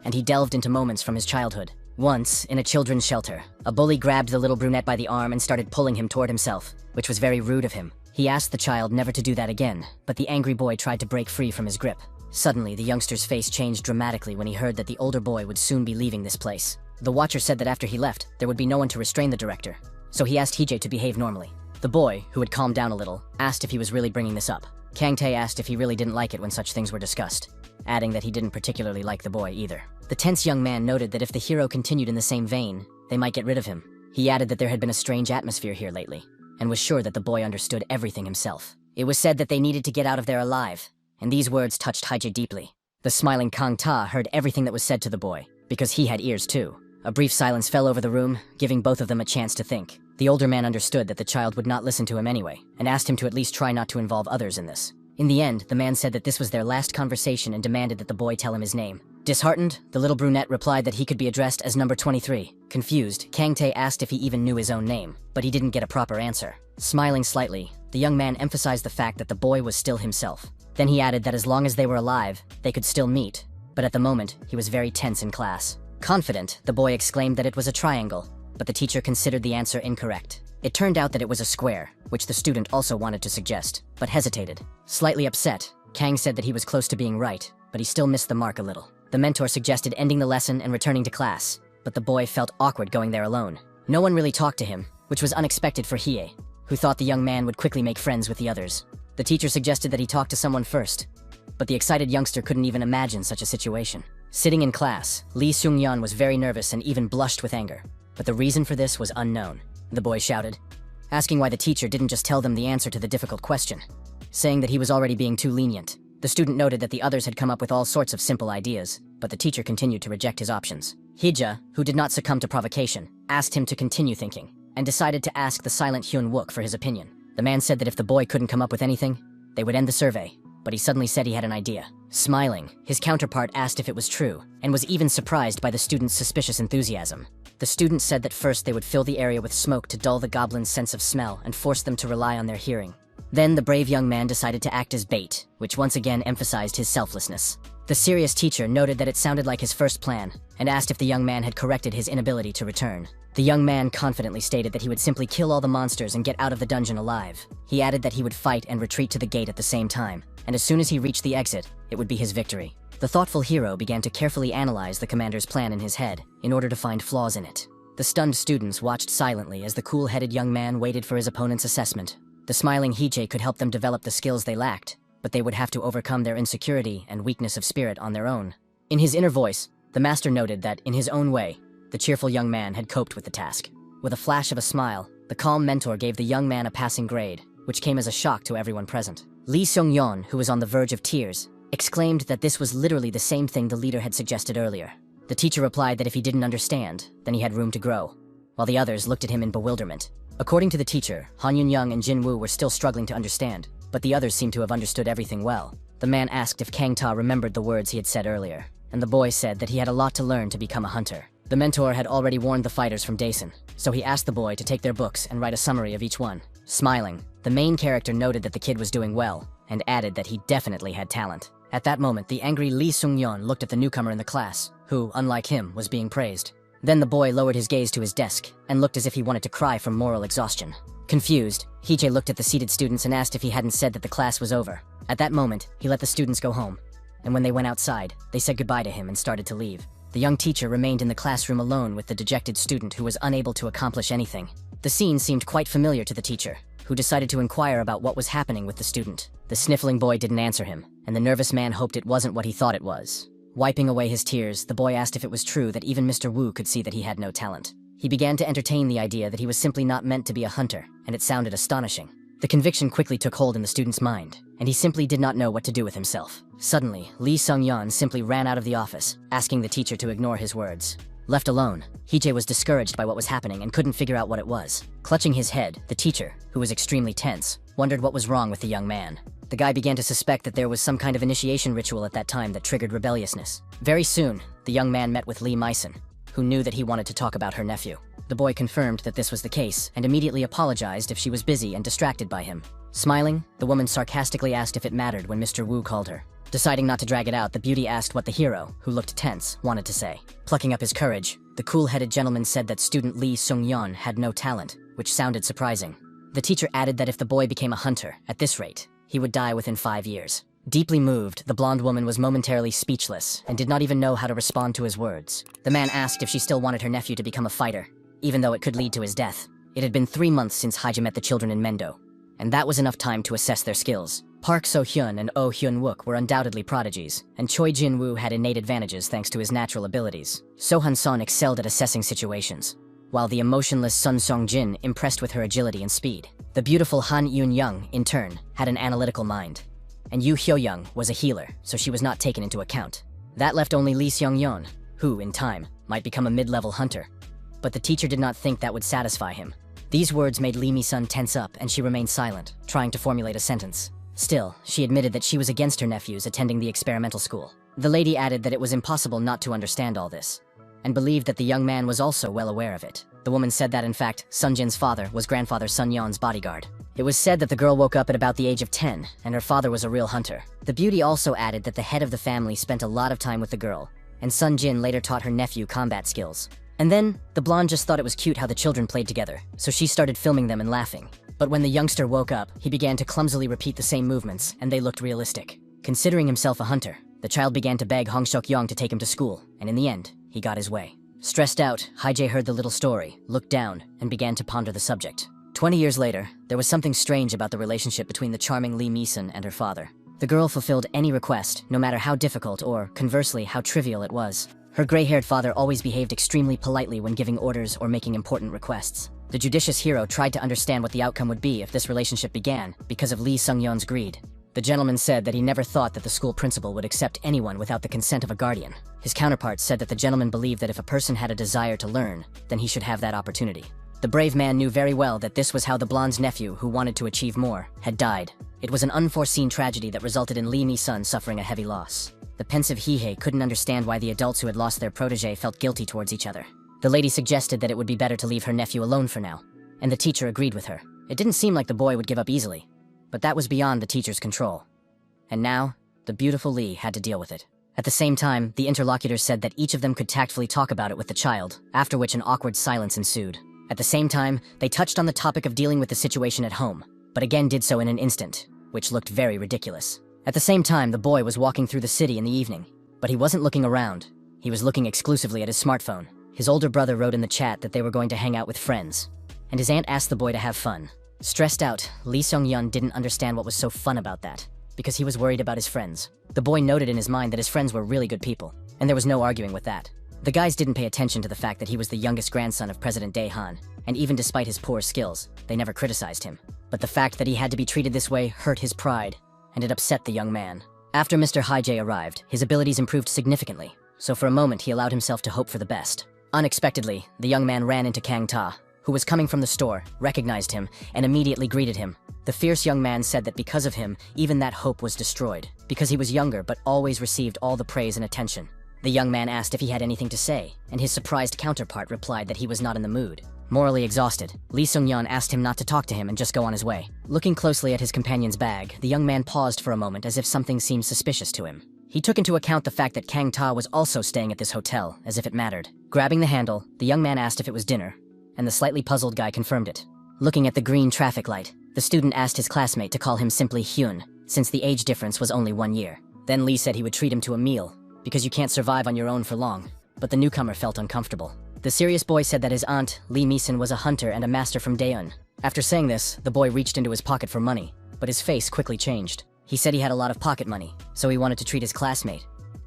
and he delved into moments from his childhood. Once, in a children's shelter, a bully grabbed the little brunette by the arm and started pulling him toward himself, which was very rude of him. He asked the child never to do that again, but the angry boy tried to break free from his grip. Suddenly, the youngster's face changed dramatically when he heard that the older boy would soon be leaving this place. The watcher said that after he left, there would be no one to restrain the director, so he asked Hyjae to behave normally. The boy, who had calmed down a little, asked if he was really bringing this up. Kang-tae asked if he really didn't like it when such things were discussed, adding that he didn't particularly like the boy either. The tense young man noted that if the hero continued in the same vein, they might get rid of him. He added that there had been a strange atmosphere here lately, and was sure that the boy understood everything himself. It was said that they needed to get out of there alive, and these words touched Hyjae deeply. The smiling Kang-ta heard everything that was said to the boy, because he had ears too. A brief silence fell over the room, giving both of them a chance to think. The older man understood that the child would not listen to him anyway, and asked him to at least try not to involve others in this. In the end, the man said that this was their last conversation and demanded that the boy tell him his name. Disheartened, the little brunette replied that he could be addressed as number 23. Confused, Kang-tae asked if he even knew his own name, but he didn't get a proper answer. Smiling slightly, the young man emphasized the fact that the boy was still himself. Then he added that as long as they were alive, they could still meet, but at the moment, he was very tense in class. Confident, the boy exclaimed that it was a triangle, but the teacher considered the answer incorrect. It turned out that it was a square, which the student also wanted to suggest, but hesitated. Slightly upset, Kang said that he was close to being right, but he still missed the mark a little. The mentor suggested ending the lesson and returning to class, but the boy felt awkward going there alone. No one really talked to him, which was unexpected for Hyjae, who thought the young man would quickly make friends with the others. The teacher suggested that he talk to someone first, but the excited youngster couldn't even imagine such a situation. Sitting in class, Lee Seung-yeon was very nervous and even blushed with anger, but the reason for this was unknown. The boy shouted, asking why the teacher didn't just tell them the answer to the difficult question, saying that he was already being too lenient. The student noted that the others had come up with all sorts of simple ideas, but the teacher continued to reject his options. Hyjae, who did not succumb to provocation, asked him to continue thinking, and decided to ask the silent Hyun-wook for his opinion. The man said that if the boy couldn't come up with anything, they would end the survey, but he suddenly said he had an idea. Smiling, his counterpart asked if it was true, and was even surprised by the student's suspicious enthusiasm. The student said that first they would fill the area with smoke to dull the goblins' sense of smell and force them to rely on their hearing. Then the brave young man decided to act as bait, which once again emphasized his selflessness. The serious teacher noted that it sounded like his first plan, and asked if the young man had corrected his inability to return. The young man confidently stated that he would simply kill all the monsters and get out of the dungeon alive. He added that he would fight and retreat to the gate at the same time, and as soon as he reached the exit, it would be his victory. The thoughtful hero began to carefully analyze the commander's plan in his head, in order to find flaws in it. The stunned students watched silently as the cool-headed young man waited for his opponent's assessment. The smiling Hyjae could help them develop the skills they lacked, but they would have to overcome their insecurity and weakness of spirit on their own. In his inner voice, the master noted that, in his own way, the cheerful young man had coped with the task. With a flash of a smile, the calm mentor gave the young man a passing grade, which came as a shock to everyone present. Lee Seung-yeon, who was on the verge of tears, exclaimed that this was literally the same thing the leader had suggested earlier. The teacher replied that if he didn't understand, then he had room to grow, while the others looked at him in bewilderment. According to the teacher, Han Yun-young and Jin Woo were still struggling to understand, but the others seemed to have understood everything well. The man asked if Kang-ta remembered the words he had said earlier, and the boy said that he had a lot to learn to become a hunter. The mentor had already warned the fighters from Daesun, so he asked the boy to take their books and write a summary of each one. Smiling, the main character noted that the kid was doing well, and added that he definitely had talent. At that moment, the angry Lee Seung-yeon looked at the newcomer in the class, who, unlike him, was being praised. Then the boy lowered his gaze to his desk, and looked as if he wanted to cry from moral exhaustion. Confused, Hyjae looked at the seated students and asked if he hadn't said that the class was over. At that moment, he let the students go home, and when they went outside, they said goodbye to him and started to leave. The young teacher remained in the classroom alone with the dejected student who was unable to accomplish anything. The scene seemed quite familiar to the teacher, who decided to inquire about what was happening with the student. The sniffling boy didn't answer him, and the nervous man hoped it wasn't what he thought it was. Wiping away his tears, the boy asked if it was true that even Mr. Wu could see that he had no talent. He began to entertain the idea that he was simply not meant to be a hunter, and it sounded astonishing. The conviction quickly took hold in the student's mind, and he simply did not know what to do with himself. Suddenly, Lee Sung-yeon simply ran out of the office, asking the teacher to ignore his words. Left alone, Hee-jae was discouraged by what was happening and couldn't figure out what it was. Clutching his head, the teacher, who was extremely tense, wondered what was wrong with the young man. The guy began to suspect that there was some kind of initiation ritual at that time that triggered rebelliousness. Very soon, the young man met with Lee Myson, who knew that he wanted to talk about her nephew. The boy confirmed that this was the case and immediately apologized if she was busy and distracted by him. Smiling, the woman sarcastically asked if it mattered when Mr. Wu called her. Deciding not to drag it out, the beauty asked what the hero, who looked tense, wanted to say. Plucking up his courage, the cool-headed gentleman said that student Lee Sung-yeon had no talent, which sounded surprising. The teacher added that if the boy became a hunter, at this rate, he would die within 5 years. Deeply moved, the blonde woman was momentarily speechless and did not even know how to respond to his words. The man asked if she still wanted her nephew to become a fighter, even though it could lead to his death. It had been 3 months since Hee-jae met the children in Mendo, and that was enough time to assess their skills. Park So-hyun and Oh Hyun-wook were undoubtedly prodigies, and Choi Jin-woo had innate advantages thanks to his natural abilities. So Han-son excelled at assessing situations, while the emotionless Sun Song-jin impressed with her agility and speed. The beautiful Han Yoon-young, in turn, had an analytical mind, and Yu Hyo-young was a healer, so she was not taken into account. That left only Lee Seong-yeon, who, in time, might become a mid-level hunter. But the teacher did not think that would satisfy him. These words made Lee Mi-sun tense up, and she remained silent, trying to formulate a sentence. Still, she admitted that she was against her nephews attending the experimental school. The lady added that it was impossible not to understand all this, and believed that the young man was also well aware of it. The woman said that, in fact, Sun-jin's father was grandfather Sun-yeon's bodyguard. It was said that the girl woke up at about the age of 10, and her father was a real hunter. The beauty also added that the head of the family spent a lot of time with the girl, and Sun-jin later taught her nephew combat skills. And then, the blonde just thought it was cute how the children played together, so she started filming them and laughing. But when the youngster woke up, he began to clumsily repeat the same movements, and they looked realistic. Considering himself a hunter, the child began to beg Hong Seok-young to take him to school, and in the end, he got his way. Stressed out, Hee-jae heard the little story, looked down, and began to ponder the subject. 20 years later, there was something strange about the relationship between the charming Lee Mi-sun and her father. The girl fulfilled any request, no matter how difficult or, conversely, how trivial it was. Her gray-haired father always behaved extremely politely when giving orders or making important requests. The judicious hero tried to understand what the outcome would be if this relationship began, because of Lee Sung-yeon's greed. The gentleman said that he never thought that the school principal would accept anyone without the consent of a guardian. His counterpart said that the gentleman believed that if a person had a desire to learn, then he should have that opportunity. The brave man knew very well that this was how the blonde's nephew, who wanted to achieve more, had died. It was an unforeseen tragedy that resulted in Lee Mi-sun suffering a heavy loss. The pensive Hee-jae couldn't understand why the adults who had lost their protege felt guilty towards each other. The lady suggested that it would be better to leave her nephew alone for now, and the teacher agreed with her. It didn't seem like the boy would give up easily, but that was beyond the teacher's control. And now, the beautiful Lee had to deal with it. At the same time, the interlocutors said that each of them could tactfully talk about it with the child, after which an awkward silence ensued. At the same time, they touched on the topic of dealing with the situation at home, but again did so in an instant, which looked very ridiculous. At the same time, the boy was walking through the city in the evening, but he wasn't looking around. He was looking exclusively at his smartphone. His older brother wrote in the chat that they were going to hang out with friends, and his aunt asked the boy to have fun. Stressed out, Lee Sung-yeon didn't understand what was so fun about that, because he was worried about his friends. The boy noted in his mind that his friends were really good people, and there was no arguing with that. The guys didn't pay attention to the fact that he was the youngest grandson of President Dae-han, and even despite his poor skills, they never criticized him. But the fact that he had to be treated this way hurt his pride, and it upset the young man. After Mr. Hee-jae arrived, his abilities improved significantly, so for a moment he allowed himself to hope for the best. Unexpectedly, the young man ran into Kang Ta, who was coming from the store, recognized him, and immediately greeted him. The fierce young man said that because of him, even that hope was destroyed, because he was younger but always received all the praise and attention. The young man asked if he had anything to say, and his surprised counterpart replied that he was not in the mood. Morally exhausted, Lee Sung-yeon asked him not to talk to him and just go on his way. Looking closely at his companion's bag, the young man paused for a moment as if something seemed suspicious to him. He took into account the fact that Kang Ta was also staying at this hotel, as if it mattered. Grabbing the handle, the young man asked if it was dinner, and the slightly puzzled guy confirmed it. Looking at the green traffic light, the student asked his classmate to call him simply Hyun, since the age difference was only 1 year. Then Lee said he would treat him to a meal, because you can't survive on your own for long. but the newcomer felt uncomfortable. The serious boy said that his aunt, Lee Meeson, was a hunter and a master from Daeun. After saying this, the boy reached into his pocket for money, but his face quickly changed. He said he had a lot of pocket money, so he wanted to treat his classmate.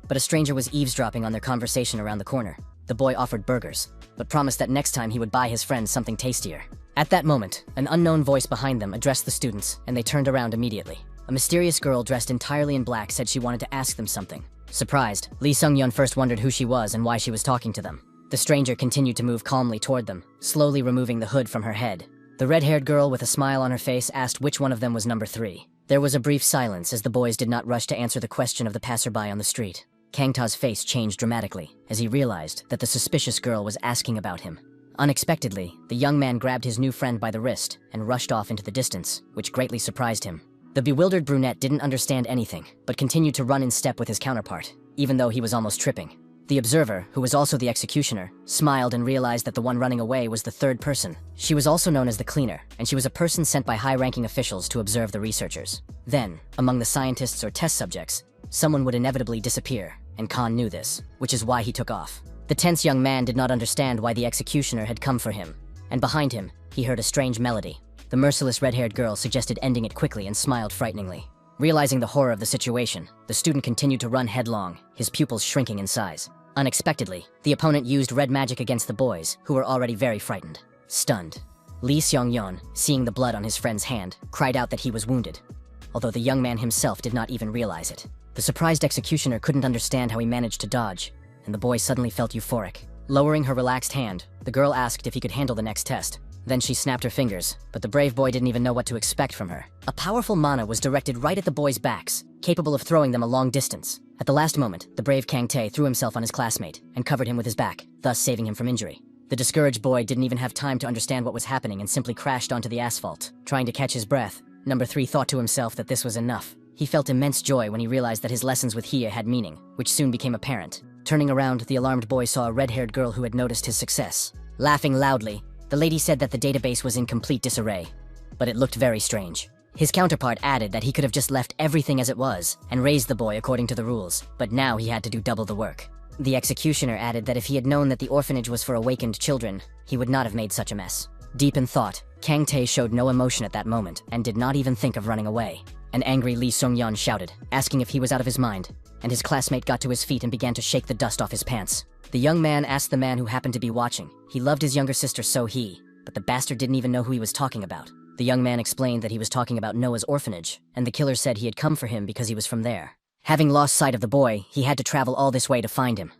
But a stranger was eavesdropping on their conversation around the corner. The boy offered burgers, but promised that next time he would buy his friends something tastier. At that moment, an unknown voice behind them addressed the students, and they turned around immediately. A mysterious girl dressed entirely in black said she wanted to ask them something. Surprised, Lee Sung-yeon first wondered who she was and why she was talking to them. The stranger continued to move calmly toward them, slowly removing the hood from her head. The red-haired girl with a smile on her face asked which one of them was number 3. There was a brief silence as the boys did not rush to answer the question of the passerby on the street. Kangta's face changed dramatically as he realized that the suspicious girl was asking about him. Unexpectedly, the young man grabbed his new friend by the wrist and rushed off into the distance, which greatly surprised him. The bewildered brunette didn't understand anything, but continued to run in step with his counterpart, even though he was almost tripping. The observer, who was also the executioner, smiled and realized that the one running away was the third person. She was also known as the cleaner, and she was a person sent by high-ranking officials to observe the researchers. Then, among the scientists or test subjects, someone would inevitably disappear, and Khan knew this, which is why he took off. The tense young man did not understand why the executioner had come for him, and behind him, he heard a strange melody. The merciless red-haired girl suggested ending it quickly and smiled frighteningly. Realizing the horror of the situation, the student continued to run headlong, his pupils shrinking in size. Unexpectedly, the opponent used red magic against the boys, who were already very frightened. Stunned, Lee Seong-yeon, seeing the blood on his friend's hand, cried out that he was wounded, although the young man himself did not even realize it. The surprised executioner couldn't understand how he managed to dodge, and the boy suddenly felt euphoric. Lowering her relaxed hand, the girl asked if he could handle the next test. Then she snapped her fingers, but the brave boy didn't even know what to expect from her. A powerful mana was directed right at the boys' backs, capable of throwing them a long distance. At the last moment, the brave Kang Tae threw himself on his classmate and covered him with his back, thus saving him from injury. The discouraged boy didn't even have time to understand what was happening and simply crashed onto the asphalt. Trying to catch his breath, number 3 thought to himself that this was enough. He felt immense joy when he realized that his lessons with Hia had meaning, which soon became apparent. Turning around, the alarmed boy saw a red-haired girl who had noticed his success. Laughing loudly, the lady said that the database was in complete disarray, but it looked very strange. His counterpart added that he could have just left everything as it was and raised the boy according to the rules, but now he had to do double the work. The executioner added that if he had known that the orphanage was for awakened children, he would not have made such a mess. Deep in thought, Kang Tae showed no emotion at that moment and did not even think of running away. An angry Lee Sung-yeon shouted, asking if he was out of his mind, and his classmate got to his feet and began to shake the dust off his pants. The young man asked the man who happened to be watching. He loved his younger sister but the bastard didn't even know who he was talking about. The young man explained that he was talking about Noah's orphanage, and the killer said he had come for him because he was from there. Having lost sight of the boy, he had to travel all this way to find him.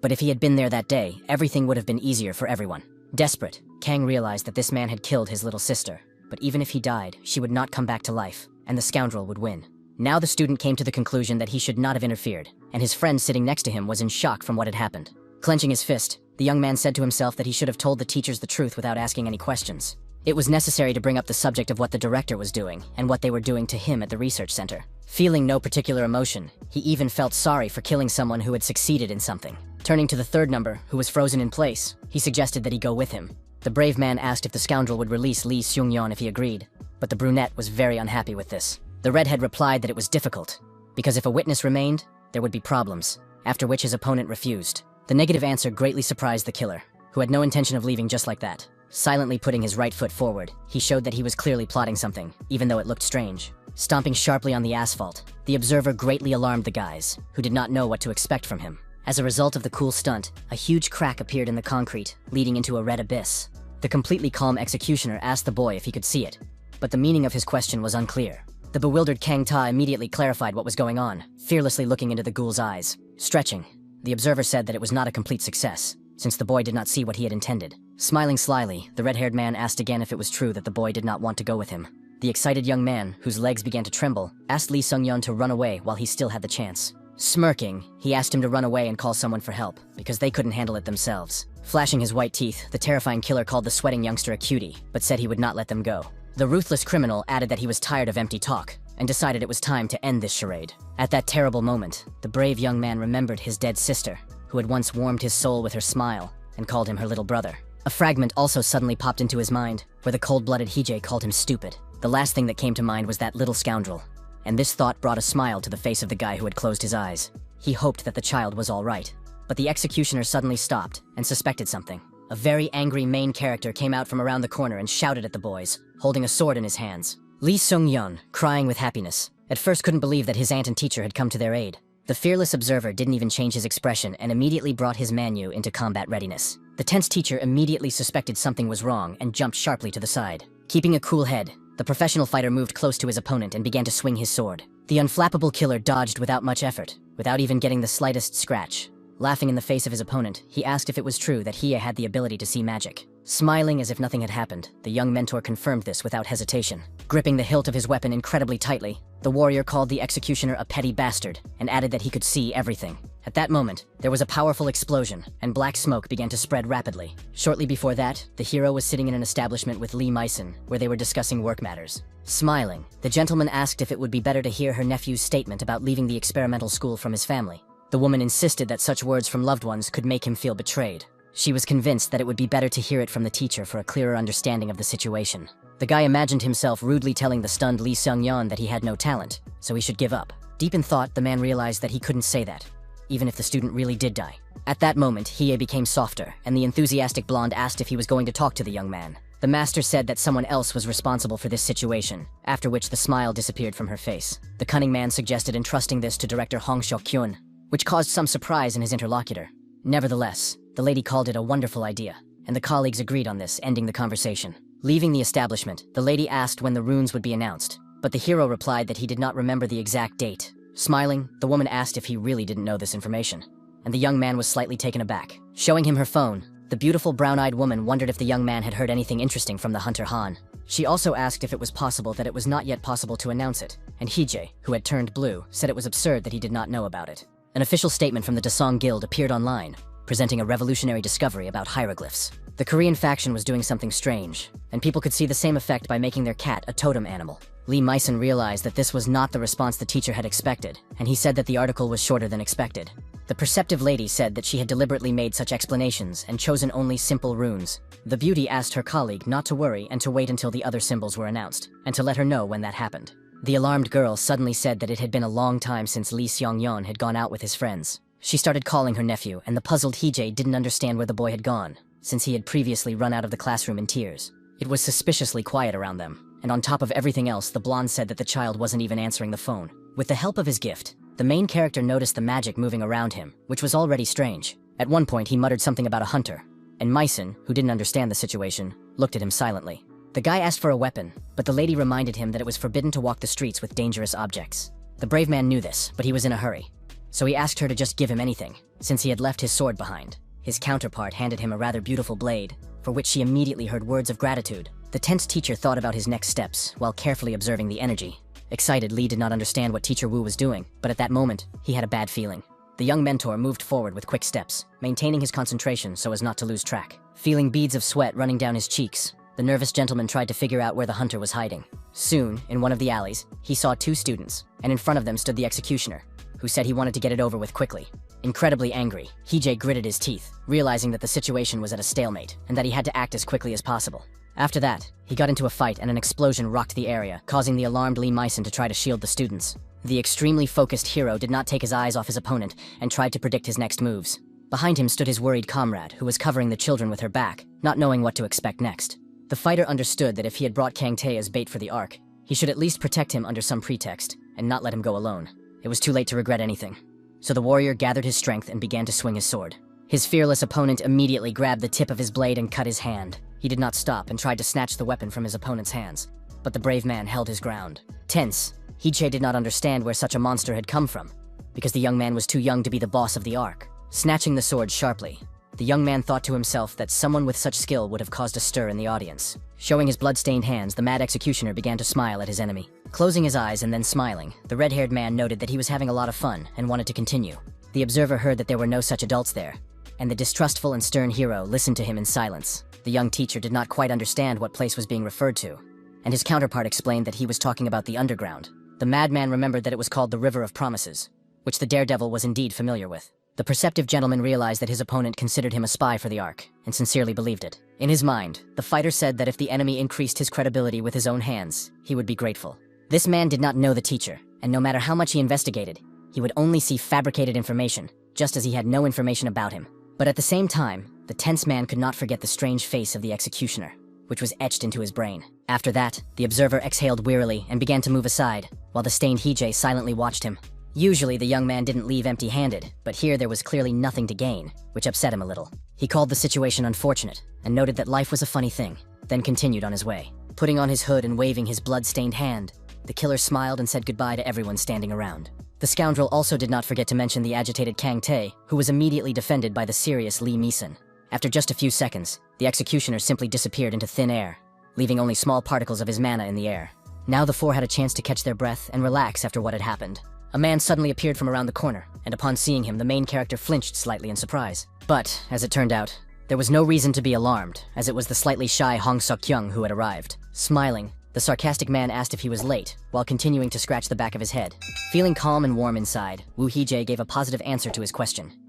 But if he had been there that day, everything would have been easier for everyone. Desperate, Kang realized that this man had killed his little sister, but even if he died, she would not come back to life, and the scoundrel would win. Now the student came to the conclusion that he should not have interfered, and his friend sitting next to him was in shock from what had happened. Clenching his fist, the young man said to himself that he should have told the teachers the truth without asking any questions. It was necessary to bring up the subject of what the director was doing and what they were doing to him at the research center. Feeling no particular emotion, he even felt sorry for killing someone who had succeeded in something. Turning to the third number, who was frozen in place, he suggested that he go with him. The brave man asked if the scoundrel would release Lee Seung-yeon if he agreed, but the brunette was very unhappy with this. The redhead replied that it was difficult, because if a witness remained, there would be problems, after which his opponent refused. The negative answer greatly surprised the killer, who had no intention of leaving just like that. Silently putting his right foot forward, he showed that he was clearly plotting something, even though it looked strange. Stomping sharply on the asphalt, the observer greatly alarmed the guys, who did not know what to expect from him. As a result of the cool stunt, a huge crack appeared in the concrete, leading into a red abyss. The completely calm executioner asked the boy if he could see it, but the meaning of his question was unclear. The bewildered Kang Ta immediately clarified what was going on, fearlessly looking into the ghoul's eyes. Stretching, the observer said that it was not a complete success, since the boy did not see what he had intended. Smiling slyly, the red-haired man asked again if it was true that the boy did not want to go with him. The excited young man, whose legs began to tremble, asked Lee Sung-yeon to run away while he still had the chance. Smirking, he asked him to run away and call someone for help, because they couldn't handle it themselves. Flashing his white teeth, the terrifying killer called the sweating youngster a cutie, but said he would not let them go. The ruthless criminal added that he was tired of empty talk, and decided it was time to end this charade. At that terrible moment, the brave young man remembered his dead sister, who had once warmed his soul with her smile, and called him her little brother. A fragment also suddenly popped into his mind, where the cold-blooded Hee-jae called him stupid. The last thing that came to mind was that little scoundrel, and this thought brought a smile to the face of the guy who had closed his eyes. He hoped that the child was all right. but the executioner suddenly stopped and suspected something. A very angry main character came out from around the corner and shouted at the boys, holding a sword in his hands. Lee Sung-yeon, crying with happiness, at first couldn't believe that his aunt and teacher had come to their aid. The fearless observer didn't even change his expression and immediately brought his Manhwa into combat readiness. The tense teacher immediately suspected something was wrong and jumped sharply to the side. Keeping a cool head, the professional fighter moved close to his opponent and began to swing his sword. The unflappable killer dodged without much effort, without even getting the slightest scratch. Laughing in the face of his opponent, he asked if it was true that he had the ability to see magic. Smiling as if nothing had happened, the young mentor confirmed this without hesitation. Gripping the hilt of his weapon incredibly tightly, the warrior called the executioner a petty bastard and added that he could see everything. At that moment, there was a powerful explosion, and black smoke began to spread rapidly. Shortly before that, the hero was sitting in an establishment with Lee Myson, where they were discussing work matters. Smiling, the gentleman asked if it would be better to hear her nephew's statement about leaving the experimental school from his family. The woman insisted that such words from loved ones could make him feel betrayed. She was convinced that it would be better to hear it from the teacher for a clearer understanding of the situation. The guy imagined himself rudely telling the stunned Lee Sung-yeon that he had no talent, so he should give up. Deep in thought, the man realized that he couldn't say that, even if the student really did die. At that moment, Hiei became softer, and the enthusiastic blonde asked if he was going to talk to the young man. The master said that someone else was responsible for this situation, after which the smile disappeared from her face. The cunning man suggested entrusting this to director Hong Seok-kyun, which caused some surprise in his interlocutor. Nevertheless, the lady called it a wonderful idea, and the colleagues agreed on this, ending the conversation. Leaving the establishment, the lady asked when the runes would be announced, but the hero replied that he did not remember the exact date. Smiling, the woman asked if he really didn't know this information, and the young man was slightly taken aback. Showing him her phone, the beautiful brown-eyed woman wondered if the young man had heard anything interesting from the hunter Han. She also asked if it was possible that it was not yet possible to announce it, and Hije, who had turned blue, said it was absurd that he did not know about it. An official statement from the Dasong Guild appeared online, presenting a revolutionary discovery about hieroglyphs. The Korean faction was doing something strange, and people could see the same effect by making their cat a totem animal. Lee Myson realized that this was not the response the teacher had expected, and he said that the article was shorter than expected. The perceptive lady said that she had deliberately made such explanations and chosen only simple runes. The beauty asked her colleague not to worry and to wait until the other symbols were announced, and to let her know when that happened. The alarmed girl suddenly said that it had been a long time since Lee Seong-yeon had gone out with his friends. She started calling her nephew, and the puzzled Hije didn't understand where the boy had gone, since he had previously run out of the classroom in tears. It was suspiciously quiet around them, and on top of everything else, the blonde said that the child wasn't even answering the phone. With the help of his gift, the main character noticed the magic moving around him, which was already strange. At one point, he muttered something about a hunter, and Myson, who didn't understand the situation, looked at him silently. The guy asked for a weapon, but the lady reminded him that it was forbidden to walk the streets with dangerous objects. The brave man knew this, but he was in a hurry, so he asked her to just give him anything, since he had left his sword behind. His counterpart handed him a rather beautiful blade, for which she immediately heard words of gratitude. The tense teacher thought about his next steps, while carefully observing the energy. Excited, Lee did not understand what Teacher Wu was doing, but at that moment, he had a bad feeling. The young mentor moved forward with quick steps, maintaining his concentration so as not to lose track. Feeling beads of sweat running down his cheeks, the nervous gentleman tried to figure out where the hunter was hiding. Soon, in one of the alleys, he saw two students, and in front of them stood the executioner, who said he wanted to get it over with quickly. Incredibly angry, Hije gritted his teeth, realizing that the situation was at a stalemate, and that he had to act as quickly as possible. After that, he got into a fight and an explosion rocked the area, causing the alarmed Lee Myson to try to shield the students. The extremely focused hero did not take his eyes off his opponent and tried to predict his next moves. Behind him stood his worried comrade, who was covering the children with her back, not knowing what to expect next. The fighter understood that if he had brought Kang Tae as bait for the arc, he should at least protect him under some pretext, and not let him go alone. It was too late to regret anything. So the warrior gathered his strength and began to swing his sword. His fearless opponent immediately grabbed the tip of his blade and cut his hand. He did not stop and tried to snatch the weapon from his opponent's hands, but the brave man held his ground. Tense, Hije did not understand where such a monster had come from, because the young man was too young to be the boss of the arc. Snatching the sword sharply, the young man thought to himself that someone with such skill would have caused a stir in the audience. Showing his blood-stained hands, the mad executioner began to smile at his enemy. Closing his eyes and then smiling, the red-haired man noted that he was having a lot of fun and wanted to continue. The observer heard that there were no such adults there, and the distrustful and stern hero listened to him in silence. The young teacher did not quite understand what place was being referred to, and his counterpart explained that he was talking about the underground. The madman remembered that it was called the River of Promises, which the daredevil was indeed familiar with. The perceptive gentleman realized that his opponent considered him a spy for the arc, and sincerely believed it. In his mind, the fighter said that if the enemy increased his credibility with his own hands, he would be grateful. This man did not know the teacher, and no matter how much he investigated, he would only see fabricated information, just as he had no information about him. But at the same time, the tense man could not forget the strange face of the executioner, which was etched into his brain. After that, the observer exhaled wearily and began to move aside, while the stained Hijay silently watched him. Usually, the young man didn't leave empty-handed, but here there was clearly nothing to gain, which upset him a little. He called the situation unfortunate, and noted that life was a funny thing, then continued on his way. Putting on his hood and waving his blood-stained hand, the killer smiled and said goodbye to everyone standing around. The scoundrel also did not forget to mention the agitated Kang Tae, who was immediately defended by the serious Lee Meeson. After just a few seconds, the executioner simply disappeared into thin air, leaving only small particles of his mana in the air. Now the four had a chance to catch their breath and relax after what had happened. A man suddenly appeared from around the corner, and upon seeing him, the main character flinched slightly in surprise. But, as it turned out, there was no reason to be alarmed, as it was the slightly shy Hong Seok-kyung who had arrived. Smiling, the sarcastic man asked if he was late, while continuing to scratch the back of his head. Feeling calm and warm inside, Woo Hee-jae gave a positive answer to his question.